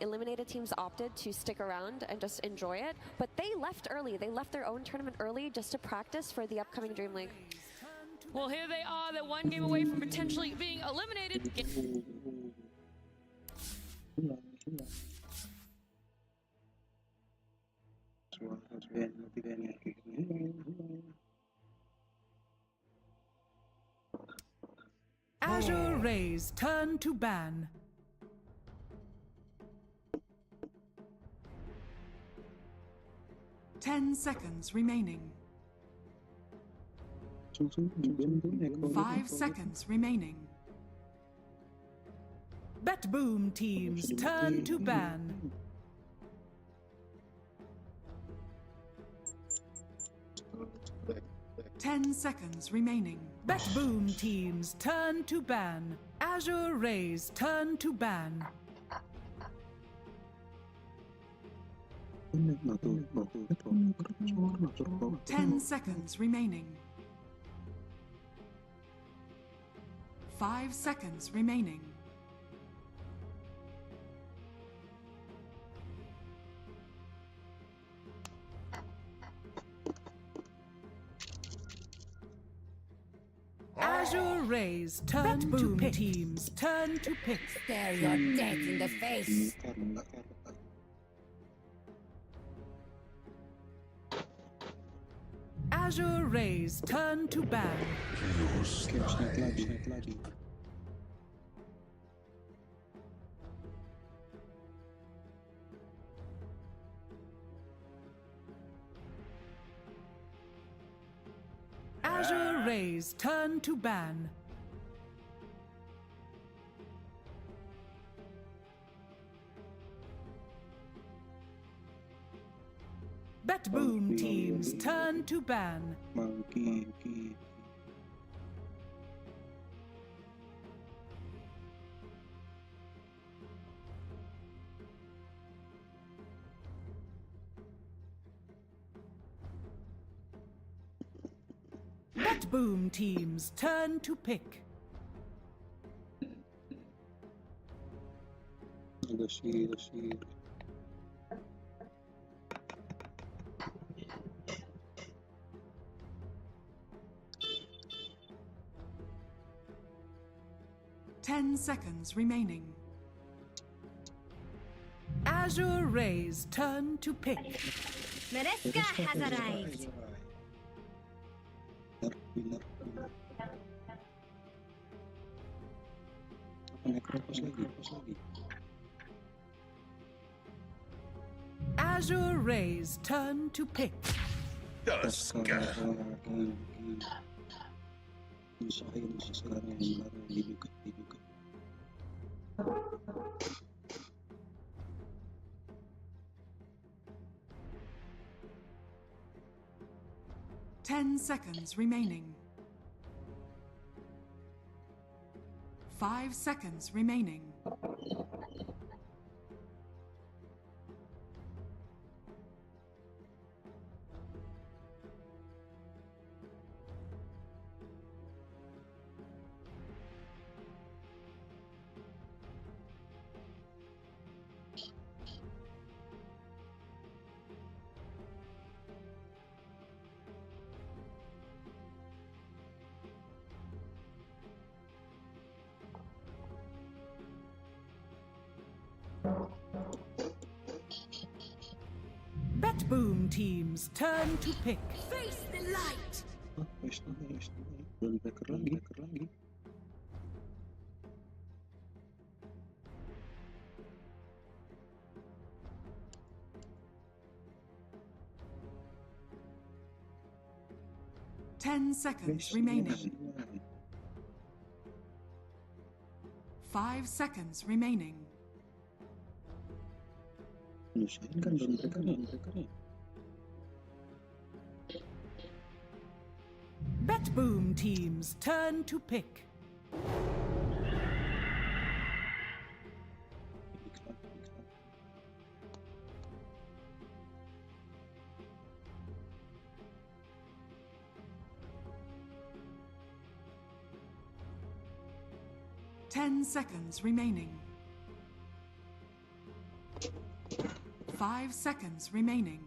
eliminated teams opted to stick around and just enjoy it, but they left early. They left their own tournament early just to practice for the upcoming Dream League. Well, here they are. They're one game away from potentially being eliminated. Azure Rays turn to ban. 10 seconds remaining. 5 seconds remaining. Bet Boom teams turn to ban. 10 seconds remaining. Bet Boom teams turn to ban. Azure Rays turn to ban. 10 seconds remaining. 5 seconds remaining. Azure Rays turn to pick. Teams turn to pick. Stare your death in the face. Azure Rays turn to ban. Azure Rays turn to ban. Bet Boom teams turn to ban. Bet Boom teams turn to pick. Ten seconds remaining. Azure Rays turn to pick. Mereska has arrived. Azure Rays turn to pick. Tusker. 10 seconds remaining. 5 seconds remaining. Bet Boom teams turn to pick. Face the light. 10 seconds remaining. 5 seconds remaining. Bet Boom teams turn to pick. Ten seconds remaining. 5 seconds remaining.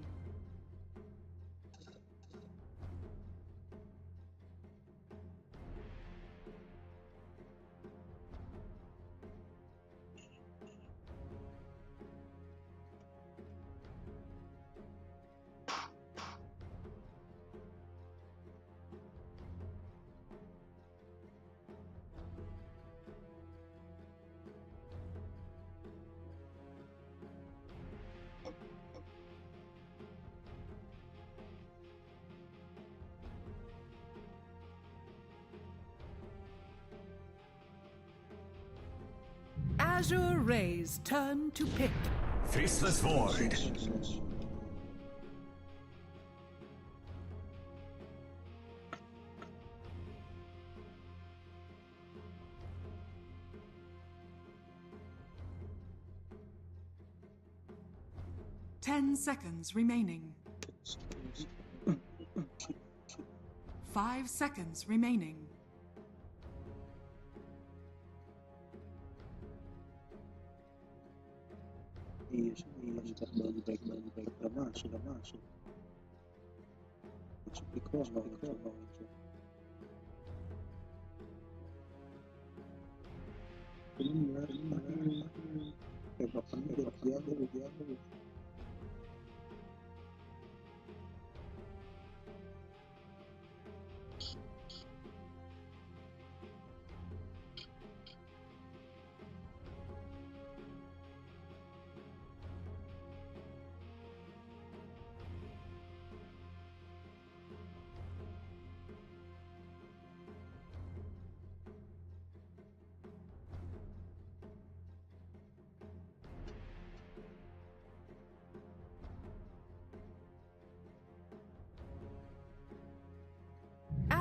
Azure Ray's turn to pick. Faceless Void. 10 seconds remaining. 5 seconds remaining. Sudah masuk. Di crossbar. Dia dulu.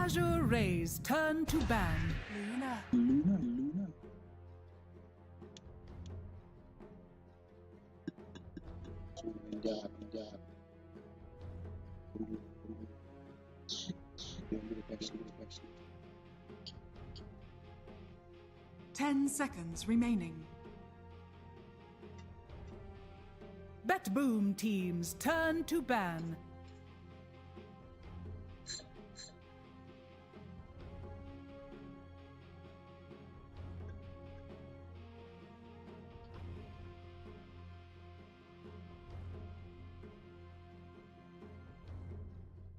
'Azure Ray's turn to ban. Luna. Jahat. 10 seconds remaining. Bet Boom Team's turn to ban.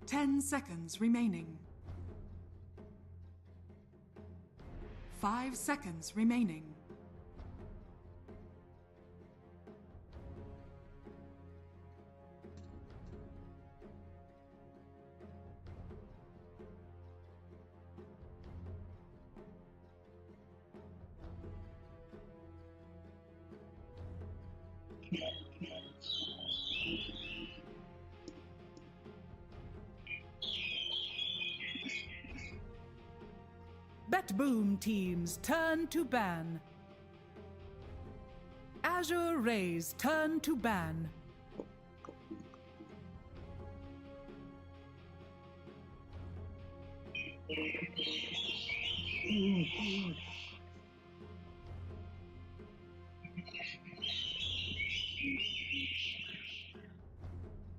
Ten seconds remaining. 5 seconds remaining. Bet Boom Team's turn to ban. Azure Ray's turn to ban.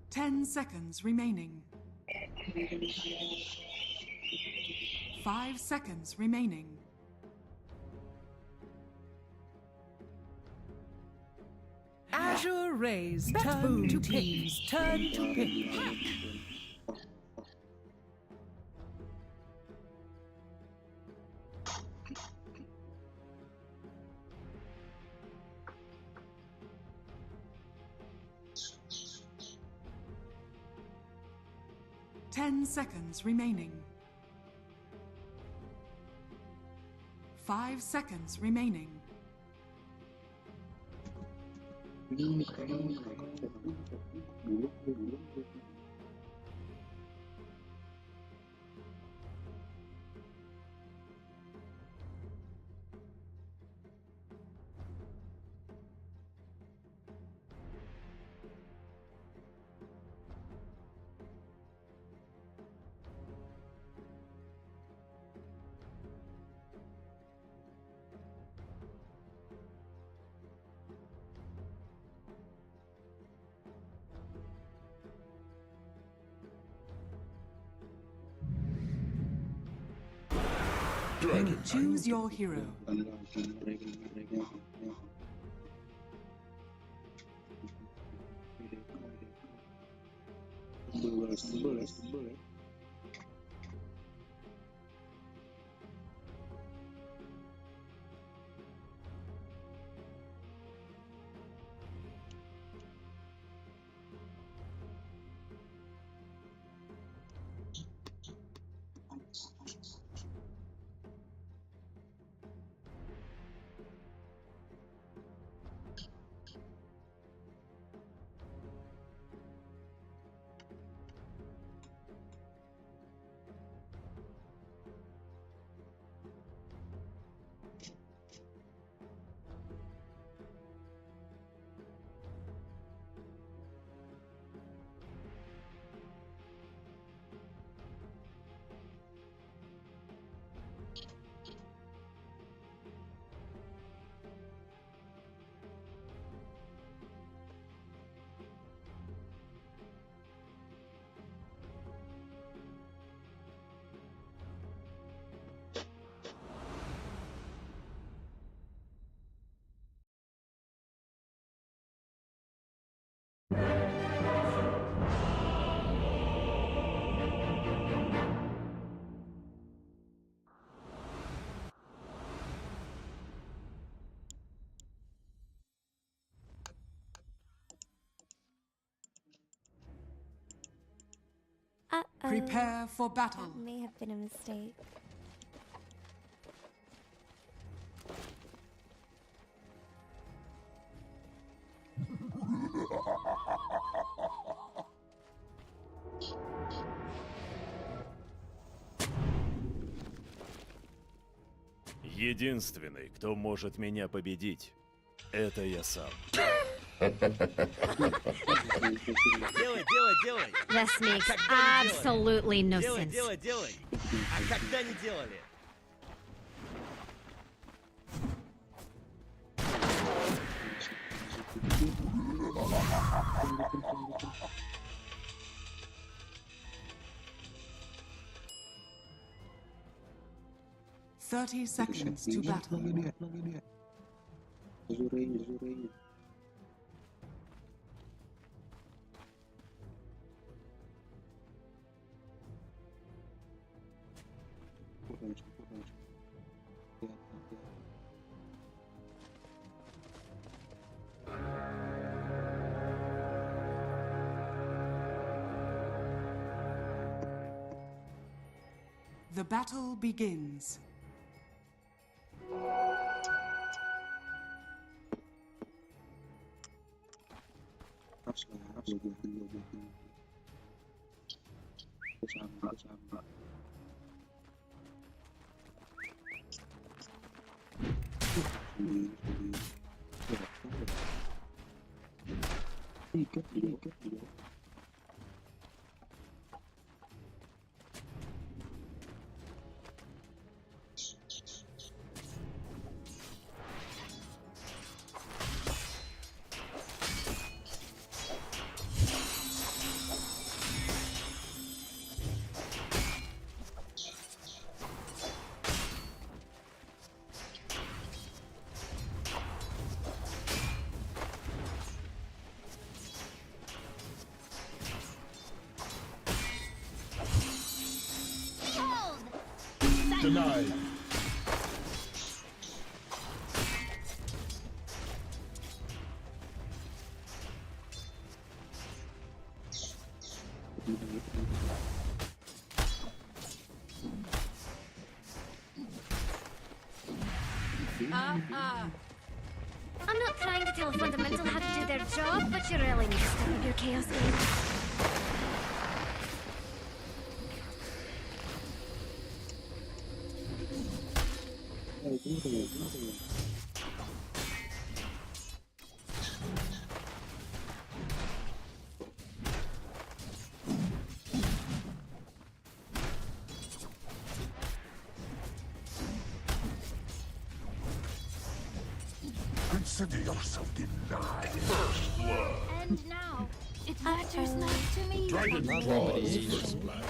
Ten seconds remaining. 5 seconds remaining. Azure Ray's turn to pick. Turn to pick. 10 seconds remaining. 5 seconds remaining. Choose your hero. Boleh. 10 Prepare for battle. That may have been a mistake. Единственный, кто может меня победить, это я сам. Делай. This makes absolutely no sense. Делай. А когда не делали? Thirty seconds to battle. Azure. The battle begins. Denied. I'm not trying to tell Fundamental how to do their job, but you really need to step up your chaos game. Consider yourself denied. First blood. And now, it matters not to me. Dragon First blood.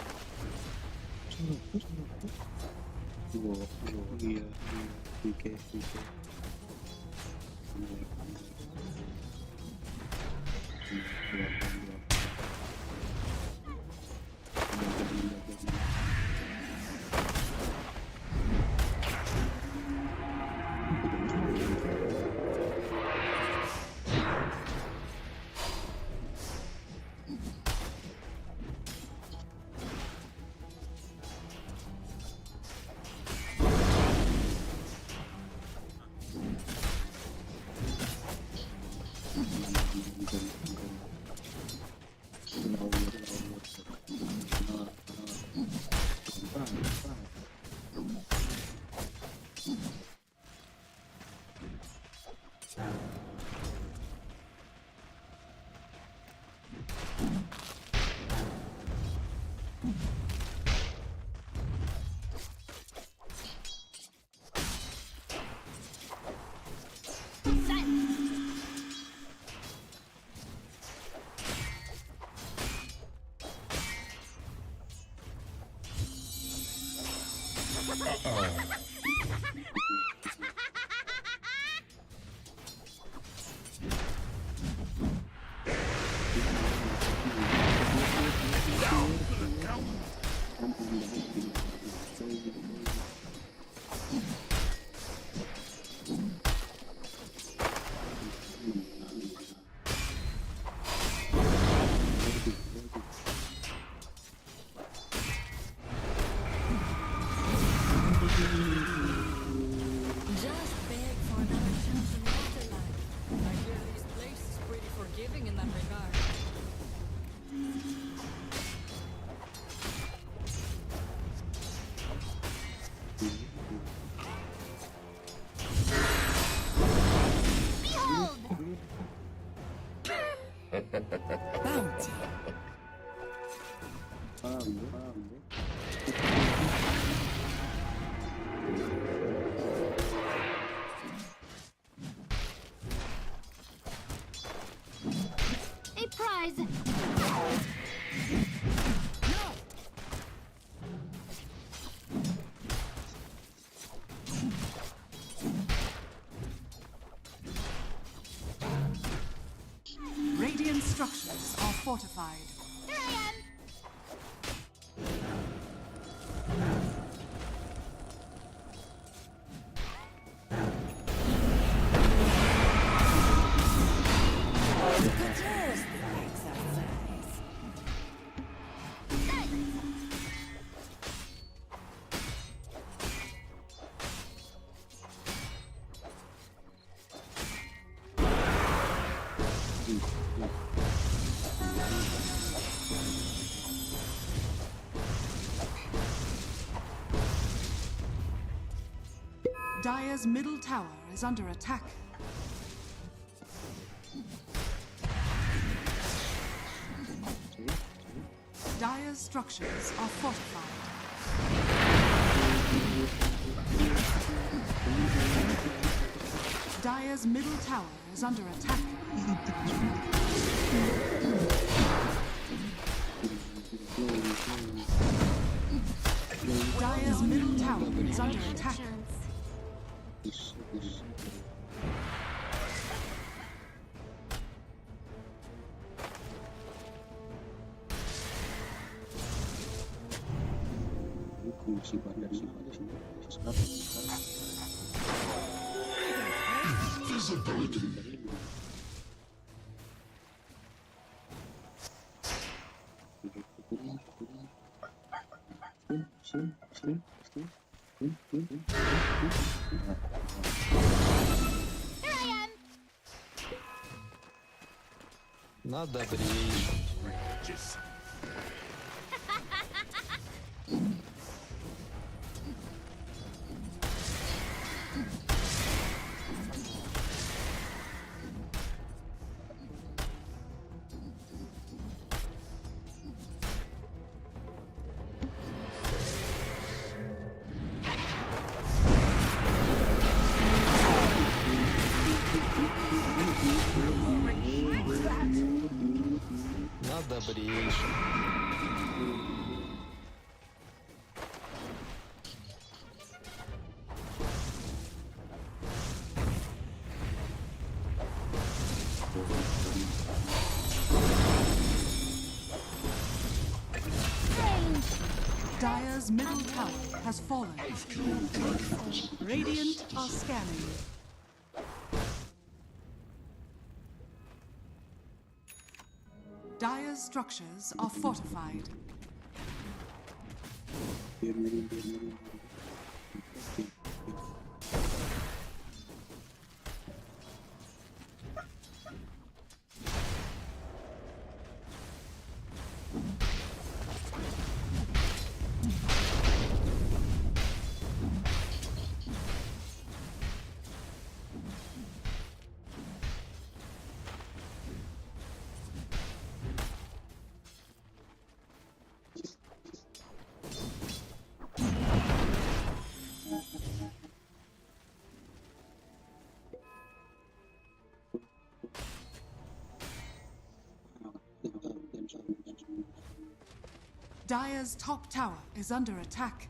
fortified. Here I am! Dire's middle tower is under attack. Dire's structures are fortified. Dire's middle tower is under attack. Dire's middle tower is under attack. Visibility. Надо брить. Надо брить. Dire's middle tower has fallen. Radiant are scanning. Dire's structures are fortified. Dire's top tower is under attack.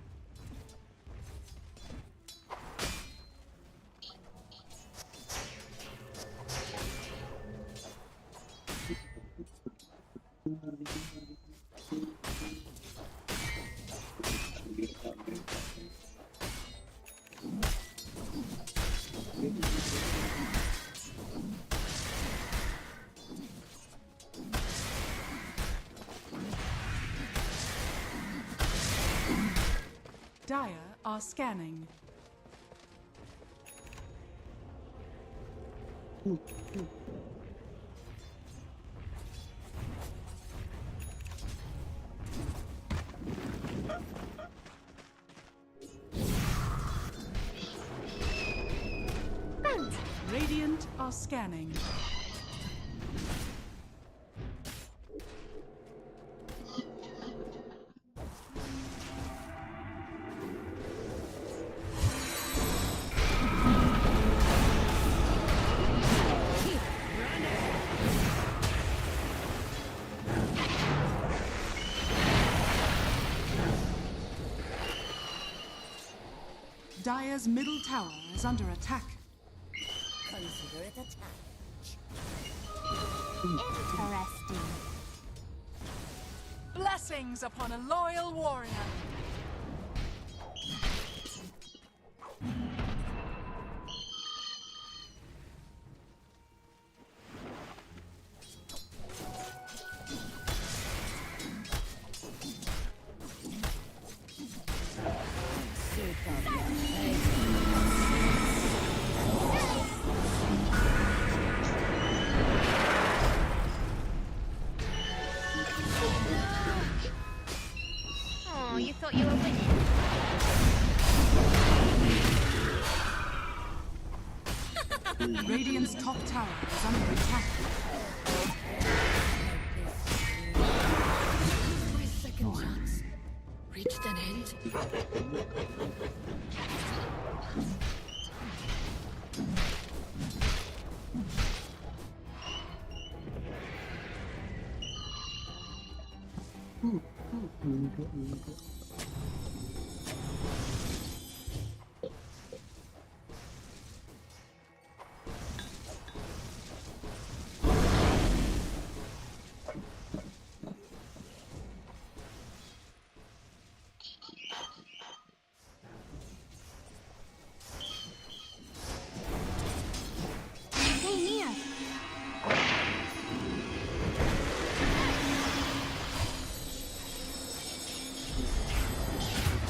Dire are scanning. Radiant are scanning. Dire's middle tower is under attack. Consider it a challenge. Interesting. Blessings upon a loyal warrior. Oh, you thought you were winning? Radiant's top tower is under attack. My second chance reached an end. Stay near.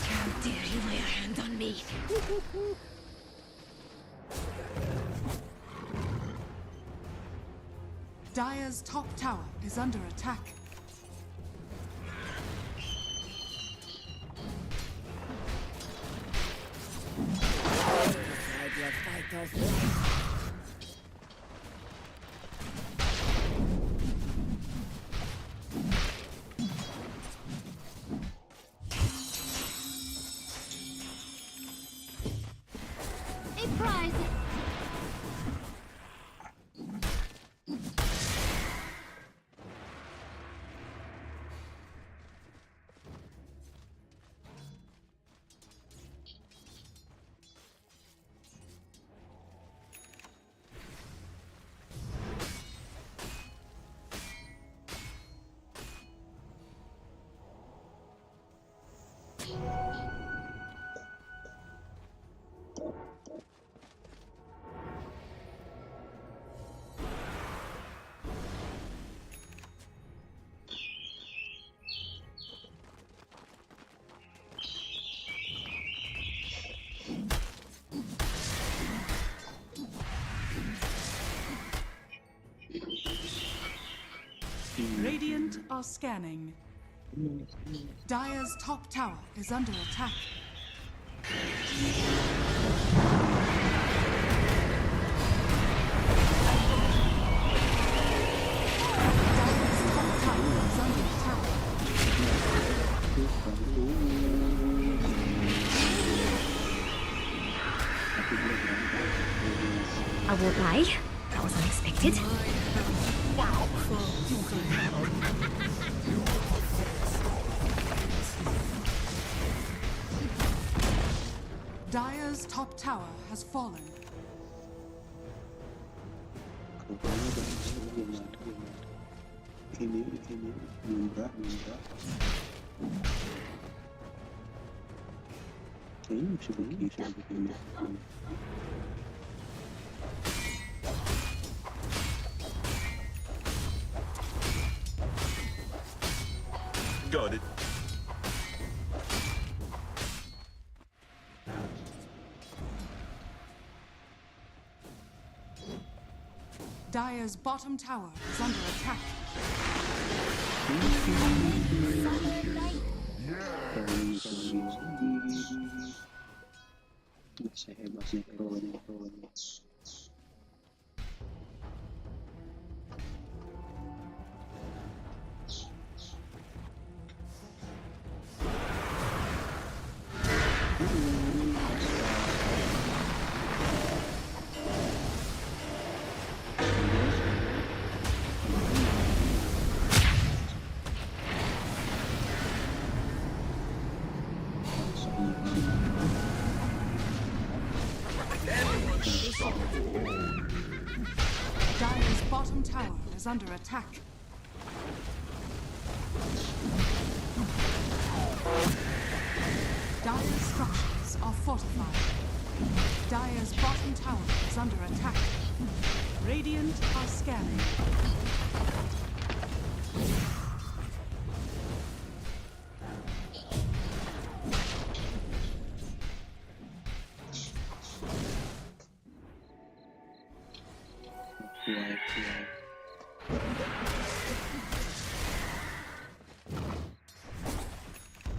How dare you lay a hand on me? Dire's top tower is under attack. A prize. Radiant are scanning. Dire's top tower is under attack. Dire's top tower is under attack. I won't lie. That was unexpected. Wow. Dire's top tower has fallen. Got it. Dire's bottom tower is under attack. Dire's bottom tower is under attack. Dire's structures are fortified. Dire's bottom tower is under attack. Radiant are scanning.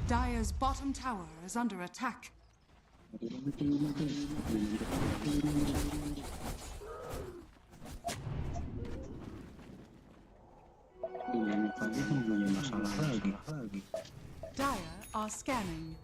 Dire's bottom tower is under attack. Dire are scanning.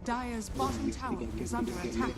Dire's bottom tower is under attack.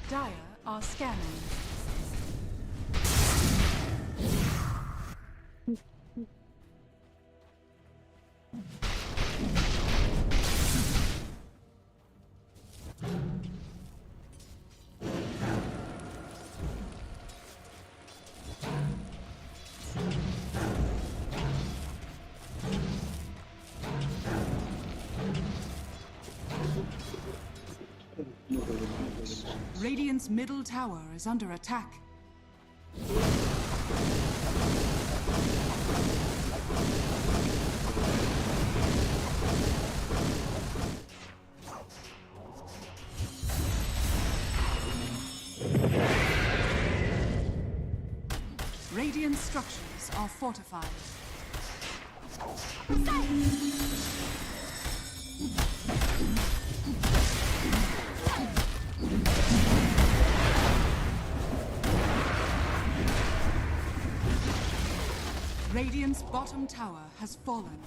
Dire are scanning. Radiant's middle tower is under attack. Radiant structures are fortified. Radiant's bottom tower has fallen.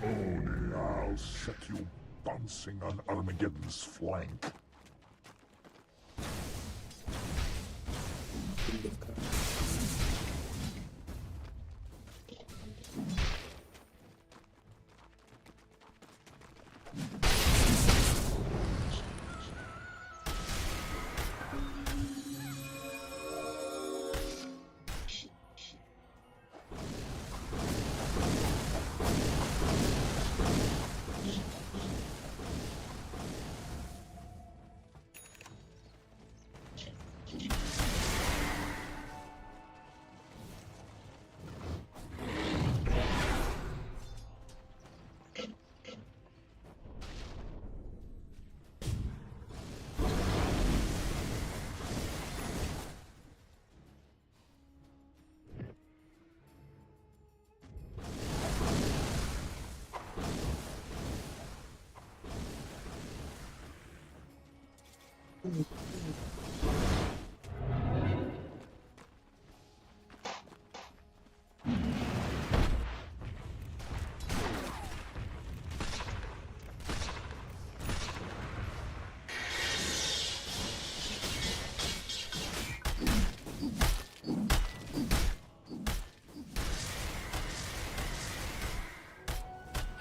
Only I'll set you bouncing on Armageddon's flank.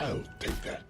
I'll take that.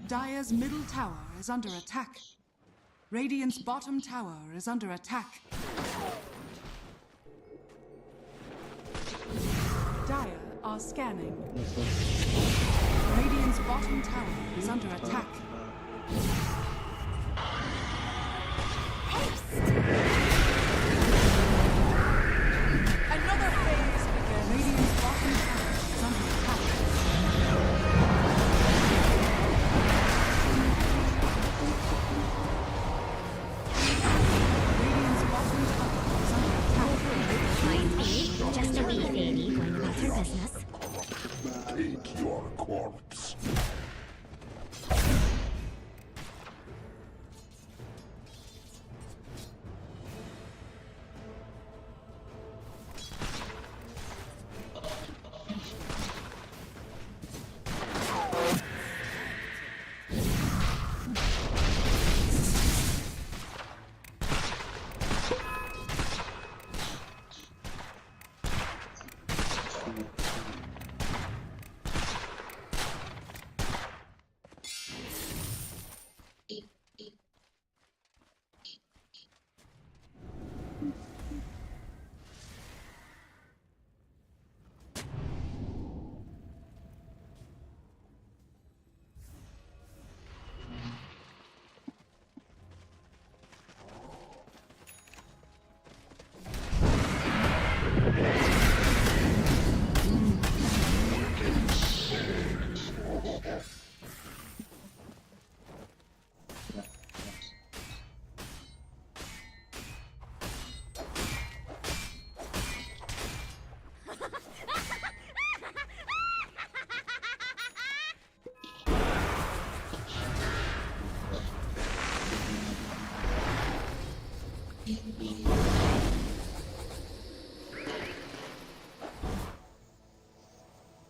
Dire's middle tower is under attack. Radiant's bottom tower is under attack. Dire are scanning. Radiant's bottom tower is under attack. Another phase begins. Radiant's bottom tower is under attack. Just a wee lady going about her business. Take your corpse.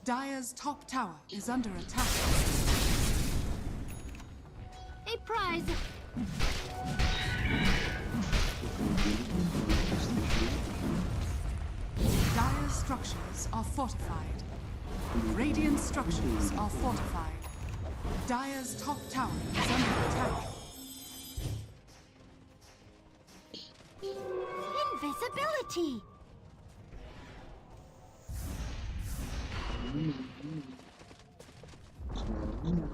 Dire's top tower is under attack. A prize! Dire's structures are fortified. Radiant structures are fortified. Dire's top tower is under attack. Invisibility!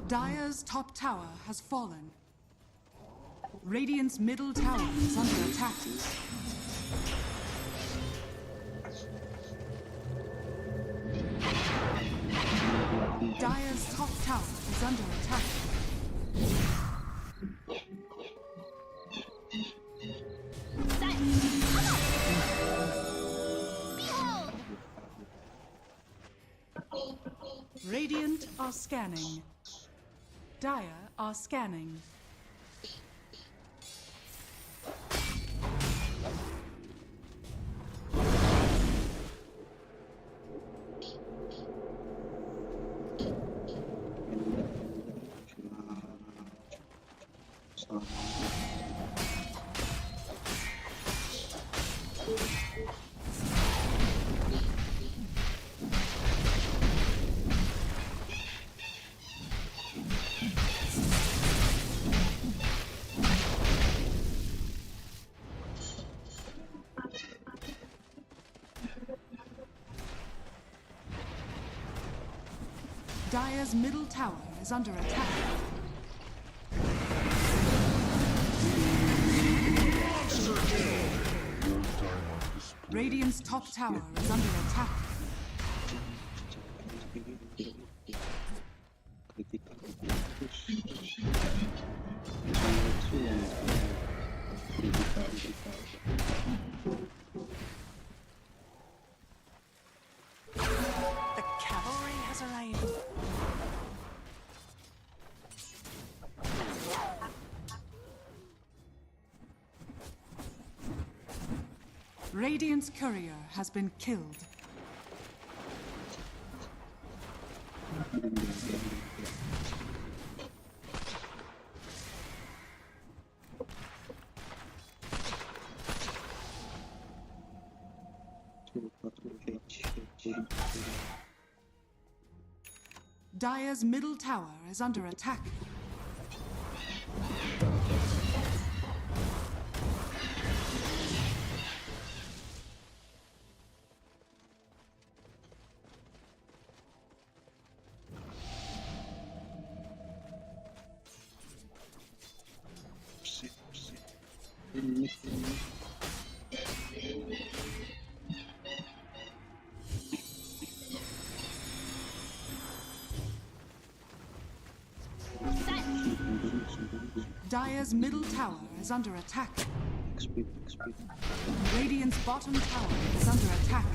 Dire's top tower has fallen. Radiant's middle tower is under attack. Dire's top tower is under attack. Radiant are scanning. Dire are scanning. Dire's middle tower is under attack. Radiant's top tower is under attack. The cavalry has arrived. Radiant's courier has been killed. Dire's middle tower is under attack. Dire's middle tower is under attack. Radiant's bottom tower is under attack.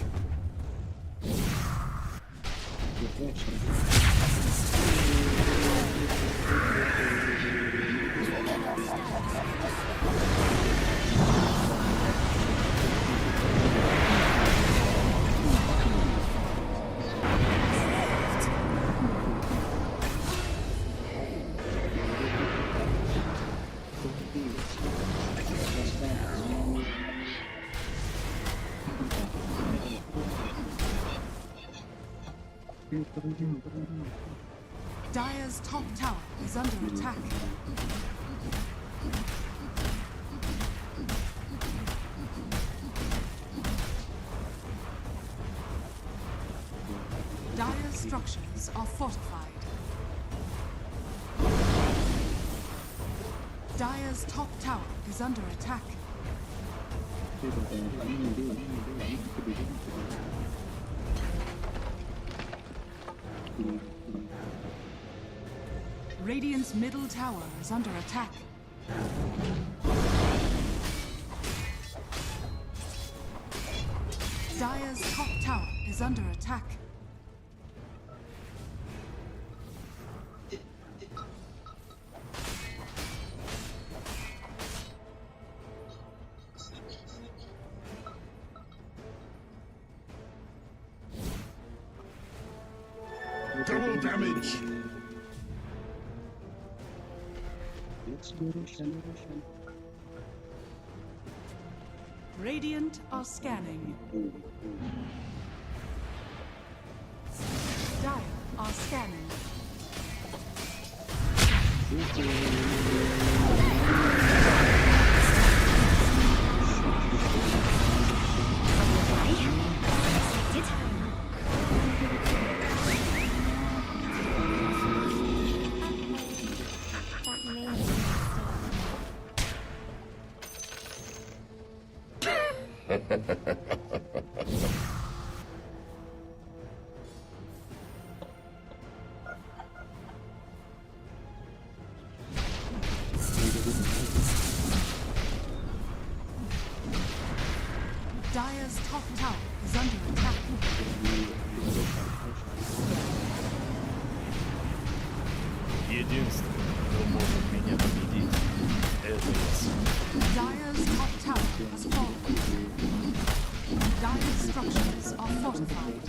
Dire's top tower is under attack. Dire's structures are fortified. Dire's top tower is under attack. Radiant's middle tower is under attack. Dire's top tower is under attack. Double damage! Radiant are scanning. Dire are scanning. Dire's top tower is under attack. Единственный, кто может меня победить, это я. Dire's top tower has fallen. Dire's structures are fortified.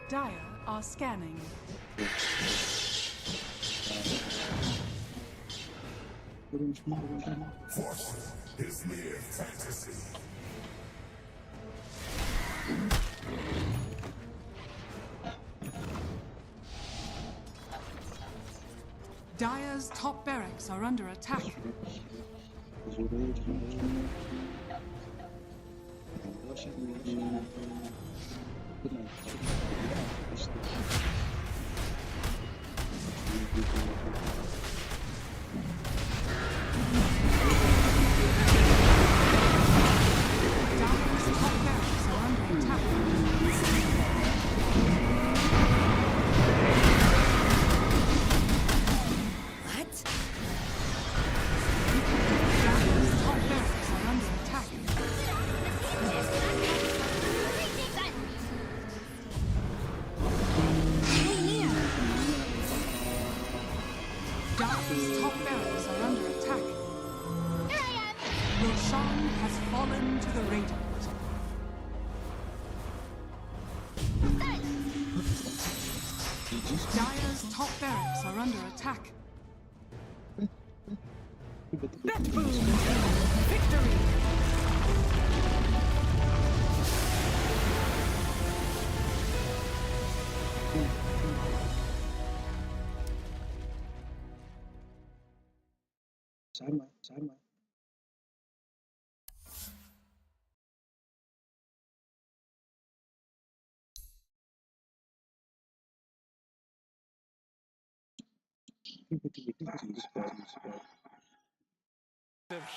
Dire are scanning. Force is mere fantasy. Dire's top barracks are under attack. Dire's top barracks are under attack. Roshan has fallen to the Radiant. Dire's top barracks are under attack. Victory! Sama.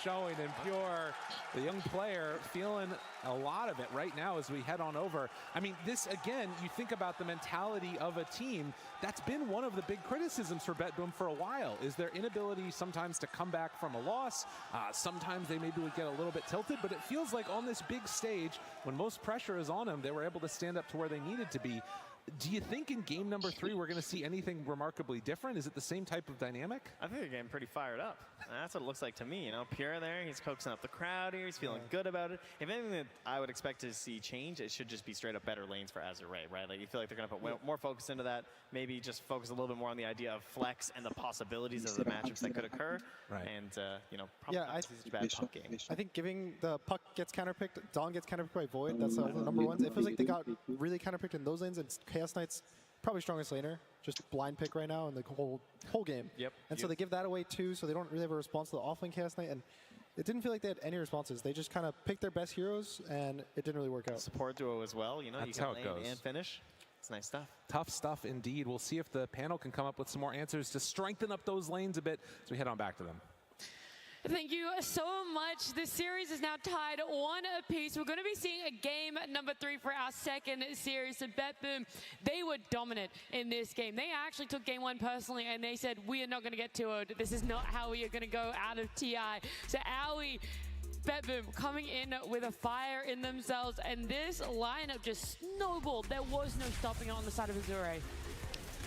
Showing in Pure, the young player feeling a lot of it right now as we head on over. I mean, this again, you think about the mentality of a team, that's been one of the big criticisms for BetBoom for a while, is their inability sometimes to come back from a loss. Sometimes they maybe would get a little bit tilted, but it feels like on this big stage, when most pressure is on them, they were able to stand up to where they needed to be. Do you think in game number 3 we're going to see anything remarkably different? Is it the same type of dynamic? I think they're getting pretty fired up. That's what it looks like to me. You know, Pure there, he's coaxing up the crowd here. He's feeling good about it. If anything that I would expect to see change, it should just be straight up better lanes for Azure Ray, right? Like you feel like they're going to put more focus into that. Maybe just focus a little bit more on the idea of flex and the possibilities of the matchups that could occur. Right. And you know, probably not such a bad puck game. I think giving the puck gets counterpicked, Dawn gets counterpicked by Void. That's the number one. It feels like they got really counterpicked in those lanes, and Chaos Knight's probably strongest laner, just blind pick right now in the whole game. Yep. And so they give that away too, so they don't really have a response to the offlane Chaos Knight, and it didn't feel like they had any responses. They just kind of picked their best heroes, and it didn't really work out. Support duo as well, you know, That's you how can it lane goes. and finish. It's nice stuff. Tough stuff indeed. We'll see if the panel can come up with some more answers to strengthen up those lanes a bit as we head on back to them. Thank you so much. This series is now tied 1 apiece. We're going to be seeing a game number 3 for our second series. So BetBoom, they were dominant in this game. They actually took game 1 personally, and they said, we are not going to get 2-0. This is not how we are going to go out of TI. So Owie, BetBoom coming in with a fire in themselves, and this lineup just snowballed. There was no stopping it on the side of Azure.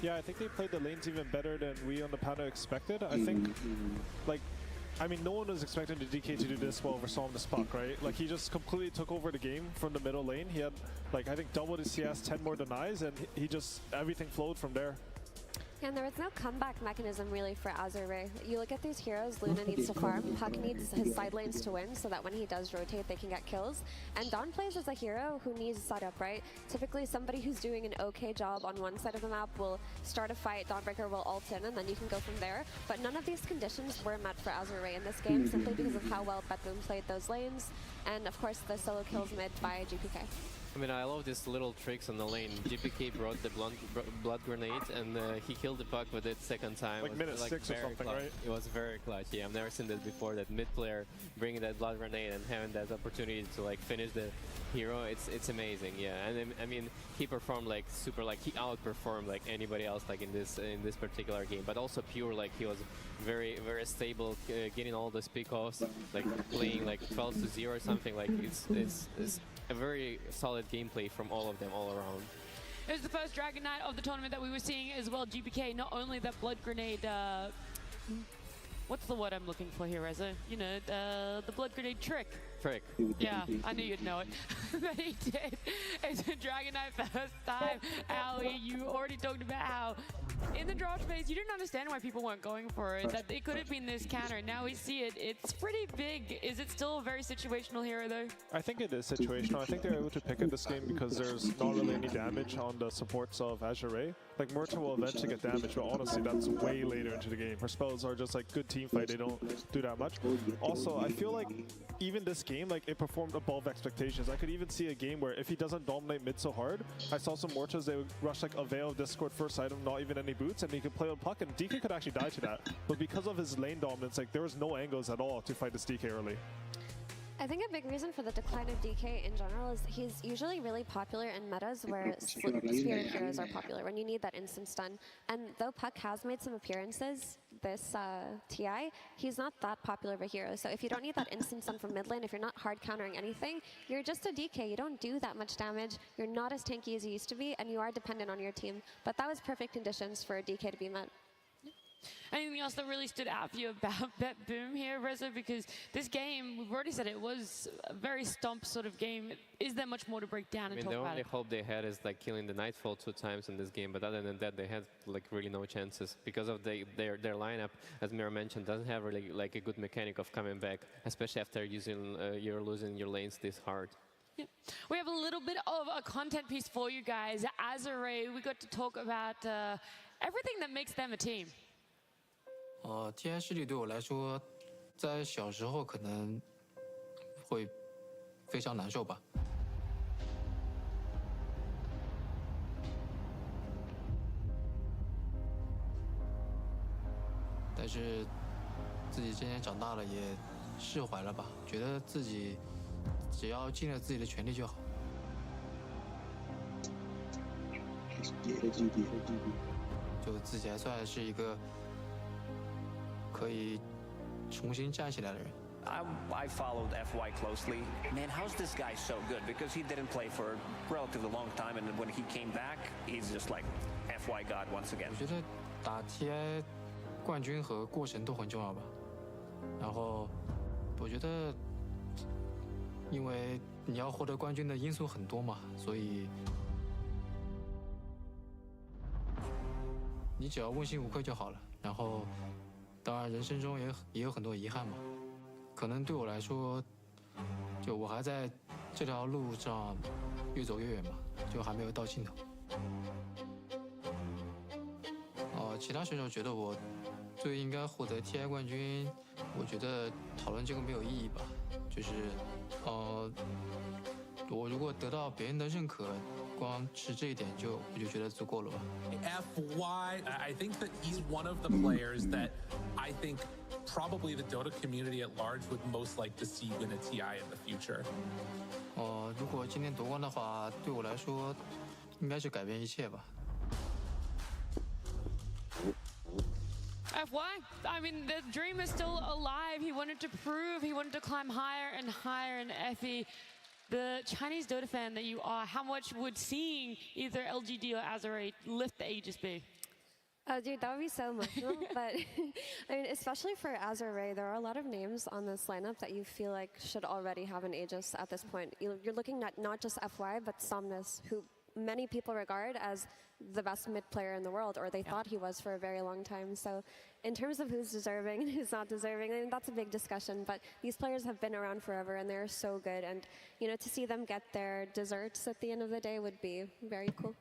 Yeah, I think they played the lanes even better than we on the panel expected. I think, like, I mean, no one was expecting the DK to do this well versus this puck, right? Like, he just completely took over the game from the middle lane. He had, like, I think double his CS, 10 more denies, and he just, everything flowed from there. And there was no comeback mechanism really for Azure. You look at these heroes, Luna needs to farm, Puck needs his side lanes to win so that when he does rotate they can get kills. And Dawn plays as a hero who needs setup, right? Typically somebody who's doing an okay job on one side of the map will start a fight, Dawnbreaker will ult in, and then you can go from there. But none of these conditions were met for Azure in this game simply because of how well Betboom played those lanes. And of course the solo kills made by GPK. I mean, I love these little tricks on the lane. GPK brought the blood grenade, and he killed the puck with it second time. Like minute 6 or something, clutch. right? It was very clutch. Yeah, I've never seen that before. That mid player bringing that blood grenade and having that opportunity to like finish the hero. It's amazing. Yeah, and I mean, he performed like super. Like he outperformed like anybody else like in this particular game. But also pure, like he was very stable, getting all the pick-offs, like playing like 12-0 or something. Like it's a very solid gameplay from all of them all around. It was the first Dragon Knight of the tournament that we were seeing as well. GPK, not only that blood grenade, what's the word I'm looking for here, Reza? You know, the blood grenade trick. Yeah, I knew you'd know it. But he did. It's a Dragon Knight first time. Ali, you already talked about how in the draft phase you didn't understand why people weren't going for it, that it could have been this counter. Now we see it. It's pretty big. Is it still a very situational hero though? I think it is situational. I think they're able to pick at this game because there's not really any damage on the supports of Azure. Like Murta will eventually get damaged, but honestly that's way later into the game. Her spells are just like good team fight. They don't do that much. Also, I feel like even this game, like it performed above expectations. I could even see a game where if he doesn't dominate mid so hard, I saw some Mortas, they would rush like a Veil of Discord first item, not even any boots, and he could play on Puck, and DK could actually die to that. But because of his lane dominance, like there was no angles at all to fight this DK early. I think a big reason for the decline of DK in general is he's usually really popular in metas where spirit heroes are popular, when you need that instant stun. And though Puck has made some appearances this TI, he's not that popular of a hero. So if you don't need that instant stun from mid lane, if you're not hard countering anything, you're just a DK. You don't do that much damage, you're not as tanky as you used to be, and you are dependent on your team. But that was perfect conditions for DK to be met. Anything else that really stood out for you about Betboom here, Reza? Because this game, we've already said it was a very stomp sort of game. Is there much more to break down and talk about? The only hope they had is like killing the Nightfall 2 times in this game, but other than that, they had like really no chances because of their lineup, as Mira mentioned, doesn't have really like a good mechanic of coming back, especially after you're losing your lanes this hard. Yeah. We have a little bit of a content piece for you guys. Azure, we got to talk about everything that makes them a team. TI 势力对我来说，在小时候可能会非常难受吧。但是自己渐渐长大了，也释怀了吧，觉得自己只要尽了自己的全力就好。就自己还算是一个可以重新站起来的人。I followed FY closely. Man, how's this guy so good? Because he didn't play for a relatively long time, and when he came back, he's just like FY God once again. 我觉得打 TI 冠军和过程都很重要吧。然后我觉得，因为你要获得冠军的因素很多嘛，所以你只要问心无愧就好了。然后。当然，人生中也有很多遗憾嘛。可能对我来说，就我还在这条路上越走越远嘛，就还没有到尽头。其他选手觉得我最应该获得 TI 冠军，我觉得讨论这个没有意义吧。就是我如果得到别人的认可，光是这一点我就觉得足够了吧。FY, I think that he's one of the players that I think probably the Dota community at large would most like to see win a TI in the future. 如果今天夺冠的话，对我来说应该是改变一切吧。FY, I mean, the dream is still alive. He wanted to prove, he wanted to climb higher and higher. And Effie, the Chinese Dota fan that you are, how much would seeing either LGD or Azure lift the Aegis be? Oh, dude, that would be so emotional. But I mean, especially for Azure, there are a lot of names on this lineup that you feel like should already have an Aegis at this point. You're looking at not just FY, but Somnus, who many people regard as the best mid player in the world, or they thought he was for a very long time. So in terms of who's deserving and who's not deserving, I mean, that's a big discussion, but these players have been around forever and they're so good, and you know, to see them get their desserts at the end of the day would be very cool.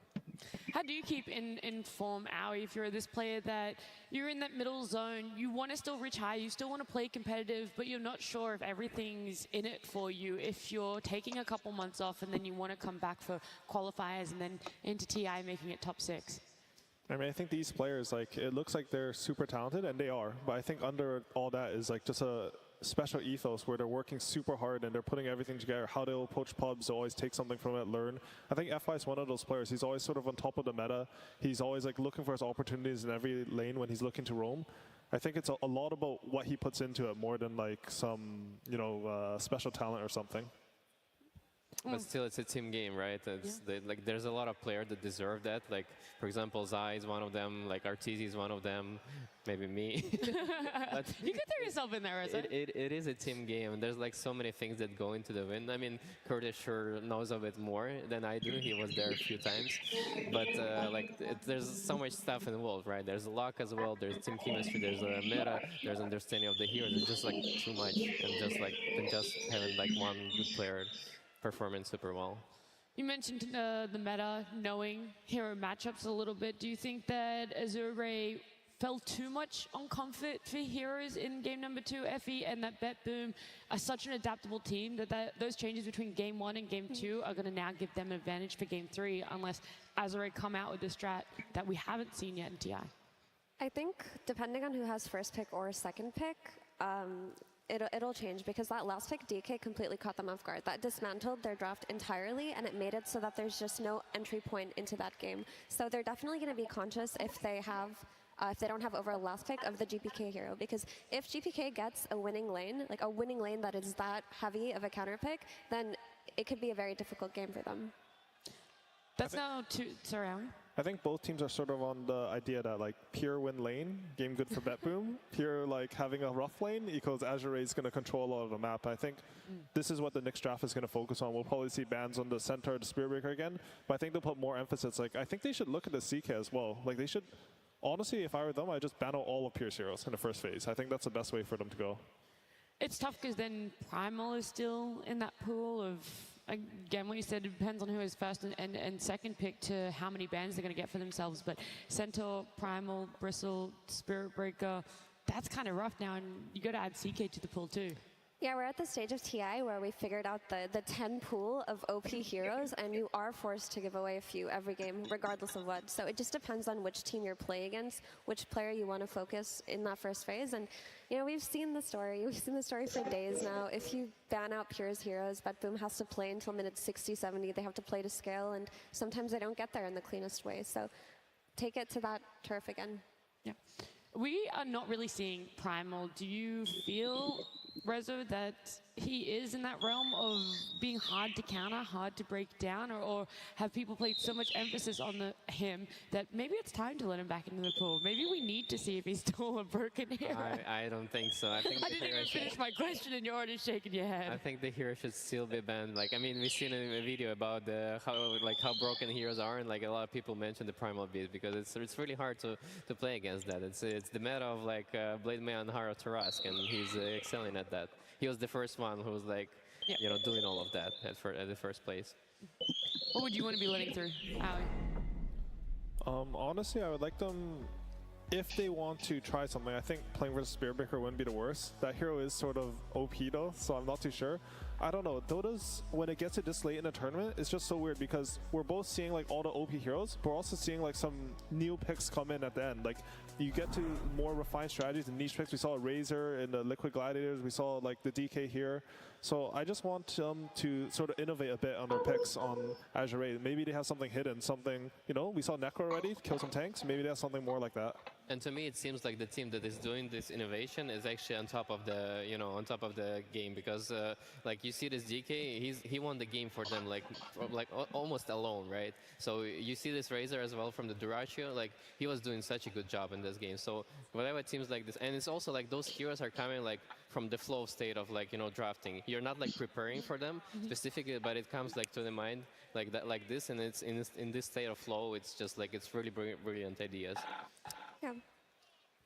How do you keep in form, Aoi, if you're this player that you're in that middle zone, you want to still reach high, you still want to play competitive, but you're not sure if everything's in it for you, if you're taking a couple months off and then you want to come back for qualifiers and then into TI making it top 6? I mean, I think these players, like, it looks like they're super talented, and they are. But I think under all that is like just a special ethos where they're working super hard and they're putting everything together. How they'll approach pubs, they'll always take something from it, learn. I think FI is one of those players. He's always sort of on top of the meta. He's always like looking for his opportunities in every lane when he's looking to roam. I think it's a lot about what he puts into it more than like some, you know, special talent or something. But still, it's a team game, right? It's like there's a lot of players that deserve that. Like, for example, Zai is one of them. Like, Arteezy is one of them. Maybe me. But you could throw yourself in there, isn't it? It is a team game, and there's like so many things that go into the win. I mean, Curtis sure knows of it more than I do. He was there a few times. But there's so much stuff involved, right? There's luck as well. There's team chemistry. There's a meta. There's understanding of the heroes. There's just like too much, and just having like one good player performing super well. You mentioned the meta, knowing hero matchups a little bit. Do you think that Azure fell too much on comfort for heroes in game number 2, FE, and that BetBoom are such an adaptable team that those changes between game 1 and game 2 are going to now give them an advantage for game 3, unless Azure come out with a strat that we haven't seen yet in TI? I think depending on who has first pick or second pick, it'll change, because that last pick, DK, completely caught them off guard. That dismantled their draft entirely, and it made it so that there's just no entry point into that game. So they're definitely going to be conscious if they have, if they don't have over a last pick of the GPK hero, because if GPK gets a winning lane, like a winning lane that is that heavy of a counter pick, then it could be a very difficult game for them. That's now sorry, Alan. I think both teams are sort of on the idea that like pure win lane, game good for BetBoom. Pure like having a rough lane equals Azure is going to control a lot of the map. I think this is what the next draft is going to focus on. We'll probably see bans on the center, the Spirit Breaker again, but I think they'll put more emphasis. Like, I think they should look at the CK as well. Like, they should, honestly, if I were them, I'd just ban out all of Pierce heroes in the first phase. I think that's the best way for them to go. It's tough because then Primal is still in that pool of, again, what you said, it depends on who is first and second pick to how many bans they're going to get for themselves. But Centaur, Primal, Bristle, Spirit Breaker, that's kind of rough now, and you got to add CK to the pool too. Yeah, we're at the stage of TI where we figured out the 10 pool of OP heroes, and you are forced to give away a few every game, regardless of what. So it just depends on which team you're playing against, which player you want to focus in that first phase. And, you know, we've seen the story. We've seen the story for days now. If you ban out Pure's heroes, BetBoom has to play until minutes 60, 70. They have to play to scale, and sometimes they don't get there in the cleanest way. So take it to that turf again. Yeah. We are not really seeing Primal. Do you feel, Rezo, that he is in that realm of being hard to counter, hard to break down, or have people played so much emphasis on him that maybe it's time to let him back into the pool? Maybe we need to see if he's still a broken hero. I don't think so. I think I didn't even finish my question and you're already shaking your head. I think the hero should still be banned. Like, I mean, we've seen a video about how broken heroes are, and like a lot of people mention the Primal Beast because it's really hard to play against that. It's the meta of like Blade Man Haro Tarask, and he's excelling at that. He was the first one who was like, you know, doing all of that at the first place. What would you want to be letting through, Aoi? Honestly, I would like them, if they want to try something, I think playing versus Spirit Breaker wouldn't be the worst. That hero is sort of OP though, so I'm not too sure. I don't know, Dota's, when it gets to this late in the tournament, it's just so weird because we're both seeing like all the OP heroes, but we're also seeing like some new picks come in at the end. Like, you get to more refined strategies and niche picks. We saw a Razor in the Liquid Gladiators. We saw like the DK here. So I just want them to sort of innovate a bit on their picks on Azure. Maybe they have something hidden, something, you know, we saw Necro already, kill some tanks. Maybe they have something more like that. And to me, it seems like the team that is doing this innovation is actually on top of the, on top of the game, because like you see this DK, he won the game for them almost alone, right? So you see this Razor as well from the Duratio, like he was doing such a good job in this game. So whatever teams like this, and it's also like those heroes are coming like from the flow state of like drafting. You're not like preparing for them specifically, but it comes like to the mind like that, like this, and it's in this state of flow. It's just like it's really brilliant ideas. Yeah.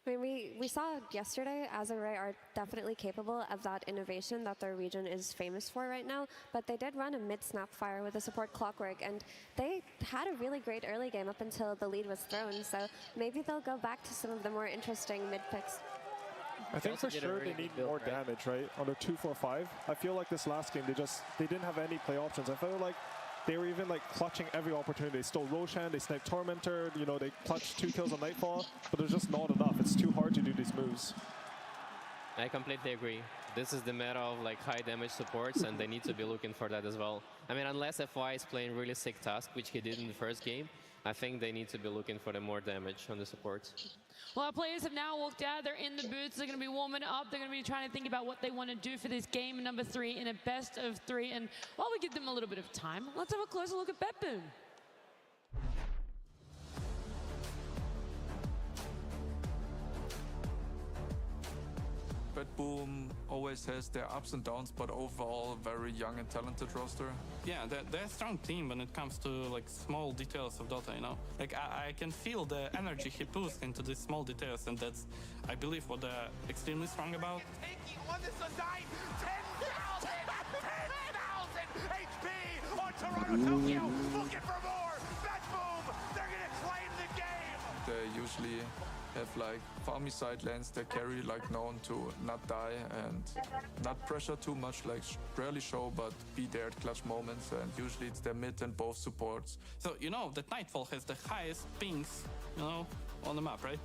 I mean, we saw yesterday Azure are definitely capable of that innovation that their region is famous for right now, but they did run a mid-snap fire with the support Clockwork, and they had a really great early game up until the lead was thrown, so maybe they'll go back to some of the more interesting mid-picks. I think for sure they need more damage, right? On their 2-4-5. I feel like this last game, they didn't have any play options. I felt like they were even like clutching every opportunity. They stole Roshan, they sniped Tormentor, they clutched 2 kills on Nightfall, but there's just not enough. It's too hard to do these moves. I completely agree. This is the meta of like high damage supports, and they need to be looking for that as well. I mean, unless FY is playing really sick task, which he did in the first game, I think they need to be looking for the more damage on the supports. Well, our players have now walked out. They're in the booths. They're going to be warming up. They're going to be trying to think about what they want to do for this game number 3 in a best of 3. And while we give them a little bit of time, let's have a closer look at BetBoom. BetBoom always has their ups and downs, but overall very young and talented roster. Yeah, they're a strong team when it comes to like small details of Dota, Like I can feel the energy he puts into these small details, and that's, I believe, what they're extremely strong about. Taking on this design, 10,000 HP on Toronto, Tokyo, looking for more. BetBoom, they're gonna claim the game. They usually have like farmy side lanes that carry like known to not die and not pressure too much, like rarely show, but be there at clutch moments, and usually it's their mid and both supports. So that Nightfall has the highest pings, on the map, right?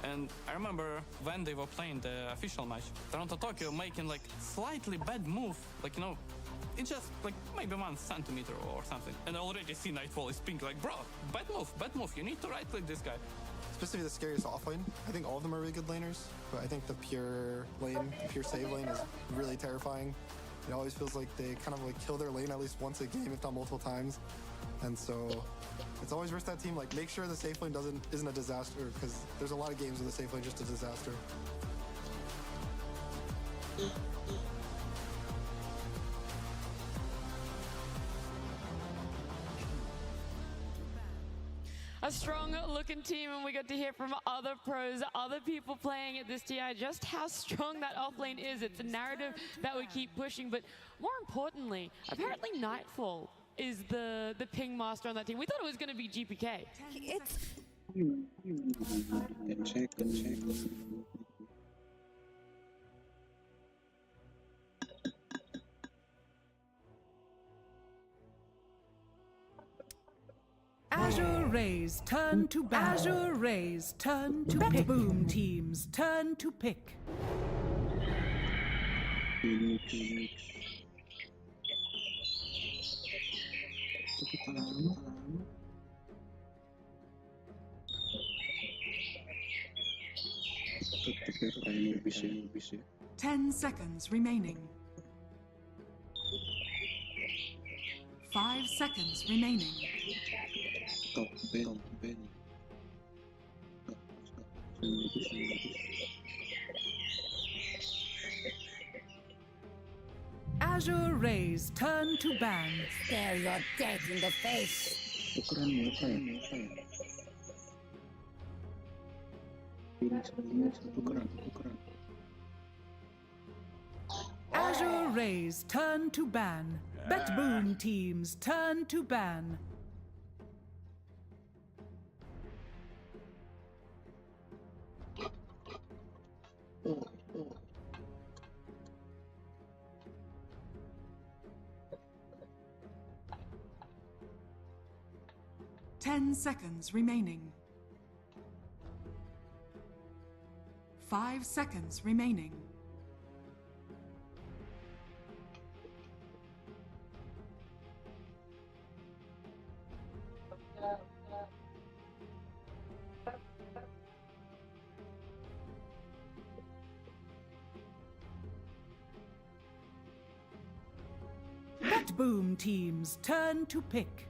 And I remember when they were playing the official match, Toronto Tokyo making like slightly bad move, it's just like maybe 1 centimeter or something. And I already see Nightfall is pink, like, bro, bad move, you need to right click this guy. Especially the scariest offlane. I think all of them are really good laners, but I think the pure lane, the pure save lane is really terrifying. It always feels like they kind of like kill their lane at least once a game, if not multiple times. And so it's always versus that team, like make sure the safe lane isn't a disaster, because there's a lot of games where the safe lane is just a disaster. A strong-looking team, and we got to hear from other pros, other people playing at this TI, just how strong that offlane is. It's a narrative that we keep pushing, but more importantly, apparently Nightfall is the ping master on that team. We thought it was going to be GPK. It's... Good check. Azure Rays turn to ban. Azure Rays turn to pick. Boom teams turn to pick. Bisa. 10 seconds remaining. 5 seconds remaining. Top Ben. Azure Rays turn to ban. Stare your death in the face. Azure Rays turn to ban. BetBoom teams turn to ban. Ten seconds remaining. 5 seconds remaining. Bet Boom team's turn to pick.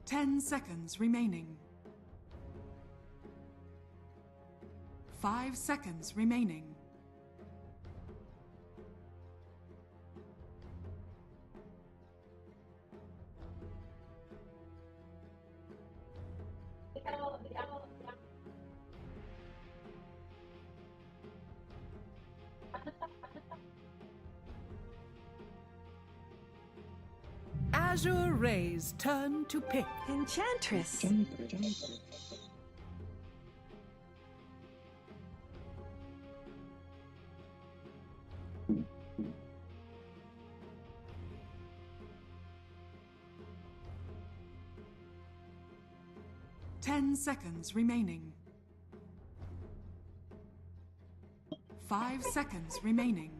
Ten seconds remaining. 5 seconds remaining. Azure Ray's turn to pick. Enchantress. 10 seconds remaining. 5 seconds remaining.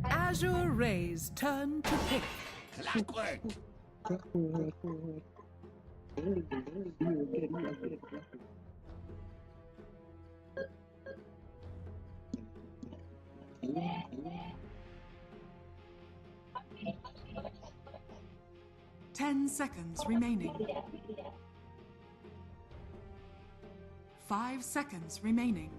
Azure Ray's turn to pick. Clockwork. 10 seconds remaining. 5 seconds remaining.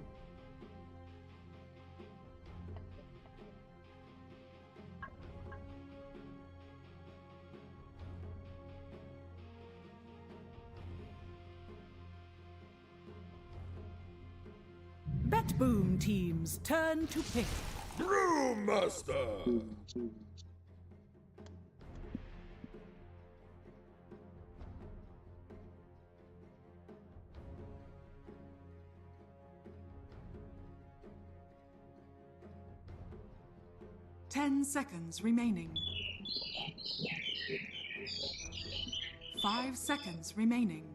Bet Boom team's turn to pick. Brewmaster! 10 seconds remaining. 5 seconds remaining.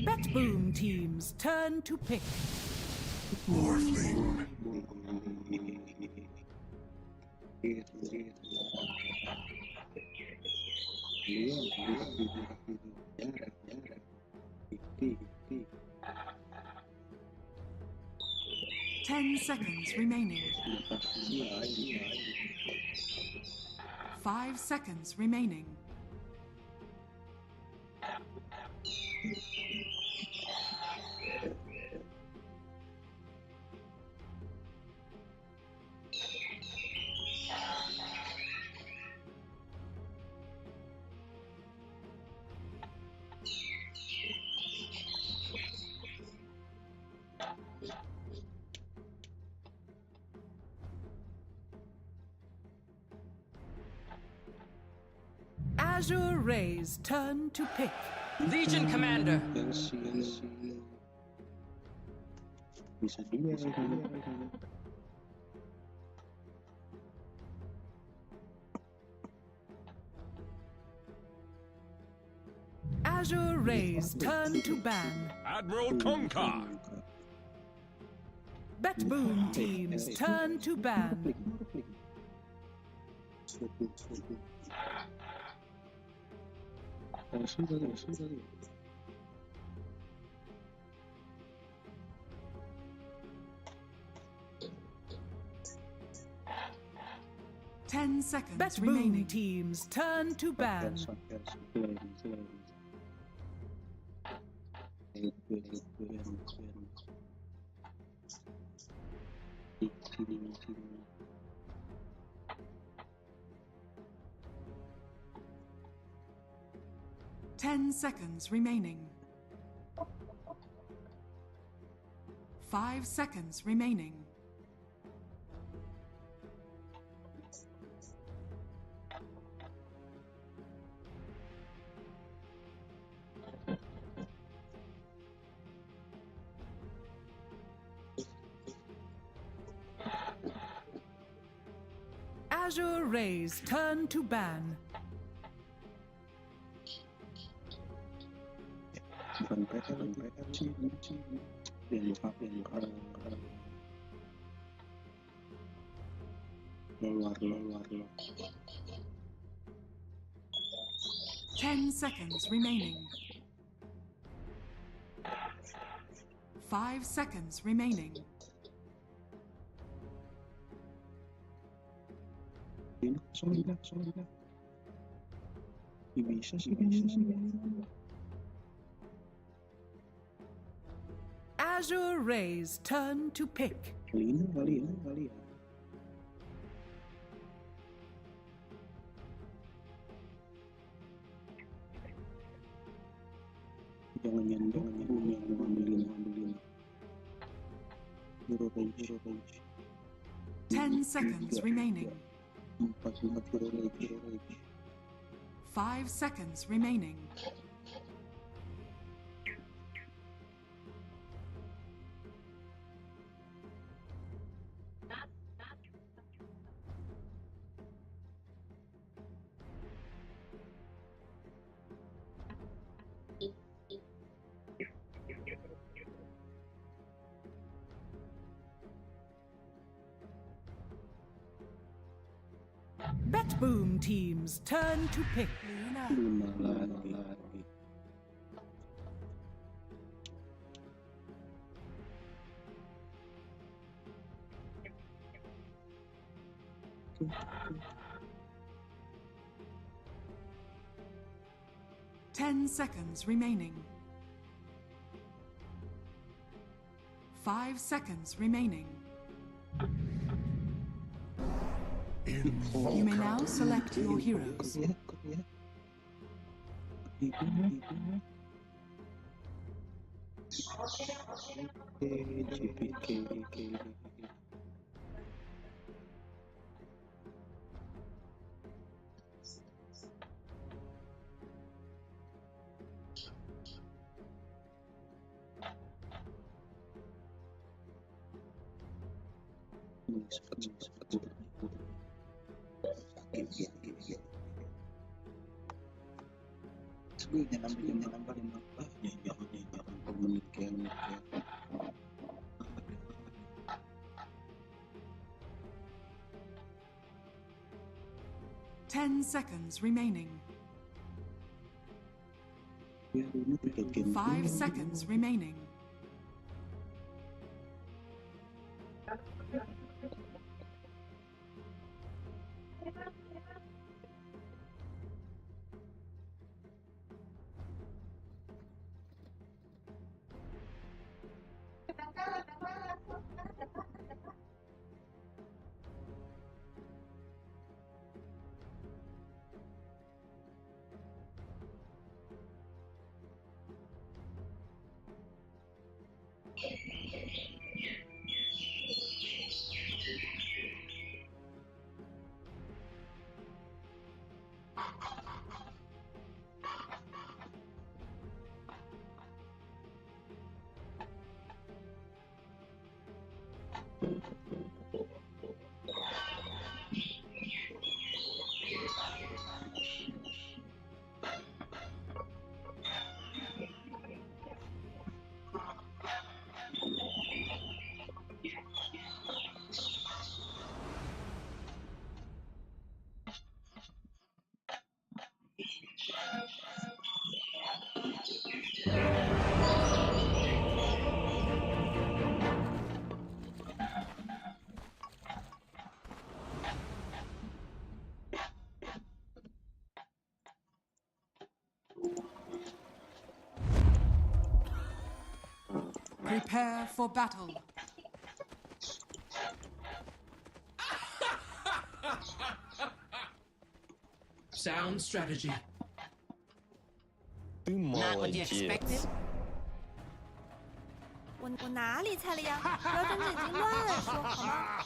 Bet Boom team's turn to pick. Morphling. Ten seconds remaining. 5 seconds remaining. Azure Ray's turn to pick. Legion Commander. Azure Ray's turn to ban. Admiral Concar. Bet Boom team's turn to ban. Ten seconds Bet remaining. Boom team's turn to ban. 10 seconds remaining. 5 seconds remaining. Azure Rays turn to ban. Luar. 10 seconds remaining. 5 seconds remaining. Solida. Bisa. Azure Rays turn to pick. Kali ya. Jangan ngambilin. Hero range. 10 seconds remaining. 4 hero range. 5 seconds remaining. Bet Boom teams turn to pick. Luna lagi. Ten seconds remaining. 5 seconds remaining. You may now select your heroes. Jangan menit kayak 10 seconds remaining. 5 seconds remaining. Prepare for battle. Sound strategy. Not what you expected. 我哪里猜了呀？不要睁着眼睛乱说，好吗？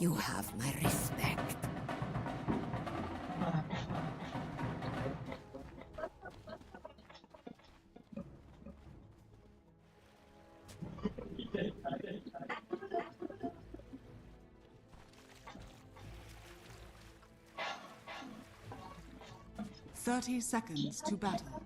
You have my respect. Thirty seconds to battle.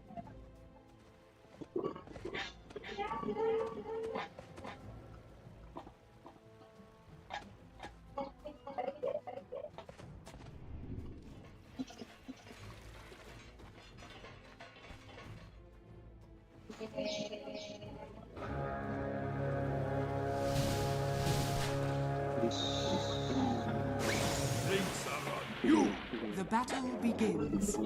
The battle begins.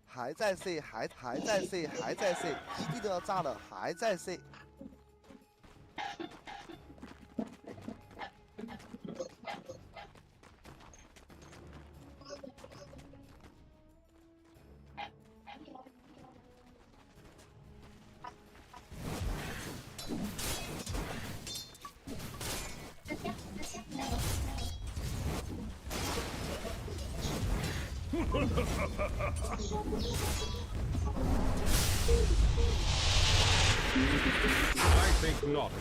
还在 C， 还在 C， 还在 C， 基地都要炸了，还在 C。I think not.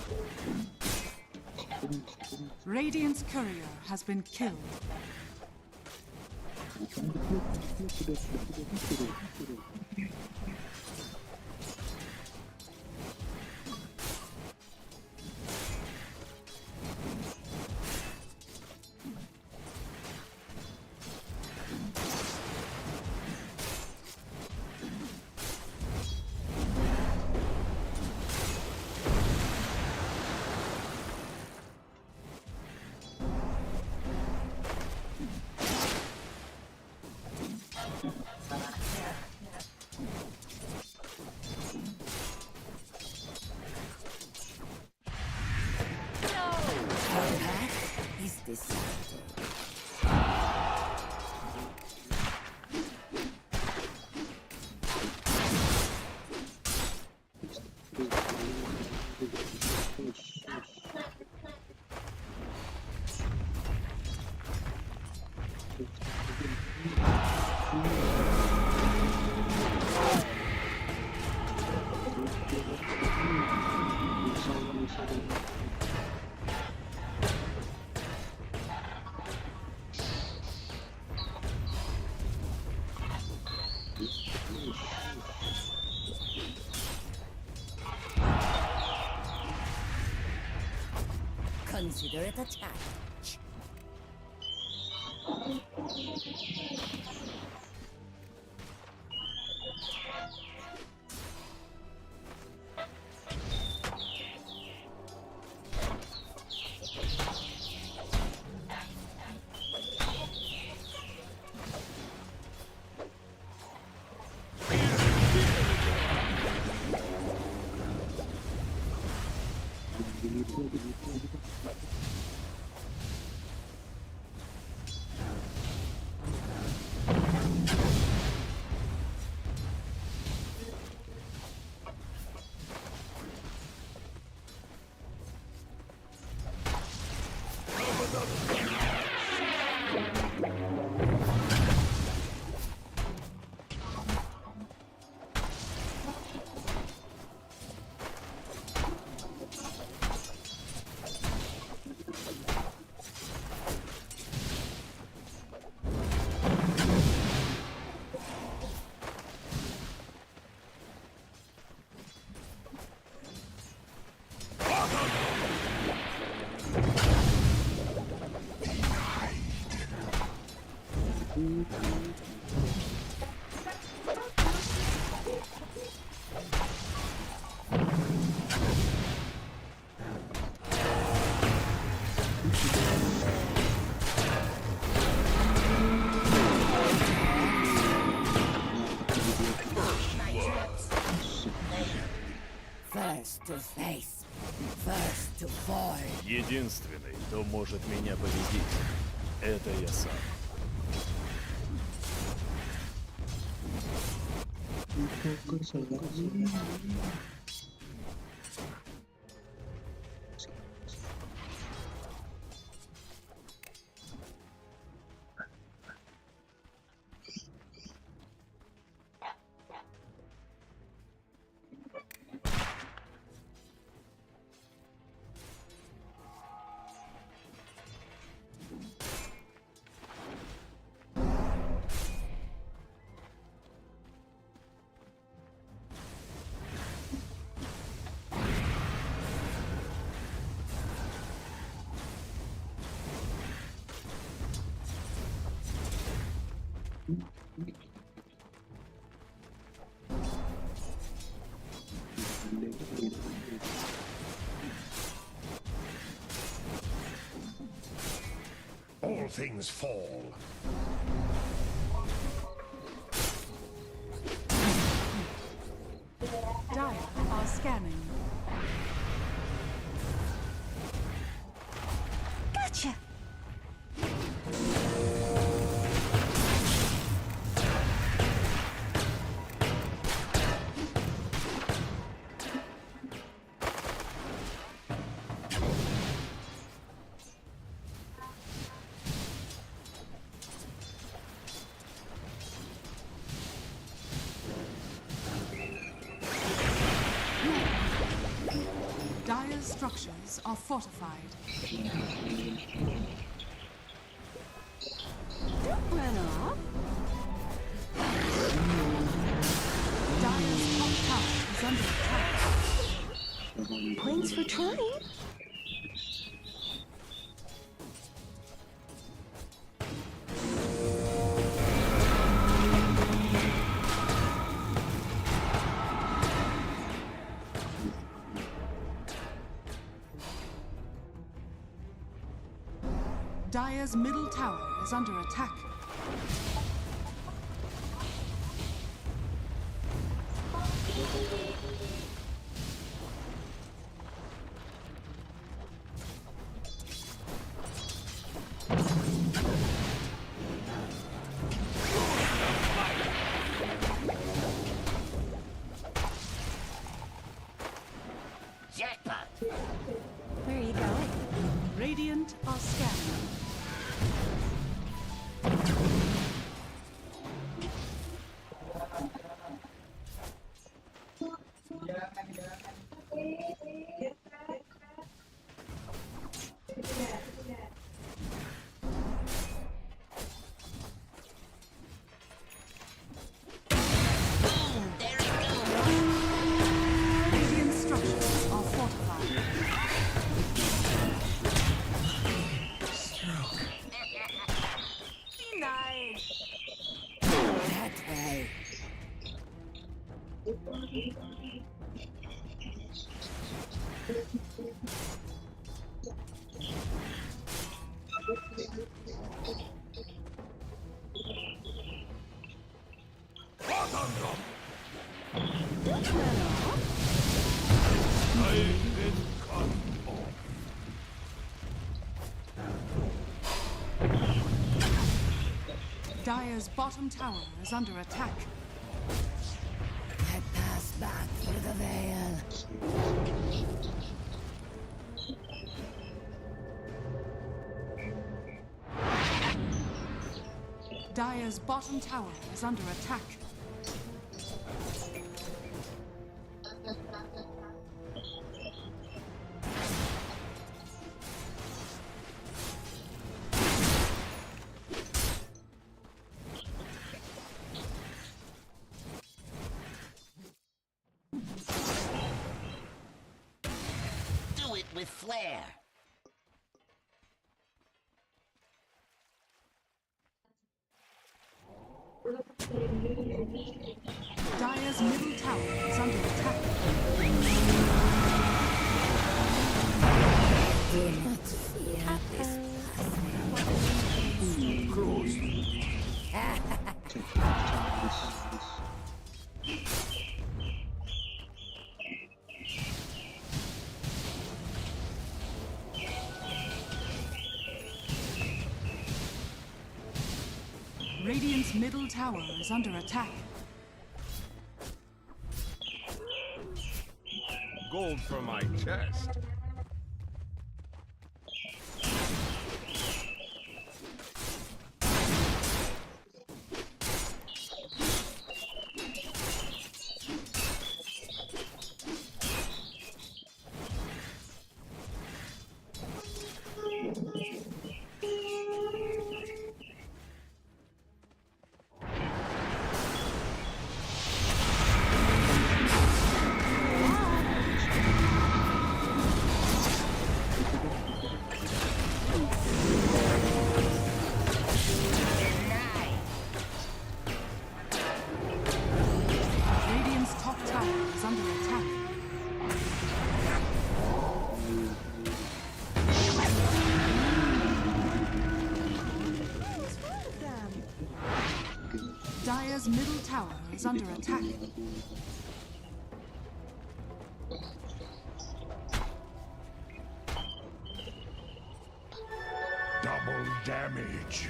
Radiant's courier has been killed. Is decided. Consider it a challenge. face. First to fall. Единственный, кто может меня победить, это я сам. All things fall. Dire are scanning. Gotcha! Dire's structures are fortified. Don't run off. Dire's top tower is under attack. Thanks for trying. Dire's middle tower is under attack. Jackpot! Where are you going? Radiant are scanning. Radiant structures are fortified. Nice! That way. Dire's bottom tower is under attack. I pass back through the veil. Dire's bottom tower is under attack. Do it with flair. Dire's middle tower is under attack. Do not fear this Radiant's middle tower is under attack. Gold for my chest. Radiant's top tower is under attack. Dire's middle tower is under attack. Double damage.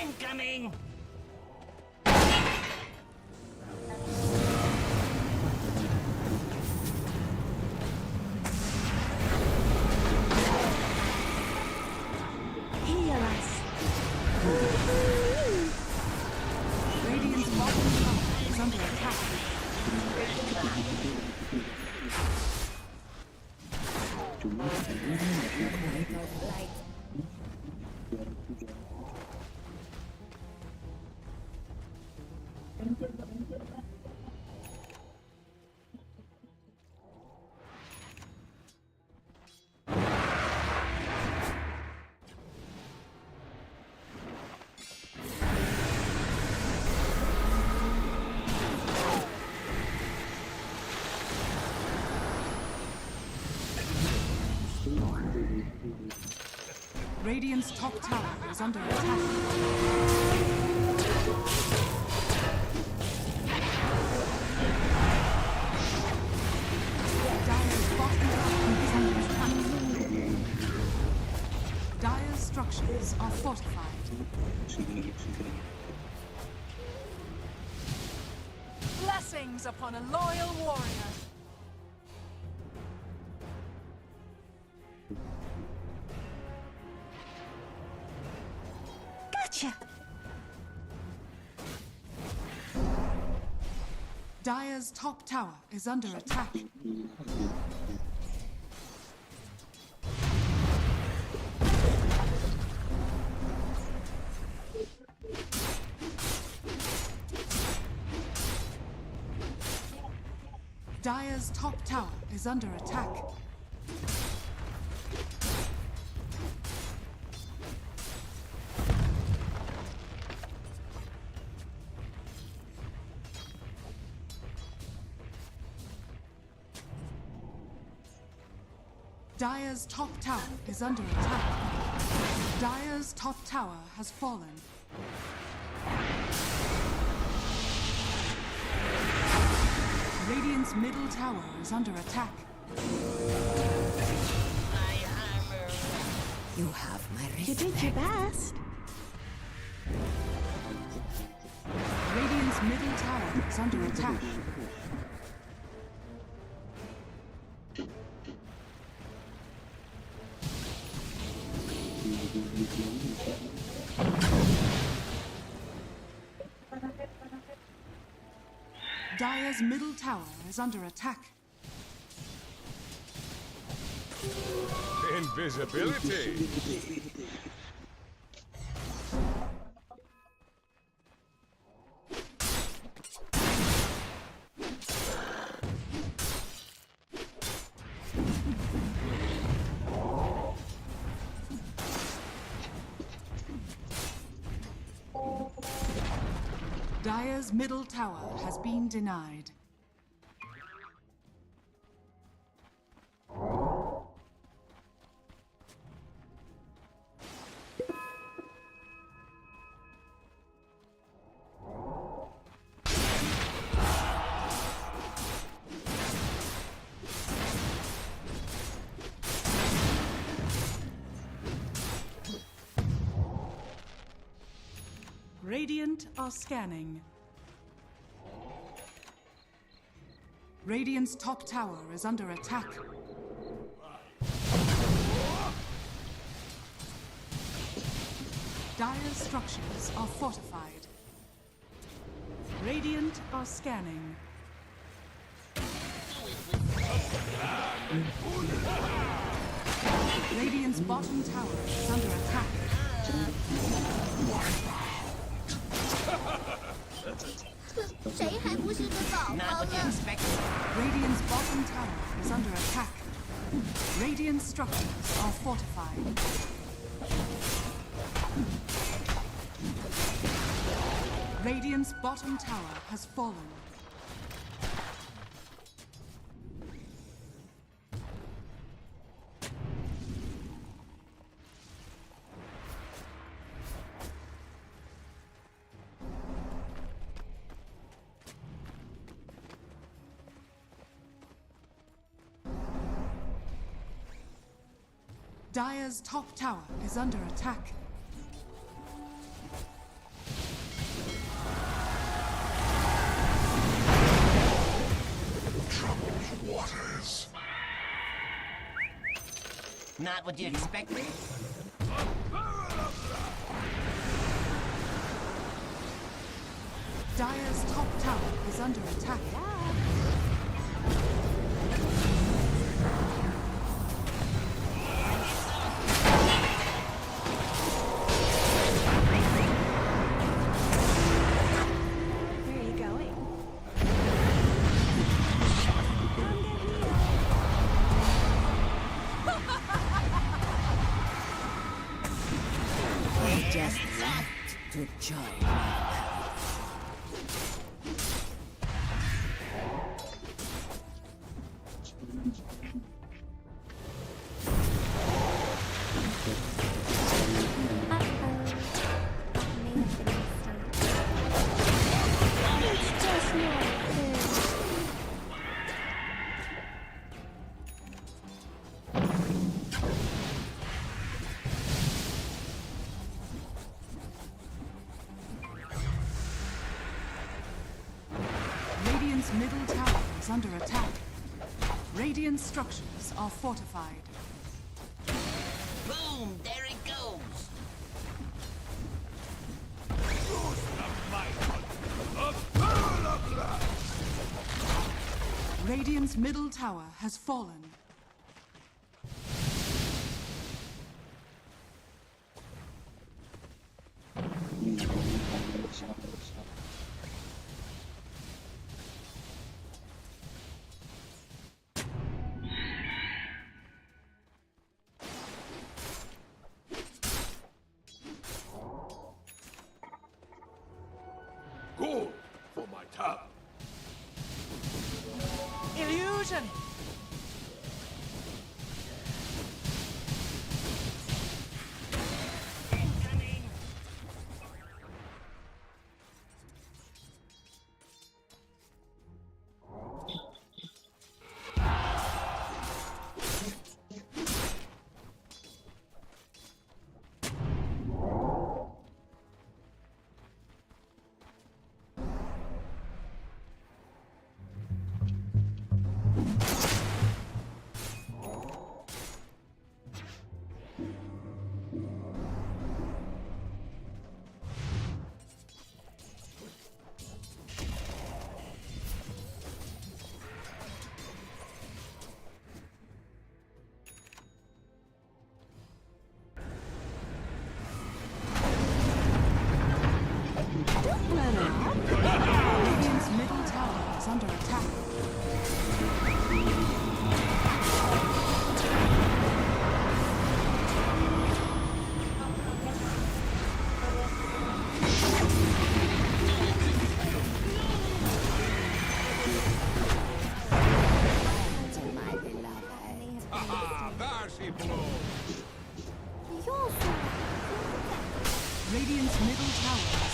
Incoming! Heal us. Radiant's bottom tower is under attack. Radiant's top tower is under attack. Dire's bottom tower is under attack. Dire's structures are fortified. Blessings upon a loyal warrior. Gotcha. Dire's top tower is under attack. Dire's top tower is under attack. Dire's top tower is under attack. Dire's top tower has fallen. Radiant's middle tower is under attack. You have my respect. You did your best. Radiant's middle tower is under attack. Dire's middle tower is under attack. Invisibility. Dire's middle tower has been denied. Radiant are scanning. Radiant's top tower is under attack. Dire's structures are fortified. Radiant are scanning. Radiant's bottom tower is under attack. Radiant's bottom tower is under attack. Radiant structures are fortified. Radiant's bottom tower has fallen. Dire's top tower is under attack. Troubled waters. Not what you expected. Dire's top tower is under attack. Just want to join. Radiant's middle tower is under attack. Radiant structures are fortified. Boom! There it goes. Radiant's middle tower has fallen. Good for my top. Illusion!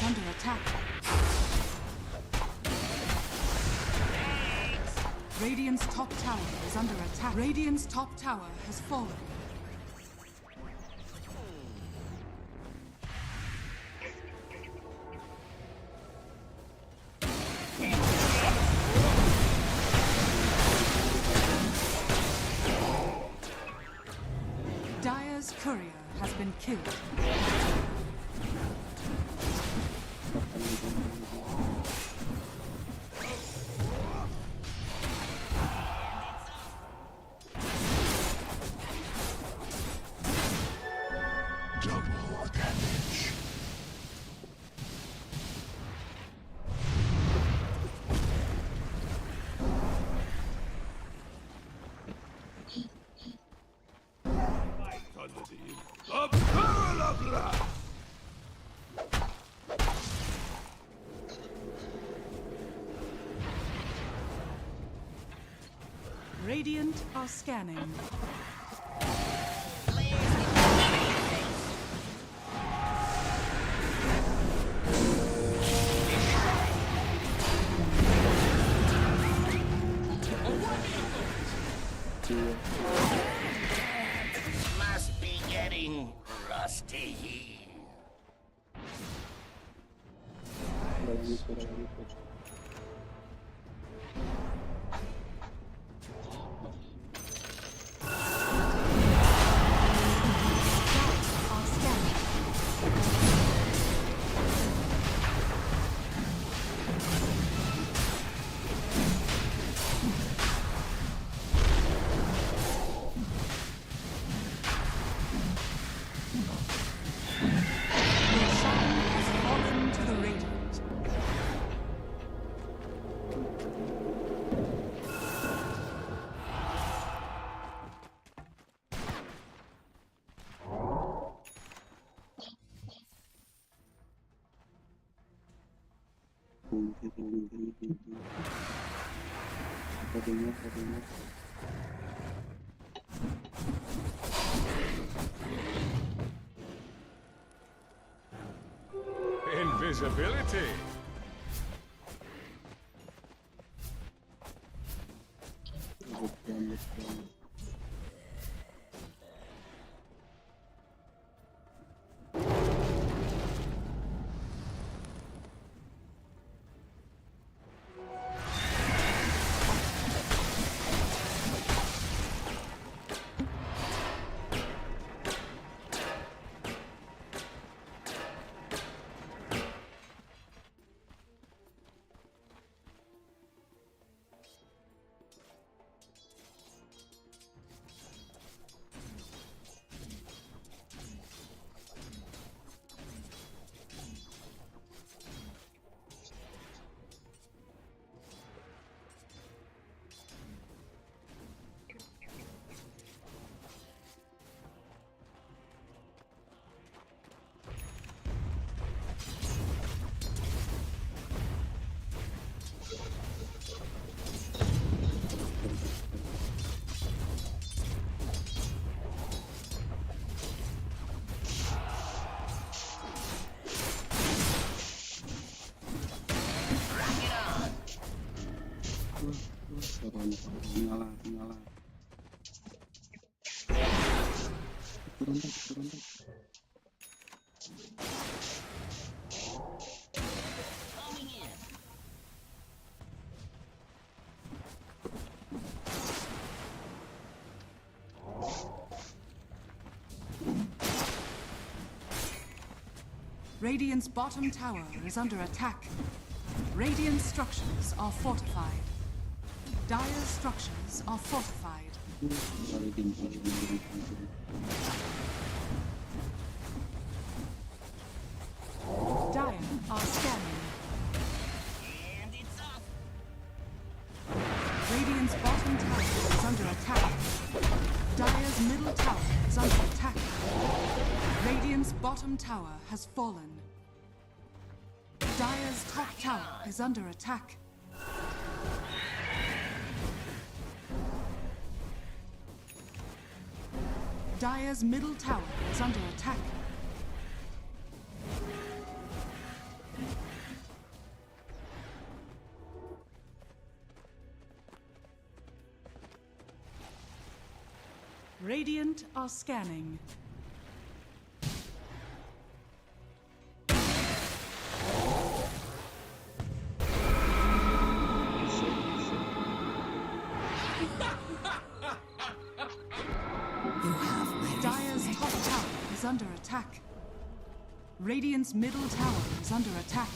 is under attack. Radiant's top tower is under attack. Radiant's top tower has fallen. Dire's courier has been killed. Double damage. The peril of life! Radiant are scanning. Must be getting rusty. Are scanning. Your shadow has fallen to the radiant. Invisibility! Radiant's bottom tower is under attack. Radiant structures are fortified. Dire's structures are fortified. Dire are scanning. And it's up. Radiant's bottom tower is under attack. Dire's middle tower is under attack. Radiant's bottom tower has fallen. Dire's top tower is under attack. Dire's middle tower is under attack. Radiant are scanning. Dire's top tower is under attack. Radiant's middle tower is under attack.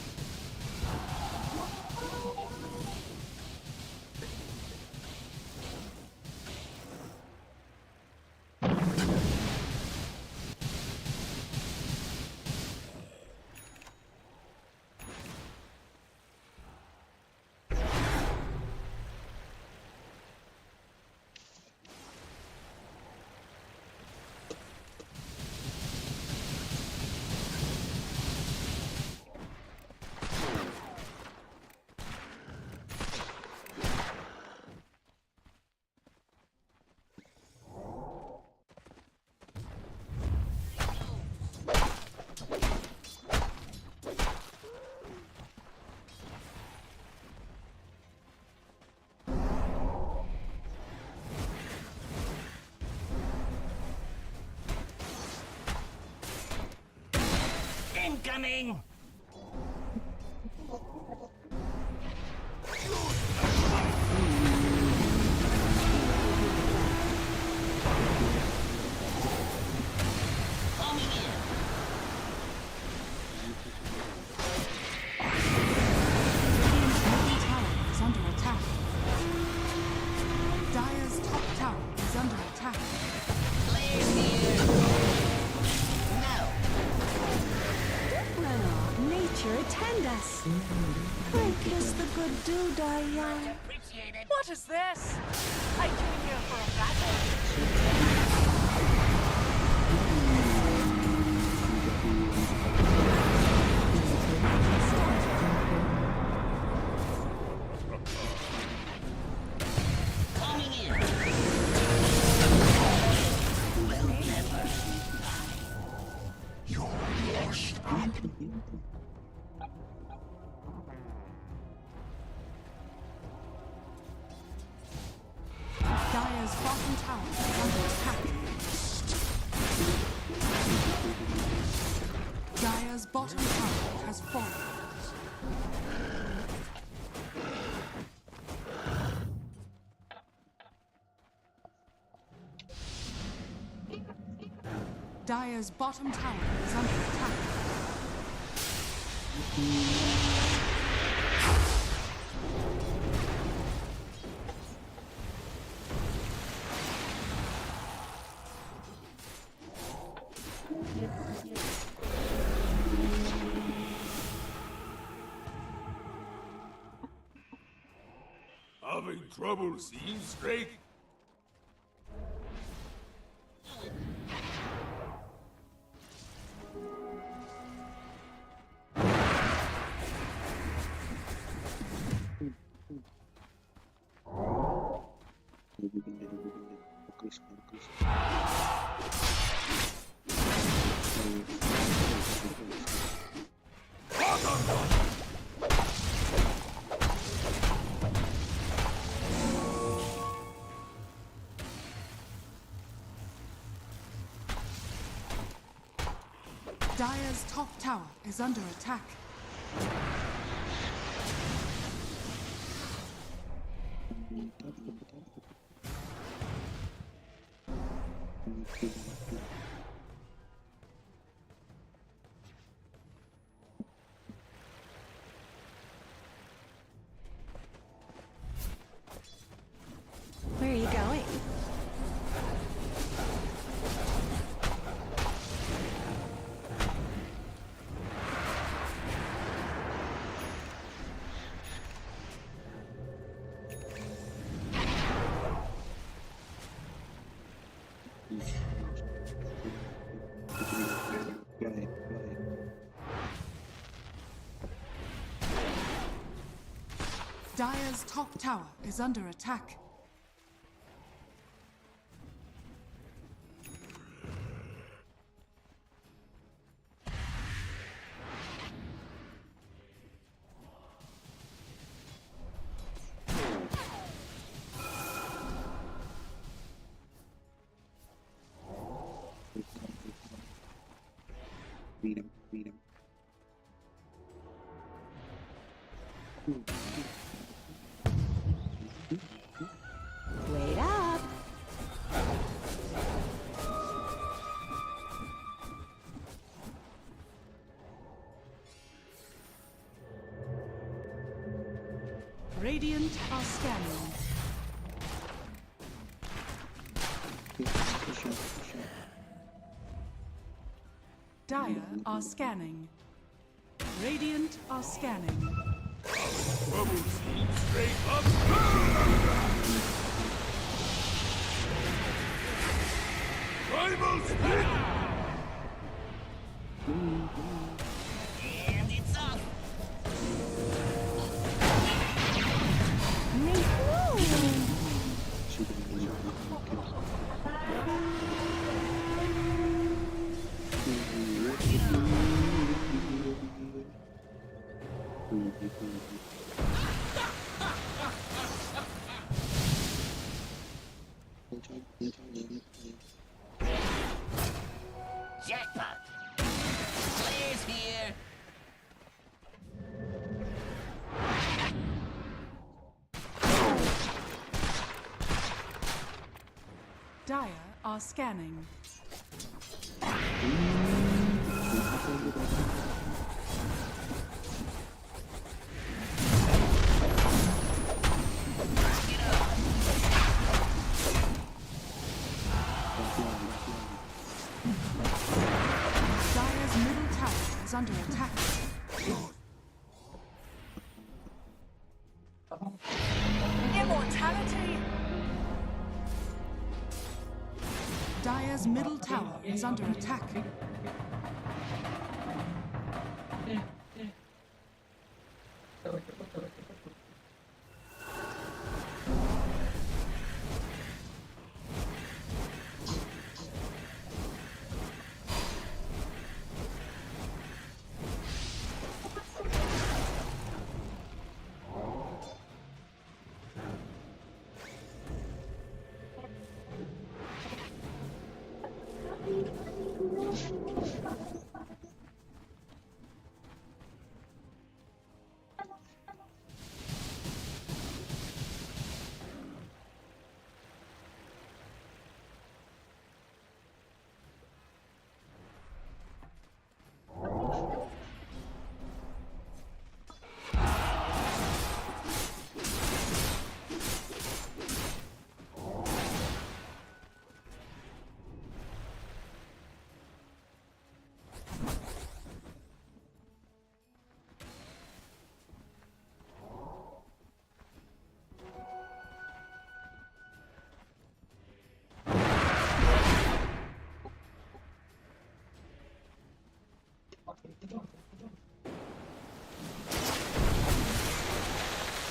Incoming! What is this? I came here for a battle. Coming in. Well, never. You're lost. Dire's bottom tower is under attack. Dire's bottom tower has fallen. Dire's bottom tower is under attack. Having trouble seeing straight? Dire's top tower is under attack. Where are you going? Dire's top tower is under attack. Wait up. Radiant are scanning. Dire are scanning. Radiant are scanning. Straight up. Primal split. And it's up. Jackpot. Players here. Dire are scanning. Dire's middle tower is under attack. Immortality. Dire's middle tower is under attack.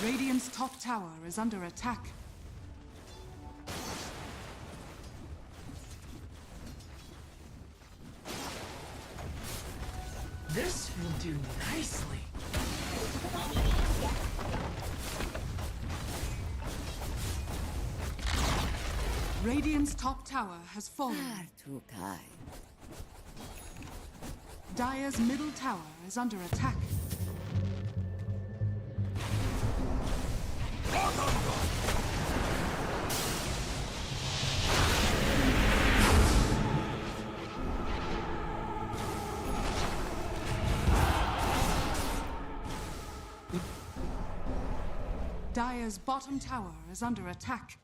Radiant's top tower is under attack. This will do nicely. Radiant's top tower has fallen. Too kind. Dire's middle tower is under attack. Dire's bottom tower is under attack.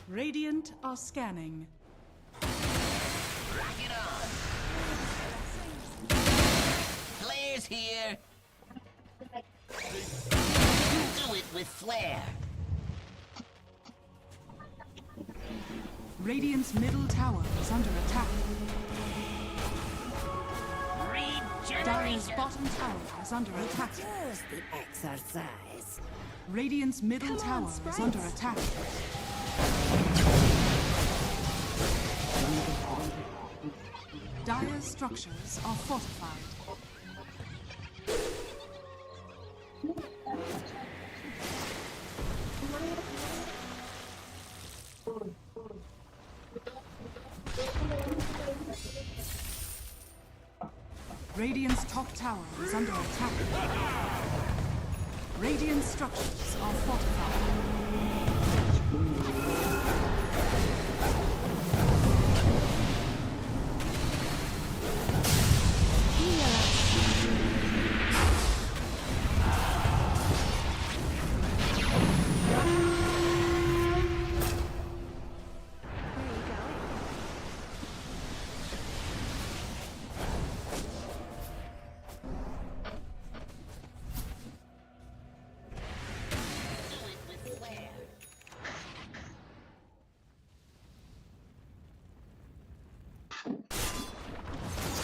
Radiant are scanning. Rock it on. Players here. Do it with flair. Radiant's middle tower is under attack. Dire's bottom tower is under attack. Just the exercise. Radiant's middle tower is under attack. Dire's structures are fortified. Radiant's top tower is under attack. Radiant structures are fortified.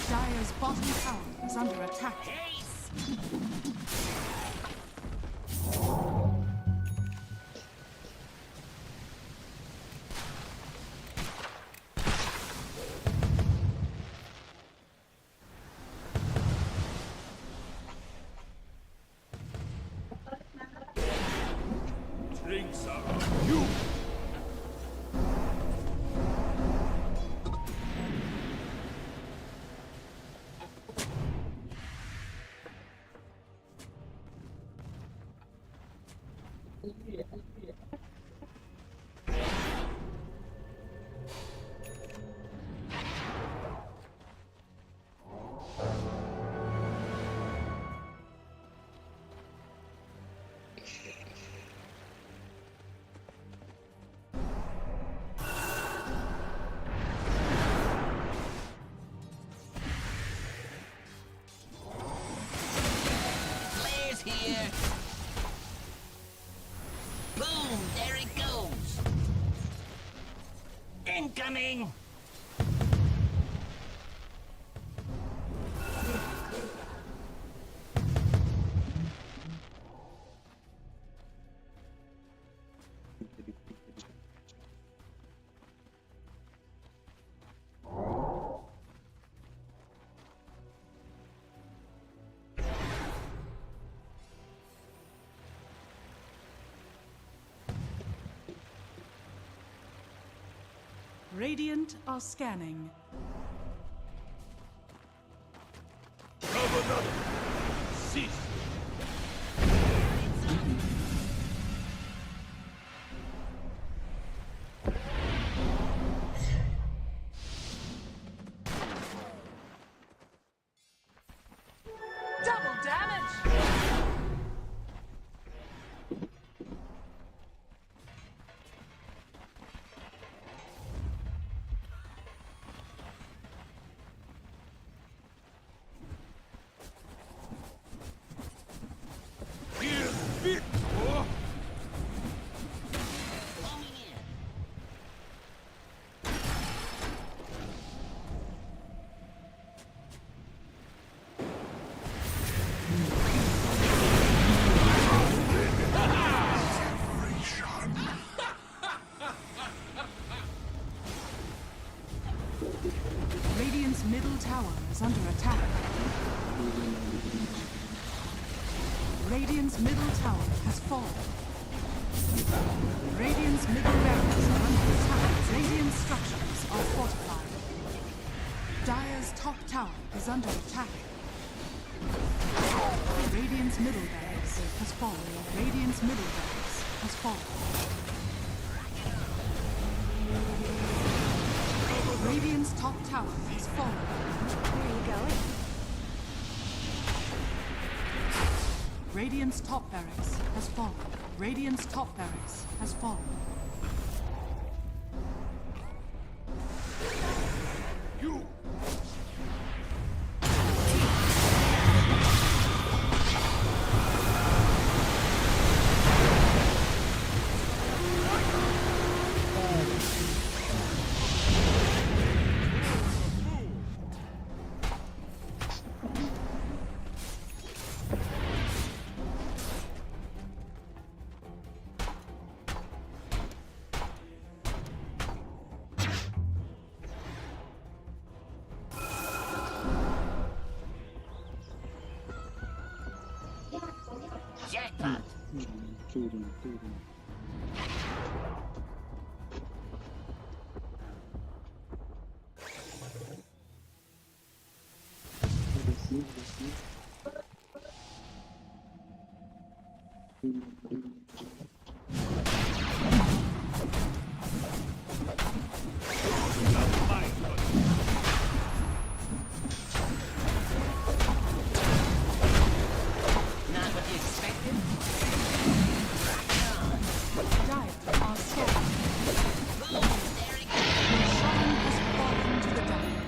Dire's bottom tower is under attack. Drinks are you. Flares here. Boom, there it goes. Incoming. Radiant are scanning. Cease. Double damage! Radiant's middle tower is under attack. Radiant's middle tower has fallen. Radiant's middle barracks are under attack. Radiant structures are fortified. Dire's top tower is under attack. Radiant's middle barracks has fallen. Radiant's middle barracks has fallen. Radiant's top tower has fallen. Where are you going? Radiant's top barracks has fallen. Radiant's top barracks has fallen. You. that. Not what you expected? Dire are scared. Your shrine has fallen to the dire.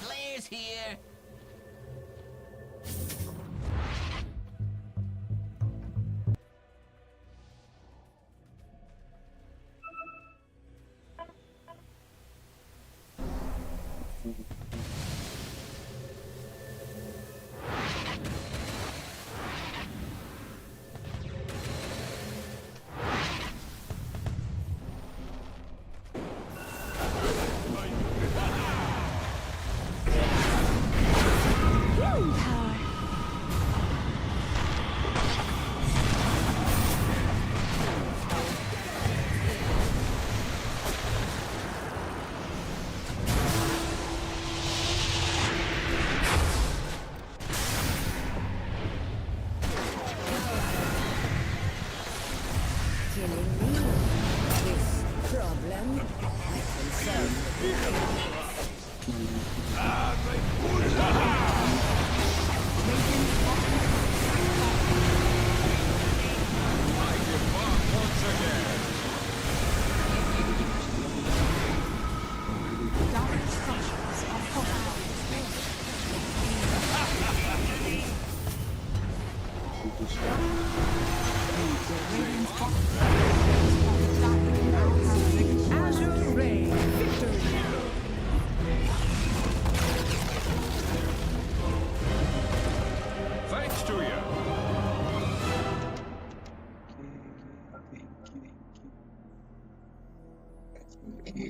Players here. Killing me? This problem? I can solve Dire structures are Azure Ray, victory! Thanks to you.